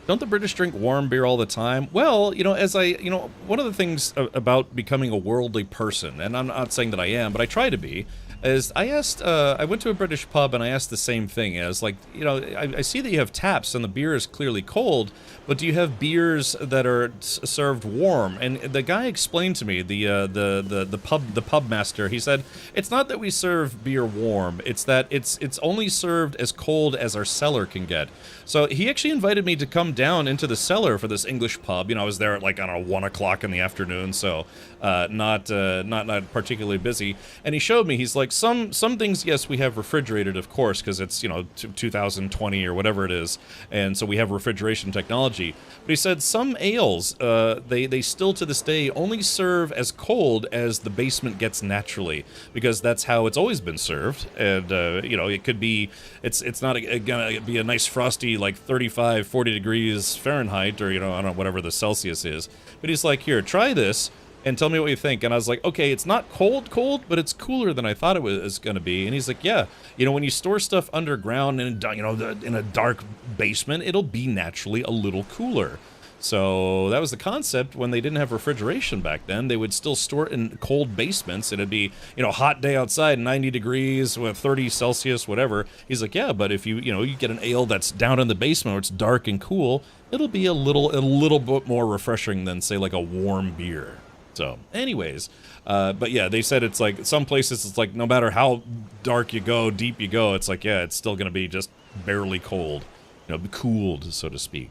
Don't the British drink warm beer all the time? Well, one of the things about becoming a worldly person, and I'm not saying that I am, but I try to be, is I went to a British pub and I asked the same thing. I was like, I see that you have taps and the beer is clearly cold, but do you have beers that are served warm? And the guy explained to me, the pub master, he said, it's not that we serve beer warm, it's that it's only served as cold as our cellar can get. So he actually invited me to come down into the cellar for this English pub. I was there at 1 o'clock in the afternoon, so not particularly busy. And he showed me, he's like, some things, yes, we have refrigerated, of course, because it's 2020 or whatever it is, and so we have refrigeration technology. But he said some ales, they still to this day only serve as cold as the basement gets naturally, because that's how it's always been served. And it could be, it's not gonna be a nice frosty 35, 40 degrees Fahrenheit, or I don't know, whatever the Celsius is. But he's like, here, try this and tell me what you think. And I was like, okay, it's not cold, but it's cooler than I thought it was going to be. And he's like, yeah, when you store stuff underground in a dark basement, it'll be naturally a little cooler. So that was the concept. When they didn't have refrigeration back then, they would still store it in cold basements. It'd be, hot day outside, 90 degrees with 30 Celsius, whatever. He's like, yeah, but if you get an ale that's down in the basement where it's dark and cool, it'll be a little bit more refreshing than, say, a warm beer. So anyways, but yeah, they said it's some places it's no matter how dark you go, deep you go, it's yeah, it's still going to be just barely cold, cooled, so to speak.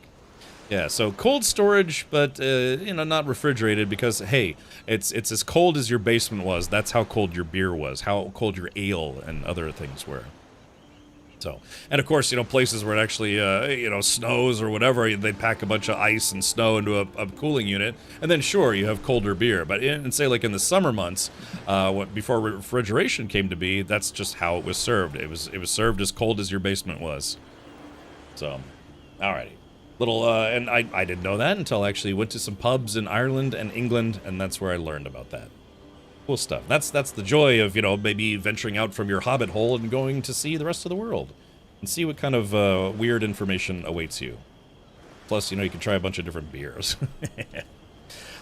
Yeah, so cold storage, but not refrigerated, because hey, it's as cold as your basement was. That's how cold your beer was, how cold your ale and other things were. So, and of course, places where it actually snows or whatever, they pack a bunch of ice and snow into a cooling unit, and then sure, you have colder beer. But in the summer months, before refrigeration came to be, that's just how it was served. It was served as cold as your basement was. So, alrighty. And I didn't know that until I actually went to some pubs in Ireland and England, and that's where I learned about that. Cool stuff. That's the joy of, maybe venturing out from your hobbit hole and going to see the rest of the world and see what kind of weird information awaits you. Plus, you can try a bunch of different beers.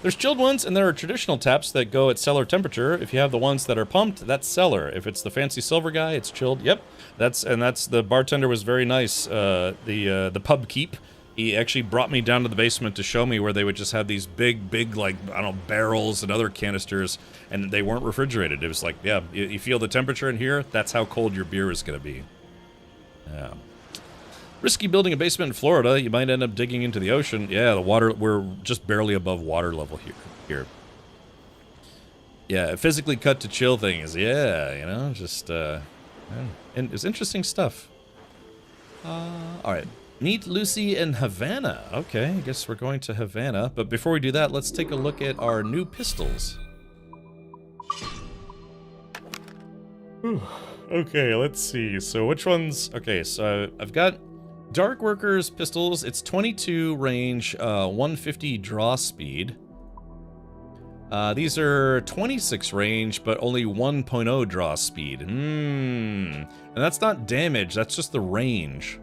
There's chilled ones, and there are traditional taps that go at cellar temperature. If you have the ones that are pumped, that's cellar. If it's the fancy silver guy, it's chilled. Yep, that's the bartender was very nice. The pub keep he actually brought me down to the basement to show me where they would just have these big, like, I don't know, barrels and other canisters, and they weren't refrigerated. It was like, yeah, you feel the temperature in here, that's how cold your beer is going to be. Yeah. Risky building a basement in Florida, you might end up digging into the ocean. Yeah, the water, we're just barely above water level here. Yeah, physically cut to chill things, yeah, you know, just, and it's interesting stuff. Alright. Meet Lucy in Havana. Okay, I guess we're going to Havana. But before we do that, let's take a look at our new pistols. Okay, let's see. So which ones? Okay, so I've got Dark Workers pistols. It's 22 range, 150 draw speed. These are 26 range, but only 1.0 draw speed. And that's not damage, that's just the range.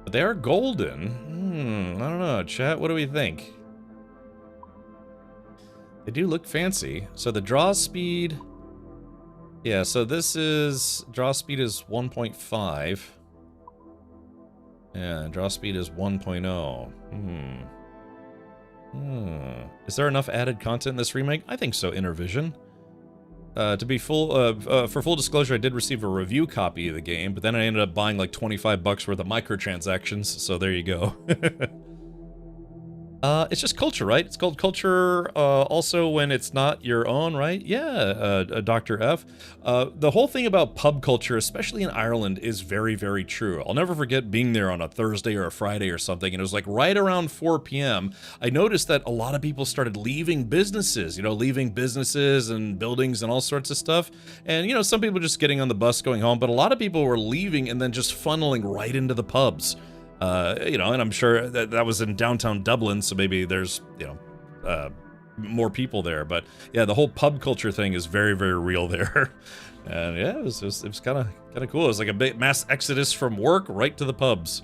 But they are golden. I don't know, chat, what do we think? They do look fancy. So the draw speed... Yeah, so this is... Draw speed is 1.5. Yeah, draw speed is 1.0. Is there enough added content in this remake? I think so, Intervision. To be for full disclosure, I did receive a review copy of the game, but then I ended up buying like 25 bucks worth of microtransactions, so there you go. It's just culture, right? It's called culture, also when it's not your own, right? Yeah, Dr. F. The whole thing about pub culture, especially in Ireland, is very, very true. I'll never forget being there on a Thursday or a Friday or something, and it was like right around 4 p.m. I noticed that a lot of people started leaving businesses, you know, leaving businesses and buildings and all sorts of stuff. And, you know, some people just getting on the bus going home, but a lot of people were leaving and then just funneling right into the pubs. You know, and I'm sure that was in downtown Dublin, so maybe there's, you know, more people there. But yeah, the whole pub culture thing is very, very real there. And yeah, it was kind of cool. It was like a big mass exodus from work right to the pubs.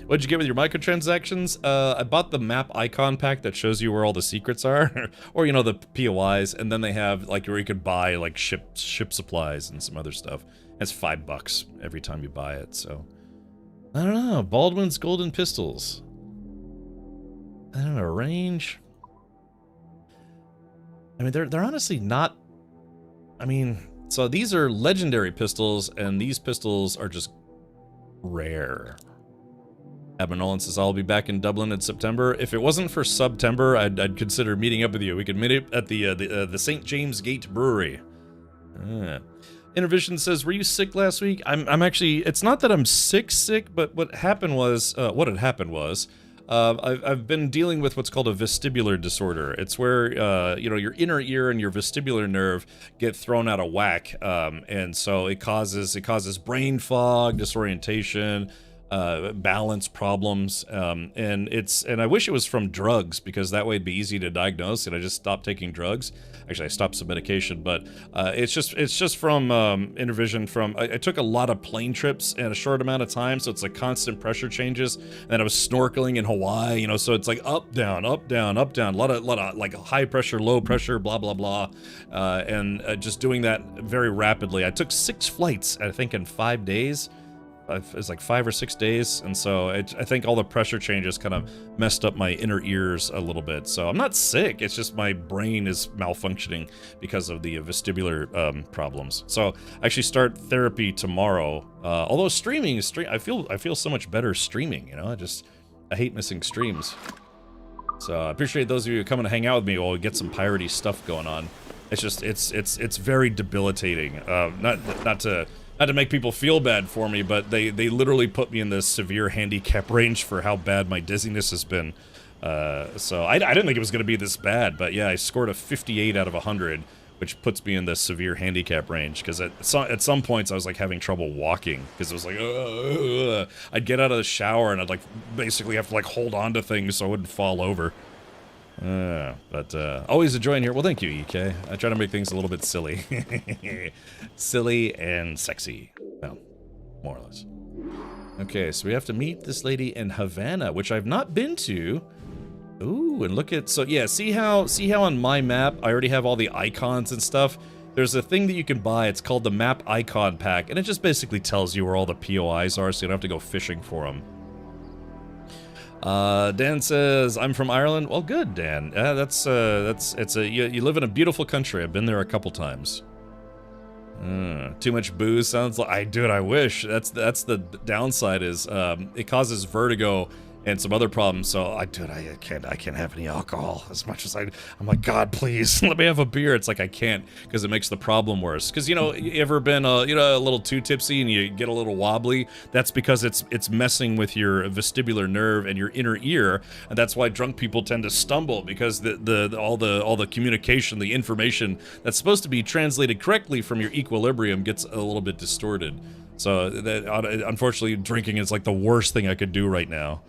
What'd you get with your microtransactions? I bought the map icon pack that shows you where all the secrets are, or you know, the POIs, and then they have like where you could buy like ship supplies and some other stuff. It's $5 every time you buy it, so. I don't know, Baldwin's Golden Pistols. I don't know, range. I mean, they're honestly not... I mean, so these are legendary pistols, and these pistols are just rare. Admiral Nolan says, I'll be back in Dublin in September. If it wasn't for September, I'd consider meeting up with you. We could meet up at the St. James Gate Brewery. Intervision says, were you sick last week? I'm actually, it's not that I'm sick, but what had happened was, I've been dealing with what's called a vestibular disorder. It's where, you know, your inner ear and your vestibular nerve get thrown out of whack. And so it causes brain fog, disorientation, balance problems. And I wish it was from drugs, because that way it'd be easy to diagnose, and I just stopped taking drugs. Actually, I stopped some medication, but it's just from Intervision. I took a lot of plane trips in a short amount of time, so it's like constant pressure changes. And then I was snorkeling in Hawaii, you know, so it's like up, down, up, down, up, down. A lot of like high pressure, low pressure, blah, blah, blah. And just doing that very rapidly. I took 6 flights, I think, in 5 days. It's like 5 or 6 days, and so I think all the pressure changes kind of messed up my inner ears a little bit. So I'm not sick, it's just my brain is malfunctioning because of the vestibular problems. So I actually start therapy tomorrow. Although I feel so much better streaming, you know. I hate missing streams. So I appreciate those of you coming to hang out with me while we get some piratey stuff going on. It's just it's very debilitating. Not to make people feel bad for me, but they literally put me in this severe handicap range for how bad my dizziness has been. So I didn't think it was going to be this bad, but yeah, I scored a 58 out of 100, which puts me in the severe handicap range, because at some points I was like having trouble walking, because it was like, I'd get out of the shower and I'd like basically have to like hold on to things so I wouldn't fall over. But always enjoying here. Well, thank you, EK. I try to make things a little bit silly. Silly and sexy. Well, more or less. Okay, so we have to meet this lady in Havana, which I've not been to. Ooh, and look at, so yeah, see how on my map I already have all the icons and stuff? There's a thing that you can buy, it's called the map icon pack, and it just basically tells you where all the POIs are, so you don't have to go fishing for them. Dan says, I'm from Ireland. Well, good, Dan. You live in a beautiful country. I've been there a couple times. Too much booze sounds like, I wish. That's the downside is, it causes vertigo and some other problems. So I can't have any alcohol as much as I'm like, God, please let me have a beer. It's like, I can't, because it makes the problem worse. Because, you know, you ever been, a little too tipsy and you get a little wobbly? That's because it's messing with your vestibular nerve and your inner ear. And that's why drunk people tend to stumble, because all the communication, the information that's supposed to be translated correctly from your equilibrium gets a little bit distorted. So unfortunately, drinking is like the worst thing I could do right now.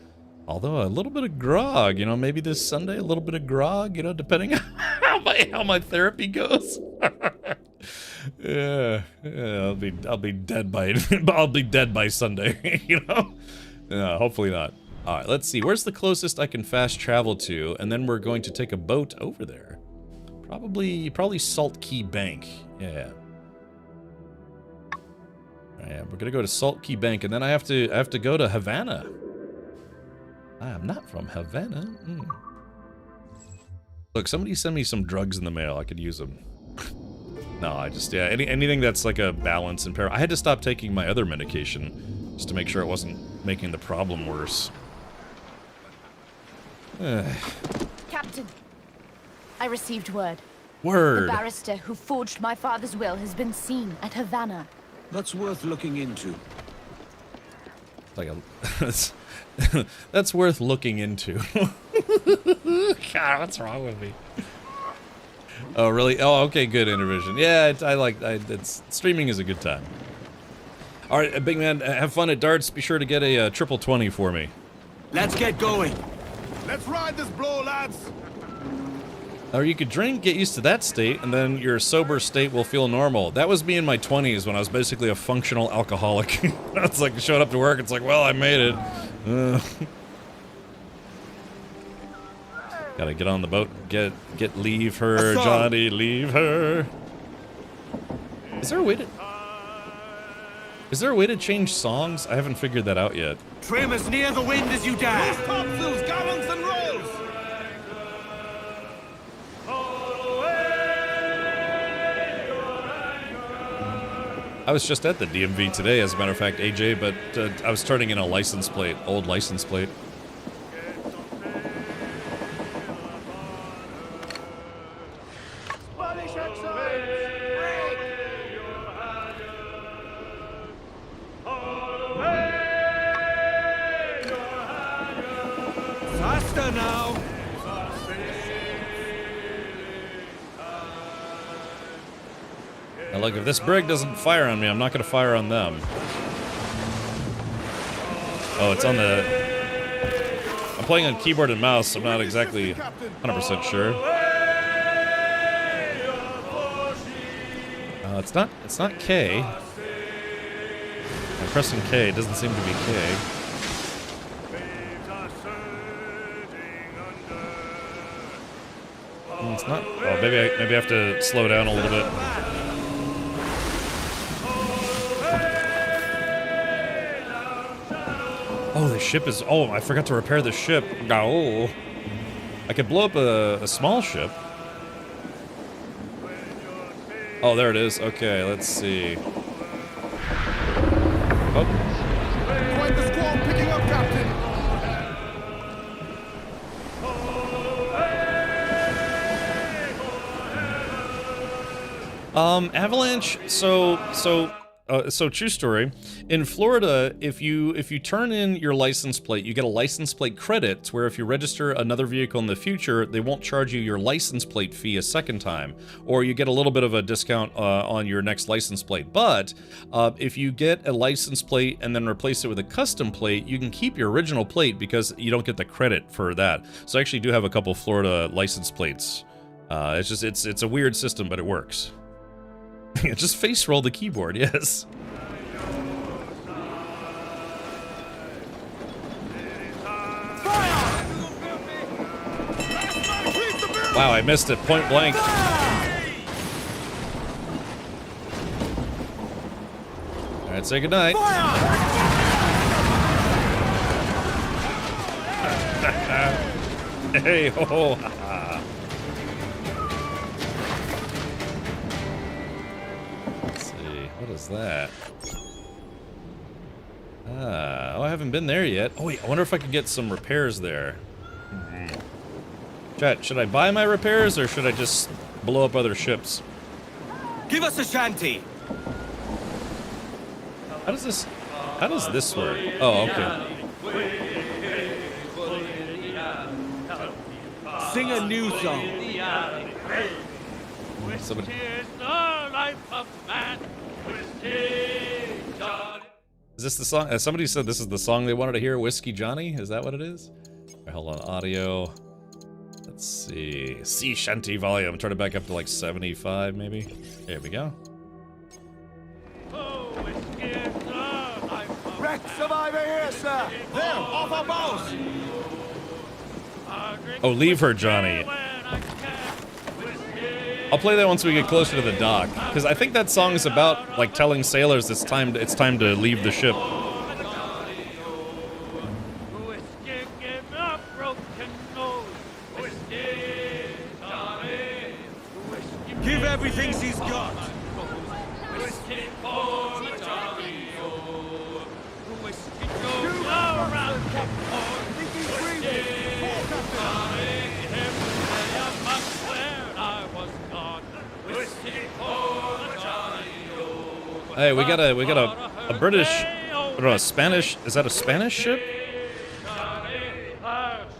Although a little bit of grog, you know, maybe this Sunday, a little bit of grog, you know, depending on how my therapy goes. yeah, I'll be dead by Sunday, you know. Hopefully not. All right, let's see. Where's the closest I can fast travel to, and then we're going to take a boat over there. Probably Salt Key Bank. Yeah. Yeah, we're gonna go to Salt Key Bank, and then I have to go to Havana. I am not from Havana. Look, somebody send me some drugs in the mail. I could use them. No, anything that's like a balance and I had to stop taking my other medication just to make sure it wasn't making the problem worse. Captain, I received word. Word. The barrister who forged my father's will has been seen at Havana. That's worth looking into. That's worth looking into. God, what's wrong with me? Oh, really? Oh, okay, good intervision. Yeah, streaming is a good time. All right, big man, have fun at darts. Be sure to get a triple 20 for me. Let's get going. Let's ride this blow, lads. Or you could drink, get used to that state, and then your sober state will feel normal. That was me in my 20s when I was basically a functional alcoholic. It's like, showed up to work, it's like, well, I made it. Gotta get on the boat, leave her, Johnny, leave her. Is there a way to change songs? I haven't figured that out yet. Trim as near the wind as you dare. Topsails, gallants, and rolls. I was just at the DMV today, as a matter of fact, AJ, but I was turning in a license plate, old license plate. Faster now. Now look, if this brig doesn't fire on me, I'm not going to fire on them. Oh, it's on the... I'm playing on keyboard and mouse, so I'm not exactly 100% sure. It's not K. I'm pressing K, it doesn't seem to be K. It's not... Oh, maybe I have to slow down a little bit. Oh, the ship is... Oh, I forgot to repair the ship. No. I could blow up a small ship. Oh, there it is. Okay, let's see. Oh. Quite the squall picking up, Captain. Avalanche, so true story. In Florida, if you turn in your license plate, you get a license plate credit, where if you register another vehicle in the future, they won't charge you your license plate fee a second time, or you get a little bit of a discount on your next license plate. But if you get a license plate and then replace it with a custom plate, you can keep your original plate because you don't get the credit for that. So I actually do have a couple Florida license plates. It's a weird system, but it works. Just face roll the keyboard, yes. Wow, I missed it point blank. Alright, say goodnight. Hey ho! Let's see, what is that? Oh, I haven't been there yet. Oh wait, I wonder if I could get some repairs there. Chat, should I buy my repairs or should I just blow up other ships? Give us a shanty. How does this work? Oh, okay. Sing a new song. Somebody... Is this the song? Somebody said this is the song they wanted to hear, Whiskey Johnny? Is that what it is? All right, hold on, audio. Let's see. Sea shanty volume. Turn it back up to like 75, maybe. There we go. Wreck survivor here, sir. There, off our bows. Oh, leave her, Johnny. I'll play that once we get closer to the dock, because I think that song is about like telling sailors it's time to leave the ship. Give everything she's got. Hey, we got a British, I don't know, a Spanish. Is that a Spanish ship?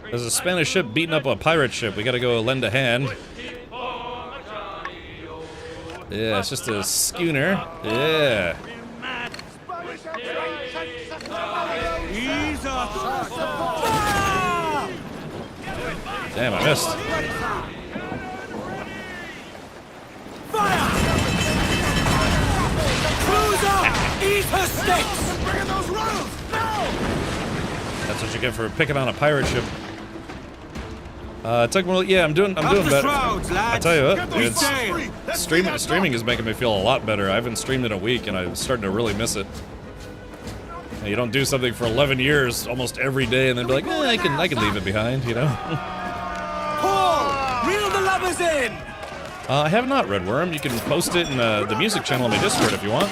There's a Spanish ship beating up a pirate ship. We gotta go lend a hand. Yeah, it's just a schooner. Yeah. Damn, I missed. Eat her sticks! Bring those roads! No! That's what you get for picking on a pirate ship. It took me. Yeah, I'm doing better. Shrouds, I tell you what, streaming is making me feel a lot better. I haven't streamed in a week, and I'm starting to really miss it. You don't do something for 11 years, almost every day, and then be like, I can leave it behind, you know. Paul, reel the lovers in. I have not, Red Worm. You can post it in the music channel on my Discord if you want.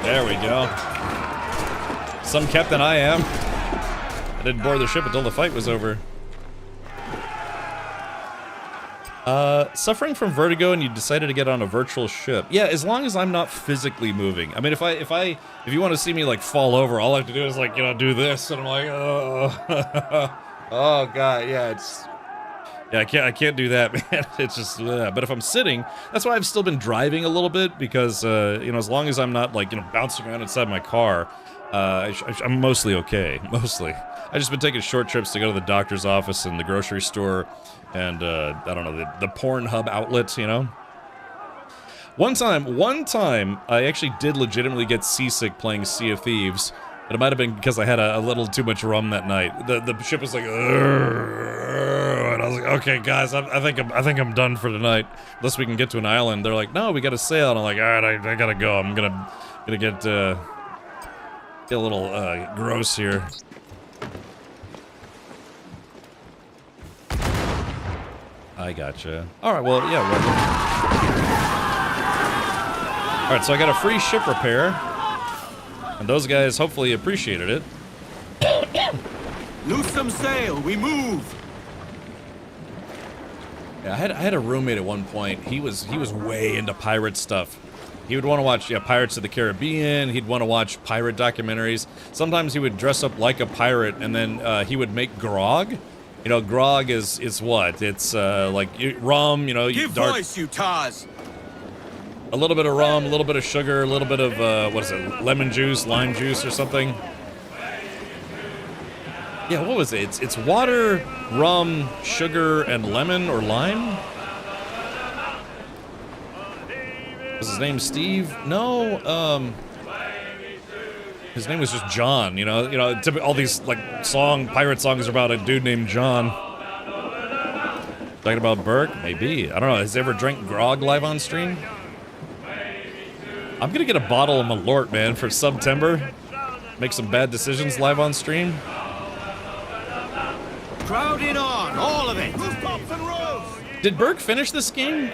There we go. Some captain I am. I didn't board the ship until the fight was over. Suffering from vertigo and you decided to get on a virtual ship. Yeah, as long as I'm not physically moving. I mean, if you want to see me like fall over, all I have to do is like, do this, and I'm like, oh, oh god, yeah, I can't do that, man. It's just, but if I'm sitting, that's why I've still been driving a little bit, because, as long as I'm not, like, bouncing around inside my car, I'm mostly okay, mostly. I've just been taking short trips to go to the doctor's office and the grocery store, and, I don't know, the Pornhub outlets, One time, I actually did legitimately get seasick playing Sea of Thieves. But it might have been because I had a little too much rum that night. The ship was like, and I was like, okay, guys, I think I'm done for tonight. Unless we can get to an island. They're like, no, we got to sail. And I'm like, all right, I gotta go. I'm gonna get a little gross here. I gotcha. All right, well, yeah. All right, so I got a free ship repair. And those guys hopefully appreciated it. Loose some sail, we move! Yeah, I had a roommate at one point. He was way into pirate stuff. He would want to watch Pirates of the Caribbean. He'd want to watch pirate documentaries. Sometimes he would dress up like a pirate, and then he would make grog. Grog is what? It's like rum. Give voice, you Taz. A little bit of rum, a little bit of sugar, a little bit of, what is it, lemon juice, lime juice or something? Yeah, what was it? It's water, rum, sugar, and lemon or lime? Was his name Steve? No, his name was just John, you know, all these, like, pirate songs are about a dude named John. Talking about Burke? Maybe. I don't know. Has he ever drank grog live on stream? I'm gonna get a bottle of Malort, man, for September. Make some bad decisions live on stream. Crowd in on, all of it! Did Burke finish this game?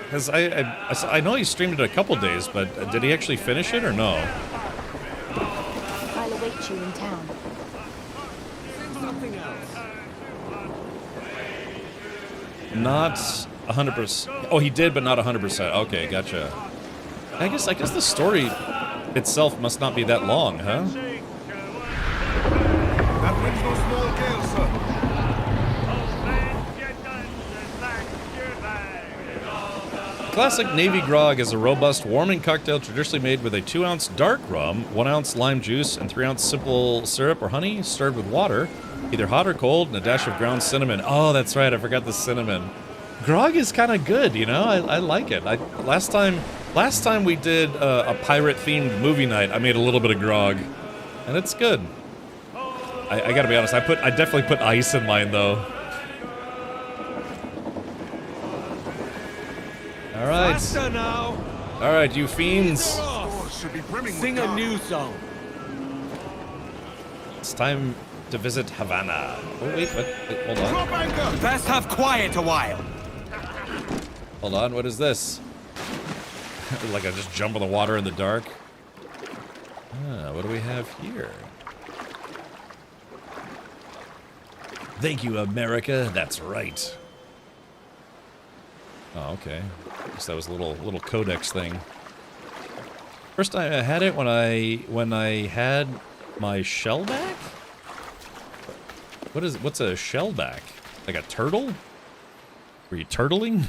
Because I know he streamed it a couple days, but did he actually finish it or no? I'll await you in town. Not 100%. Oh, he did, but not 100%. Okay, gotcha. I guess the story itself must not be that long, huh? That wind's no small gale, sir. Classic Navy grog is a robust, warming cocktail traditionally made with a 2-ounce dark rum, 1-ounce lime juice, and 3-ounce simple syrup or honey, stirred with water, either hot or cold, and a dash of ground cinnamon. Oh, that's right, I forgot the cinnamon. Grog is kind of good, you know. I like it. Last time we did a pirate-themed movie night, I made a little bit of grog, and it's good. I gotta be honest. I definitely put ice in mine though. All right. Faster now. All right, you fiends. Sing a new song. It's time to visit Havana. Oh wait, hold on. Best have quiet a while. Hold on, what is this? Like I just jump in the water in the dark? Ah, what do we have here? Thank you, America. That's right. Oh, okay. I guess that was a little codex thing. First time I had it when I had my shellback? What's a shellback? Like a turtle? Were you turtling?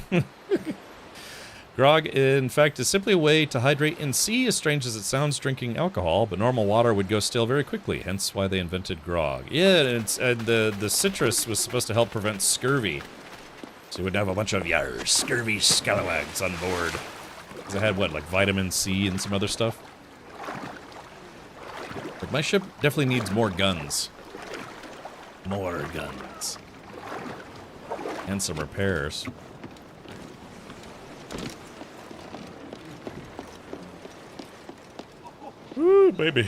Grog, in fact, is simply a way to hydrate in sea, as strange as it sounds, drinking alcohol, but normal water would go stale very quickly, hence why they invented grog. Yeah, and the citrus was supposed to help prevent scurvy. So you wouldn't have a bunch of scurvy scalawags on board. Because it had, what, like vitamin C and some other stuff? Like, my ship definitely needs more guns. More guns. And some repairs. Ooh, baby.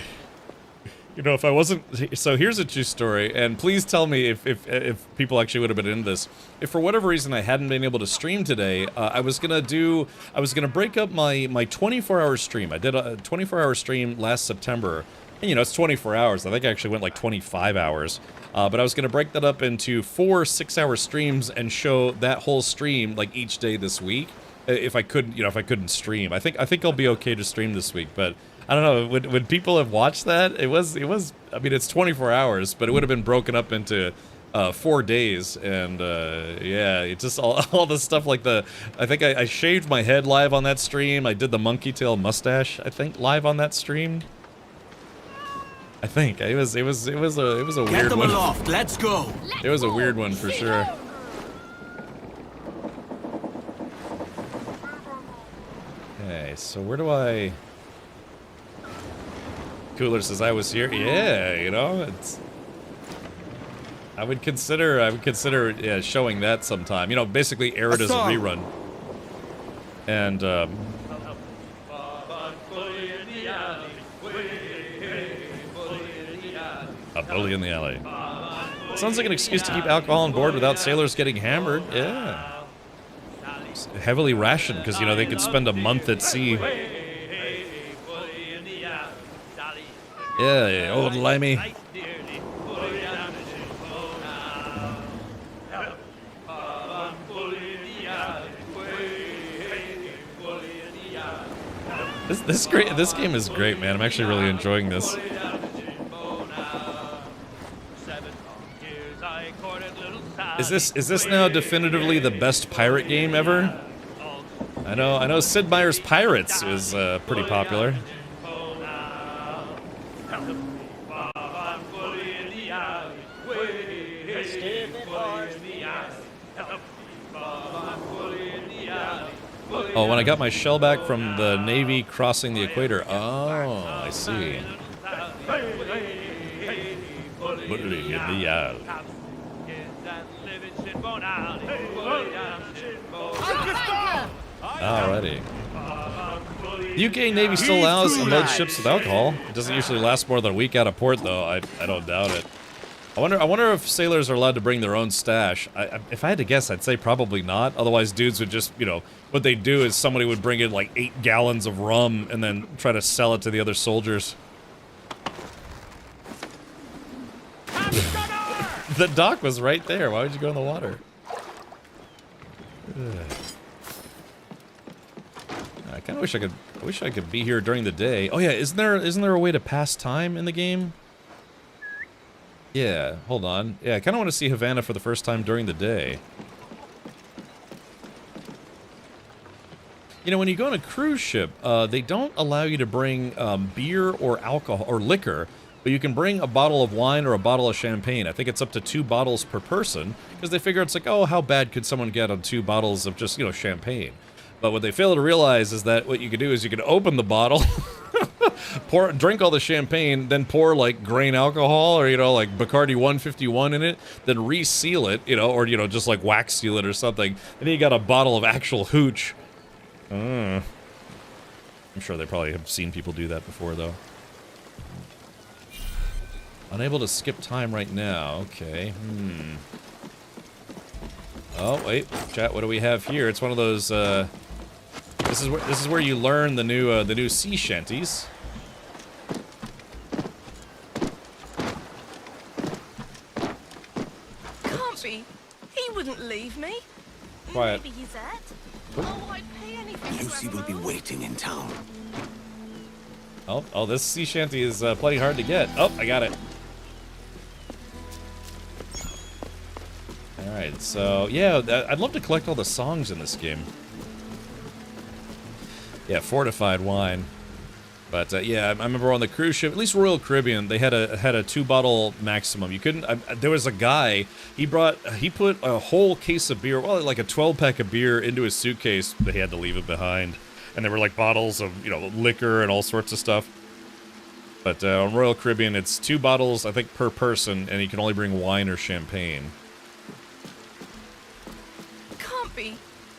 You know, if I wasn't... So here's a true story, and please tell me if people actually would have been into this. If for whatever reason I hadn't been able to stream today, I was gonna break up my 24-hour stream. I did a 24-hour stream last September, and you know, it's 24 hours. I think I actually went like 25 hours. But I was gonna break that up into 4 6-hour streams and show that whole stream like each day this week. If I couldn't, you know, if I couldn't stream. I think I'll be okay to stream this week, but I don't know, would people have watched that? It was, I mean, it's 24 hours, but it would have been broken up into 4 days, and yeah, it's just all the stuff like I think I shaved my head live on that stream. I did the monkey tail mustache, I think, live on that stream. I think it was a weird one. Aloft. Let's go. It was a weird one for sure. Okay, so where do I... Cooler says I was here. Yeah, you know, it's... I would consider yeah, showing that sometime. You know, basically air it as a rerun. And a bully in the alley. Sounds like an excuse to keep alcohol on board without sailors getting hammered. Yeah. It's heavily rationed because, you know, they could spend a month at sea. Yeah, old limey. This game is great, man. I'm actually really enjoying this. Is this now definitively the best pirate game ever? I know Sid Meier's Pirates is pretty popular. Oh, when I got my shell back from the Navy crossing the equator. Oh, I see. Bully in the eye. Alrighty. The UK Navy still allows unload ships with alcohol. It doesn't usually last more than a week out of port, though. I don't doubt it. I wonder if sailors are allowed to bring their own stash. If I had to guess, I'd say probably not. Otherwise, dudes would just, you know, what they'd do is somebody would bring in like 8 gallons of rum and then try to sell it to the other soldiers. The dock was right there. Why would you go in the water? I kind of wish I could be here during the day. Oh yeah, isn't there a way to pass time in the game? Yeah, hold on. Yeah, I kind of want to see Havana for the first time during the day. You know, when you go on a cruise ship, they don't allow you to bring beer or alcohol or liquor, but you can bring a bottle of wine or a bottle of champagne. I think it's up to 2 bottles per person, because they figure it's like, oh, how bad could someone get on 2 bottles of just, you know, champagne? But what they fail to realize is that what you can do is you can open the bottle, drink all the champagne, then pour like grain alcohol or, you know, like Bacardi 151 in it, then reseal it, you know, or, you know, just like wax seal it or something. And then you got a bottle of actual hooch. I'm sure they probably have seen people do that before, though. Unable to skip time right now. Okay. Oh, wait. Chat, what do we have here? It's one of those, this is where you learn the new sea shanties. Can't be. He wouldn't leave me. Quiet. Maybe he's at. Oh, I'd pay anything. Lucy will be waiting in town. Oh, this sea shanty is plenty hard to get. Oh, I got it. Alright, so, yeah, I'd love to collect all the songs in this game. Yeah, fortified wine. But, yeah, I remember on the cruise ship, at least Royal Caribbean, they had a 2-bottle maximum. You couldn't, there was a guy, he put a whole case of beer, well, like a 12-pack of beer into his suitcase, but he had to leave it behind. And there were, like, bottles of, you know, liquor and all sorts of stuff. But, on Royal Caribbean, it's 2 bottles, I think, per person, and you can only bring wine or champagne.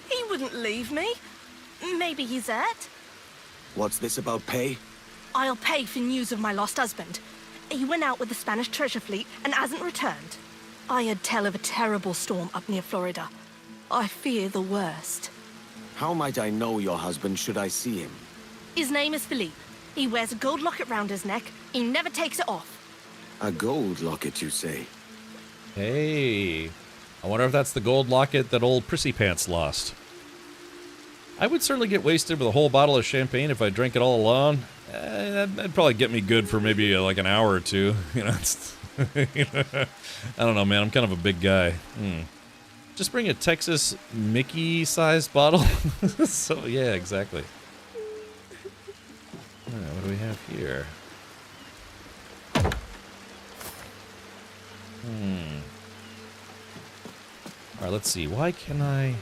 He wouldn't leave me. Maybe he's at. What's this about pay? I'll pay for news of my lost husband. He went out with the Spanish treasure fleet and hasn't returned. I had tell of a terrible storm up near Florida. I fear the worst. How might I know your husband should I see him? His name is Philippe. He wears a gold locket round his neck. He never takes it off. A gold locket, you say? Hey, I wonder if that's the gold locket that old Prissy Pants lost. I would certainly get wasted with a whole bottle of champagne if I drank it all alone. That'd probably get me good for maybe like an hour or two. You know, I don't know, man. I'm kind of a big guy. Just bring a Texas Mickey-sized bottle. So, yeah, exactly. What do we have here? Alright, let's see. Why can I...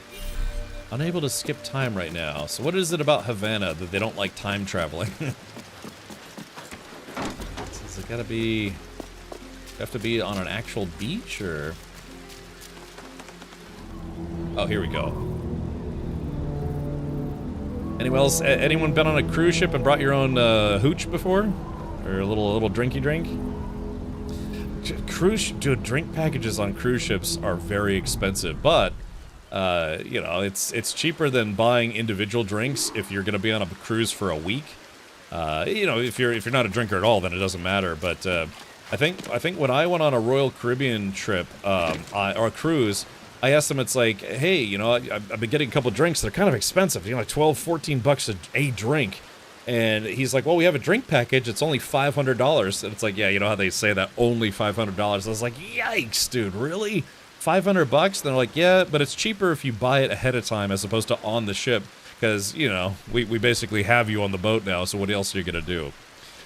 Unable to skip time right now. So what is it about Havana that they don't like time traveling? Does it gotta be... have to be on an actual beach, or... Oh, here we go. Anyone been on a cruise ship and brought your own hooch before? Or a little drinky drink? Dude, drink packages on cruise ships are very expensive, but you know, it's cheaper than buying individual drinks if you're going to be on a cruise for a week. You know, if you're not a drinker at all, then it doesn't matter. But I think when I went on a Royal Caribbean trip or a cruise, I asked them, it's like, hey, you know, I've been getting a couple drinks. They're kind of expensive, you know, like $12-14 a drink. And he's like, well, we have a drink package. It's only $500. And it's like, yeah, you know how they say that, only $500. I was like, yikes, dude, really? $500? And they're like, yeah, but it's cheaper if you buy it ahead of time as opposed to on the ship. Because, you know, we basically have you on the boat now, so what else are you going to do?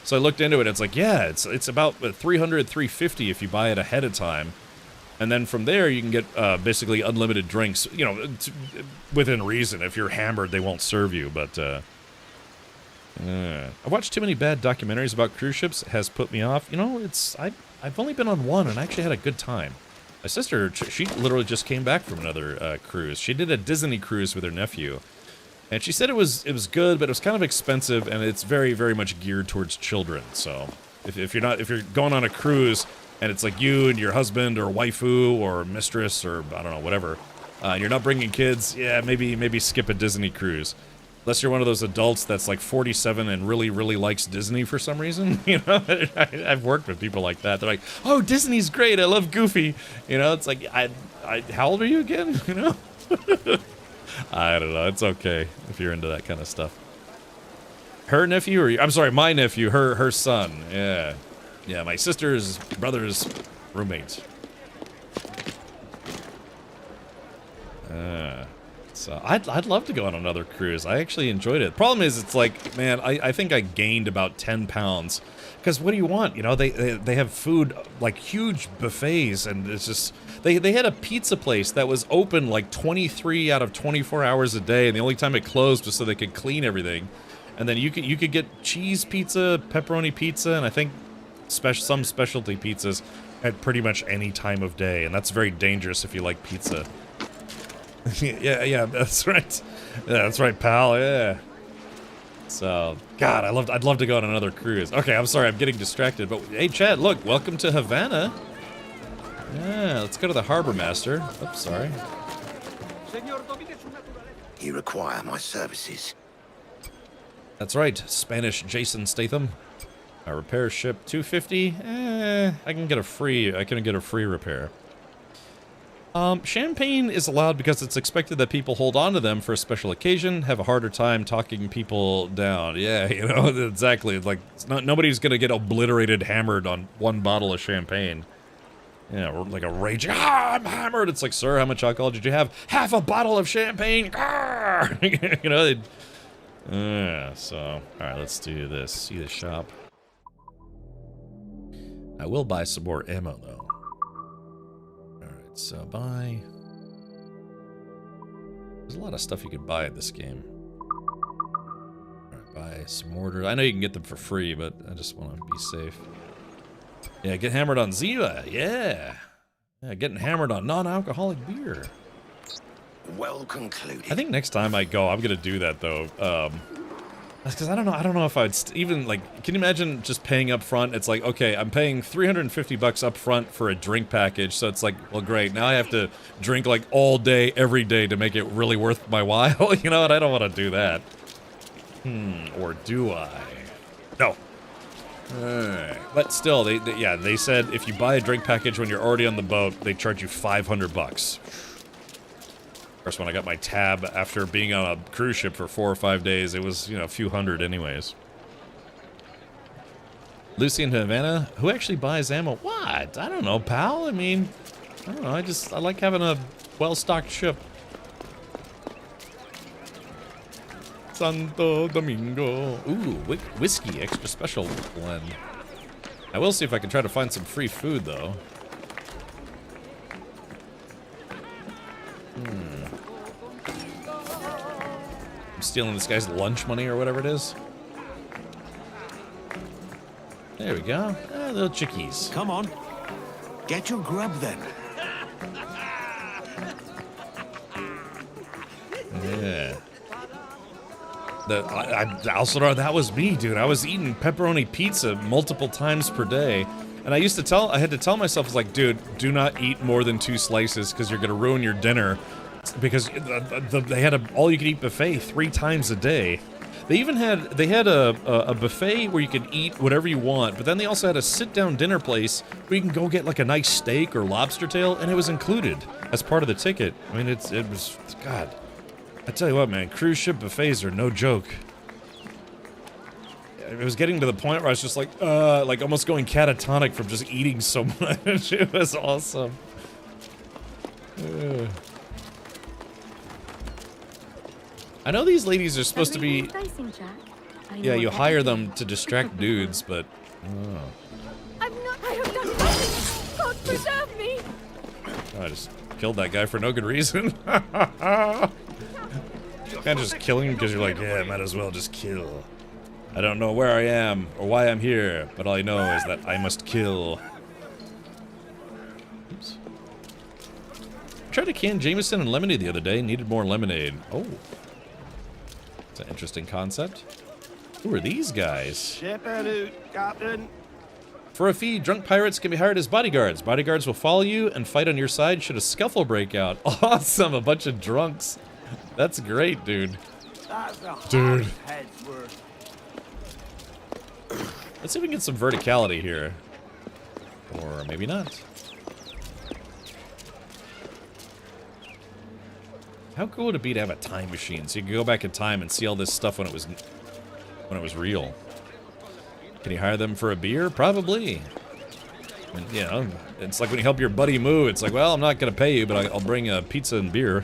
So I looked into it. It's like, yeah, it's about $300, $350 if you buy it ahead of time. And then from there, you can get basically unlimited drinks, you know, within reason. If you're hammered, they won't serve you, but... I watched too many bad documentaries about cruise ships. It has put me off. You know, I've only been on one, and I actually had a good time. My sister, she literally just came back from another cruise. She did a Disney cruise with her nephew. And she said it was good, but it was kind of expensive, and it's very, very much geared towards children. So if you're going on a cruise and it's like you and your husband or waifu or mistress or I don't know, whatever, and you're not bringing kids, yeah, maybe skip a Disney cruise. Unless you're one of those adults that's like 47 and really, really likes Disney for some reason, you know. I've worked with people like that. They're like, "Oh, Disney's great. I love Goofy." You know, it's like, how old are you again? You know. I don't know. It's okay if you're into that kind of stuff. Her nephew, or I'm sorry, my nephew, her son. Yeah, my sister's brother's roommate. So I'd love to go on another cruise. I actually enjoyed it. Problem is, it's like, man, I think I gained about 10 pounds. Because what do you want? You know, they have food, like huge buffets, and it's just, they had a pizza place that was open like 23 out of 24 hours a day, and the only time it closed was so they could clean everything. And then you could get cheese pizza, pepperoni pizza, and I think some specialty pizzas at pretty much any time of day, and that's very dangerous if you like pizza. yeah, that's right. Yeah, that's right, pal. Yeah. So, God, I'd love to go on another cruise. Okay, I'm sorry, I'm getting distracted, but hey, Chad, look, welcome to Havana. Yeah, let's go to the Harbor Master. Oops, sorry. You require my services. That's right, Spanish Jason Statham. I repair ship 250. I can get a free repair. Champagne is allowed because it's expected that people hold on to them for a special occasion, have a harder time talking people down. Yeah, you know, exactly. Like, nobody's gonna get obliterated, hammered on one bottle of champagne. Yeah, or like a raging, I'm hammered! It's like, sir, how much alcohol did you have? Half a bottle of champagne! You know, so, alright, let's do this. See the shop. I will buy some more ammo, though. So buy. There's a lot of stuff you could buy in this game. Alright, buy some mortars. I know you can get them for free, but I just want to be safe. Yeah, get hammered on Ziva. Yeah, getting hammered on non-alcoholic beer. Well concluded. I think next time I go, I'm gonna do that though. Because I don't know if I'd even, like, can you imagine just paying up front? It's like, okay, I'm paying $350 up front for a drink package, so it's like, well, great, now I have to drink, like, all day, every day to make it really worth my while, you know, and I don't want to do that. Or do I? No. But still, they said if you buy a drink package when you're already on the boat, they charge you $500. Of course, when I got my tab after being on a cruise ship for 4 or 5 days, it was, you know, a few hundred anyways. Lucy in Havana? Who actually buys ammo? What? I don't know, pal. I mean, I don't know. I like having a well-stocked ship. Santo Domingo. Ooh, whiskey, extra special blend. I will see if I can try to find some free food, though. I'm stealing this guy's lunch money or whatever it is. There we go. Little chickies. Come on. Get your grub then. Yeah. Alcedar, that was me, dude. I was eating pepperoni pizza multiple times per day. And I had to tell myself, like, dude, do not eat more than 2 slices because you're going to ruin your dinner. Because they had an all-you-can-eat buffet 3 times a day. They even had a buffet where you could eat whatever you want, but then they also had a sit-down dinner place where you can go get like a nice steak or lobster tail, and it was included as part of the ticket. I mean, it was, God, I tell you what, man, cruise ship buffets are no joke. It was getting to the point where I was just like almost going catatonic from just eating so much. It was awesome. I know these ladies are supposed to be... Yeah, you hire them to distract dudes, but... I have done nothing! God preserve me! I just killed that guy for no good reason. Can't just kill him because you're like, yeah, might as well just kill. I don't know where I am or why I'm here, but all I know is that I must kill. Oops. I tried to can Jameson and lemonade the other day. Needed more lemonade. Oh. That's an interesting concept. Who are these guys? Captain. For a fee, drunk pirates can be hired as bodyguards. Bodyguards will follow you and fight on your side should a scuffle break out. Awesome, a bunch of drunks. That's great, dude. Dude. Let's see if we can get some verticality here. Or maybe not. How cool would it be to have a time machine so you can go back in time and see all this stuff when it was real? Can you hire them for a beer? Probably. I mean, you know, it's like when you help your buddy move. It's like, well, I'm not going to pay you, but I'll bring a pizza and beer.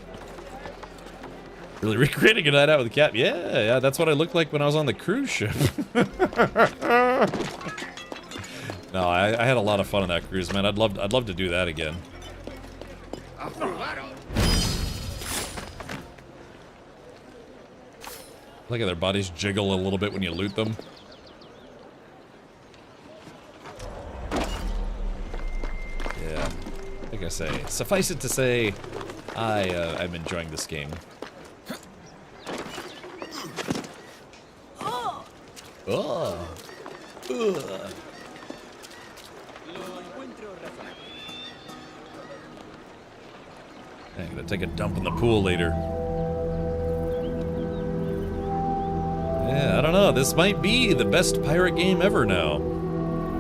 Really recreating a night out with a cat. Yeah, that's what I looked like when I was on the cruise ship. No, I had a lot of fun on that cruise, man. I'd love to do that again. Look at their bodies jiggle a little bit when you loot them. Yeah, like I say, suffice it to say, I'm enjoying this game. Oh. Ugh. I'm gonna take a dump in the pool later. Yeah, I don't know. This might be the best pirate game ever now.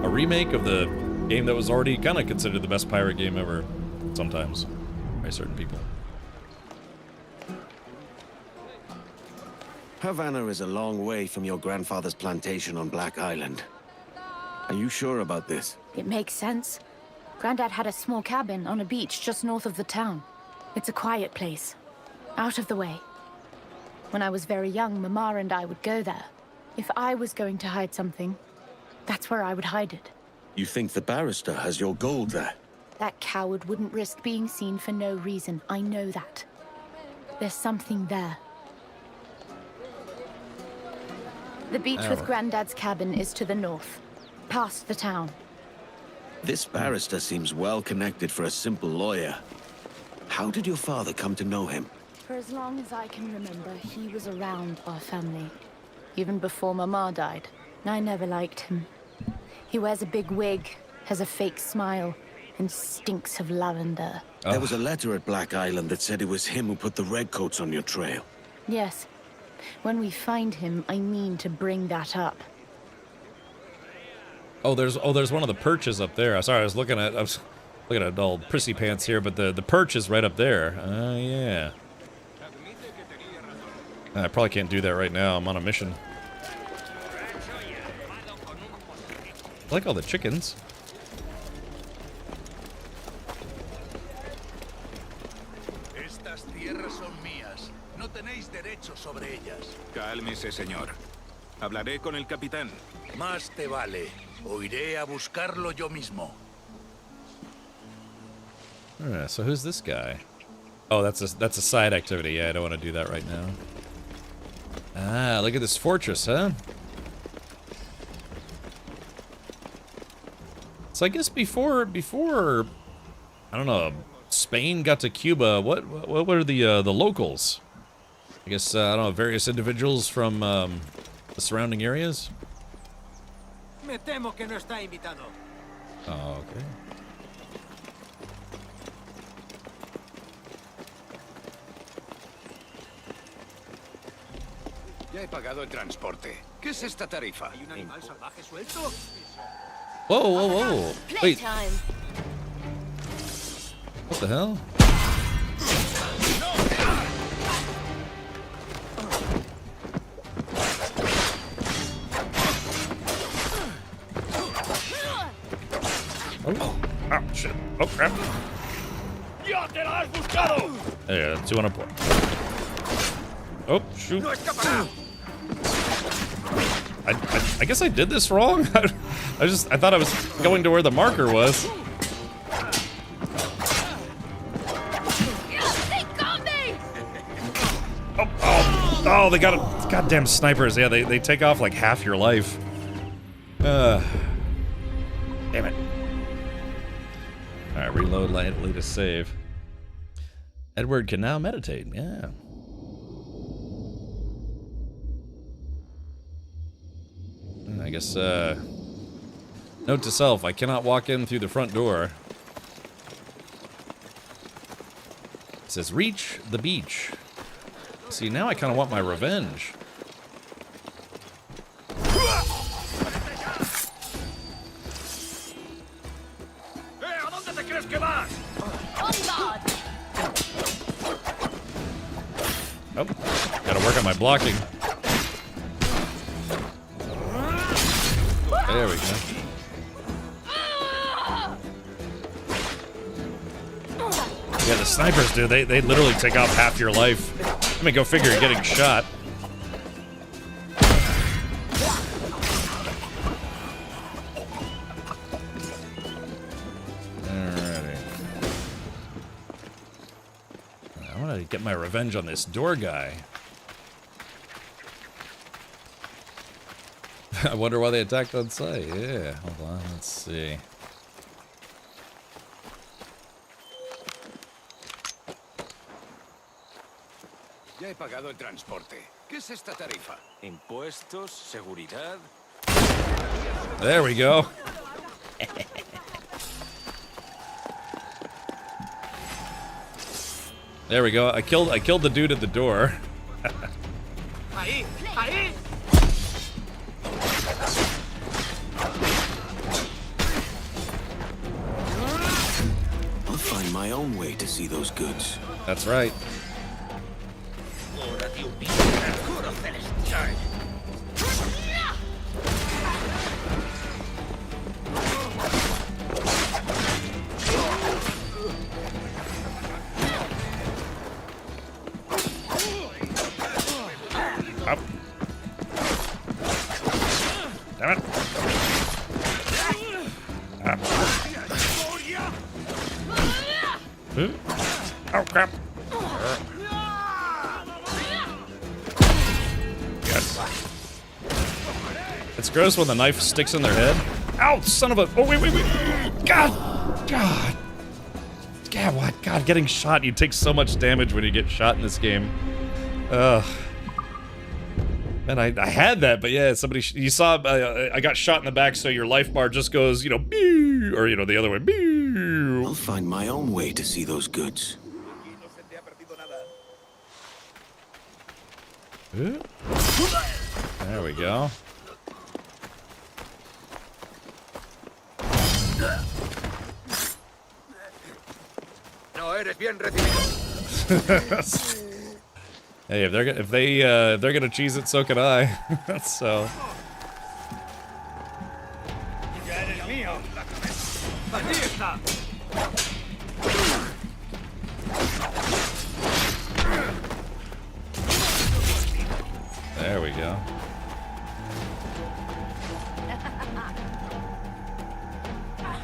A remake of the game that was already kind of considered the best pirate game ever. Sometimes. By certain people. Havana is a long way from your grandfather's plantation on Black Island. Are you sure about this? It makes sense. Grandad had a small cabin on a beach just north of the town. It's a quiet place. Out of the way. When I was very young, Mama and I would go there. If I was going to hide something, that's where I would hide it. You think the barrister has your gold there? That coward wouldn't risk being seen for no reason. I know that. There's something there. The beach with Granddad's cabin is to the north, past the town. This barrister seems well connected for a simple lawyer. How did your father come to know him? For as long as I can remember, he was around our family. Even before Mama died. I never liked him. He wears a big wig, has a fake smile, and stinks of lavender. There was a letter at Black Island that said it was him who put the redcoats on your trail. Yes. When we find him, I mean to bring that up. Oh, there's one of the perches up there. Sorry, I was looking at old prissy pants here, but the perch is right up there. Yeah. I probably can't do that right now. I'm on a mission. I like all the chickens. Estas tierras son mías. No tenéis derecho sobre ellas. Cálmese, señor. Hablaré con el capitán. Más te vale. O iré a buscarlo yo mismo. Alright, so who's this guy? Oh, that's a side activity. Yeah, I don't want to do that right now. Ah, look at this fortress, huh? So I guess before I don't know, Spain got to Cuba, what were the locals? I guess I don't know, various individuals from the surrounding areas. Me temo que no está invitado. Oh, okay. Ya he pagado el transporte. ¿Qué es esta tarifa? ¿Hay un animal salvaje suelto? Whoa, whoa, whoa. Wait. What the hell? Oh, shit. Oh, crap. ¡Ya te la has buscado! Yeah, 2 on a point. Oh, shoot. I guess I did this wrong. I thought I was going to where the marker was. Oh, they got it. Goddamn snipers. Yeah, they take off like half your life. Damn it. Alright, reload lightly to save. Edward can now meditate. Yeah. I guess, note to self, I cannot walk in through the front door. It says, reach the beach. See, now I kind of want my revenge. Oh, gotta work on my blocking. There we go. Yeah, the snipers, dude, they literally take off half your life. Let me go figure you're getting shot. Alrighty. I want to get my revenge on this door guy. I wonder why they attacked on sight. Yeah, hold on, let's see. Ya he pagado el transporte. ¿Qué es esta tarifa? Impuestos, seguridad. There we go. There we go. I killed the dude at the door. Ahí, ahí. I'll find my own way to see those goods. That's right. Up. Damn it. Up. Oh, crap. Yes. It's gross when the knife sticks in their head. Ow, son of a... Oh, wait. God. God, what? God, getting shot. You take so much damage when you get shot in this game. Ugh. And I had that, but yeah, somebody... You saw I got shot in the back, so your life bar just goes, you know, boo, or, you know, the other way, boo. I'll find my own way to see those goods. There we go. No eres bien recibido. Hey, if they're gonna cheese it, so can I. So. Ya eres mío. Aquí está. There we go.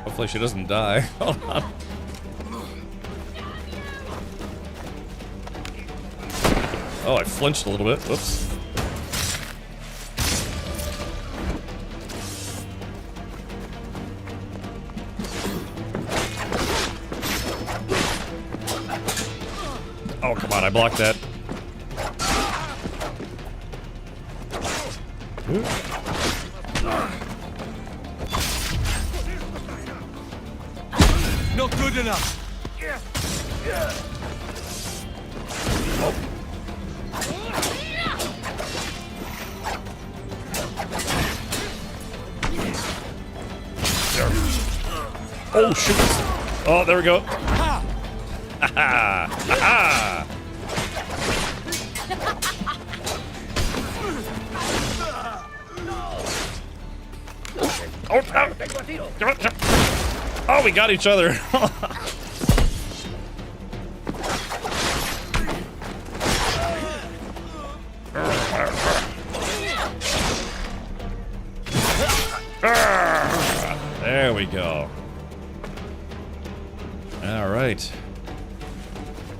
Hopefully she doesn't die. Hold on. Oh, I flinched a little bit. Whoops. Oh, come on, I blocked that. Not good enough. Oh, shoot. Oh, there we go. Ha ha. Ha Oh, we got each other. There we go. All right.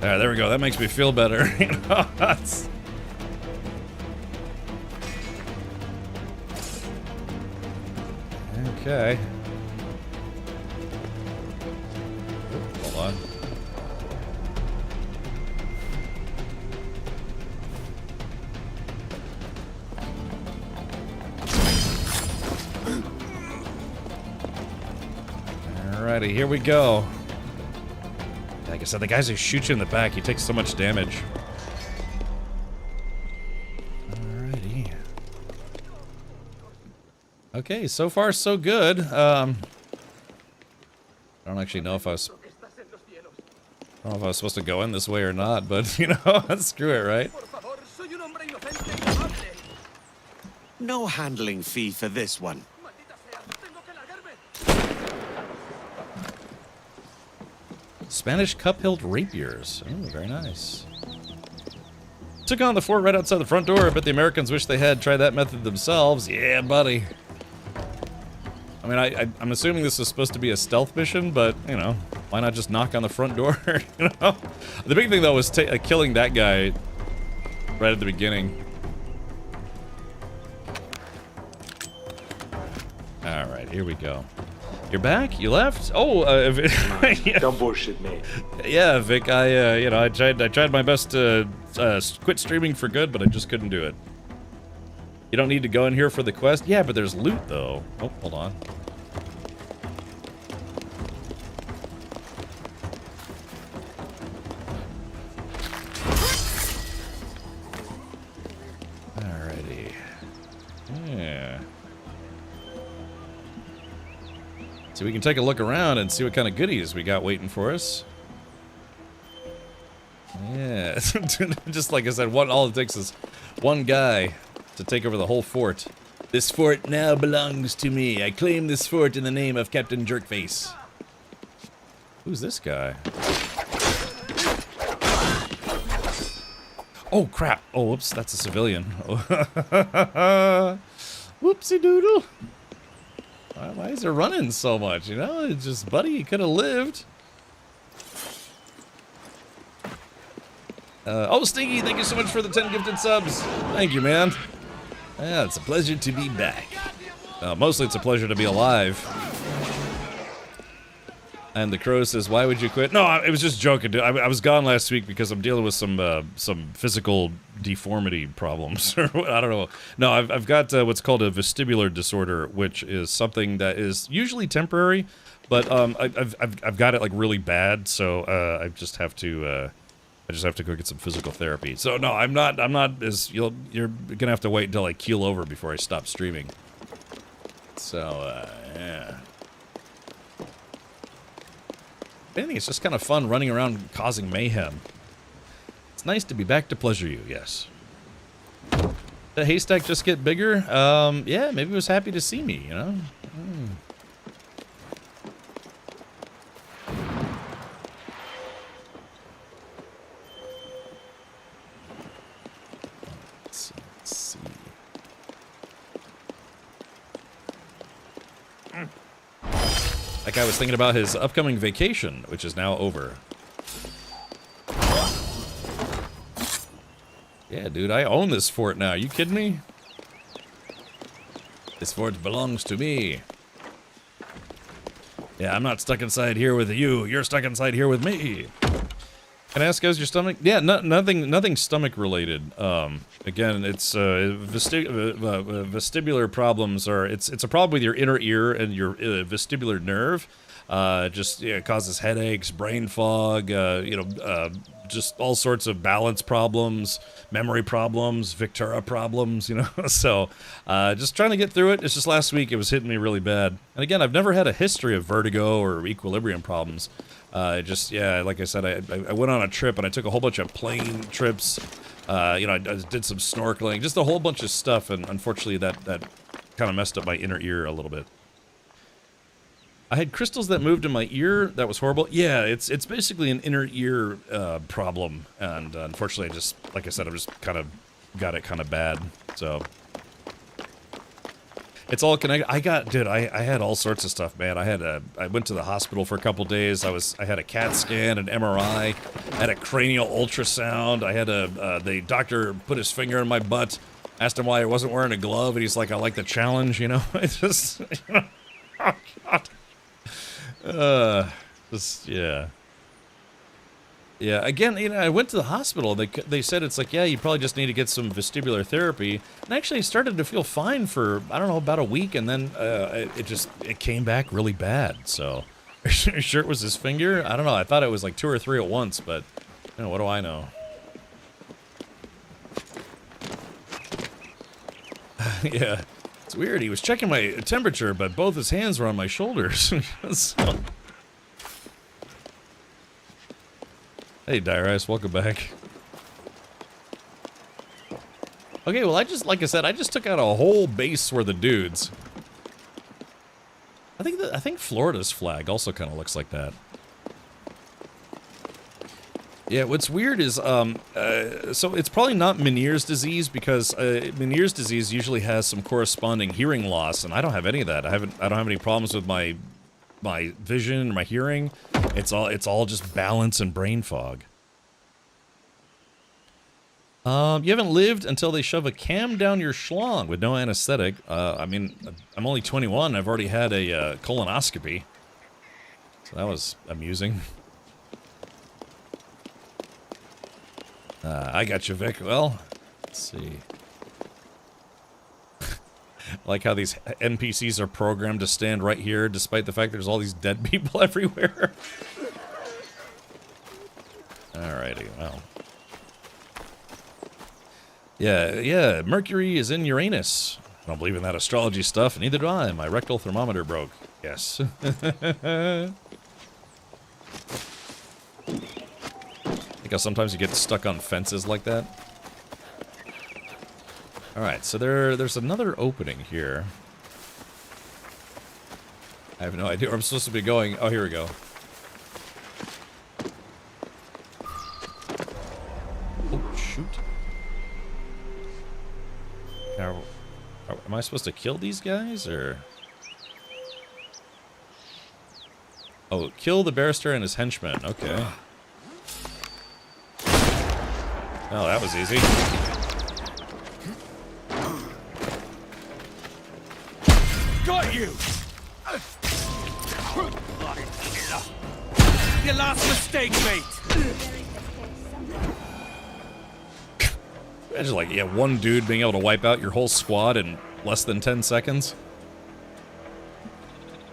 There we go. That makes me feel better. You know, Okay. Hold on. Alrighty, here we go. Like I said, the guys who shoot you in the back, he takes so much damage. Alrighty. Okay, so far so good. I don't actually know if I was... I don't know if I was supposed to go in this way or not, but, you know, screw it, right? No handling fee for this one. Spanish cup-hilt rapiers. Oh, very nice. Took on the fort right outside the front door, but the Americans wish they had tried that method themselves. Yeah, buddy. I mean, I'm assuming this is supposed to be a stealth mission, but, you know, why not just knock on the front door, you know? The big thing, though, was killing that guy right at the beginning. Alright, here we go. You're back? You left? Oh, yeah. Don't bullshit me. Yeah, Vic, I tried my best to quit streaming for good, but I just couldn't do it. You don't need to go in here for the quest? Yeah, but there's loot, though. Oh, hold on. Alrighty. Yeah. So we can take a look around and see what kind of goodies we got waiting for us. Yeah, just like I said, all it takes is one guy to take over the whole fort. This fort now belongs to me. I claim this fort in the name of Captain Jerkface. Who's this guy? Oh, crap. Oh, whoops, that's a civilian. Whoopsie doodle. Why is it running so much, you know? It's just, buddy, you could have lived. Oh, Stinky, thank you so much for the 10 gifted subs. Thank you, man. Yeah, it's a pleasure to be back. Mostly it's a pleasure to be alive. And the Crow says, why would you quit? No, it was just joking, dude. I was gone last week because I'm dealing with some physical deformity problems. I don't know. No, I've got what's called a vestibular disorder, which is something that is usually temporary, but I've got it like really bad, so I just have to go get some physical therapy. So no, I'm not as you're gonna have to wait until I keel over before I stop streaming. So yeah. I think it's just kind of fun running around causing mayhem. It's nice to be back to pleasure you, yes. Did the haystack just get bigger? Yeah, maybe it was happy to see me, you know? Let's see. That guy was thinking about his upcoming vacation, which is now over. Yeah, dude, I own this fort now. Are you kidding me? This fort belongs to me. Yeah, I'm not stuck inside here with you. You're stuck inside here with me. Can I ask, how's your stomach? Yeah, nothing stomach related. Again, it's vestibular problems are it's a problem with your inner ear and your vestibular nerve. Just causes headaches, brain fog, just all sorts of balance problems, memory problems, Victura problems, you know. So just trying to get through it. It's just last week it was hitting me really bad. And again, I've never had a history of vertigo or equilibrium problems. Like I said, I went on a trip and I took a whole bunch of plane trips. I did some snorkeling, just a whole bunch of stuff, and unfortunately that kind of messed up my inner ear a little bit. I had crystals that moved in my ear. That was horrible. Yeah, it's basically an inner ear problem, and unfortunately, like I said, I just kind of got it kind of bad. So it's all connected. I had all sorts of stuff, man. I went to the hospital for a couple days. I had a CAT scan, an MRI, I had a cranial ultrasound. I had the doctor put his finger in my butt, asked him why I wasn't wearing a glove, and he's like, I like the challenge, you know. It's just, Oh, God. Yeah. Yeah, again, you know, I went to the hospital. They said it's like, yeah, you probably just need to get some vestibular therapy. And actually, I started to feel fine for, I don't know, about a week, and then it came back really bad. So, are you sure it was his finger? I don't know. I thought it was like 2 or 3 at once, but, you know, what do I know? Yeah, it's weird. He was checking my temperature, but both his hands were on my shoulders. So. Hey, Dire Ice, welcome back. Okay, well, like I said, I just took out a whole base worth of dudes. I think Florida's flag also kind of looks like that. Yeah, what's weird is, so it's probably not Meniere's disease because Meniere's disease usually has some corresponding hearing loss, and I don't have any of that. I don't have any problems with my vision, my hearing. It's all just balance and brain fog. You haven't lived until they shove a cam down your schlong with no anesthetic. I mean, I'm only 21. I've already had a colonoscopy, so that was amusing. I got you, Vic. Well, let's see. I like how these NPCs are programmed to stand right here, despite the fact there's all these dead people everywhere. Alrighty, well. Yeah, Mercury is in Uranus. I don't believe in that astrology stuff, neither do I. My rectal thermometer broke. Yes. Because sometimes you get stuck on fences like that. Alright, so there's another opening here. I have no idea where I'm supposed to be going. Oh, here we go. Oh, shoot. Now, am I supposed to kill these guys, or...? Oh, kill the barrister and his henchmen. Okay. Oh, that was easy. Got you! Your last mistake, mate! Imagine, like, yeah, one dude being able to wipe out your whole squad in less than 10 seconds.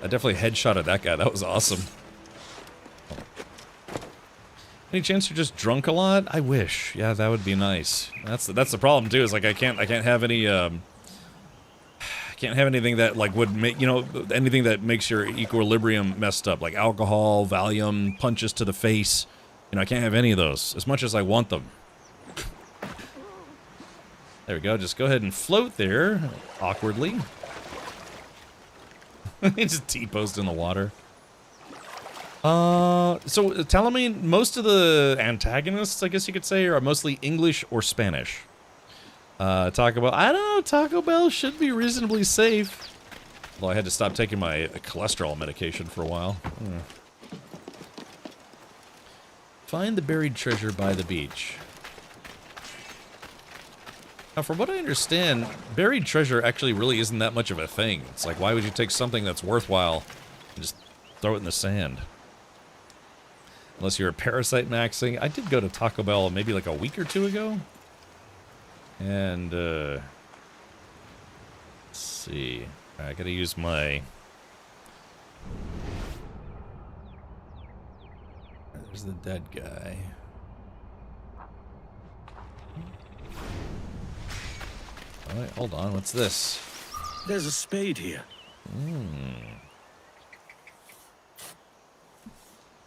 I definitely headshotted that guy. That was awesome. Any chance you're just drunk a lot? I wish. Yeah, that would be nice. That's the problem too. Is like I can't have any can't have anything that like would make, you know, anything that makes your equilibrium messed up, like alcohol, Valium, punches to the face. You know, I can't have any of those as much as I want them. There we go. Just go ahead and float there awkwardly. He just T-posed in the water. So tell me, most of the antagonists, I guess you could say, are mostly English or Spanish. Taco Bell, I don't know, Taco Bell should be reasonably safe. Although I had to stop taking my cholesterol medication for a while. Find the buried treasure by the beach. Now, from what I understand, buried treasure actually really isn't that much of a thing. It's like, why would you take something that's worthwhile and just throw it in the sand? Unless you're a parasite maxing. I did go to Taco Bell maybe like a week or two ago. And, let's see. I gotta use my... There's the dead guy. Alright, hold on. What's this? There's a spade here.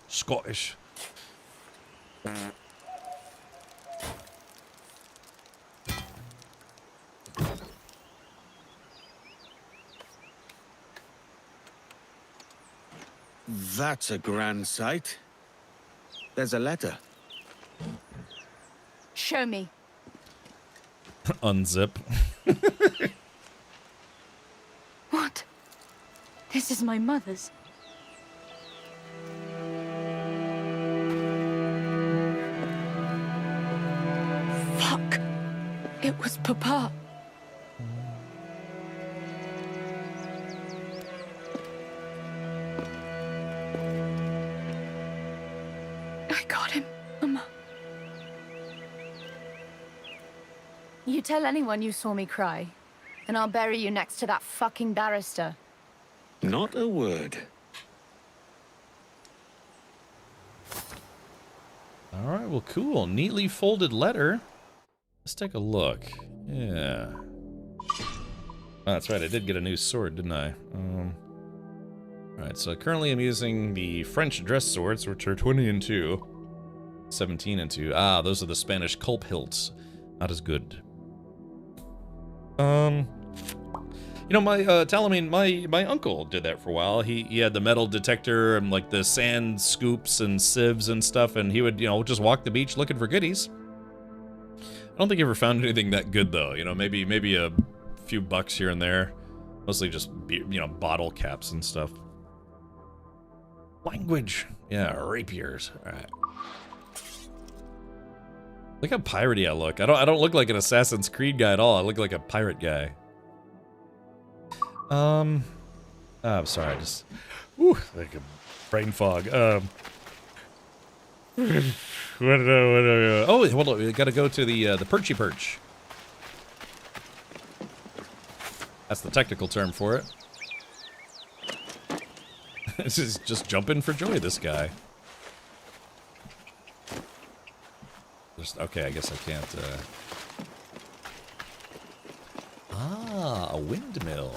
Scottish. That's a grand sight. There's a letter. Show me. Unzip. What? This is my mother's. Fuck. It was Papa. You tell anyone you saw me cry, and I'll bury you next to that fucking barrister. Not a word. Alright, well, cool. Neatly folded letter. Let's take a look. Yeah. Oh, that's right, I did get a new sword, didn't I? Alright, so currently I'm using the French dress swords, which are 20 and 2. 17 and 2. Ah, those are the Spanish culp hilts. Not as good. You know, my Talamine, my uncle did that for a while. He had the metal detector and like the sand scoops and sieves and stuff, and he would, you know, just walk the beach looking for goodies. I don't think he ever found anything that good though. You know, maybe a few bucks here and there. Mostly just, you know, bottle caps and stuff. Language. Yeah, rapiers. All right. Look how piratey I look. I don't look like an Assassin's Creed guy at all. I look like a pirate guy. I'm sorry, I just... Whew, like a brain fog. Oh, hold on, we gotta go to the Perchy Perch. That's the technical term for it. This is just jumping for joy, this guy. Okay, I guess I can't, Ah, a windmill.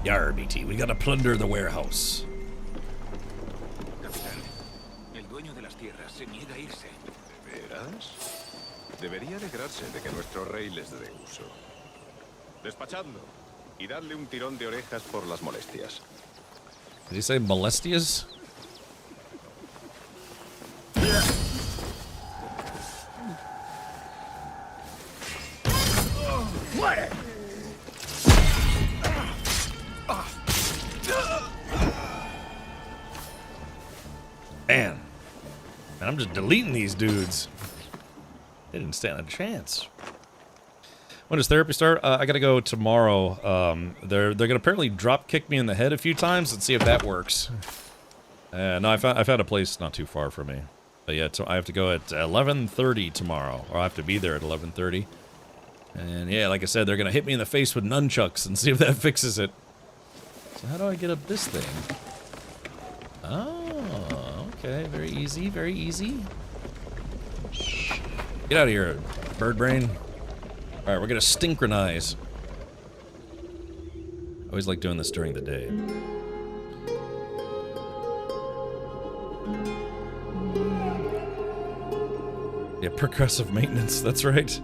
Yar, BT, we gotta plunder the warehouse. Capitán, el dueño de las tierras se niega a irse. ¿De veras? Debería alegrarse de que nuestro rey les dé uso. Despachadlo y dadle un tirón de orejas por las molestias. Did he say molestias? What? Man, I'm just deleting these dudes. They didn't stand a chance. When does therapy start? I gotta go tomorrow. They're gonna apparently drop kick me in the head a few times and see if that works. No, I found a place not too far from me. But yeah, so I have to go at 11:30 tomorrow, or I have to be there at 11:30. And yeah, like I said, they're gonna hit me in the face with nunchucks and see if that fixes it. So how do I get up this thing? Oh, okay, very easy, very easy. Get out of here, bird brain. All right, we're gonna synchronize. I always like doing this during the day. Yeah, progressive maintenance, that's right.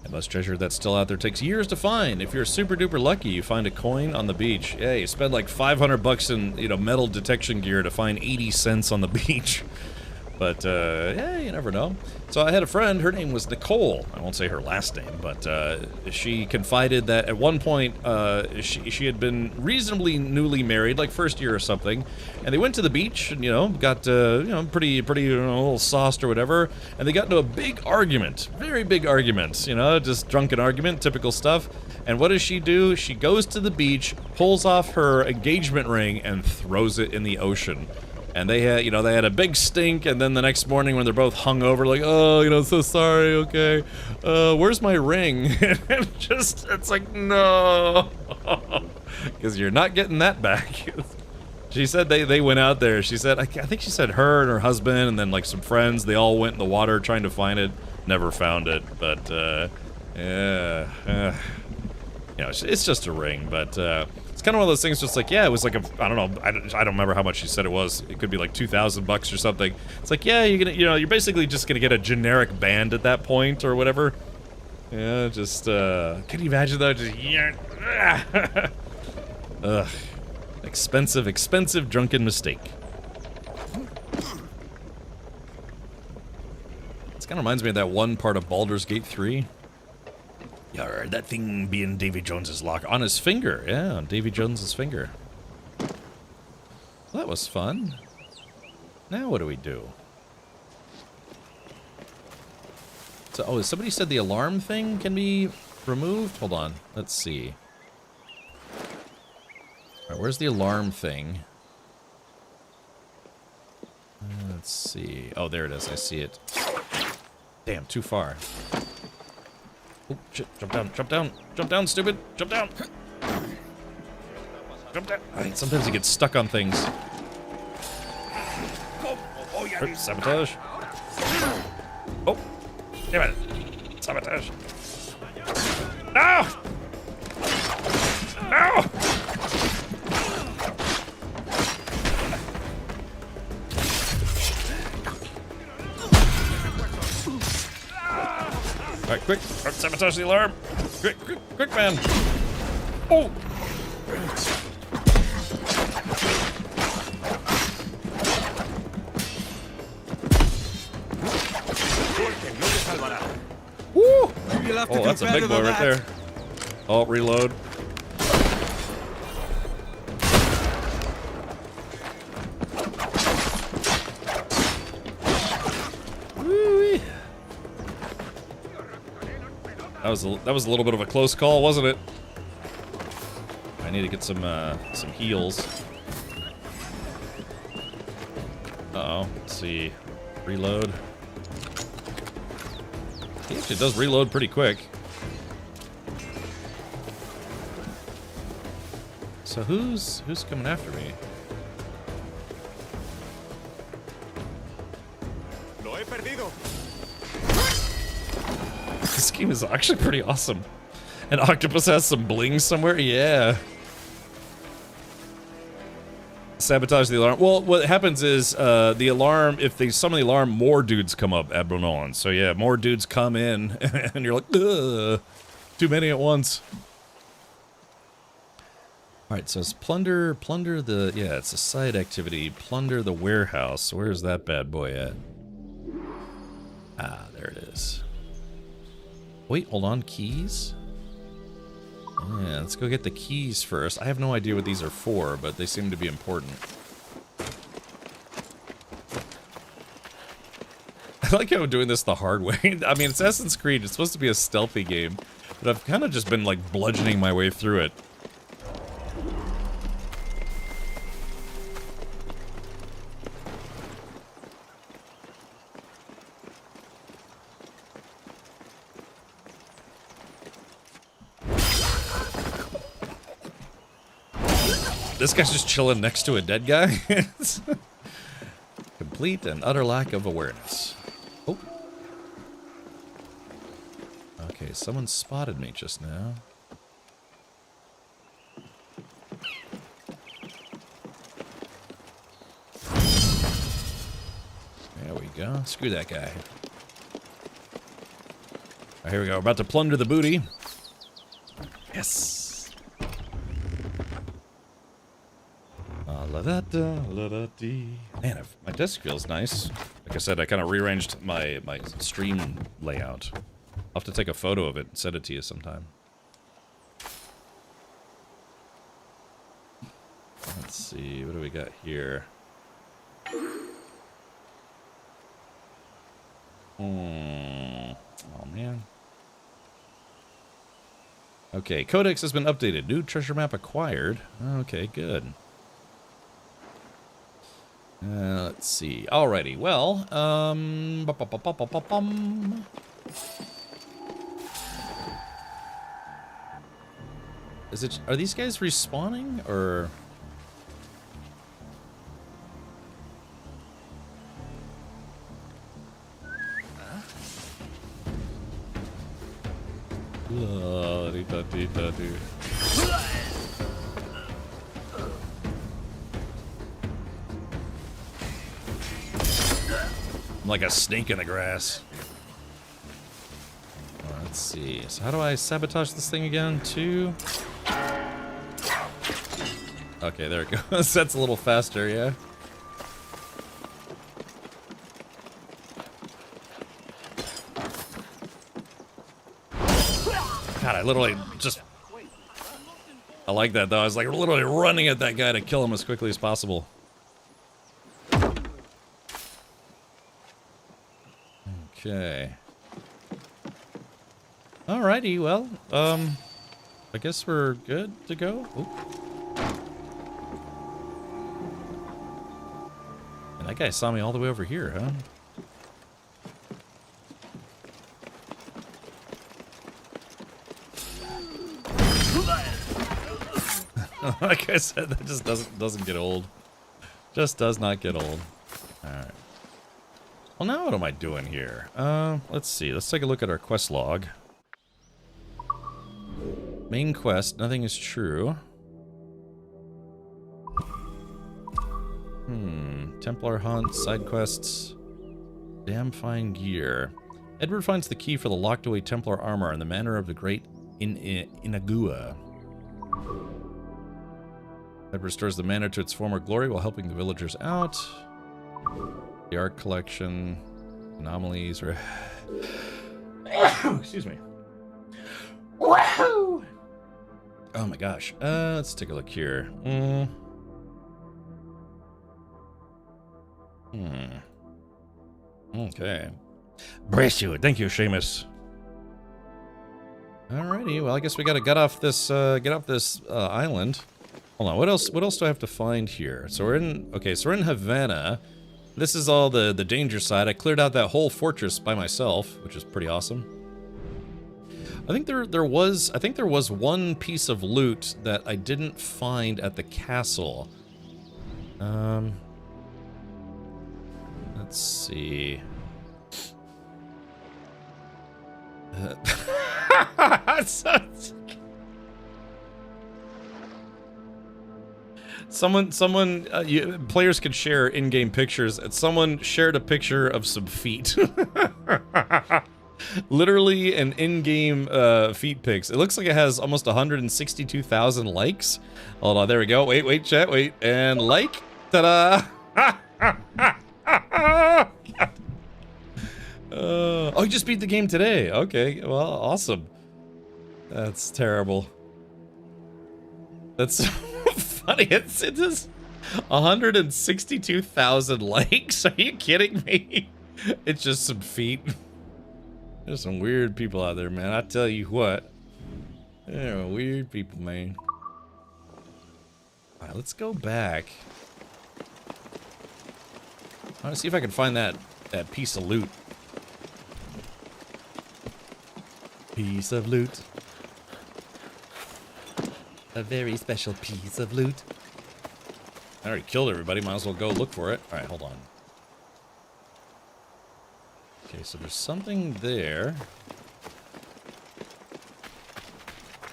That most treasure that's still out there takes years to find. If you're super duper lucky, you find a coin on the beach. Yeah, you spend like 500 bucks in, you know, metal detection gear to find 80 cents on the beach. But, yeah, you never know. So I had a friend, her name was Nicole. I won't say her last name, but she confided that at one point she had been reasonably newly married, like first year or something, and they went to the beach and, you know, got, you know, pretty, you know, a little sauced or whatever, and they got into a big argument, very big argument, you know, just drunken argument, typical stuff. And what does she do? She goes to the beach, pulls off her engagement ring, and throws it in the ocean. And they had, you know, they had a big stink, and then the next morning when they're both hungover, like, oh, you know, so sorry, okay, where's my ring? Just, it's like, no, because you're not getting that back. She said they went out there. She said, I think she said her and her husband and then like some friends, they all went in the water trying to find it, never found it, but, yeah, you know, it's just a ring, but, it's kind of one of those things, just like, yeah, it was like a, I don't know, I don't remember how much she said it was. It could be like 2,000 bucks or something. It's like, yeah, you're gonna, you know, you're basically just gonna get a generic band at that point or whatever. Yeah, just, can you imagine though? Just, yeah, ugh, expensive drunken mistake. This kind of reminds me of that one part of Baldur's Gate 3. Yeah, that thing being Davy Jones's lock on his finger. Yeah, on Davy Jones's finger. Well, that was fun. Now what do we do? So, oh, somebody said the alarm thing can be removed? Hold on. Let's see. Alright, where's the alarm thing? Let's see. Oh, there it is. I see it. Damn, too far. Oh, shit. Jump down, jump down, jump down, stupid. Jump down. Jump down. Right, sometimes you get stuck on things. Oops, sabotage. Oh, damn it. Sabotage. No! No! Alright, quick! Sabotage the alarm! Quick, quick, quick, man! Oh! Woo! Oh, that's a big boy right there. Oh, reload. Woo-wee. That was a little bit of a close call, wasn't it? I need to get some heals. Uh-oh. Let's see. Reload. He actually does reload pretty quick. So who's coming after me? Lo he perdido. This game is actually pretty awesome. And Octopus has some bling somewhere? Yeah. Sabotage the alarm. Well, what happens is the alarm, if they summon the alarm, more dudes come up at Bronolan. So yeah, more dudes come in, and you're like, ugh, too many at once. Alright, so it's plunder the, yeah, it's a side activity. Plunder the warehouse. Where's that bad boy at? Ah, there it is. Wait, hold on, keys? Yeah, let's go get the keys first. I have no idea what these are for, but they seem to be important. I like how I'm doing this the hard way. I mean, it's Assassin's Creed. It's supposed to be a stealthy game, but I've kind of just been, like, bludgeoning my way through it. This guy's just chilling next to a dead guy. Complete and utter lack of awareness. Oh. Okay, someone spotted me just now. There we go. Screw that guy. Alright, here we go. We're about to plunder the booty. Yes. Man, my desk feels nice. Like I said, I kind of rearranged my stream layout. I'll have to take a photo of it and send it to you sometime. Let's see, what do we got here? Oh man. Okay, Codex has been updated. New treasure map acquired. Okay, good. Let's see. Alrighty. Well, is it? Are these guys respawning or? I'm like a snake in the grass. Let's see. So how do I sabotage this thing again? 2. Okay, there it goes. That's a little faster, yeah. God, I literally just... I like that, though. I was like literally running at that guy to kill him as quickly as possible. Okay. Alrighty, well, I guess we're good to go. Oop. And that guy saw me all the way over here, huh? Like I said, that just doesn't get old. Just does not get old. Alright. Well, now what am I doing here? Let's see. Let's take a look at our quest log. Main quest, nothing is true. Templar hunt, side quests. Damn fine gear. Edward finds the key for the locked away Templar armor in the manor of the great Inagua. Edward restores the manor to its former glory while helping the villagers out. The art collection, anomalies, or excuse me. Wow! Oh my gosh. Let's take a look here. Okay. Brace you. Thank you, Seamus. Alrighty. Well, I guess we gotta get off this island. Hold on. What else do I have to find here? So we're in. Okay. So we're in Havana. This is all the danger side. I cleared out that whole fortress by myself, which is pretty awesome. I think there was one piece of loot that I didn't find at the castle. Let's see. Players could share in-game pictures, and someone shared a picture of some feet. Literally an in-game feet pics. It looks like it has almost 162,000 likes. Hold on, there we go. Wait, chat, wait, and like. Ta-da! Oh, you just beat the game today. Okay, well, awesome. That's terrible. That's so funny. It's just 162,000 likes. Are you kidding me? It's just some feet. There's some weird people out there, man. I tell you what. There are weird people, man. Alright, let's go back. I want to see if I can find that piece of loot. Piece of loot. A very special piece of loot. I already killed everybody. Might as well go look for it. Alright, hold on. Okay, so there's something there.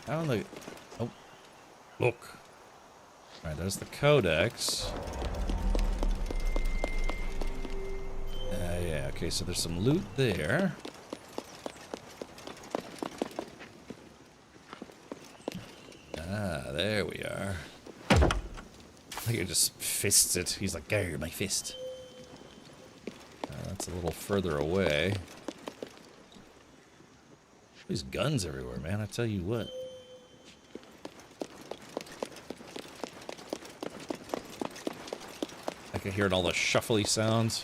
How the... Oh. Look. Alright, there's the codex. Yeah, okay, so there's some loot there. Ah, there we are. I think he just fists it. He's like, "Grr, my fist." That's a little further away. These guns everywhere, man. I tell you what. I can hear all the shuffly sounds.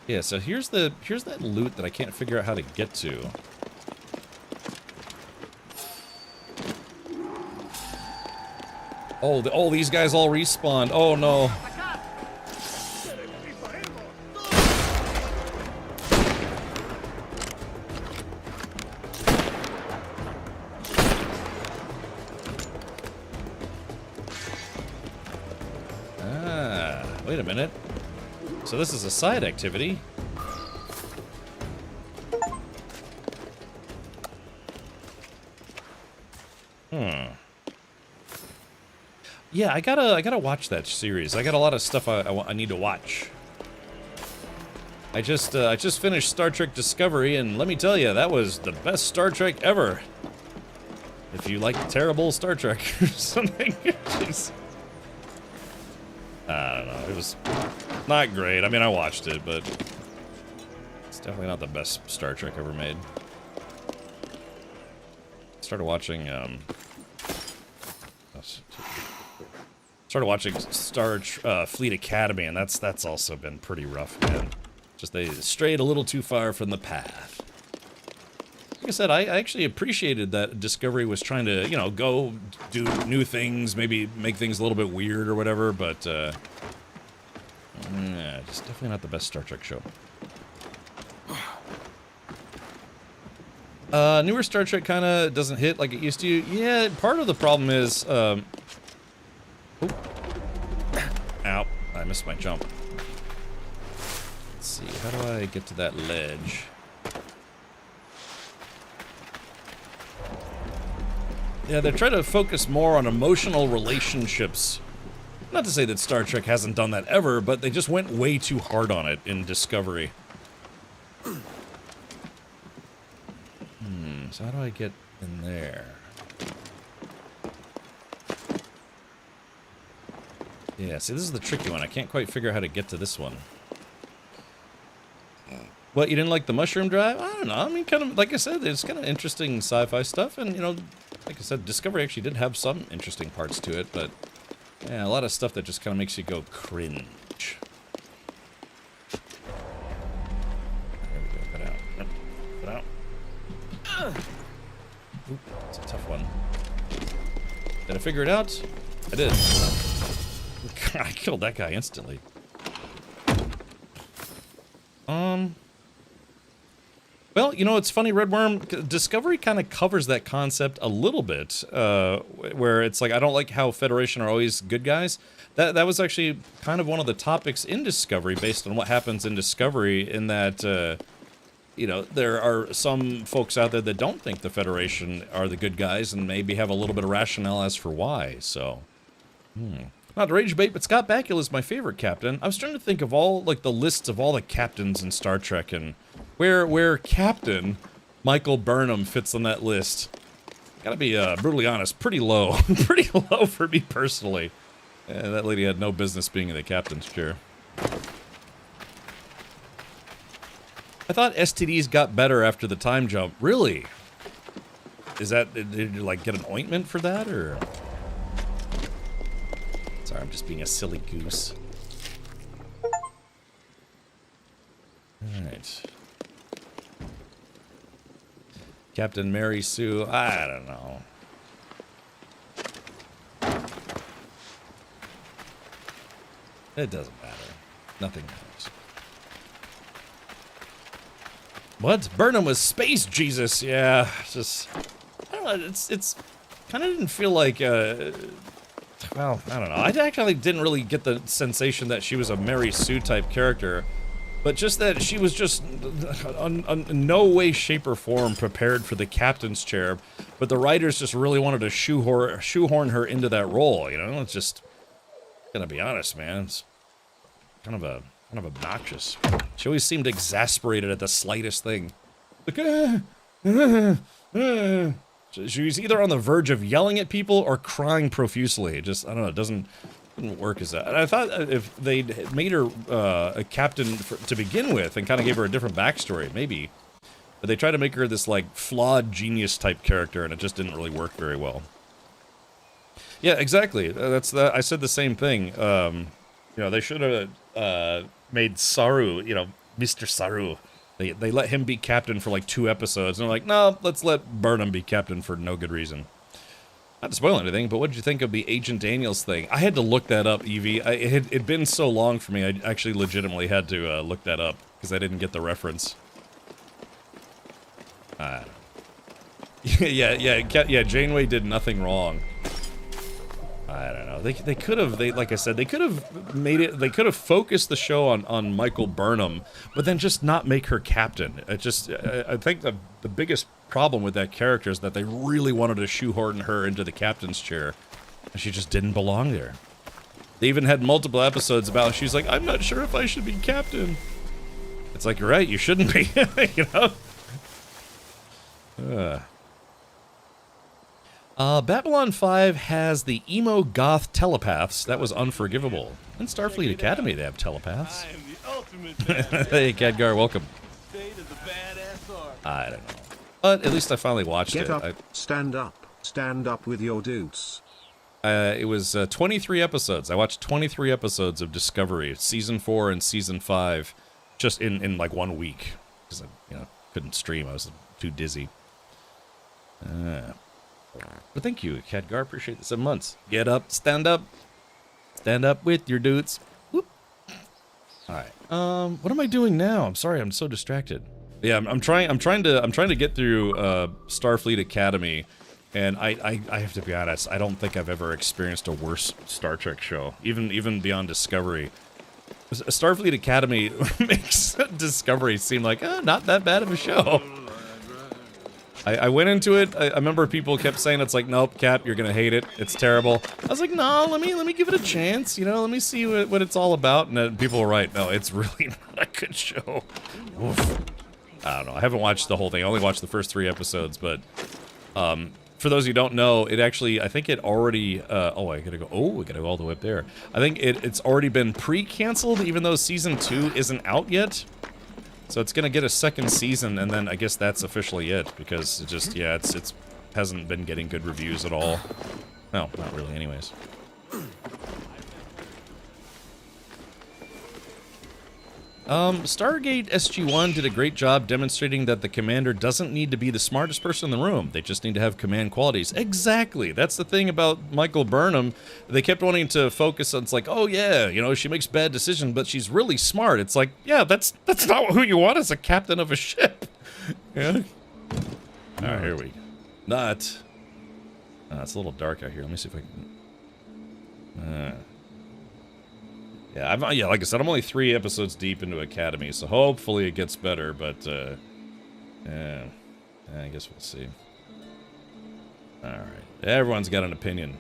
Yeah, so here's that loot that I can't figure out how to get to. Oh, these guys all respawned. Oh no. Wait a minute. So this is a side activity. Yeah, I gotta watch that series. I got a lot of stuff I need to watch. I just finished Star Trek Discovery, and let me tell you, that was the best Star Trek ever. If you like terrible Star Trek or something, jeez. I don't know. It was not great. I mean, I watched it, but it's definitely not the best Star Trek ever made. Started watching Star Fleet Academy, and that's also been pretty rough, man. Just they strayed a little too far from the path. I said, I actually appreciated that Discovery was trying to, you know, go do new things, maybe make things a little bit weird or whatever, but, yeah, just definitely not the best Star Trek show. Newer Star Trek kind of doesn't hit like it used to. Yeah, part of the problem is, ow, I missed my jump. Let's see, how do I get to that ledge? Yeah, they're trying to focus more on emotional relationships. Not to say that Star Trek hasn't done that ever, but they just went way too hard on it in Discovery. So how do I get in there? Yeah, see, this is the tricky one. I can't quite figure out how to get to this one. What, you didn't like the mushroom drive? I don't know. I mean, kind of, like I said, it's kind of interesting sci-fi stuff. And, you know, like I said, Discovery actually did have some interesting parts to it. But, yeah, a lot of stuff that just kind of makes you go cringe. There we go. Cut out. Yep. Cut out. Oop, it's a tough one. Did I figure it out? I did. I killed that guy instantly. Well, you know, it's funny, Redworm, Discovery kind of covers that concept a little bit, where it's like, I don't like how Federation are always good guys. That was actually kind of one of the topics in Discovery, based on what happens in Discovery, in that, you know, there are some folks out there that don't think the Federation are the good guys, and maybe have a little bit of rationale as for why, so... Not to rage bait, but Scott Bakula is my favorite captain. I was trying to think of all, like, the lists of all the captains in Star Trek, and where Captain Michael Burnham fits on that list. Gotta be, brutally honest, pretty low. Pretty low for me personally. That lady had no business being in the captain's chair. I thought STDs got better after the time jump. Really? Is that, did you, like, get an ointment for that, or...? Sorry, I'm just being a silly goose. Alright. Captain Mary Sue, I don't know. It doesn't matter. Nothing matters. What? Burnham was Space Jesus, yeah. Just, I don't know, it's kind of didn't feel like, well, I don't know. I actually didn't really get the sensation that she was a Mary Sue type character, but just that she was just in no way, shape, or form prepared for the captain's chair, but the writers just really wanted to shoehorn her into that role, you know? It's just, gonna be honest, man, it's kind of obnoxious. She always seemed exasperated at the slightest thing. Like, she was either on the verge of yelling at people or crying profusely. It just, I don't know, it didn't work as that. And I thought if they'd made her a captain to begin with and kind of gave her a different backstory, maybe. But they tried to make her this, like, flawed genius type character, and it just didn't really work very well. Yeah, exactly. I said the same thing. You know, they should have made Saru, you know, Mr. Saru. They let him be captain for like 2 episodes, and they're like, no, let's let Burnham be captain for no good reason. Not to spoil anything, but what did you think of the Agent Daniels thing? I had to look that up, Evie. It'd been so long for me, I actually legitimately had to look that up, because I didn't get the reference. Yeah, Janeway did nothing wrong. I don't know. They could have, like I said, they could have made it, they could have focused the show on Michael Burnham, but then just not make her captain. It just, I think the biggest problem with that character is that they really wanted to shoehorn her into the captain's chair, and she just didn't belong there. They even had multiple episodes about, she's like, I'm not sure if I should be captain. It's like, you're right, you shouldn't be, you know? Babylon 5 has the emo goth telepaths. That was unforgivable. In Starfleet Academy, they have telepaths. Hey, Khadgar, welcome. I don't know. But at least I finally watched it. Get up, stand up with your dudes. It was 23 episodes. I watched 23 episodes of Discovery, Season 4 and Season 5, just in like 1 week. Because I couldn't stream. I was too dizzy. But thank you, Khadgar. Appreciate the 7 months. Get up, stand up. Stand up with your dudes. Whoop. All right. What am I doing now? I'm sorry, I'm so distracted. Yeah, I'm trying to get through Starfleet Academy, and I have to be honest, I don't think I've ever experienced a worse Star Trek show, even beyond Discovery. Starfleet Academy makes Discovery seem like not that bad of a show. I went into it. I remember people kept saying it's like, nope, Cap, you're gonna hate it. It's terrible. I was like, no, let me give it a chance. You know, let me see what it's all about. And then people were right. No, it's really not a good show. Oof. I don't know. I haven't watched the whole thing. I only watched the first 3 episodes. But for those who don't know, it actually, I think it already. I gotta go. Oh, we gotta go all the way up there. I think it's already been pre-canceled, even though season 2 isn't out yet. So it's gonna get a 2nd season, and then I guess that's officially it, because it just, yeah, it's hasn't been getting good reviews at all. No, not really, anyways. Stargate SG-1 did a great job demonstrating that the commander doesn't need to be the smartest person in the room. They just need to have command qualities. Exactly. That's the thing about Michael Burnham. They kept wanting to focus on, it's like, oh yeah, you know, she makes bad decisions, but she's really smart. It's like, yeah, that's not who you want as a captain of a ship. Yeah. All right, here we go. Not. It's a little dark out here. Let me see if I can. Yeah, like I said, I'm only 3 episodes deep into Academy, so hopefully it gets better, but, yeah, I guess we'll see. Alright, everyone's got an opinion.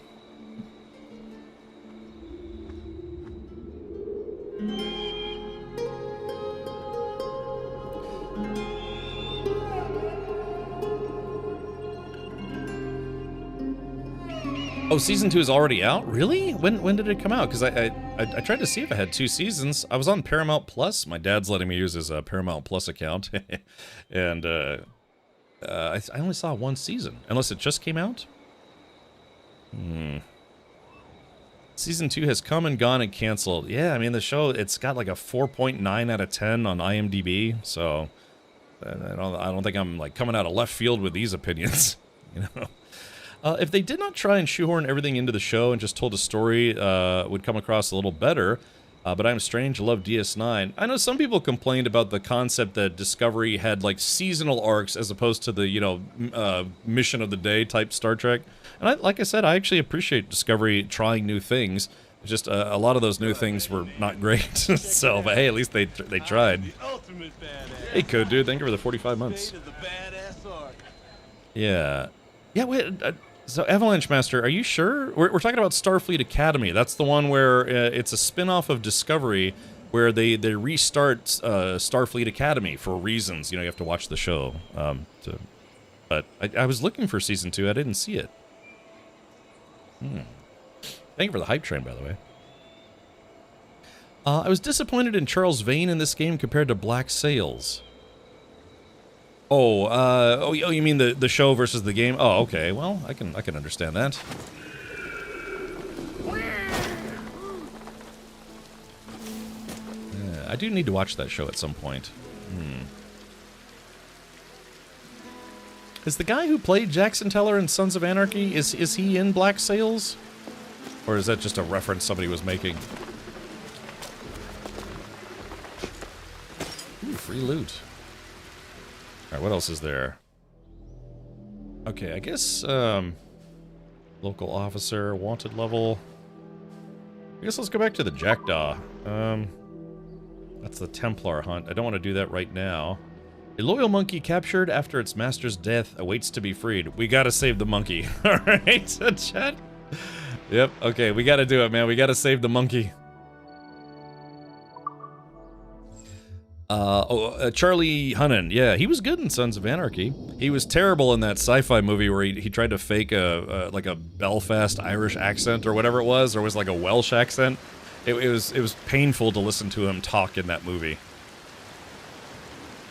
Oh, season 2 is already out? Really? When did it come out? Because I tried to see if it had 2 seasons. I was on Paramount Plus. My dad's letting me use his Paramount Plus account, and I only saw 1 season, unless it just came out. Season 2 has come and gone and canceled. Yeah, I mean the show, it's got like a 4.9 out of 10 on IMDb. So I don't think I'm like coming out of left field with these opinions, you know. If they did not try and shoehorn everything into the show and just told a story, would come across a little better. But I'm strange, love DS9. I know some people complained about the concept that Discovery had like seasonal arcs as opposed to the, you know, mission of the day type Star Trek. And like I said, I actually appreciate Discovery trying new things. Just a lot of those new things were not great. So, but hey, at least they tried. Hey, Code Dude, thank you for the 45 months. Yeah. Yeah, wait, so Avalanche Master, are you sure? We're talking about Starfleet Academy. That's the one where it's a spin-off of Discovery where they restart Starfleet Academy for reasons. You know, you have to watch the show. But I was looking for season 2. I didn't see it. Thank you for the hype train, by the way. I was disappointed in Charles Vane in this game compared to Black Sails. Oh, you mean the show versus the game? Oh, okay. Well, I can understand that. Yeah, I do need to watch that show at some point. Is the guy who played Jackson Teller in Sons of Anarchy, is he in Black Sails? Or is that just a reference somebody was making? Ooh, free loot. Alright, what else is there? Okay, I guess, local officer, wanted level. I guess let's go back to the Jackdaw. That's the Templar hunt. I don't want to do that right now. A loyal monkey captured after its master's death awaits to be freed. We gotta save the monkey. Alright, chat. Yep, okay, we gotta do it, man. We gotta save the monkey. Charlie Hunnam, yeah, he was good in Sons of Anarchy. He was terrible in that sci-fi movie where he tried to fake like a Belfast Irish accent or whatever it was like a Welsh accent. It was painful to listen to him talk in that movie.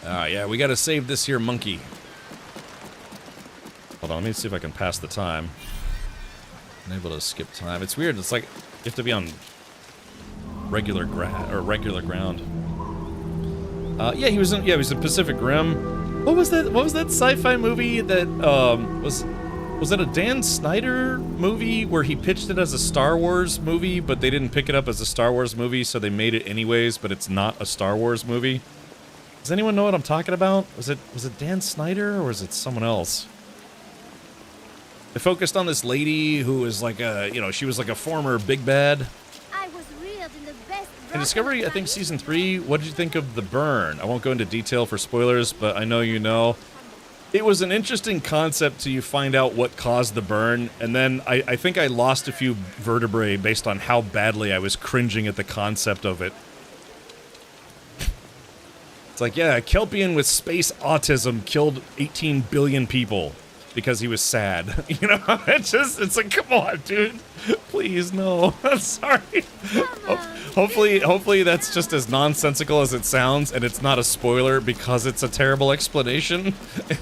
Yeah, we gotta save this here monkey. Hold on, let me see if I can pass the time. I'm able to skip time. It's weird, it's like you have to be on regular ground. Yeah, he was in Pacific Rim. What was that sci-fi movie that was that a Dan Snyder movie where he pitched it as a Star Wars movie, but they didn't pick it up as a Star Wars movie, so they made it anyways, but it's not a Star Wars movie? Does anyone know what I'm talking about? Was it Dan Snyder or was it someone else? It focused on this lady who was like she was like a former big bad. I was reared in the best. In Discovery, I think season 3, what did you think of the burn? I won't go into detail for spoilers, but I know you know. It was an interesting concept till you find out what caused the burn, and then I think I lost a few vertebrae based on how badly I was cringing at the concept of it. It's like, yeah, a Kelpian with space autism killed 18 billion people because he was sad. You know, it's like, come on, dude. Please, no. I'm sorry. Hopefully that's just as nonsensical as it sounds, and it's not a spoiler because it's a terrible explanation.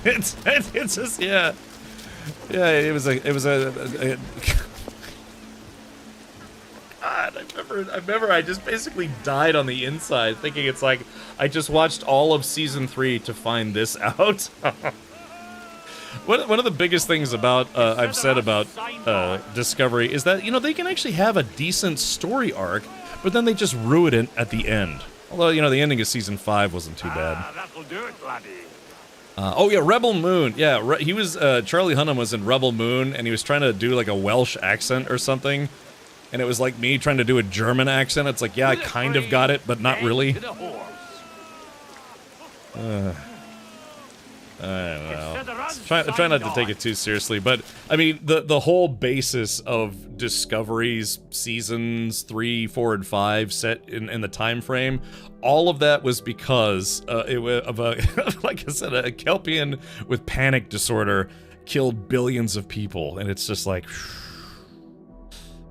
It's just, yeah. Yeah, it was a God, I remember I just basically died on the inside thinking it's like, I just watched all of season 3 to find this out. One of the biggest things about I've said about Discovery is that, you know, they can actually have a decent story arc, but then they just ruin it at the end. Although, you know, the ending of season 5 wasn't too bad. That'll do it, laddie. Oh yeah, Rebel Moon. Yeah, he was Charlie Hunnam was in Rebel Moon, and he was trying to do like a Welsh accent or something, and it was like me trying to do a German accent. It's like, yeah, I kind of got it, but not really. I don't know. Try not to take it too seriously, but I mean the whole basis of Discovery's seasons 3, 4, and 5 set in the time frame, all of that was because it was of a like I said, a Kelpian with panic disorder killed billions of people, and it's just like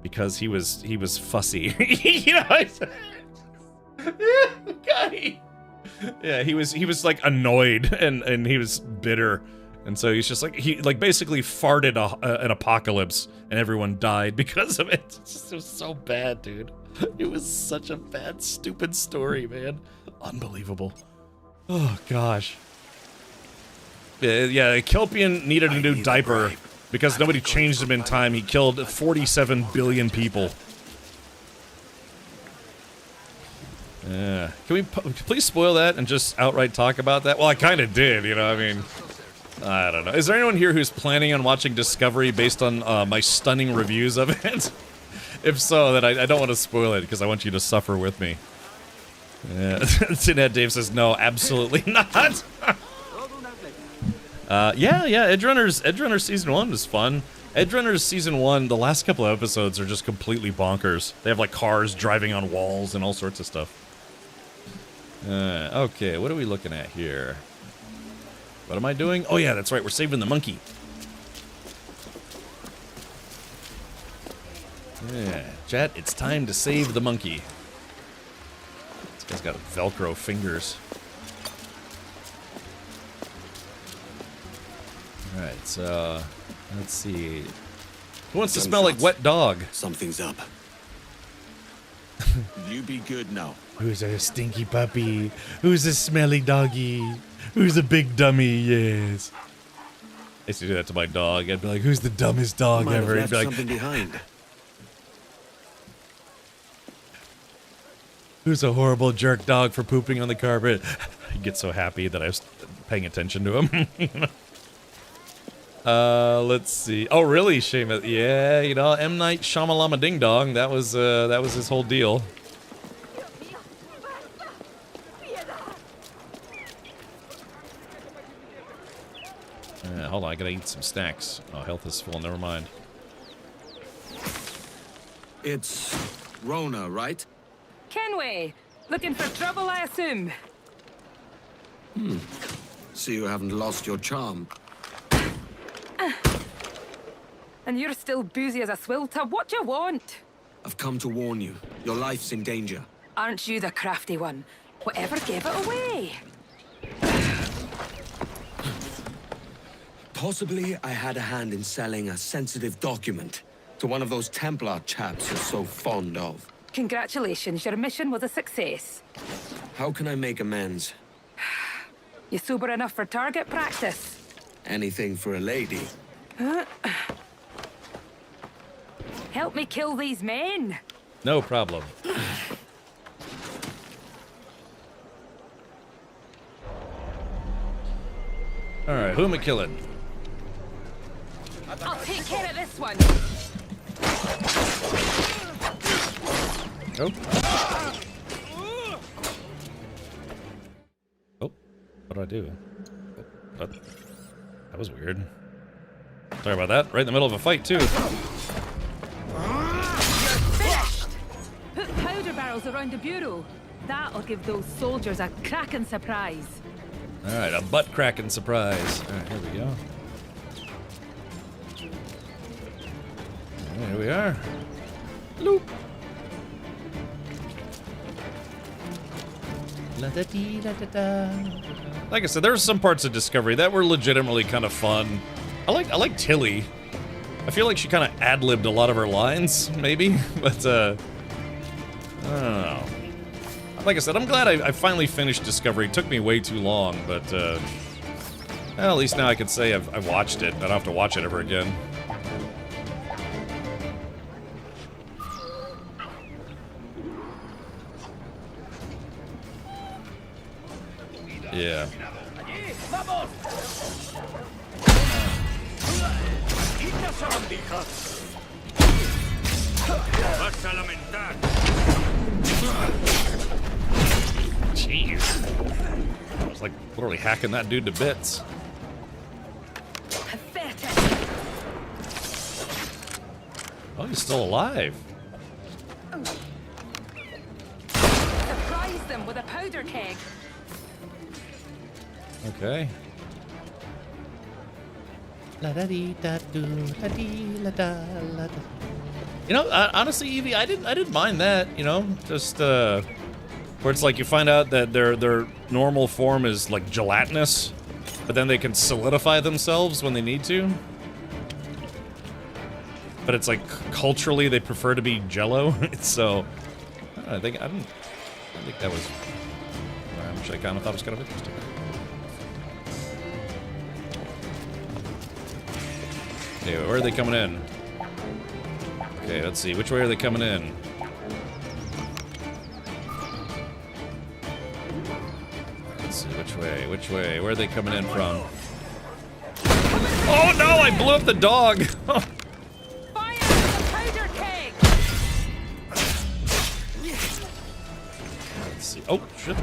because he was fussy, you know. Guy. Yeah, he was like annoyed and he was bitter, and so he's just like he basically farted an apocalypse and everyone died because of it. It was so bad, dude. It was such a bad, stupid story, man. Unbelievable. Oh gosh. Yeah, a Kelpian needed a new diaper because nobody changed him in time. He killed 47 billion people. Yeah. Can we please spoil that and just outright talk about that? Well, I kind of did, you know, I mean, I don't know. Is there anyone here who's planning on watching Discovery based on my stunning reviews of it? If so, then I don't want to spoil it because I want you to suffer with me. Yeah. Tinhead Dave says, no, absolutely not. Yeah, Edgerunners Season 1 was fun. Edgerunners Season 1, the last couple of episodes are just completely bonkers. They have like cars driving on walls and all sorts of stuff. Okay, what are we looking at here? What am I doing? Oh yeah, that's right, we're saving the monkey. Yeah, chat, it's time to save the monkey. This guy's got Velcro fingers. Alright, so let's see. Who wants to smell like wet dog? Something's up. You be good now. Who's a stinky puppy? Who's a smelly doggy? Who's a big dummy? Yes. I used to do that to my dog. I'd be like, "Who's the dumbest dog ever?" He'd be like, something behind. "Who's a horrible jerk dog for pooping on the carpet?" He'd get so happy that I was paying attention to him. You know? Let's see. Oh, really, Seamus? Yeah, you know, M. Night Shyamalama Ding Dong. That was his whole deal. Hold on, I gotta eat some snacks. Oh, health is full. Never mind. It's Rona, right? Kenway, looking for trouble, I assume. See, you haven't lost your charm. And you're still boozy as a swill tub. What do you want? I've come to warn you. Your life's in danger. Aren't you the crafty one? Whatever gave it away? Possibly I had a hand in selling a sensitive document to one of those Templar chaps you're so fond of. Congratulations, your mission was a success. How can I make amends? You sober enough for target practice? Anything for a lady. Help me kill these men. No problem. All right, who am I killing? I'll take care of this one. Nope. Oh, what do I do? Oh, that was weird. Sorry about that. Right in the middle of a fight, too. Finished! Put powder barrels around the bureau. That'll give those soldiers a cracking surprise. All right, a butt-cracking surprise. All right, here we go. Here we are. Loop. Like I said, there were some parts of Discovery that were legitimately kind of fun. I like Tilly. I feel like she kind of ad-libbed a lot of her lines, maybe, but I don't know. Like I said, I'm glad I finally finished Discovery. It took me way too long, but well, at least now I can say I've watched it. I don't have to watch it ever again. Yeah. Jeez. I was like literally hacking that dude to bits. Oh, he's still alive. Surprise them with a powder keg. Okay. You know, honestly, Evie, I didn't mind that. You know, just where it's like you find out that their normal form is like gelatinous, but then they can solidify themselves when they need to. But it's like culturally they prefer to be Jello, so I think that was. Which I kind of thought was kind of interesting. Okay, where are they coming in? Okay, let's see. Which way are they coming in? Let's see. Which way? Which way? Where are they coming in from? Oh no! I blew up the dog! Let's see. Oh, shit.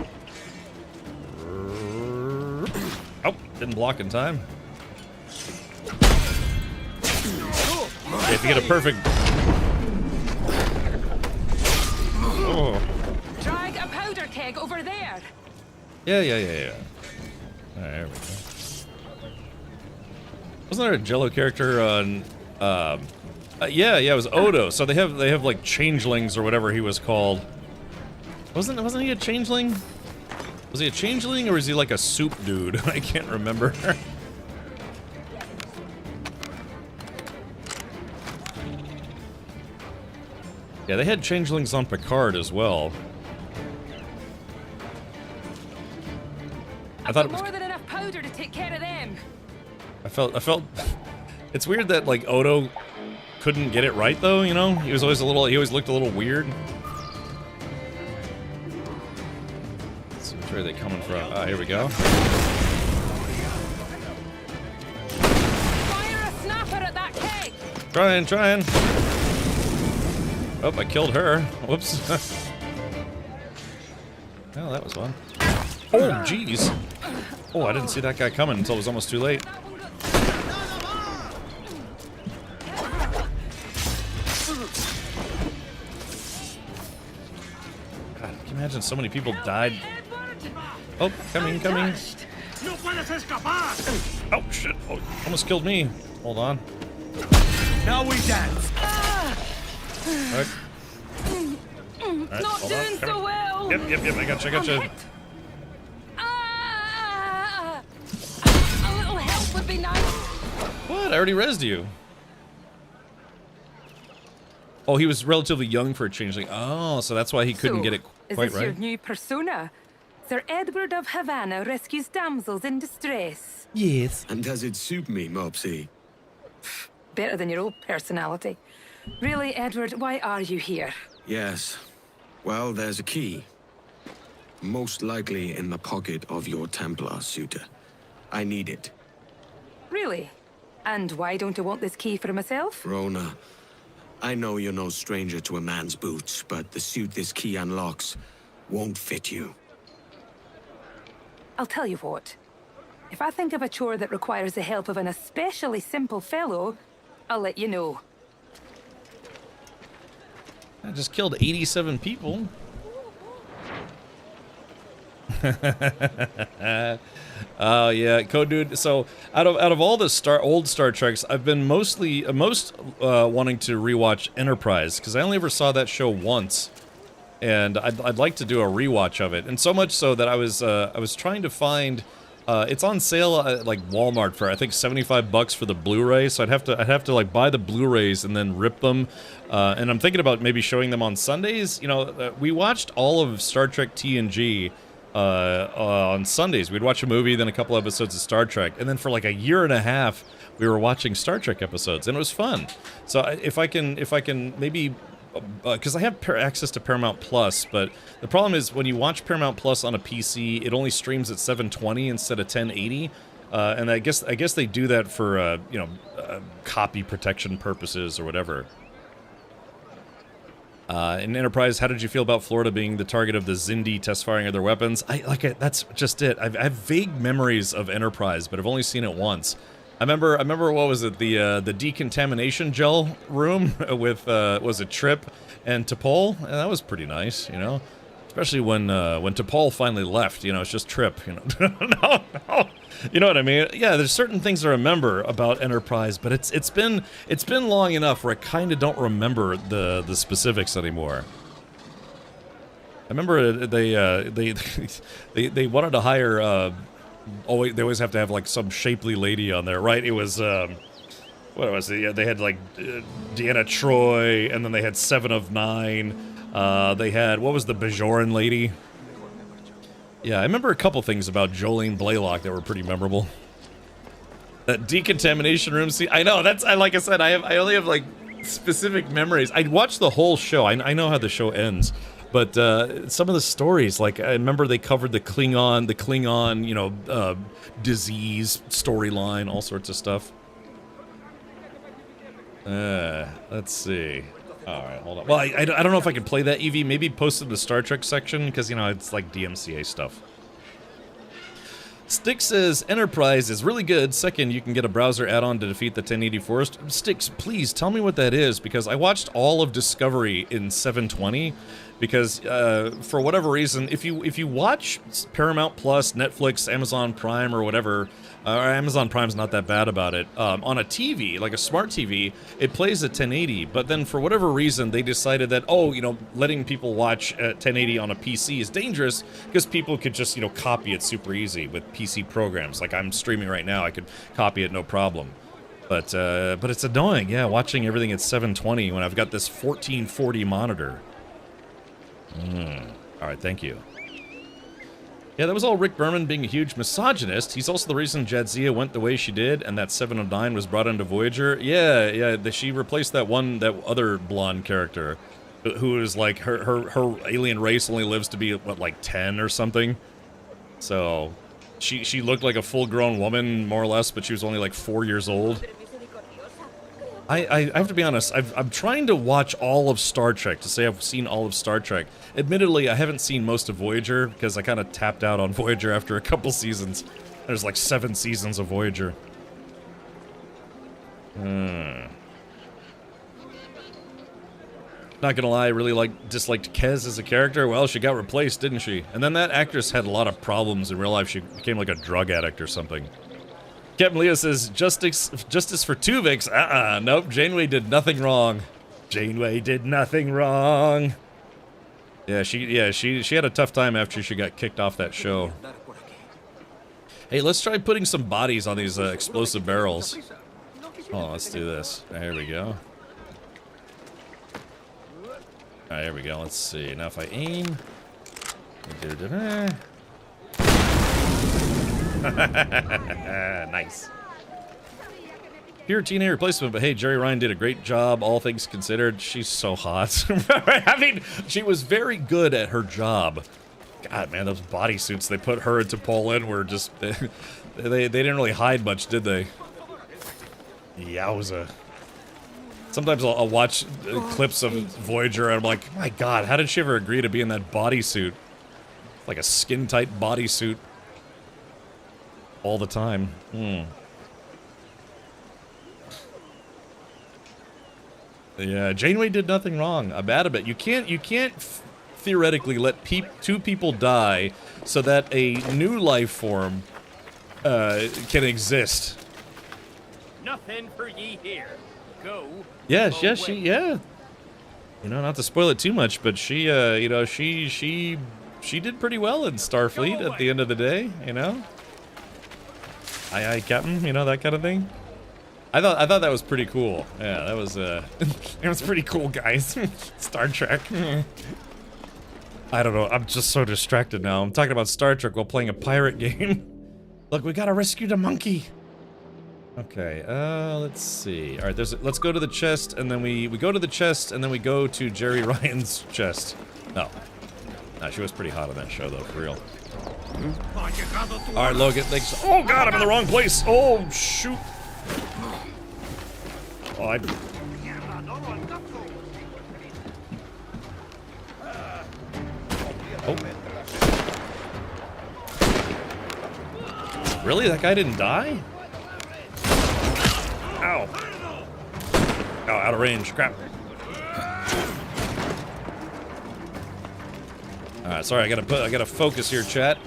Oh, didn't block in time. Okay, if you get a perfect... Oh. Drag a powder keg over there. Yeah. Alright, there we go. Wasn't there a Jello character on... yeah, it was Odo. So they have like changelings or whatever he was called. Wasn't he a changeling? Was he a changeling or is he like a soup dude? I can't remember. Yeah, they had changelings on Picard as well. I thought it was more than enough powder to take care of them. I felt it's weird that like Odo couldn't get it right though, you know? He always looked a little weird. Let's see, where are they coming from? Ah, here we go. Fire a snapper at that keg. Trying. Oh, I killed her. Whoops. Well, that was fun. Oh, jeez. Oh, I didn't see that guy coming until it was almost too late. God, can you imagine so many people died? Oh, coming. Oh, shit. Oh, almost killed me. Hold on. Now we dance. Alright. Not doing so well. Yep, I gotcha. A little help would be nice. What? I already rezzed you. Oh, he was relatively young for a changeling. Oh, so that's why he couldn't get it quite Is this right. your new persona? Sir Edward of Havana rescues damsels in distress. Yes. And does it suit me, Mopsy? Better than your old personality. Really, Edward, why are you here? Yes. Well, there's a key. Most likely in the pocket of your Templar suitor. I need it. Really? And why don't you want this key for myself? Rona, I know you're no stranger to a man's boots, but the suit this key unlocks won't fit you. I'll tell you what. If I think of a chore that requires the help of an especially simple fellow, I'll let you know. I just killed 87 people. Oh yeah, Code Dude. So out of all the old Star Treks, I've been most wanting to rewatch Enterprise because I only ever saw that show once, and I'd like to do a rewatch of it. And so much so that I was trying to find. It's on sale at like Walmart for I think $75 for the Blu-ray. So I'd have to like buy the Blu-rays and then rip them. And I'm thinking about maybe showing them on Sundays. You know, we watched all of Star Trek TNG on Sundays. We'd watch a movie, then a couple episodes of Star Trek, and then for like a year and a half, we were watching Star Trek episodes, and it was fun. So if I can maybe, because I have access to Paramount Plus, but the problem is when you watch Paramount Plus on a PC, it only streams at 720 instead of 1080. And I guess they do that for copy protection purposes or whatever. In Enterprise, how did you feel about Florida being the target of the Xindi test firing of their weapons? That's just it. I have vague memories of Enterprise, but I've only seen it once. I remember what was it, the decontamination gel room with was it Trip and T'Pol? And that was pretty nice, you know. Especially when T'Pol finally left, you know, it's just Trip, you know. No. You know what I mean? Yeah, there's certain things I remember about Enterprise, but it's been long enough where I kind of don't remember the specifics anymore. I remember they wanted to hire they always have to have like some shapely lady on there, right? It was what was it? Yeah, they had like Deanna Troi, and then they had 7 of 9. They had, what was the Bajoran lady? Yeah, I remember a couple things about Jolene Blaylock that were pretty memorable. That decontamination room scene. I know, like I said, I only have like specific memories. I watched the whole show. I know how the show ends. But some of the stories, like I remember they covered the Klingon, disease storyline, all sorts of stuff. Let's see. All right, hold on. Well, I don't know if I can play that, Evie. Maybe post it in the Star Trek section, because, you know, it's like DMCA stuff. Styx says, Enterprise is really good. Second, you can get a browser add-on to defeat the 1080 Forest. Styx, please tell me what that is, because I watched all of Discovery in 720, because for whatever reason, if you watch Paramount Plus, Netflix, Amazon Prime, or whatever, Amazon Prime's not that bad about it, on a TV, like a smart TV, it plays at 1080, but then for whatever reason, they decided that, letting people watch at 1080 on a PC is dangerous, because people could just, copy it super easy with PC programs. Like I'm streaming right now, I could copy it no problem. But it's annoying, yeah, watching everything at 720 when I've got this 1440 monitor. Alright, thank you. Yeah, that was all Rick Berman being a huge misogynist. He's also the reason Jadzia went the way she did, and that 7 of 9 was brought into Voyager. Yeah, she replaced that other blonde character, who is like, her alien race only lives to be, what, like 10 or something? So, she looked like a full-grown woman, more or less, but she was only like 4 years old. I have to be honest, I'm trying to watch all of Star Trek, to say I've seen all of Star Trek. Admittedly, I haven't seen most of Voyager, because I kind of tapped out on Voyager after a couple seasons. There's like 7 seasons of Voyager. Not gonna lie, I really disliked Kez as a character. Well, she got replaced, didn't she? And then that actress had a lot of problems in real life. She became like a drug addict or something. Captain Leo says, justice for Tuvix. Nope, Janeway did nothing wrong. Janeway did nothing wrong. Yeah, she had a tough time after she got kicked off that show. Hey, let's try putting some bodies on these explosive barrels. Oh, let's do this. There we go. Alright, here we go. Let's see. Now if I aim... Nice. Pure TNA replacement, but hey, Jerry Ryan did a great job, all things considered. She's so hot. I mean, she was very good at her job. God, man, those bodysuits they put her into Poland were just... They didn't really hide much, did they? Yowza. Sometimes I'll watch clips of Voyager and I'm like, my God, how did she ever agree to be in that bodysuit? Like a skin-tight bodysuit. All the time. Yeah, Janeway did nothing wrong. I'm mad about it. You can't theoretically let two people die so that a new life form can exist. Nothing for ye here. Go. Yeah. You know, not to spoil it too much, but she, you know, she did pretty well in Starfleet at the end of the day. You know. Aye, Captain. You know, that kind of thing. I thought that was pretty cool. Yeah, that was it was pretty cool, guys. Star Trek. I don't know. I'm just so distracted now. I'm talking about Star Trek while playing a pirate game. Look, we gotta rescue the monkey. Okay, let's see. All right, let's go to the chest, and then we go to the chest, and then we go to Jerry Ryan's chest. No, she was pretty hot on that show, though, for real. All right, Logan, thanks. Oh God, I'm in the wrong place. Oh shoot. Oh, Really? That guy didn't die? Ow. Oh, out of range. Crap. Alright, sorry, I gotta focus here, chat.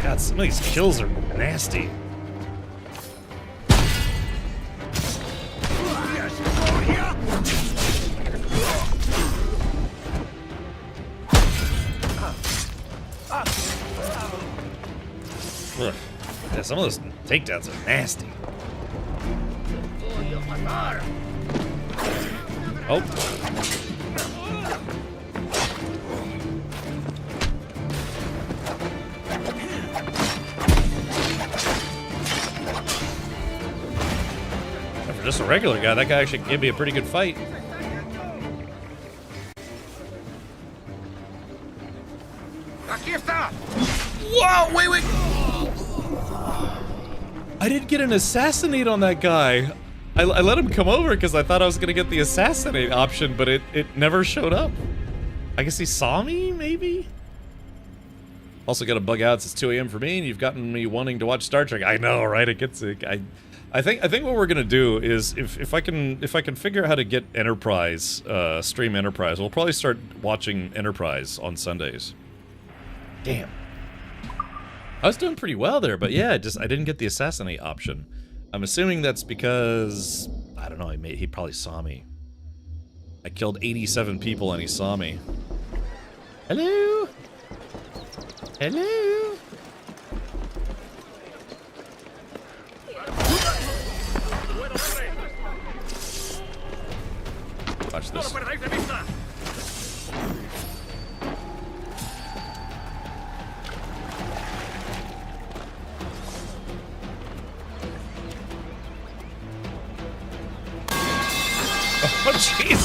God, some of these kills are nasty. Ugh. Yeah, some of those takedowns are nasty. Oh. For just a regular guy, that guy actually gave me a pretty good fight. Whoa, wait. I didn't get an assassinate on that guy. I let him come over because I thought I was going to get the assassinate option, but it never showed up. I guess he saw me, maybe? Also got to bug out. It's 2 a.m. for me, and you've gotten me wanting to watch Star Trek. I know, right? It gets... I think what we're gonna do is if I can figure out how to get Enterprise, stream Enterprise, we'll probably start watching Enterprise on Sundays. Damn. I was doing pretty well there, but yeah, I didn't get the assassinate option. I'm assuming that's because I don't know. He probably saw me. I killed 87 people and he saw me. Hello. Hello. Watch this. Oh, jeez!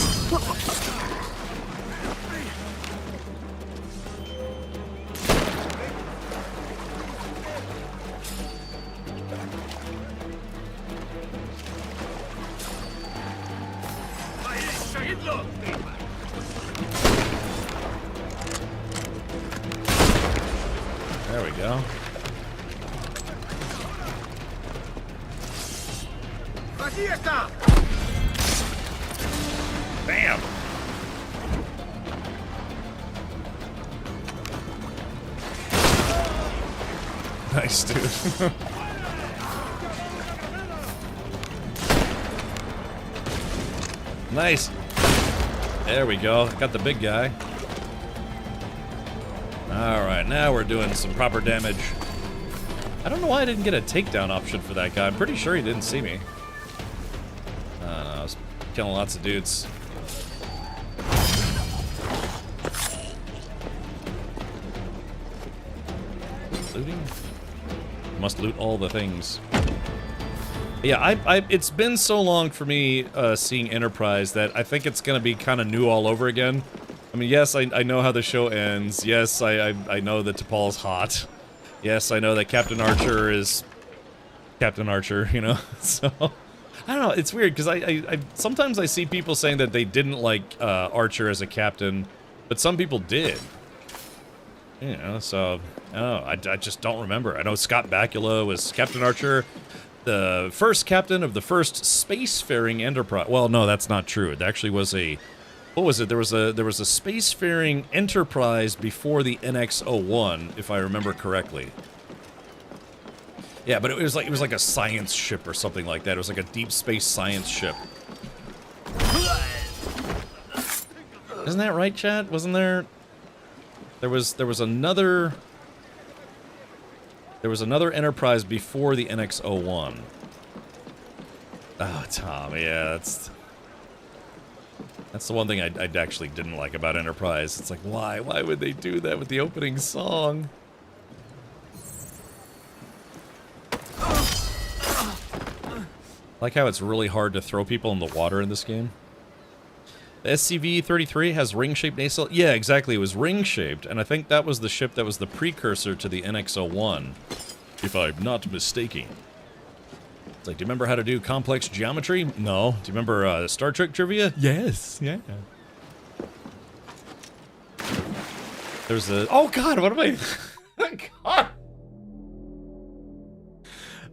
There we go. Bam! Nice, dude. Nice. There we go. Got the big guy. Alright, now we're doing some proper damage. I don't know why I didn't get a takedown option for that guy. I'm pretty sure he didn't see me. killing lots of dudes. Looting? Must loot all the things. Yeah, it's been so long for me seeing Enterprise that I think it's gonna be kind of new all over again. I mean, yes, I know how the show ends. Yes, I know that T'Pol's hot. Yes, I know that Captain Archer is Captain Archer, you know? So, I don't know, it's weird, because I sometimes I see people saying that they didn't like Archer as a captain, but some people did. You know, so, I don't know, I just don't remember. I know Scott Bakula was Captain Archer, the first captain of the first spacefaring Enterprise. Well, no, that's not true. It actually was a... What was it? There was a spacefaring Enterprise before the NX-01, if I remember correctly. Yeah, but it was like a science ship or something like that. It was like a deep space science ship. Isn't that right, chat? Wasn't there? There was another Enterprise before the NX-01. Oh, Tom, yeah, that's the one thing I actually didn't like about Enterprise. It's like, why? Why would they do that with the opening song? Like how it's really hard to throw people in the water in this game. The SCV-33 has ring-shaped nacelle. Yeah, exactly. It was ring-shaped, and I think that was the ship that was the precursor to the NX-01, if I'm not mistaken. It's like, do you remember how to do complex geometry? No. Do you remember Star Trek trivia? Yes. Yeah. There's a... Oh, God, what am I... God.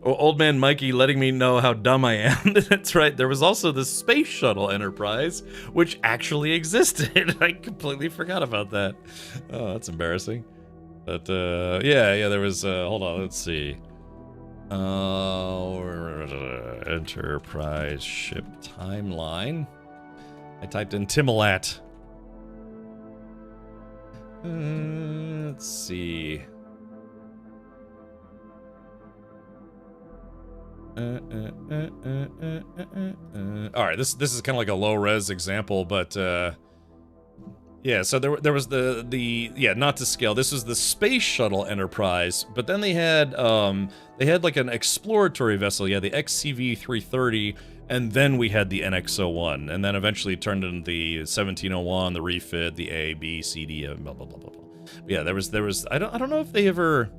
Oh, old man Mikey letting me know how dumb I am. That's right. There was also the Space Shuttle Enterprise, which actually existed. I completely forgot about that. Oh, that's embarrassing. But, yeah, there was, hold on, let's see. Enterprise ship timeline. I typed in Timilat. Let's see. Alright, this is kind of like a low-res example, but, yeah, so there was yeah, not to scale. This was the Space Shuttle Enterprise, but then they had like an exploratory vessel, yeah, the XCV-330, and then we had the NX-01, and then eventually turned into the 1701, the refit, the A, B, C, D, blah, blah, blah, blah, blah. But yeah, there was, I don't know if they ever...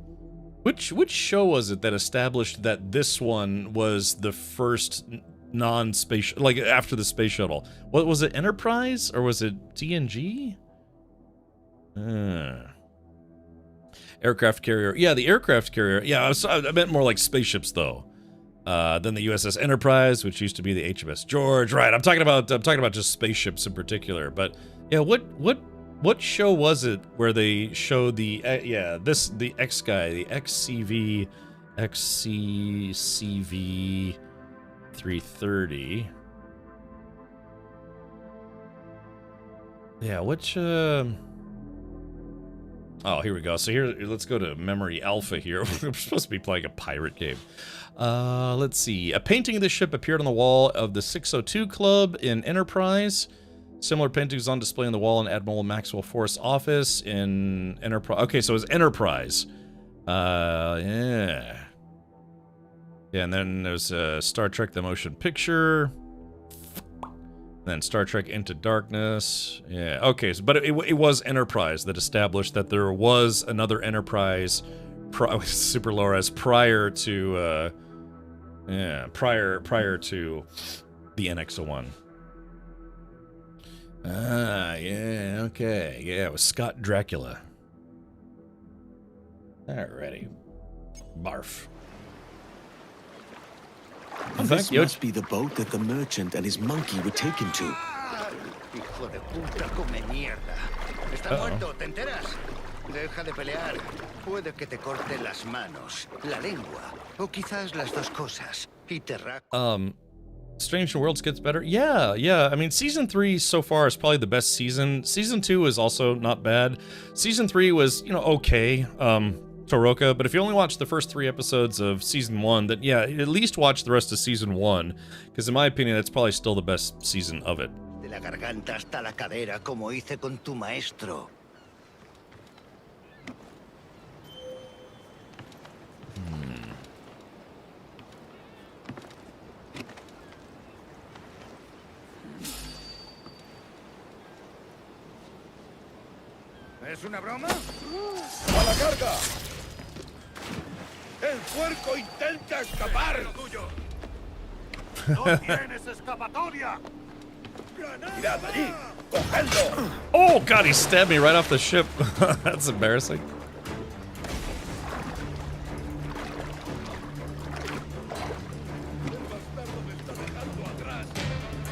Which show was it that established that this one was the first non-space, like after the space shuttle? What was it, Enterprise or was it TNG? Aircraft carrier. Yeah, the aircraft carrier. Yeah, I meant more like spaceships though. Then the USS Enterprise, which used to be the HMS George. Right. I'm talking about just spaceships in particular. But yeah, what show was it where they showed the the X guy, the XCV 330? Yeah, which oh, here we go. So here, let's go to Memory Alpha here. We're supposed to be playing a pirate game. Let's see. A painting of the ship appeared on the wall of the 602 Club in Enterprise. Similar paintings on display on the wall in Admiral Maxwell Forrest's office in Enterprise. Okay, so it was Enterprise. Yeah. Yeah, and then there's Star Trek The Motion Picture. Then Star Trek Into Darkness. Yeah, okay, so, but it was Enterprise that established that there was another Enterprise, super low res, prior to, prior to the NX-01. Ah, yeah, okay. Yeah, it was Scott Dracula. Alrighty. Barf. This must be the boat that the merchant and his monkey were taken to. Hijo de puta come mierda. Está muerto, ¿te enteras? Deja de pelear. Puede que te corte las manos, la lengua, o quizás las dos cosas. Y te Strange New Worlds gets better. Yeah. I mean, Season 3 so far is probably the best season. Season 2 is also not bad. Season 3 was, okay. Toroka, but if you only watch the first 3 episodes of season 1, then yeah, at least watch the rest of season 1, because in my opinion, that's probably still the best season of it. De la garganta hasta la cadera, como hice con tu maestro. ¿Es una broma? ¡A la carga! ¡El puerco intenta escapar! ¡No tienes escapatoria! ¡Mirad allí! ¡Cogedlo! Oh god, he stabbed me right off the ship. That's embarrassing.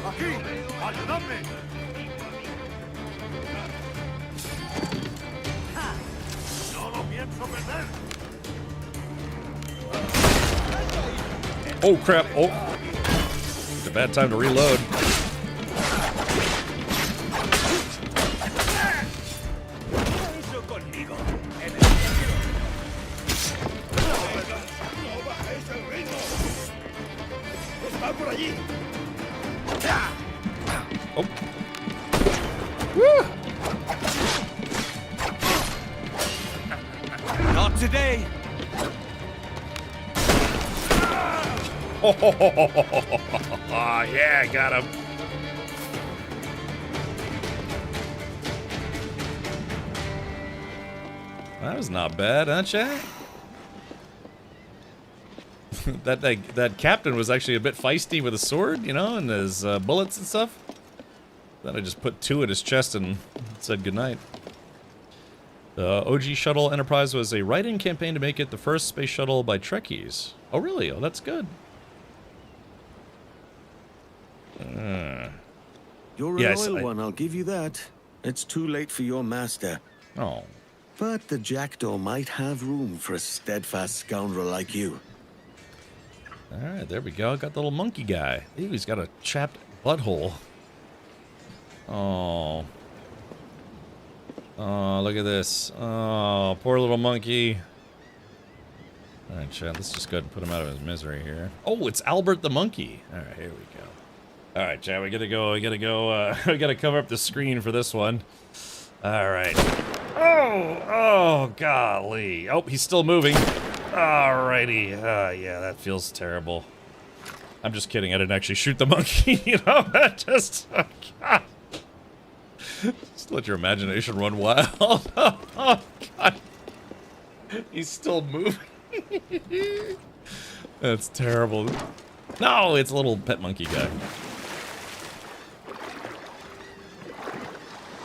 ¡Aquí! ¡Ayudadme! ¡No lo pienso perder! Oh crap, oh. It's a bad time to reload. Oh. Woo! Not today. Oh, yeah, got him. That was not bad, huh, Chad? that captain was actually a bit feisty with a sword, you know, and his bullets and stuff. Then I just put 2 at his chest and said goodnight. The OG Shuttle Enterprise was a write-in campaign to make it the first space shuttle by Trekkies. Oh, really? Oh, that's good. You're a loyal one, I'll give you that. It's too late for your master. Oh. But the Jackdaw might have room for a steadfast scoundrel like you. Alright, there we go. Got the little monkey guy. Ew, he's got a chapped butthole. Oh. Oh, look at this. Oh, poor little monkey. Alright, Chad, let's just go ahead and put him out of his misery here. Oh, it's Albert the monkey. Alright, here we go. Alright, Chad, we gotta go, we gotta cover up the screen for this one. Alright. Oh, golly. Oh, he's still moving. Alrighty. Yeah, that feels terrible. I'm just kidding, I didn't actually shoot the monkey, you know? Just, oh, God. Just let your imagination run wild. Oh, God. He's still moving. That's terrible. No, it's a little pet monkey guy.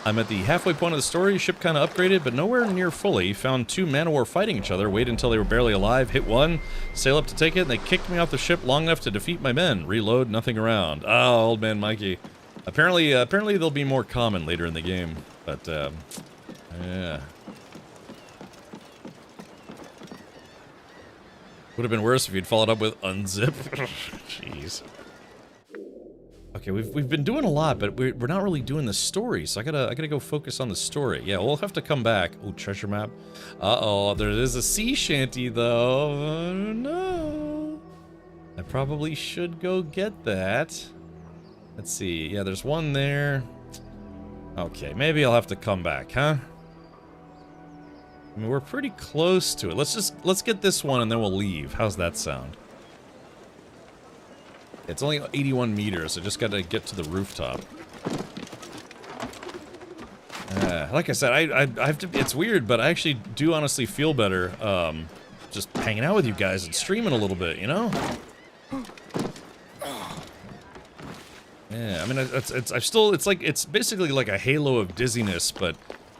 I'm at the halfway point of the story. Ship kind of upgraded, but nowhere near fully. Found 2 man-o-war fighting each other. Waited until they were barely alive. Hit one. Sail up to take it, and they kicked me off the ship long enough to defeat my men. Reload. Nothing around. Oh, old man Mikey. Apparently they'll be more common later in the game. But yeah. Would have been worse if you'd followed up with unzip. Jeez. Okay, we've been doing a lot, but we're not really doing the story, so I gotta go focus on the story. Yeah, we'll have to come back. Oh, treasure map. Uh-oh, there is a sea shanty though. Oh, no. I probably should go get that. Let's see. Yeah, there's one there. Okay, maybe I'll have to come back, huh? I mean, we're pretty close to it. Let's get this one and then we'll leave. How's that sound? It's only 81 meters, so just gotta get to the rooftop. Like I said, I have to. It's weird, but I actually do honestly feel better, just hanging out with you guys and streaming a little bit, you know? Yeah, I mean, it's basically like a halo of dizziness, but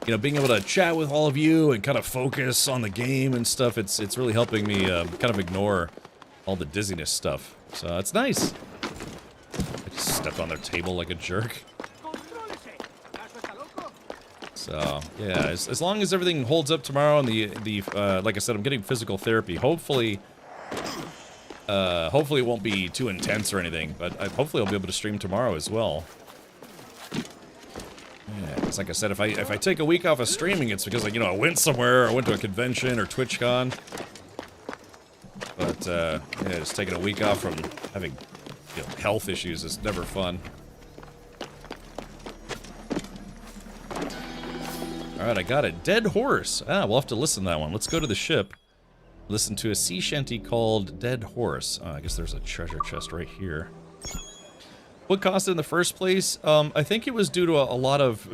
you know, being able to chat with all of you and kind of focus on the game and stuff, it's really helping me kind of ignore all the dizziness stuff. So it's nice. I just stepped on their table like a jerk. So yeah, as long as everything holds up tomorrow and the like I said, I'm getting physical therapy. Hopefully it won't be too intense or anything, but hopefully I'll be able to stream tomorrow as well. Yeah. It's like I said, if I take a week off of streaming, it's because, like, you know, I went somewhere, I went to a convention or TwitchCon. But, yeah, just taking a week off from having, you know, health issues is never fun. Alright, I got it. Dead Horse. Ah, we'll have to listen to that one. Let's go to the ship. Listen to a sea shanty called Dead Horse. Oh, I guess there's a treasure chest right here. What caused it in the first place? I think it was due to a lot of,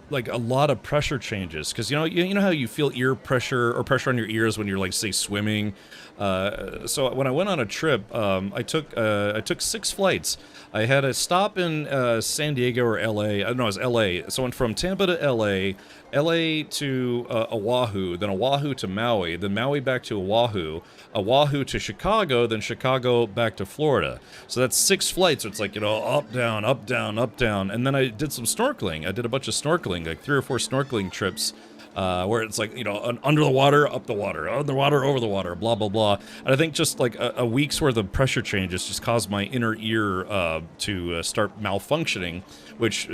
like, a lot of pressure changes. Because, you know how you feel ear pressure, or pressure on your ears when you're, like, say, swimming? So when I went on a trip, I took 6 flights. I had a stop in San Diego or LA. No, it was LA. So I went from Tampa to LA, LA to Oahu, then Oahu to Maui, then Maui back to Oahu, Oahu to Chicago, then Chicago back to Florida. So that's 6 flights. So it's like, you know, up, down, up, down, up, down. And then I did some snorkeling. I did a bunch of snorkeling, like 3 or 4 snorkeling trips. Where it's like, you know, under the water, up the water, under the water, over the water, blah, blah, blah. And I think just like a week's worth of pressure changes just caused my inner ear to start malfunctioning, which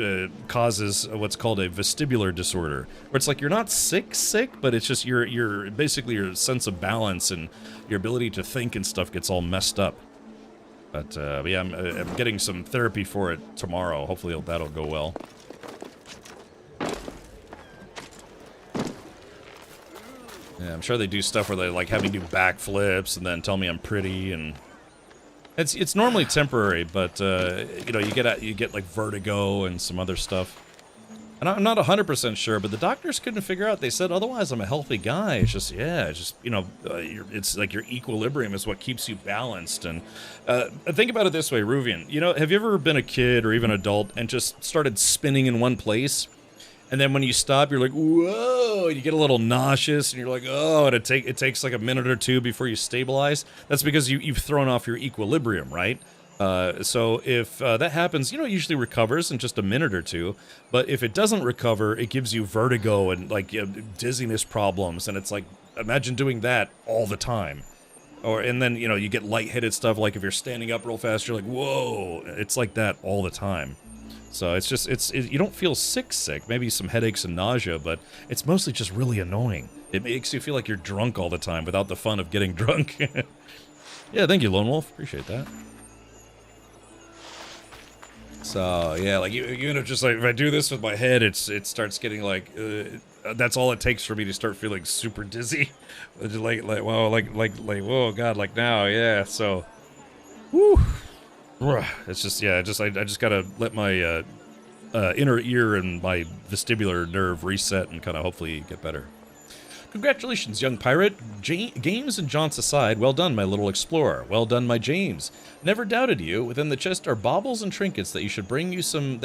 causes what's called a vestibular disorder, where it's like you're not sick, but it's just your basically your sense of balance and your ability to think and stuff gets all messed up. But yeah, I'm getting some therapy for it tomorrow. Hopefully that'll go well. Yeah, I'm sure they do stuff where they like have me do backflips and then tell me I'm pretty, and it's normally temporary, but you know, you get like vertigo and some other stuff. And I'm not 100% sure, but the doctors couldn't figure out. They said otherwise I'm a healthy guy. It's just, yeah, it's just, you know, it's like your equilibrium is what keeps you balanced. And think about it this way, Ruvian. You know, have you ever been a kid or even adult and just started spinning in one place? And then when you stop, you're like, whoa, you get a little nauseous, and you're like, oh, and it takes like a minute or two before you stabilize. That's because you've thrown off your equilibrium, right? So if that happens, you know, it usually recovers in just a minute or two. But if it doesn't recover, it gives you vertigo and like dizziness problems. And it's like, imagine doing that all the time. And then, you know, you get lightheaded stuff. Like if you're standing up real fast, you're like, whoa, it's like that all the time. So it's just, you don't feel sick, maybe some headaches and nausea, but it's mostly just really annoying. It makes you feel like you're drunk all the time without the fun of getting drunk. Yeah, thank you, Lone Wolf. Appreciate that. So, yeah, like, you know, just like, if I do this with my head, it starts getting like, that's all it takes for me to start feeling super dizzy. Like, whoa, God, like now, yeah, so, whew. It's just, yeah, I just gotta let my inner ear and my vestibular nerve reset and kind of hopefully get better. Congratulations, young pirate. Games and jaunts aside, well done, my little explorer. Well done, my James. Never doubted you. Within the chest are baubles and trinkets that should bring you some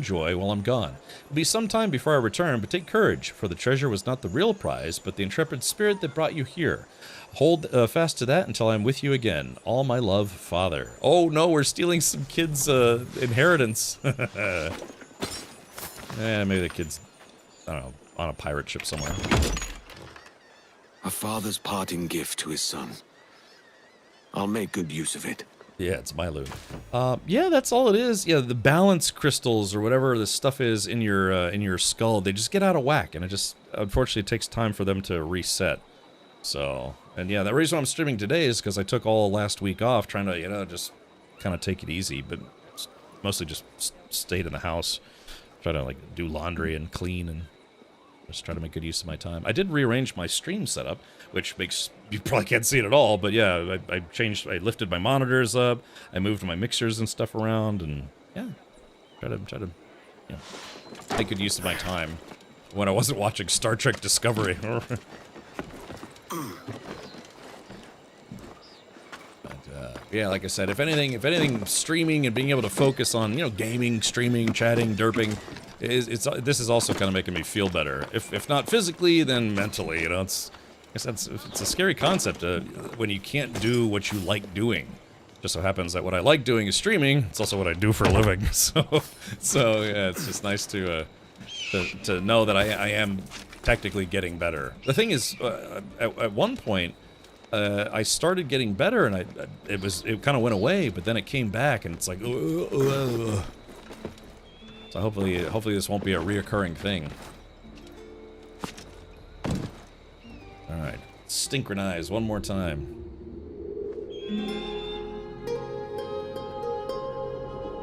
joy while I'm gone. It'll be some time before I return, but take courage, for the treasure was not the real prize, but the intrepid spirit that brought you here. Hold fast to that until I'm with you again. All my love, Father. Oh no, we're stealing some kids' inheritance. Yeah, maybe the kid's, I don't know, on a pirate ship somewhere. A father's parting gift to his son. I'll make good use of it. Yeah, it's my loot. Yeah, that's all it is. Yeah, the balance crystals or whatever the stuff is in your skull, they just get out of whack, and it just, unfortunately, takes time for them to reset. So, and yeah, the reason I'm streaming today is because I took all last week off trying to, you know, just kind of take it easy, but mostly just stayed in the house, try to, like, do laundry and clean and just try to make good use of my time. I did rearrange my stream setup, which makes, you probably can't see it at all, but yeah, I lifted my monitors up, I moved my mixers and stuff around, and yeah, try to, you know, make good use of my time when I wasn't watching Star Trek Discovery. Yeah, like I said, if anything, streaming and being able to focus on, you know, gaming, streaming, chatting, derping, this is also kind of making me feel better. If not physically, then mentally. You know, it's a scary concept when you can't do what you like doing. Just so happens that what I like doing is streaming. It's also what I do for a living. So yeah, it's just nice to know that I am technically getting better. The thing is, at one point, I started getting better, and it kind of went away, but then it came back, and it's like, So hopefully this won't be a reoccurring thing. All right, synchronize one more time.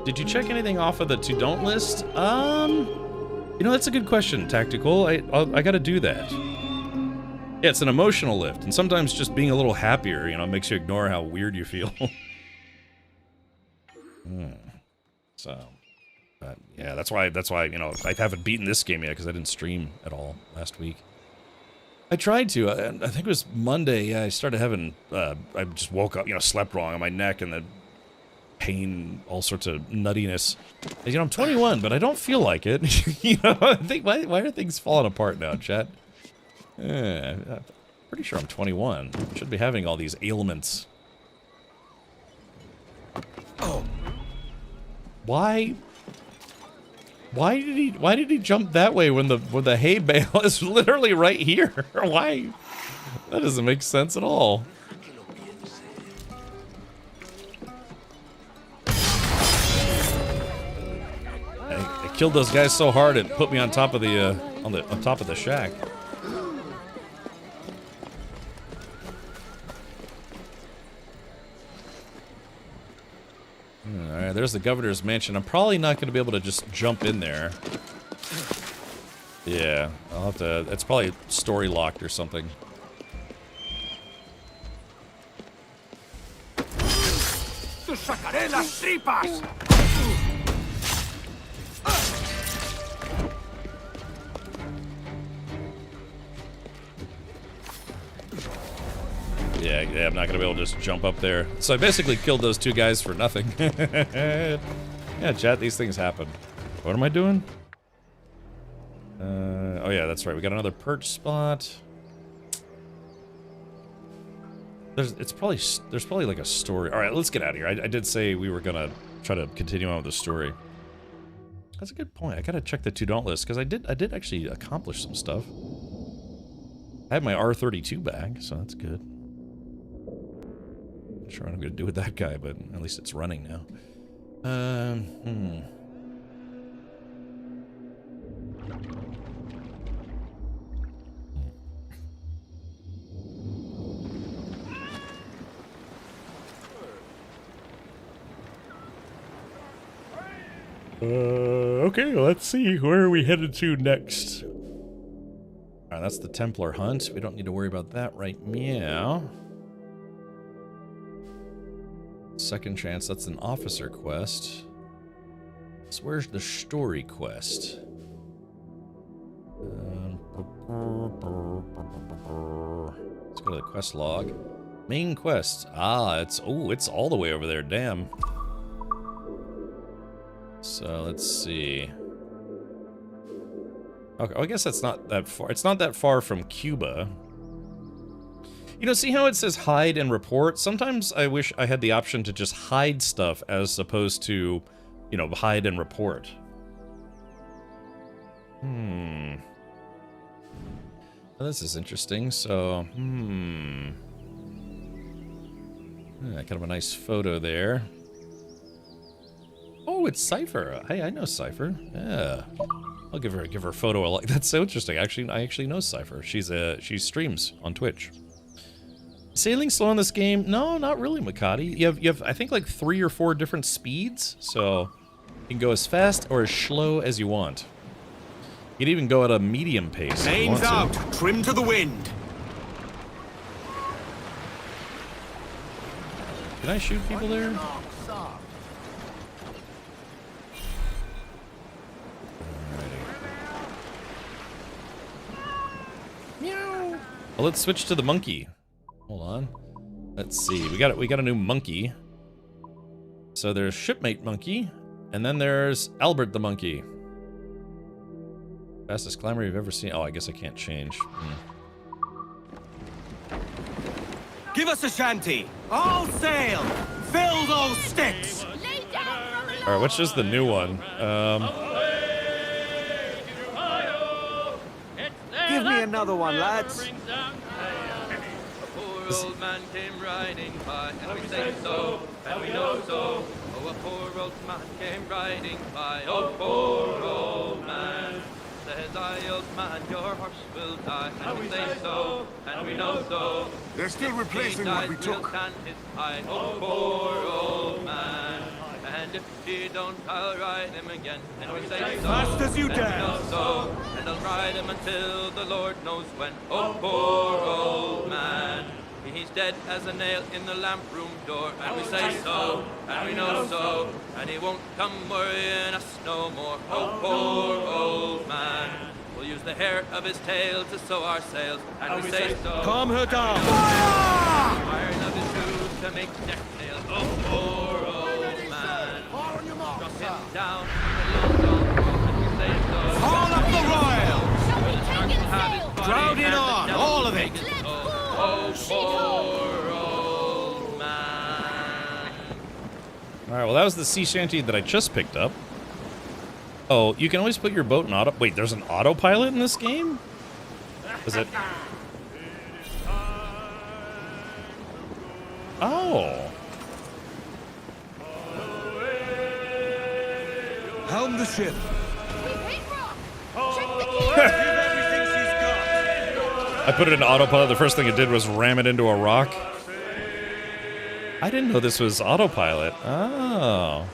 Did you check anything off of the to don't list? You know, that's a good question, Tactical. I gotta do that. Yeah, it's an emotional lift, and sometimes just being a little happier, you know, makes you ignore how weird you feel. So, but yeah, that's why, you know, I haven't beaten this game yet, because I didn't stream at all last week. I tried to. I think it was Monday. Yeah, I started having, I just woke up, you know, slept wrong on my neck, and then pain, all sorts of nuttiness. You know, I'm 21, but I don't feel like it. You know, I think, why are things falling apart now, chat? I'm pretty sure I'm 21. Should be having all these ailments. Oh. Why did he jump that way when the hay bale is literally right here? Why? That doesn't make sense at all. I killed those guys so hard it put me on top of the on top of the shack. Alright, there's the governor's mansion. I'm probably not going to be able to just jump in there. Yeah, I'll have to... It's probably story locked or something. ¡Te sacaré las tripas! Yeah, I'm not gonna be able to just jump up there. So I basically killed those two guys for nothing. Yeah, chat, these things happen. What am I doing? Oh yeah, that's right. We got another perch spot. There's probably like a story. All right, let's get out of here. I did say we were gonna try to continue on with the story. That's a good point. I gotta check the to don't list because I did actually accomplish some stuff. I had my R32 back, so that's good. Not sure what I'm gonna do with that guy, but at least it's running now. Okay, let's see. Where are we headed to next? Alright, that's the Templar hunt. We don't need to worry about that right now. Second chance, that's an officer quest. So where's the story quest? Let's go to the quest log. Main quest. Ah, it's all the way over there, damn. So let's see. Okay, well, I guess that's not that far. It's not that far from Cuba. You know, see how it says hide and report? Sometimes I wish I had the option to just hide stuff as opposed to, you know, hide and report. Well, this is interesting. So, yeah, kind of a nice photo there. Oh, it's Cypher. Hey, I know Cypher. Yeah. I'll give her a photo. Like, that's so interesting. Actually, I actually know Cypher. She streams on Twitch. Sailing slow in this game? No, not really, Makati. You have I think like 3 or 4 different speeds, so you can go as fast or as slow as you want. You can even go at a medium pace. Names out, trim to the wind. Can I shoot people there? Meow. Well, let's switch to the monkey. Hold on. Let's see. We got a new monkey. So there's Shipmate Monkey, and then there's Albert the Monkey. Fastest climber you've ever seen. Oh, I guess I can't change. Give us a shanty. All sail. Fill those sticks. All right, which is the new one? Give me another one, lads. Old man came riding by, and we say so, and we know so. a poor old man came riding by. Oh, poor old man. Says I, old man, your horse will die. And we say so, and we know so. They're still replacing what we took. Oh, poor old man. And if he don't, I'll ride him again. And we say so, fast as you and we dare. know so. And I'll ride him until the Lord knows when. Oh, poor old man. He's dead as a nail in the lamp room door. And we say so, and we know so. And he won't come worrying us no more. Oh, poor old man. We'll use the hair of his tail to sew our sails. And we say so. Calm her down. Iron of his shoes to make neck nails. Oh, poor old man. Drop him down in the long and we say so. Haul up the royal. Crowd in on, all of it. Oh, poor old man. Alright, well that was the sea shanty that I just picked up. Oh, you can always put your boat in auto... Wait, there's an autopilot in this game? Is it... Oh. Helm the ship. I put it in autopilot. The first thing it did was ram it into a rock. I didn't know this was autopilot. Oh.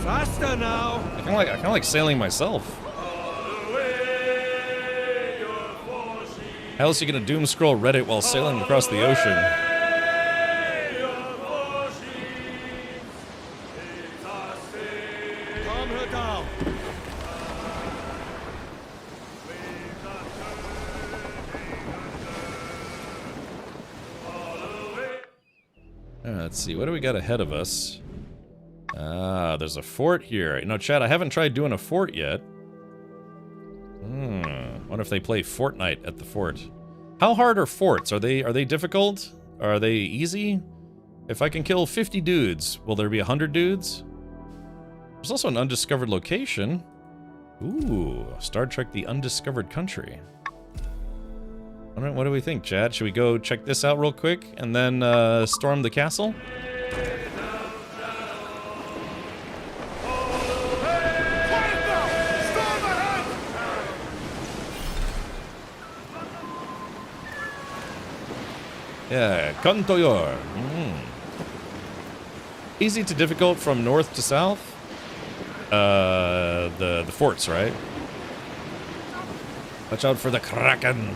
Faster now. I kind of like sailing myself. How else are you gonna doom scroll Reddit while sailing across the ocean? Calm her down. Let's see, what do we got ahead of us? Ah, there's a fort here. You know, Chad, I haven't tried doing a fort yet. Wonder if they play Fortnite at the fort. How hard are forts? Are they difficult? Are they easy? If I can kill 50 dudes, will there be 100 dudes? There's also an undiscovered location. Ooh, Star Trek: The Undiscovered Country. Alright, what do we think, Chad? Should we go check this out real quick and then storm the castle? Yeah, Contoyor. Easy to difficult from north to south. The forts, right? Watch out for the Kraken.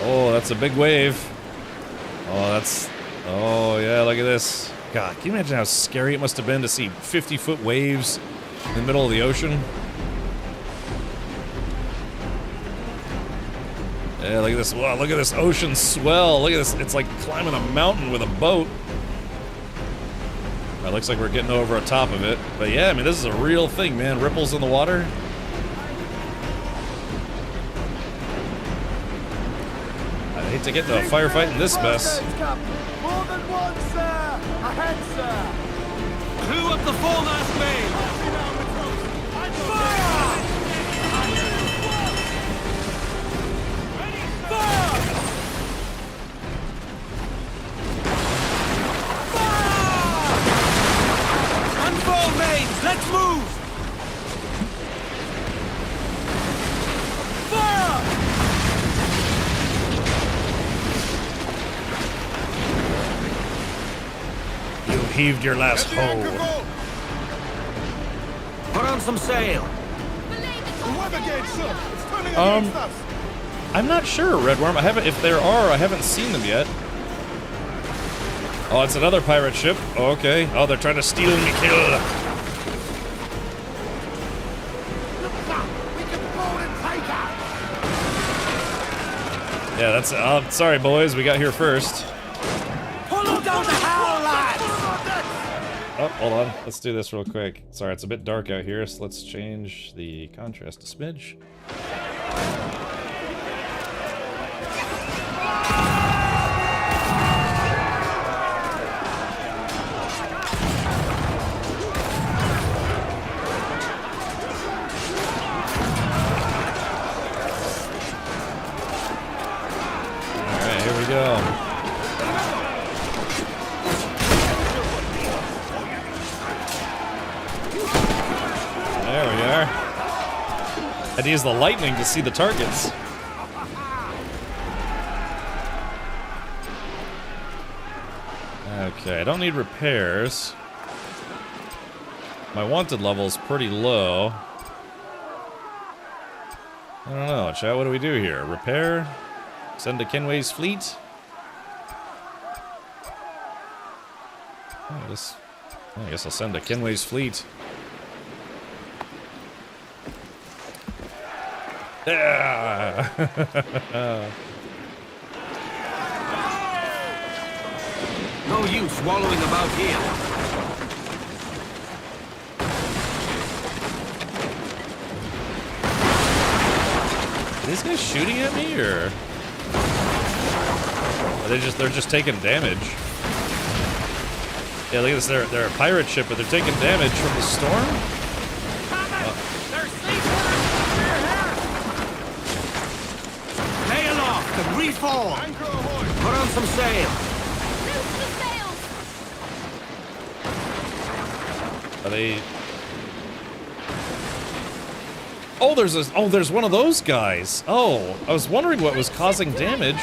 Oh, that's a big wave. Oh yeah, look at this. God, can you imagine how scary it must have been to see 50-foot waves in the middle of the ocean? Yeah, look at this. Wow, look at this ocean swell. Look at this. It's like climbing a mountain with a boat. It looks like we're getting over on top of it. But yeah, I mean, this is a real thing, man. Ripples in the water. I hate to get into a firefight in this mess. More than one, sir. Ahead, sir. Clew up the foremast main. Fire! Unfold mains, let's move! Fire! You heaved your last hoe. Put on some sail. I'm not sure, Redworm. If there are, I haven't seen them yet. Oh, it's another pirate ship. Oh, okay. Oh, they're trying to steal me kill. Yeah, that's. Sorry, boys. We got here first. Pull them down the howl, lads! Oh, hold on. Let's do this real quick. Sorry, it's a bit dark out here, so let's change the contrast a smidge. Alright, here we go. There we are. I had to use the lightning to see the targets. Okay, I don't need repairs. My wanted level's pretty low. I don't know, chat, what do we do here? Repair? Send to Kenway's fleet? I guess I'll send to Kenway's fleet. Yeah. No use wallowing about here. Are these guys shooting at me, or are they're just taking damage? Yeah, look at this. They're a pirate ship, but they're taking damage from the storm. Lay aloft and reform. Put on some sail. Are they? Oh, there's one of those guys. Oh, I was wondering what was causing damage.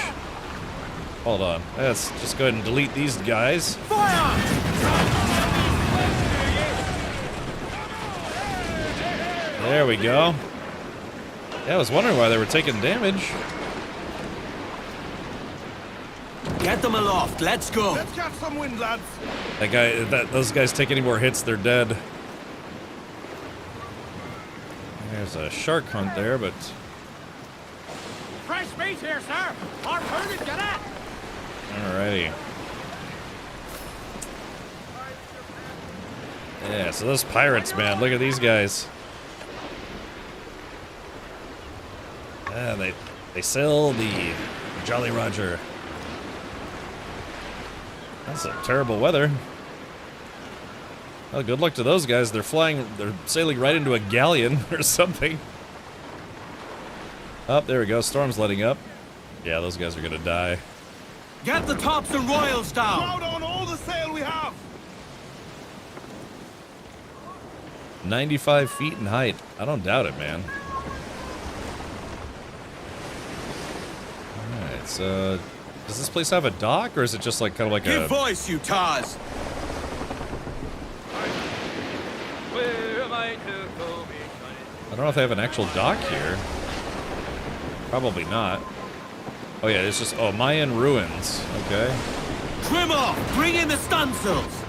Hold on. Let's just go ahead and delete these guys. There we go. Yeah, I was wondering why they were taking damage. Get them aloft. Let's go. Let's catch some wind, lads. Those guys take any more hits, they're dead. There's a shark hunt there, but Fresh meat here, sir. Harpoon it, get it. alrighty. Yeah, so those pirates, man, look at these guys. Yeah, they sail the Jolly Roger. That's a terrible weather. Well, good luck to those guys. They're sailing right into a galleon or something. Oh, there we go. Storm's letting up. Yeah, those guys are gonna die. Get the tops and royals down. Crowd on all the sail we have. 95 feet in height. I don't doubt it, man. Alright, so does this place have a dock, or is it just like kind of like Give voice, you Tars. Where am I to go? I don't know if they have an actual dock here. Probably not. Oh yeah, it's just Mayan ruins. Okay. Trim off. Bring in the stunsails.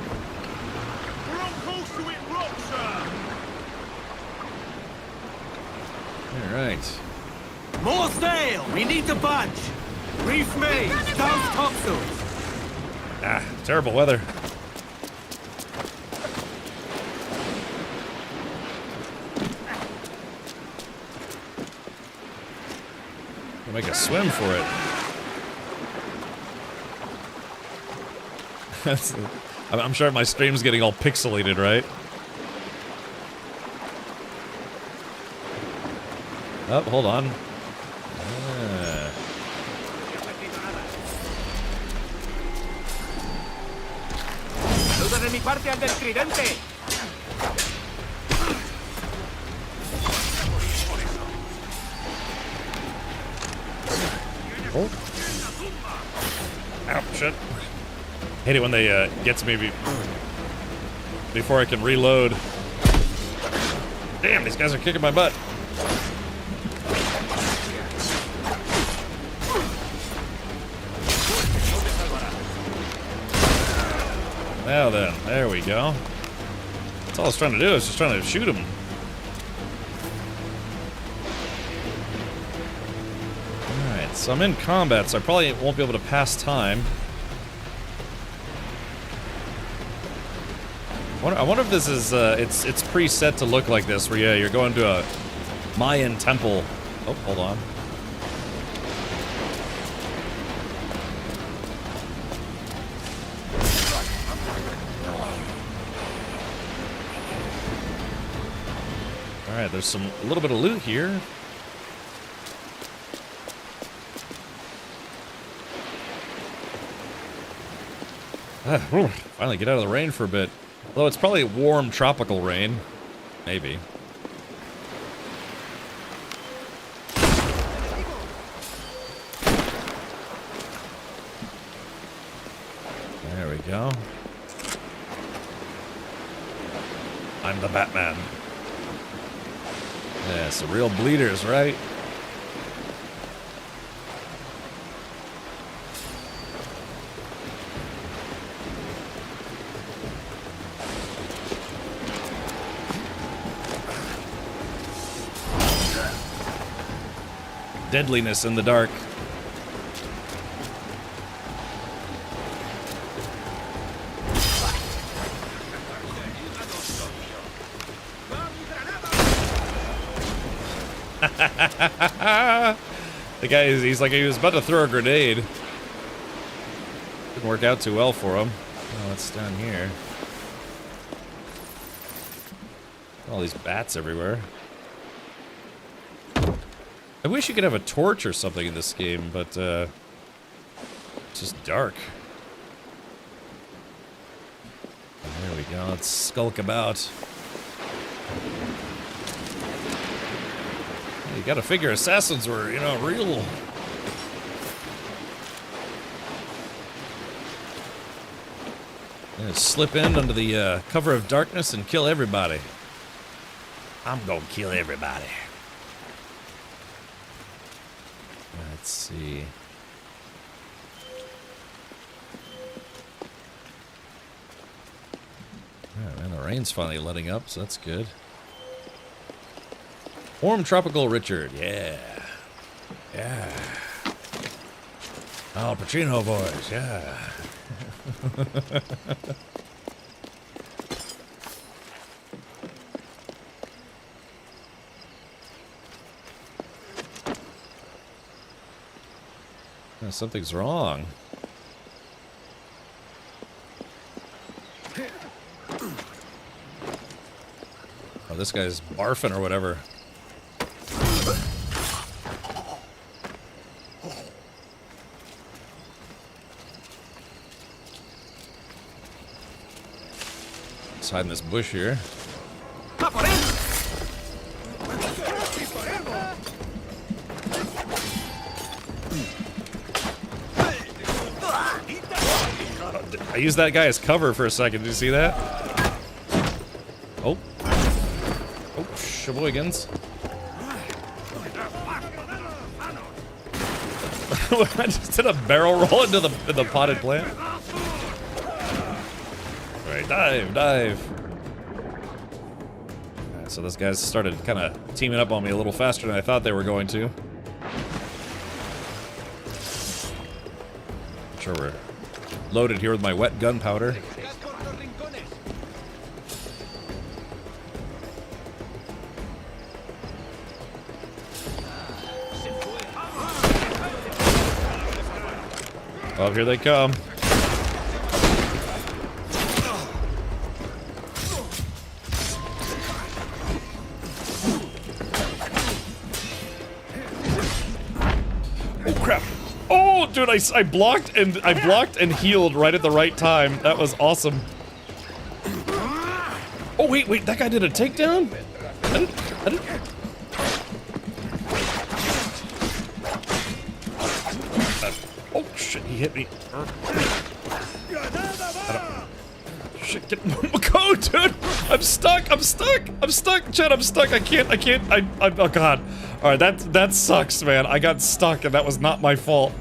We're on course to hit rock, sir. All right. More sail. We need the bunch. Reef main. Douse topsails. Ah, terrible weather. We'll make a swim for it. I'm sure my stream's getting all pixelated, right? Oh, hold on. Saludos de mi parte al del tridente. Oh. Ow, shit. Hate it when they get to me before I can reload. Damn, these guys are kicking my butt. Now then, there we go. That's all I was trying to do, I was just trying to shoot him. Alright, so I'm in combat, so I probably won't be able to pass time. I wonder if this is, it's preset to look like this, where yeah, you're going to a Mayan temple. Oh, hold on. All right, there's a little bit of loot here. Finally get out of the rain for a bit. Although it's probably warm tropical rain. Maybe. There we go. I'm the Batman. Yeah, some real bleeders, right? Deadliness in the dark. The guy, he's like, he was about to throw a grenade. Didn't work out too well for him. Oh, what's down here? All these bats everywhere. I wish you could have a torch or something in this game, but it's just dark. There we go, let's skulk about. You gotta figure assassins were, you know, real. Yeah, slip in under the cover of darkness and kill everybody. I'm gonna kill everybody. Let's see. Oh, man, the rain's finally letting up, so that's good. Warm Tropical Richard, yeah. Yeah. Al Pacino voice, yeah. Something's wrong. Oh, this guy's barfing or whatever. Let's hide in this bush here. I used that guy as cover for a second. Did you see that? Oh. Oh, sheboygans. I just did a barrel roll into the potted plant. Alright, dive. Alright, so those guys started kind of teaming up on me a little faster than I thought they were going to. I'm sure we're loaded here with my wet gunpowder. Oh, here they come. Oh crap. Oh, dude, I blocked and healed right at the right time. That was awesome. Oh wait, that guy did a takedown? I didn't. Oh shit, he hit me. Shit, get go, dude! I'm stuck, Chad, I'm stuck, I can't, oh god. Alright, that sucks, man. I got stuck and that was not my fault.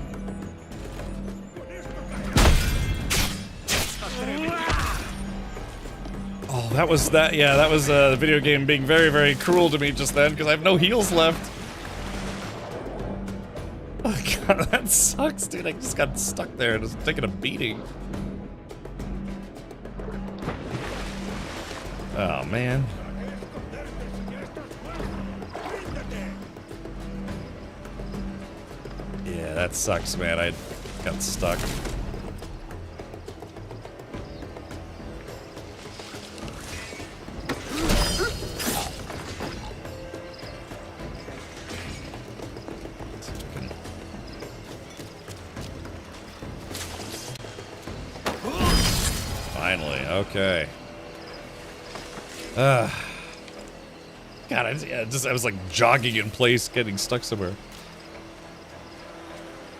Oh, that was the video game being very, very cruel to me just then, because I have no heals left. Oh god, that sucks, dude. I just got stuck there, just taking a beating. Oh, man. Yeah, that sucks, man. I got stuck. Finally, okay. God, I was like jogging in place, getting stuck somewhere.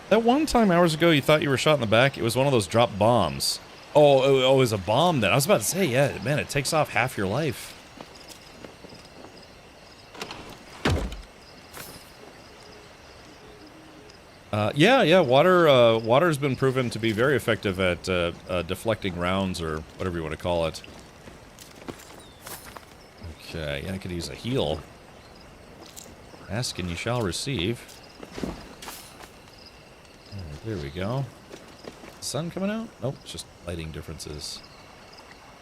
That one time hours ago you thought you were shot in the back, it was one of those drop bombs. Oh, it was a bomb then. I was about to say, yeah, man, it takes off half your life. Yeah, water's been proven to be very effective at deflecting rounds or whatever you want to call it. Okay, yeah, I could use a heal. Ask and you shall receive. There we go. Sun coming out? Nope, it's just lighting differences.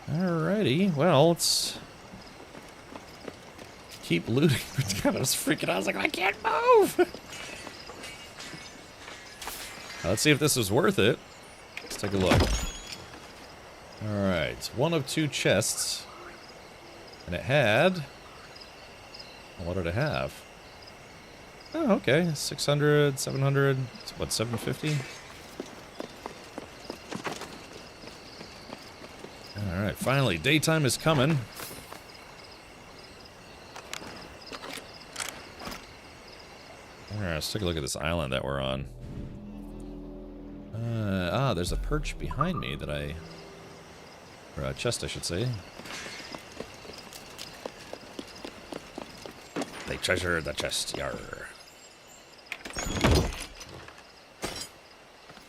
Alrighty, well, let's keep looting. God, I was freaking out. I was like, I can't move! Let's see if this is worth it. Let's take a look. Alright, one of two chests. And it had... What did it have? Oh, okay. 600, 700, what, 750? Alright, finally, daytime is coming. Alright, let's take a look at this island that we're on. There's a perch behind me that I... Or a chest, I should say. They treasure the chest, yar.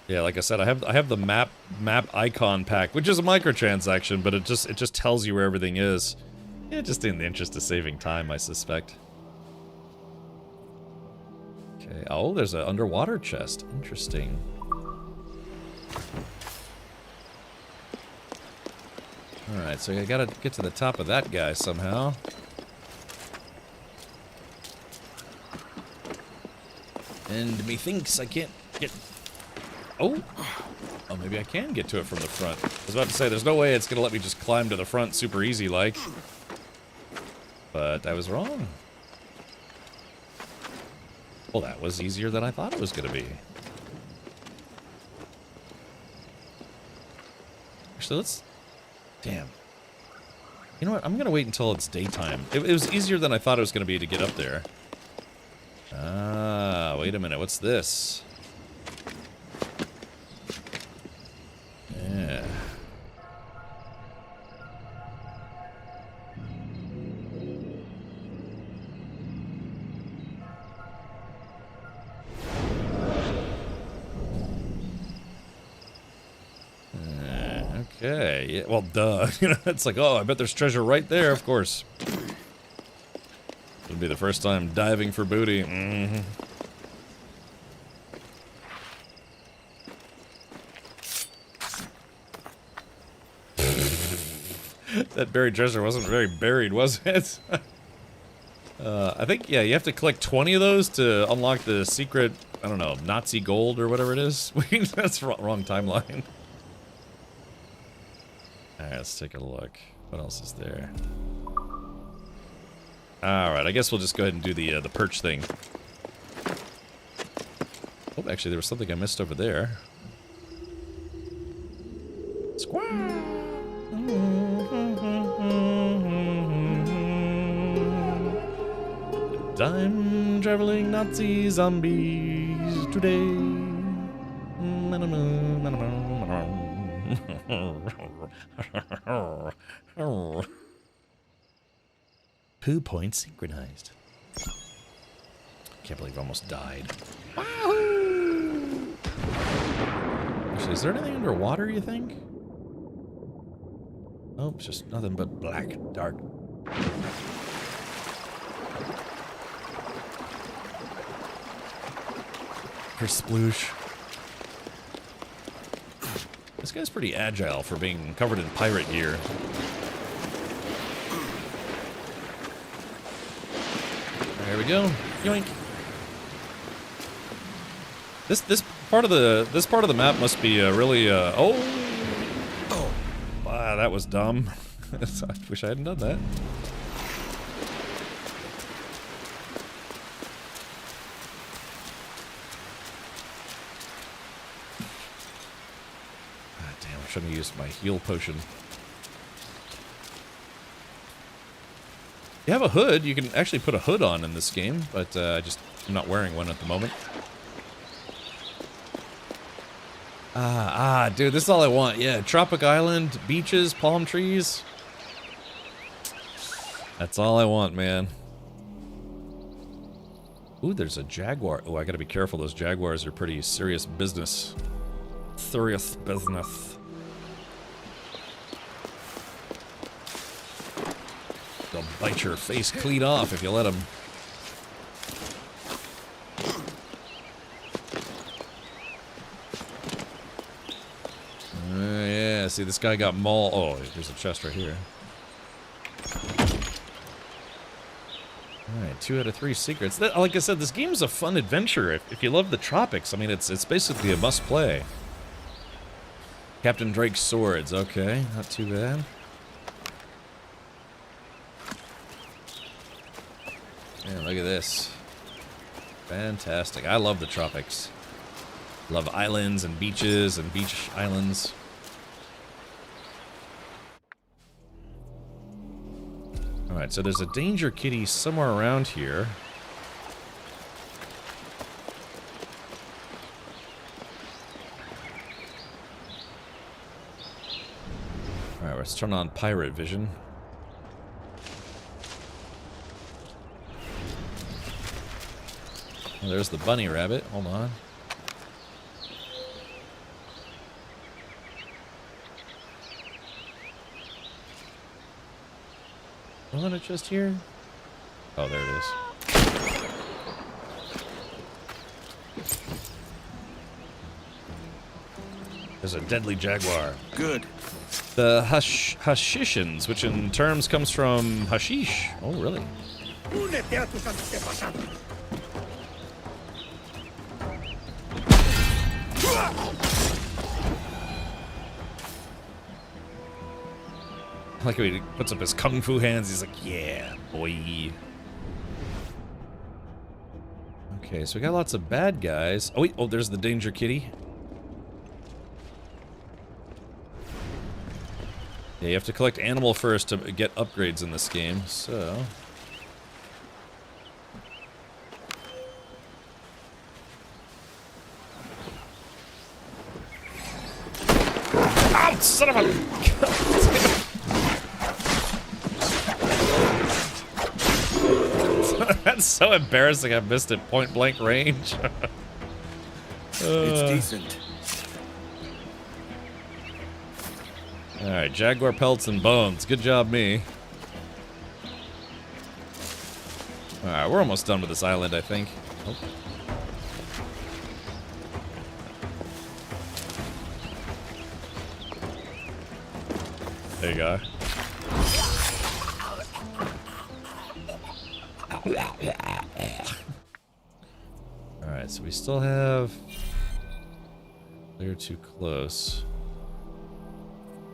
Yeah, like I said, I have the map icon pack, which is a microtransaction, but it just tells you where everything is. Yeah, just in the interest of saving time, I suspect. Okay. Oh, there's an underwater chest. Interesting. Alright, so I gotta get to the top of that guy somehow. And methinks I can't get... Oh! Oh, maybe I can get to it from the front. I was about to say, there's no way it's gonna let me just climb to the front super easy like. But I was wrong. Well, that was easier than I thought it was gonna be. Actually, let's... Damn. You know what? I'm gonna wait until it's daytime. It was easier than I thought it was gonna be to get up there. Ah, wait a minute. What's this? Yeah. Okay. Yeah, well, duh. You know, it's like, oh, I bet there's treasure right there. Of course. It'll be the first time diving for booty. Mm-hmm. That buried treasure wasn't very buried, was it? I think, yeah, you have to collect 20 of those to unlock the secret, I don't know, Nazi gold or whatever it is. That's the wrong timeline. Alright, let's take a look. What else is there? Alright, I guess we'll just go ahead and do the perch thing. Oh, actually, there was something I missed over there. Squaw! Time-traveling Nazi zombies today. Poo point synchronized. Can't believe I almost died. Wahoo! Actually, is there anything underwater, you think? Oh, it's just nothing but black, dark. Sploosh. This guy's pretty agile for being covered in pirate gear. There we go. Yoink. This part of the map must be really wow, that was dumb. I wish I hadn't done that. Ah, damn, I shouldn't have used my heal potion. You have a hood. You can actually put a hood on in this game, but I'm not wearing one at the moment. Dude, this is all I want. Yeah, tropic island, beaches, palm trees. That's all I want, man. Ooh, there's a jaguar. Oh, I gotta be careful. Those jaguars are pretty serious business. Serious business. They'll bite your face clean off if you let them. Yeah, see, this guy got mauled. Oh, there's a chest right here. Alright, 2 out of 3 secrets. Like I said, this game's a fun adventure. If you love the tropics, I mean, it's basically a must-play. Captain Drake's swords. Okay, not too bad. Man, look at this. Fantastic. I love the tropics. Love islands and beaches and beach islands. Alright, so there's a danger kitty somewhere around here. Alright, let's turn on pirate vision. Oh, there's the bunny rabbit. Hold on. Wasn't it just here? Oh, there it is. There's a deadly jaguar. Good. The Hashishans, which in terms comes from hashish. Oh, really? Like when he puts up his kung fu hands, he's like, yeah, boy. Okay, so we got lots of bad guys. Oh, wait, oh, there's the danger kitty. Yeah, you have to collect animal first to get upgrades in this game, so... Oh, son of a... That's so embarrassing. I missed it point blank range. It's decent. Alright, jaguar pelts and bones. Good job, me. Alright, we're almost done with this island, I think. Oh. There you go. Alright, so we still have... They're too close.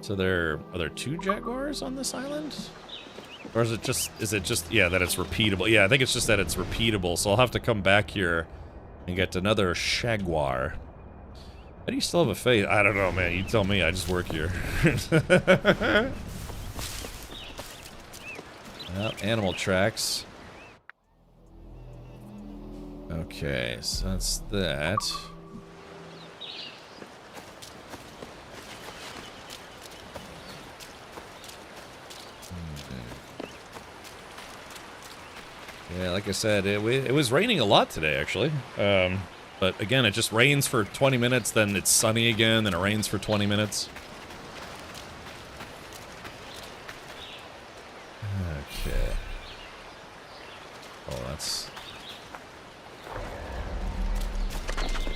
So are there 2 jaguars on this island? Or is it just, yeah, that it's repeatable? Yeah, I think it's just that it's repeatable, so I'll have to come back here and get another jaguar. How do you still have a face? I don't know, man. You tell me, I just work here. Well, animal tracks. Okay, so that's that. Yeah, like I said, it was raining a lot today, actually. But again, it just rains for 20 minutes, then it's sunny again, then it rains for 20 minutes. Okay. Oh, that's...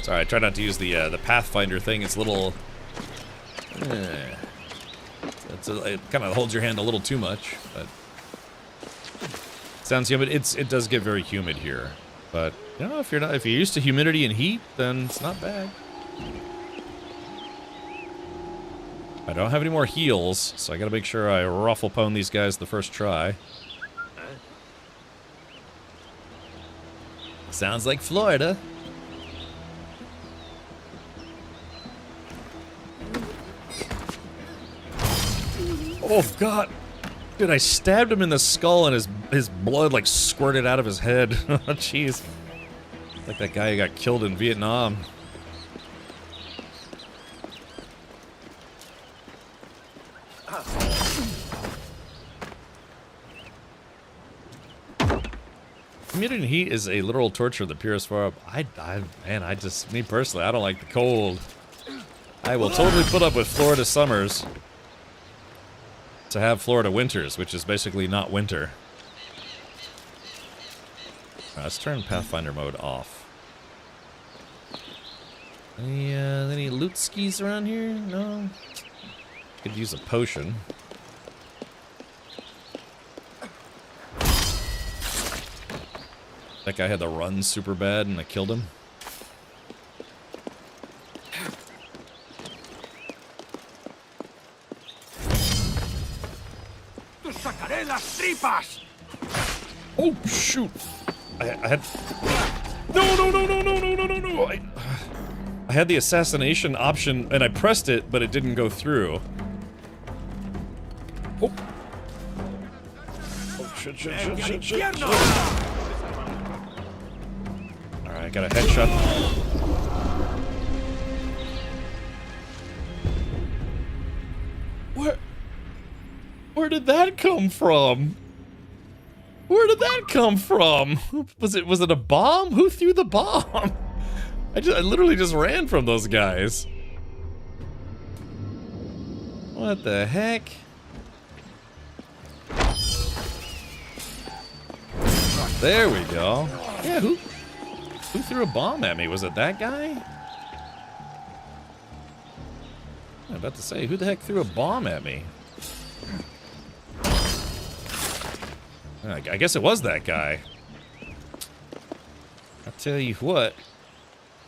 Sorry, I try not to use the Pathfinder thing. It's a little... it kind of holds your hand a little too much, but... Sounds humid. It does get very humid here, but you know, if you're used to humidity and heat, then it's not bad. I don't have any more heals, so I gotta make sure I ruffle pwn these guys the first try. Sounds like Florida. Oh god. Dude, I stabbed him in the skull and his blood like squirted out of his head. Oh jeez. Like that guy who got killed in Vietnam. Humidity and heat is a literal torture of the purest form. Me personally, I don't like the cold. I will totally put up with Florida summers to have Florida winters, which is basically not winter. Let's turn Pathfinder mode off. Any loot skis around here? No. Could use a potion. That guy had to run super bad and I killed him. Oh shoot! I had no! I had the assassination option and I pressed it, but it didn't go through. Oh! Oh shit! All right, I got a headshot. Where did that come from? Where did that come from? Was it a bomb? Who threw the bomb? I literally just ran from those guys. What the heck? There we go. Yeah, who threw a bomb at me? Was it that guy? I'm about to say, who the heck threw a bomb at me? I guess it was that guy. I'll tell you what.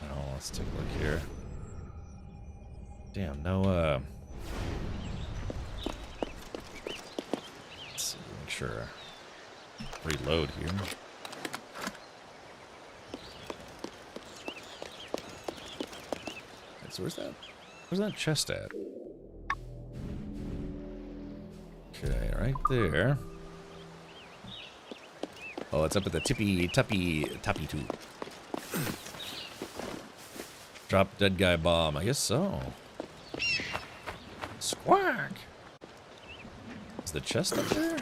Oh, let's take a look here. Damn, no, let's see, make sure. Reload here. So where's that chest at? Okay, right there. Oh, it's up at the toppy two. Drop dead guy bomb. I guess so. Squawk. Is the chest up there?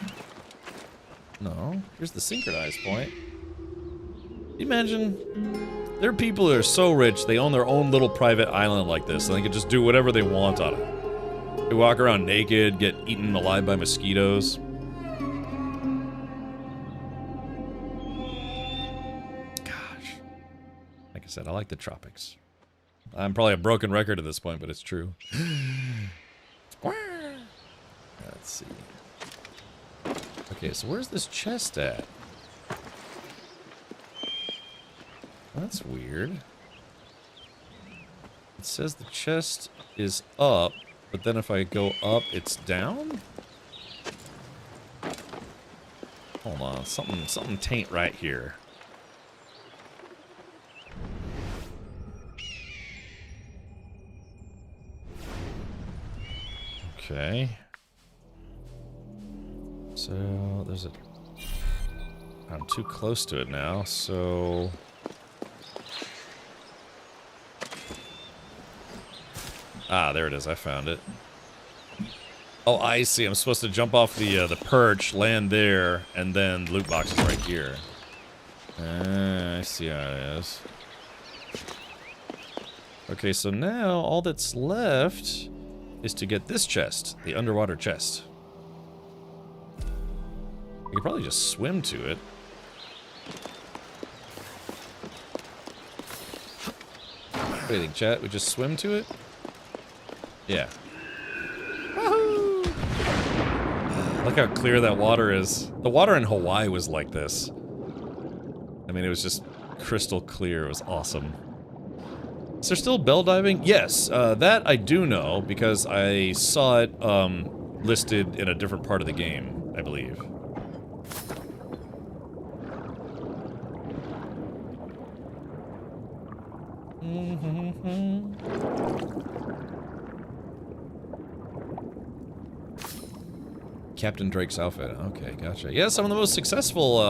No. Here's the synchronized point. Imagine there are people that are so rich they own their own little private island like this, and they can just do whatever they want on it. They walk around naked, get eaten alive by mosquitoes. Like I said, I like the tropics. I'm probably a broken record at this point, but it's true. Let's see. Okay, so where's this chest at? That's weird. It says the chest is up, but then if I go up, it's down? Hold on, something taint right here. Okay. So, there's a... I'm too close to it now, so... Ah, there it is. I found it. Oh, I see. I'm supposed to jump off the perch, land there, and then the loot box is right here. I see how it is. Okay, so now all that's left is to get this chest, the underwater chest. You could probably just swim to it. What do you think, chat? We just swim to it? Yeah. Woohoo! Look how clear that water is. The water in Hawaii was like this. I mean, it was just crystal clear. It was awesome. Is there still bell diving? Yes, that I do know because I saw it listed in a different part of the game, I believe. Captain Drake's outfit. Okay, gotcha. Yeah, some of the most successful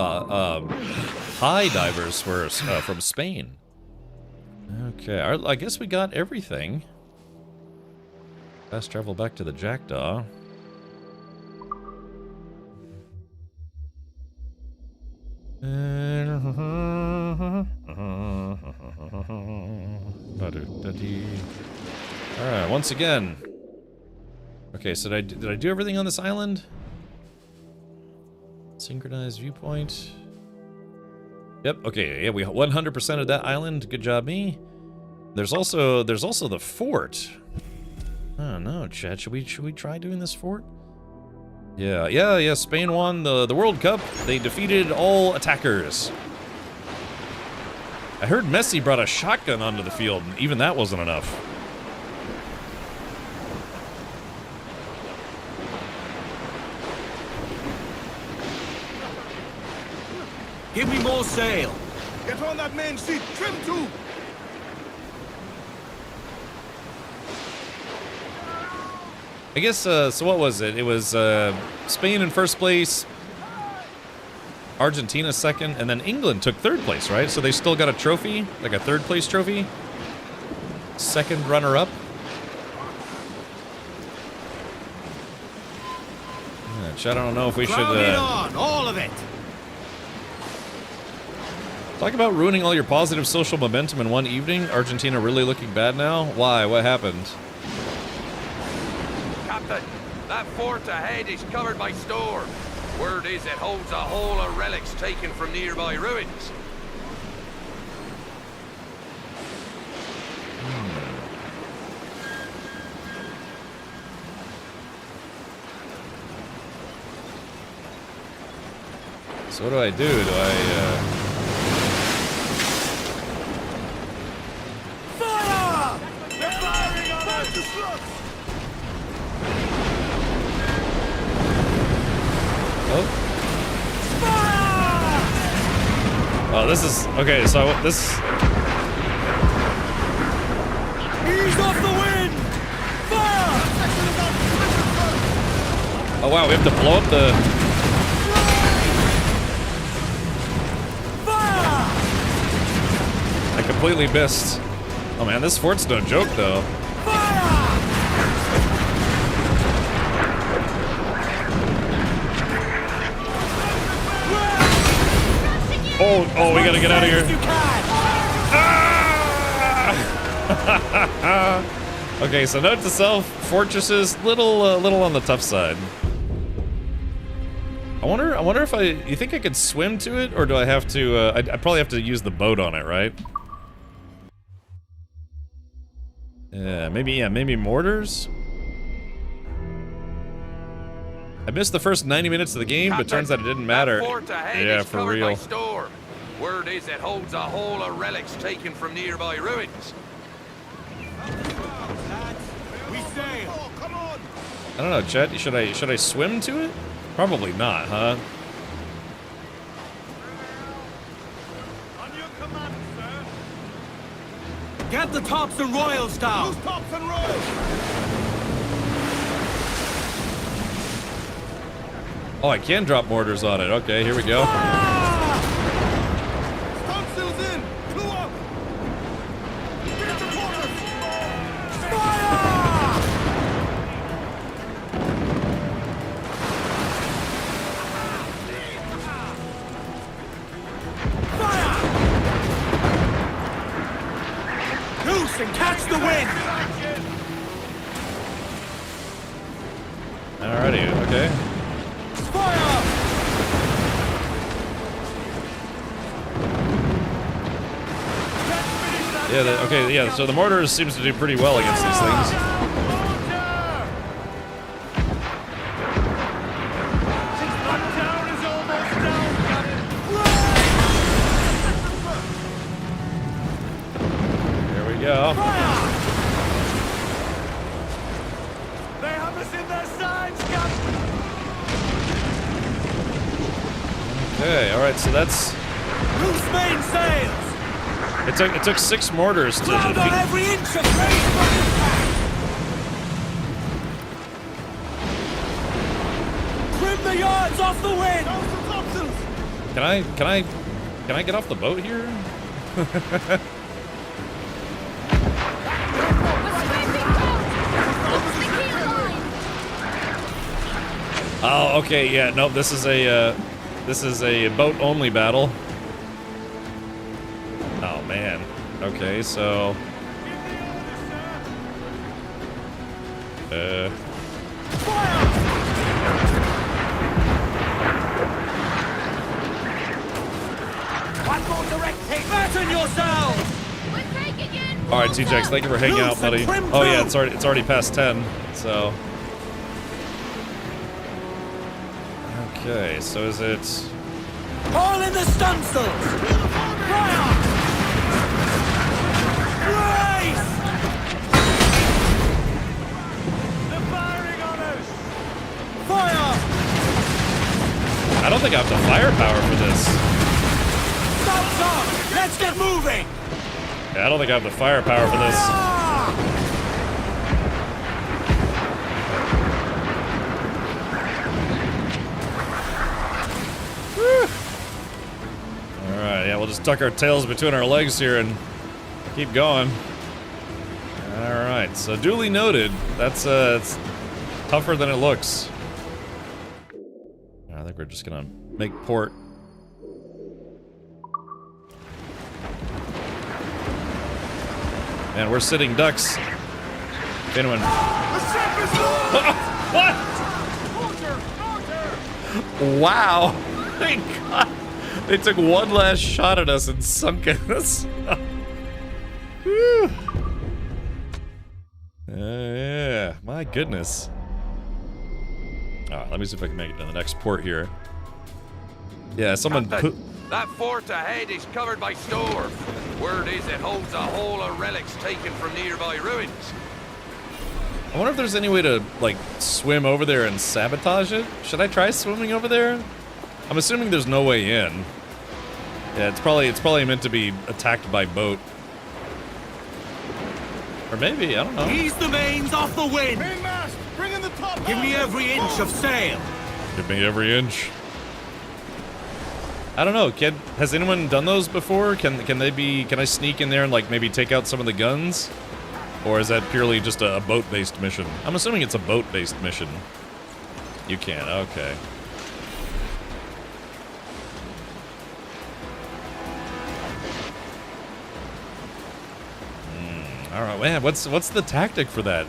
high divers were from Spain. Okay, I guess we got everything. Fast travel back to the Jackdaw. Alright, once again. Okay, so did I do everything on this island? Synchronized viewpoint. Yep, okay, yeah, we 100% of that island. Good job, me. There's also the fort. Oh no, Chad, should we try doing this fort? Yeah, Spain won the World Cup. They defeated all attackers. I heard Messi brought a shotgun onto the field, and even that wasn't enough. Give me more sail. Get on that main sheet. Trim to. I guess, so what was it? It was Spain in first place, Argentina second, and then England took third place, right? So they still got a trophy, like a third place trophy? Second runner-up? Yeah, Chad, I don't know if we should... on, all of it. Talk about ruining all your positive social momentum in one evening. Argentina really looking bad now? Why? What happened? Captain, that fort ahead is covered by store. Word is it holds a haul of relics taken from nearby ruins. So what do I do? Do I, Fire! They're firing on us! Oh, this is... Okay, so this... Ease off the wind! Fire! Oh wow, we have to blow up the... Fire! I completely missed. Oh man, this fort's no joke though. Oh, we gotta get out of here. Ah! Okay, so note to self, fortresses, little on the tough side. I wonder if you think I could swim to it, or do I have to, I probably have to use the boat on it, right? Yeah, maybe mortars? I missed the first 90 minutes of the game, but turns out it didn't matter. Yeah, for real. Word is it holds a haul of relics taken from nearby ruins. We sail. Oh, come on. I don't know, Chet. Should I swim to it? Probably not, huh? On your command, sir. Get the tops and royals down. Who's tops and royals? Oh, I can drop mortars on it. Okay, here we go. Stunsails in. Clue up. Get the mortars. Fire! Fire! Loose and catch the wind. Alrighty, okay. Yeah, okay, yeah, so the mortar seems to do pretty well against these things. go. They have us in their sights, Captain! Okay, alright, so that's... Loose main sails! It took 6 mortars to Ground on defeat... every inch of range from impact! Trim the yards off the wind! Can I get off the boat here? Oh, okay, yeah, no, this is a boat only battle. Oh man. Okay, so One more direct hit! Batten yourselves! all right, T-Jax, thank you for hanging out, buddy. Oh yeah, it's already past 10, so. Okay, so is it? All in the stunsails! Fire! Brace! They're firing on us! Fire! I don't think I have the firepower for this. Stop, stop! Let's get moving! Yeah, I don't think I have the firepower for this. Alright, yeah, we'll just tuck our tails between our legs here and keep going. Alright, so duly noted. That's it's tougher than it looks. I think we're just gonna make port. And we're sitting ducks. If anyone... What? Wow! Thank God! They took one last shot at us and sunk us. Yeah, my goodness. Alright, let me see if I can make it to the next port here. Yeah, someone put... That fort ahead is covered by stores. Word is it holds a haul of relics taken from nearby ruins. I wonder if there's any way to, like, swim over there and sabotage it? Should I try swimming over there? I'm assuming there's no way in. Yeah, it's probably meant to be attacked by boat. Or maybe, I don't know. Ease the mains off the wind! Mainmast, bring in the top! Give me every inch of sail! Give me every inch. I don't know, has anyone done those before? Can I sneak in there and like maybe take out some of the guns? Or is that purely just a boat-based mission? I'm assuming it's a boat-based mission. You can, okay. All right, man. What's the tactic for that?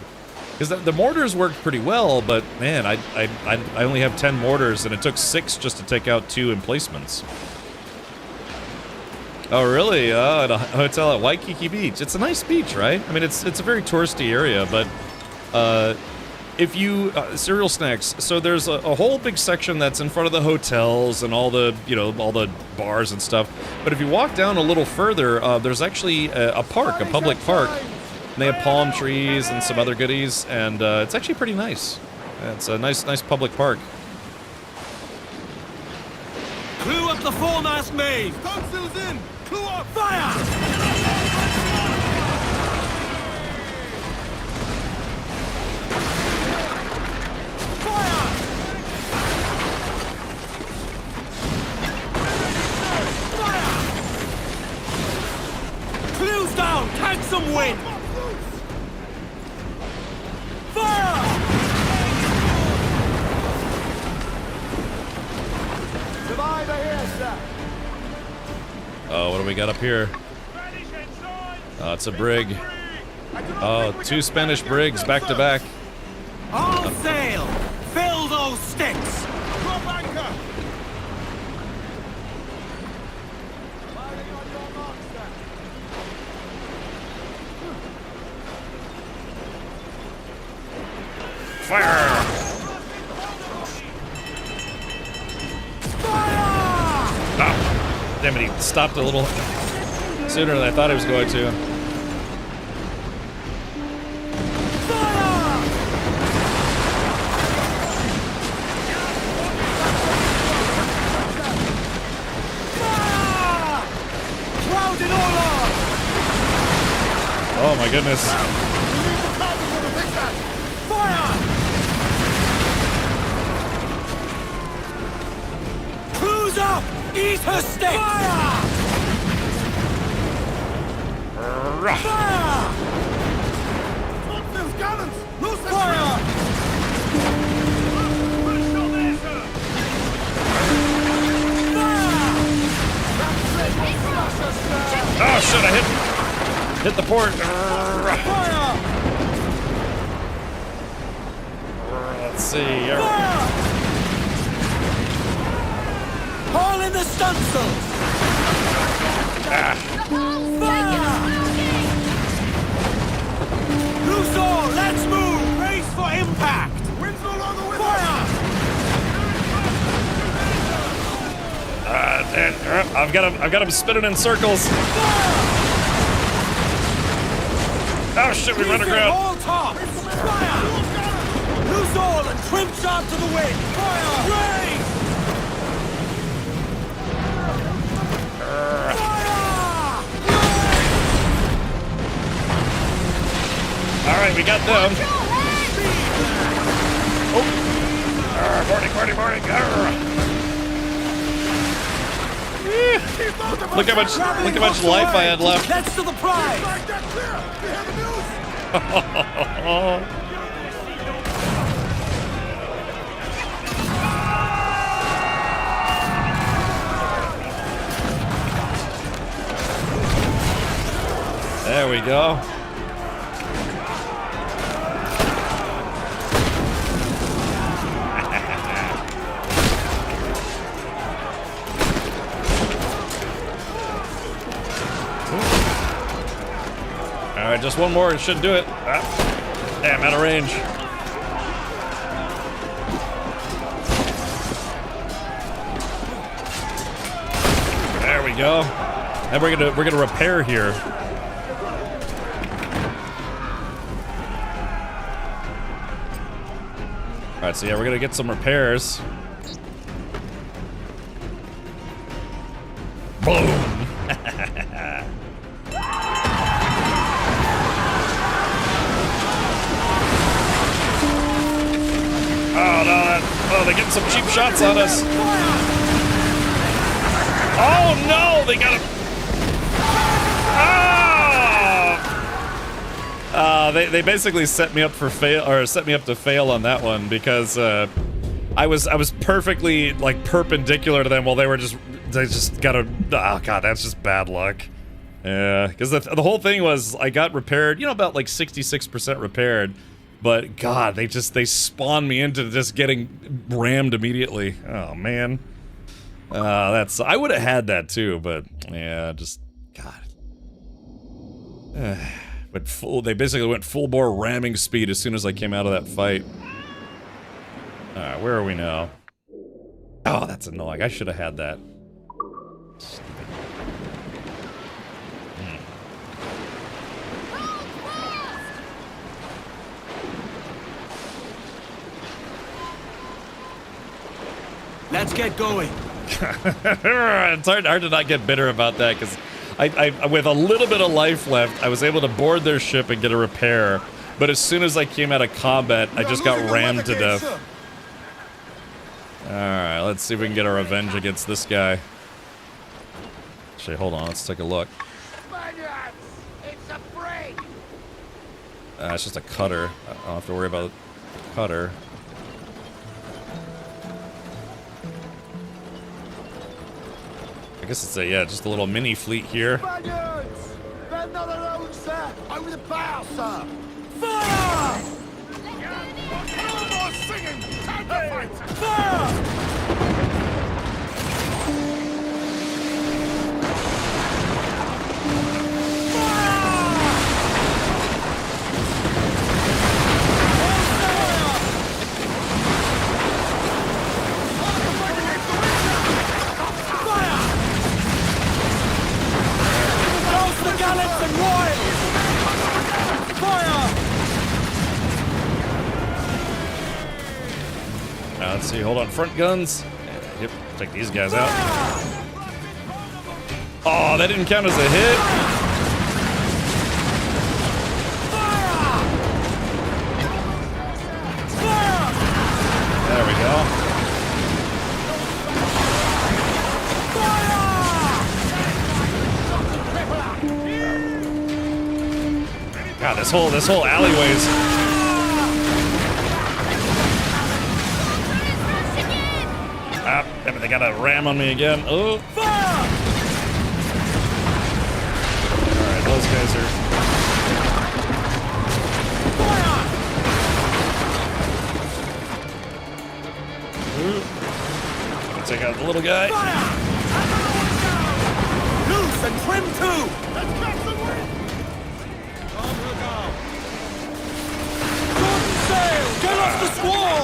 Because the mortars worked pretty well, but man, I only have 10 mortars, and it took 6 just to take out 2 emplacements. Oh, really? At a hotel at Waikiki Beach. It's a nice beach, right? I mean, it's a very touristy area, but if you cereal snacks, so there's a whole big section that's in front of the hotels and all the all the bars and stuff. But if you walk down a little further, there's actually a park, a public park. And they have palm trees and some other goodies, and it's actually pretty nice. It's a nice public park. Clue up the foremast main! Topsails in! Clue up! Fire! Clues down! Tank some wind! Fire! Survivor here, sir. Oh, what do we got up here? Oh, it's a brig. Oh, 2 Spanish brigs back to back. All sail! Fill those sticks! Drop anchor! Fire! Oh, damn it, he stopped a little sooner than I thought he was going to. goodness. Fire! Cruiser! Eat her stick! Fire! Fire! Those cannons! Loose fire! Oh shit, I hit the port. Fire! Let's see. Haul in the stunsails! Fire! Loose all, let's move! Brace for impact! Wind's no longer with fire! I've got him spinning in circles. Oh shit, we run aground. All tops! Fire! Loose all and trim sharp to the wind! Fire! Raise! All right, we got them. Oh, morning. Look how much life I had left. That's to the prize. There we go. Alright, just one more, it should do it. Damn, out of range. There we go. And we're gonna repair here. Alright, so yeah, we're gonna get some repairs. Boom! Oh, they're getting some cheap shots on us. Oh no, they got him. They basically set me up for fail, or set me up to fail on that one because I was perfectly like perpendicular to them while they just got a. Oh god, that's just bad luck. Yeah, because the whole thing was I got repaired, you know, about like 66% repaired. But God, they spawned me into just getting rammed immediately. Oh man, I would have had that too, but yeah, just God. But they basically went full bore ramming speed as soon as I came out of that fight. All right, where are we now? Oh, that's annoying. I should have had that. Let's get going. It's hard to not get bitter about that because I with a little bit of life left, I was able to board their ship and get a repair. But as soon as I came out of combat, I just got rammed to death. All right, let's see if we can get our revenge against this guy. Actually, hold on, let's take a look. It's just a cutter. I don't have to worry about the cutter. I guess it's just a little mini fleet here. Spaniards! They're not alone, sir! Over the bow, sir! Fire! No more singing! Time to fight! Fire! Gallants and royals! Fire! Let's see, hold on, front guns. Yep, take these guys out. Oh, that didn't count as a hit. this whole alleyway's. Ah, damn it, they got a ram on me again. Oh. Alright, those guys are. Take out the little guy. Loose and trim too! Let's catch the wind! Jordan sail! Get off the squall!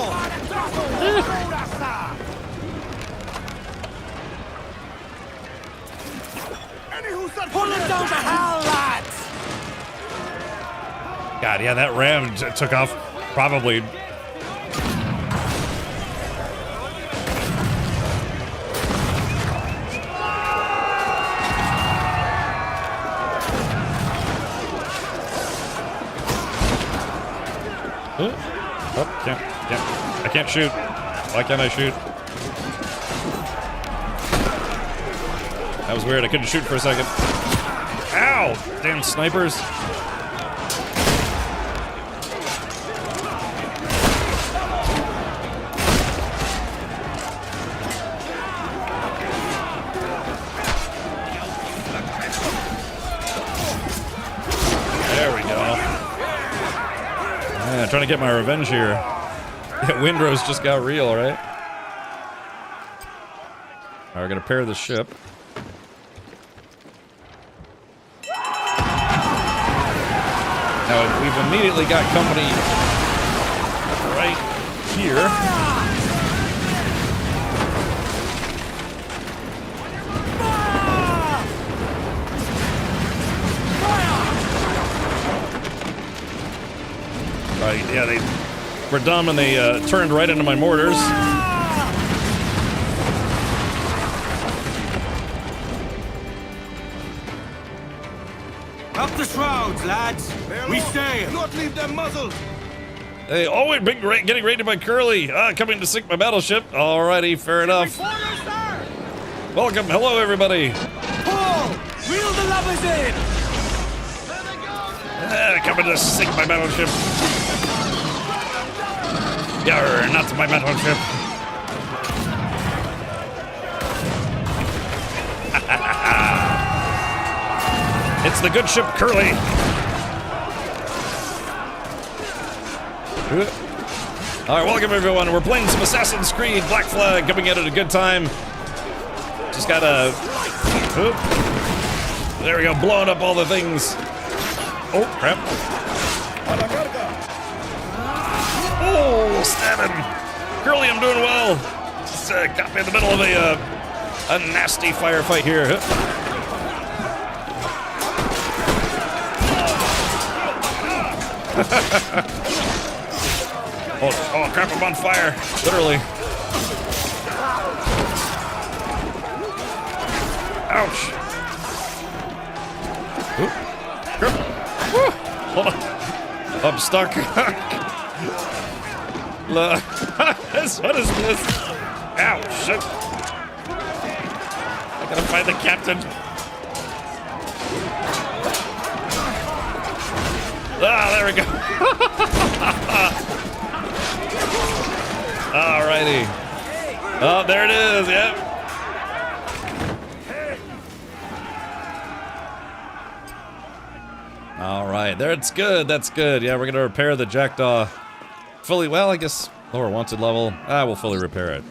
Pull it down to hell, lads! God, yeah, that ram took off probably. Oh, can't. I can't shoot. Why can't I shoot? That was weird. I couldn't shoot for a second. Ow! Damn snipers. There we go. Yeah, trying to get my revenge here. Yeah, Windrose just got real, right? Alright, we're gonna pair the ship. Now, we've immediately got company right here. Right, yeah, they were dumb and they turned right into my mortars. Up the shrouds, lads! We stay! Not leave them muzzled! Hey, oh, we're getting raided by Curly. Coming to sink my battleship. Alrighty, fair enough. Welcome, hello everybody. Paul, reel the lovers in! Coming to sink my battleship. Yarr, not my battleship. It's the good ship Curly. Alright, welcome everyone. We're playing some Assassin's Creed Black Flag, coming in at a good time. Just gotta... There we go, blowing up all the things. Oh, crap. Oh, stabbing. Curly, I'm doing well. Just got me in the middle of a nasty firefight here. Oh, crap, I'm on fire. Literally. Ouch. Oop. Crap. Woo. Hold on. I'm stuck. What is this? Ow, shit. I gotta find the captain. Ah, there we go. Alrighty. Oh, there it is, yep. Alright, that's good, that's good. Yeah, we're gonna repair the Jackdaw fully, well, I guess lower wanted level. We'll fully repair it.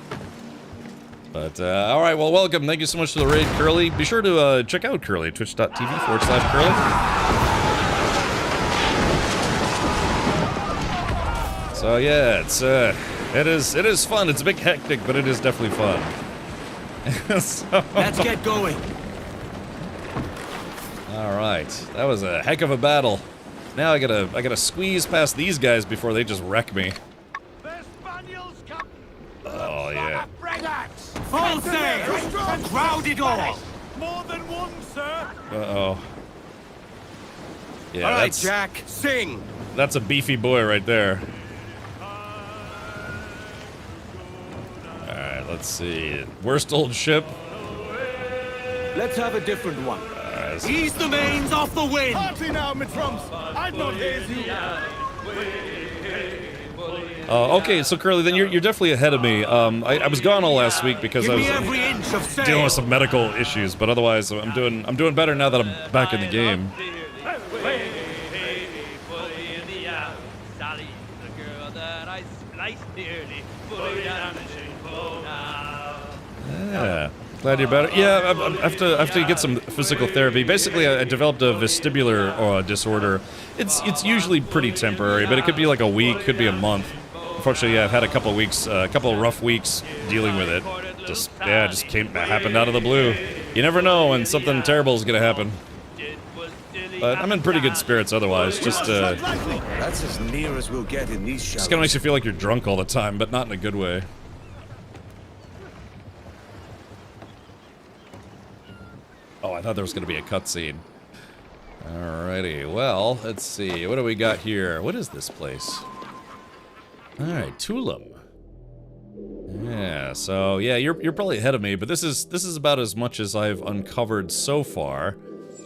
But, alright, well, welcome. Thank you so much for the raid, Curly. Be sure to check out Curly, twitch.tv/Curly. So yeah, it is fun. It's a bit hectic, but it is definitely fun. So, let's get going. All right, that was a heck of a battle. Now I gotta squeeze past these guys before they just wreck me. Oh yeah. Full sail! Crowded all! More than one, sir! Uh-oh. Yeah, all right, Jack, sing! That's a beefy boy right there. Alright, let's see. Worst old ship? Let's have a different one. Alright. otherwise. Ease the mains off the wind! Party now, Mitrums! I'd not hear you! Okay, so Curly, then you're definitely ahead of me. I was gone all last week because I was dealing with some medical issues, but otherwise I'm doing better now that I'm back in the game. Yeah, glad you're better. Yeah, I have to get some physical therapy. Basically, I developed a vestibular disorder. It's usually pretty temporary, but it could be like a week, could be a month. Unfortunately, yeah, I've had a couple of rough weeks dealing with it. Just happened out of the blue. You never know when something terrible is gonna happen. But I'm in pretty good spirits otherwise. Just That's as near as we'll get in these shallows. kind of makes you feel like you're drunk all the time, but not in a good way. Oh, I thought there was going to be a cutscene. Alrighty, well, let's see. What do we got here? What is this place? Alright, Tulum. Yeah, so yeah, you're probably ahead of me, but this is about as much as I've uncovered so far.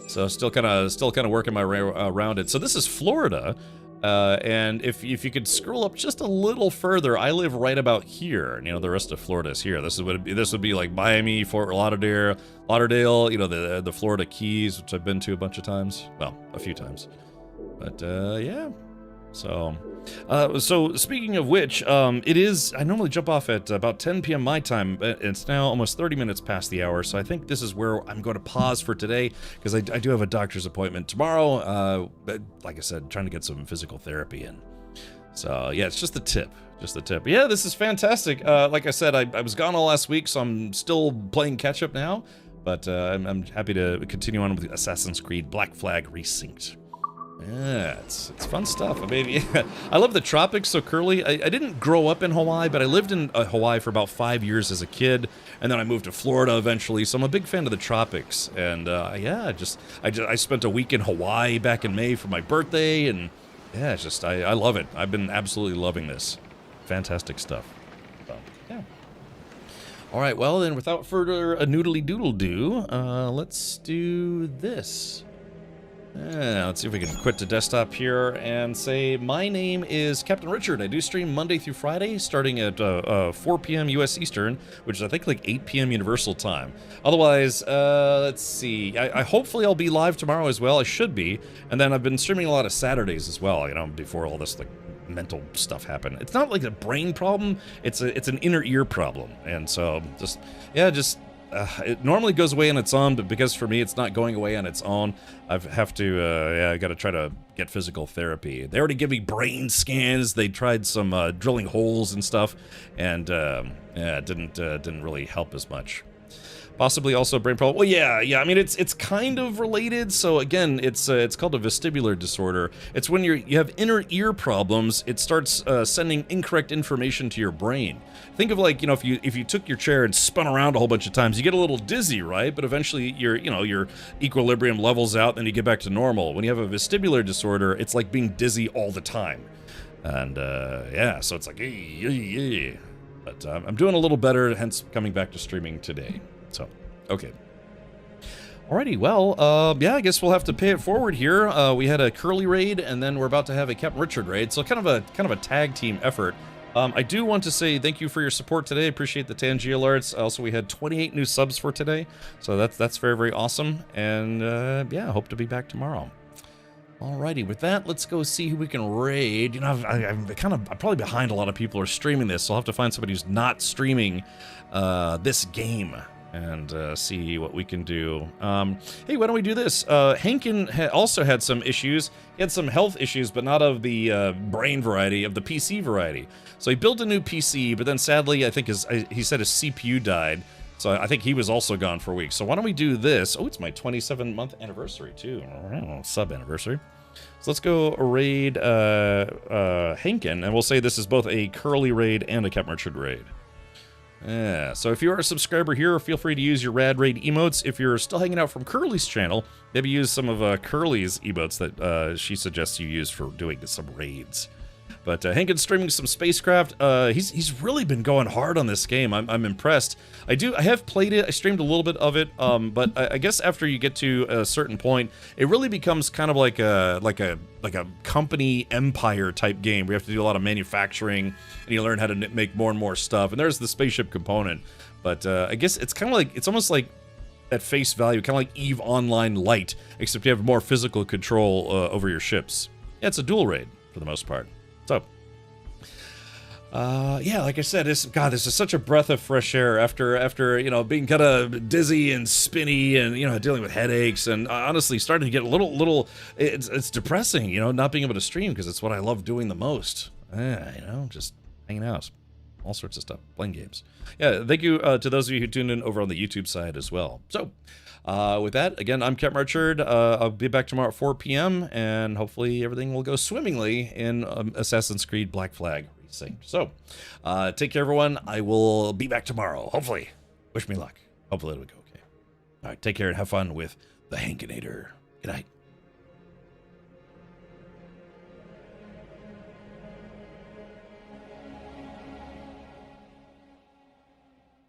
So still kind of working my way around it. So this is Florida. And if you could scroll up just a little further, I live right about here. You know, the rest of Florida is here. This would be like Miami, Fort Lauderdale. You know, the Florida Keys, which I've been to a bunch of times. Well, a few times. But yeah. So speaking of which, it is. I normally jump off at about 10 p.m. my time. It's now almost 30 minutes past the hour, so I think this is where I'm going to pause for today because I do have a doctor's appointment tomorrow. Like I said, trying to get some physical therapy in. So yeah, it's just the tip. Yeah, this is fantastic. Like I said, I was gone all last week, so I'm still playing catch up now. But I'm happy to continue on with Assassin's Creed Black Flag Resynced. Yeah, it's fun stuff. I mean, yeah, I love the tropics. So Curly, I didn't grow up in Hawaii, but I lived in Hawaii for about 5 years as a kid, and then I moved to Florida eventually. So I'm a big fan of the tropics, and yeah, I spent a week in Hawaii back in May for my birthday, and yeah, it's just I love it. I've been absolutely loving this. Fantastic stuff. So, yeah. All right, well then, without further noodly doodle do, let's do this. Let's see if we can quit the desktop here and say, my name is Captain Richard. I do stream Monday through Friday, starting at 4 p.m. U.S. Eastern, which is, I think, like 8 p.m. Universal Time. Otherwise, let's see. Hopefully I'll be live tomorrow as well. I should be. And then I've been streaming a lot of Saturdays as well, you know, before all this, like, mental stuff happened. It's not like a brain problem. It's an inner ear problem. And so, it normally goes away on its own, but because for me it's not going away on its own, I have to, I got to try to get physical therapy. They already give me brain scans. They tried some drilling holes and stuff, and yeah, it didn't really help as much. Possibly also a brain problem. Well, yeah. I mean, it's kind of related. So again, it's called a vestibular disorder. It's when you have inner ear problems. It starts sending incorrect information to your brain. Think of, like, you know, if you took your chair and spun around a whole bunch of times, you get a little dizzy, right? But eventually your equilibrium levels out, then you get back to normal. When you have a vestibular disorder, it's like being dizzy all the time. And yeah, so it's like, yeah. But I'm doing a little better, hence coming back to streaming today. So, okay. Alrighty, well, yeah, I guess we'll have to pay it forward here. We had a Curly raid, and then we're about to have a Captain Richard raid, so kind of a tag team effort. I do want to say thank you for your support today. Appreciate the Tangi alerts. Also, we had 28 new subs for today, so that's very, very awesome. And yeah, hope to be back tomorrow. Alrighty, with that, let's go see who we can raid. You know, I'm probably behind a lot of people who are streaming this, so I'll have to find somebody who's not streaming this game and see what we can do. Hey, why don't we do this? Hankin also had some issues. He had some health issues, but not of the brain variety, of the PC variety. So he built a new PC, but then sadly, I think he said his CPU died. So I think he was also gone for a week. So why don't we do this? Oh, it's my 27-month anniversary, too. Sub-anniversary. So let's go raid Hankin, and we'll say this is both a Curly raid and a Captain Richard raid. Yeah, so if you are a subscriber here, feel free to use your Rad Raid emotes. If you're still hanging out from Curly's channel, maybe use some of Curly's emotes that she suggests you use for doing some raids. But Hankin's streaming some spacecraft. He's really been going hard on this game. I'm impressed. I have played it. I streamed a little bit of it. But I guess after you get to a certain point, it really becomes kind of like a company empire type game. We have to do a lot of manufacturing, and you learn how to make more and more stuff. And there's the spaceship component. But I guess it's kind of like, it's almost like at face value, kind of like EVE Online Lite, except you have more physical control over your ships. Yeah, it's a dual raid for the most part. So, yeah, like I said, this is such a breath of fresh air after you know, being kind of dizzy and spinny and, you know, dealing with headaches and honestly starting to get a little it's depressing, you know, not being able to stream because it's what I love doing the most. You know, just hanging out, all sorts of stuff, playing games. Yeah, thank you to those of you who tuned in over on the YouTube side as well. So, with that, again, I'm Captain Marchard. I'll be back tomorrow at 4 p.m. and hopefully everything will go swimmingly in Assassin's Creed Black Flag Resynced. So, take care, everyone. I will be back tomorrow. Hopefully. Wish me luck. Hopefully it'll go okay. All right, take care and have fun with the Hankinator. Good night.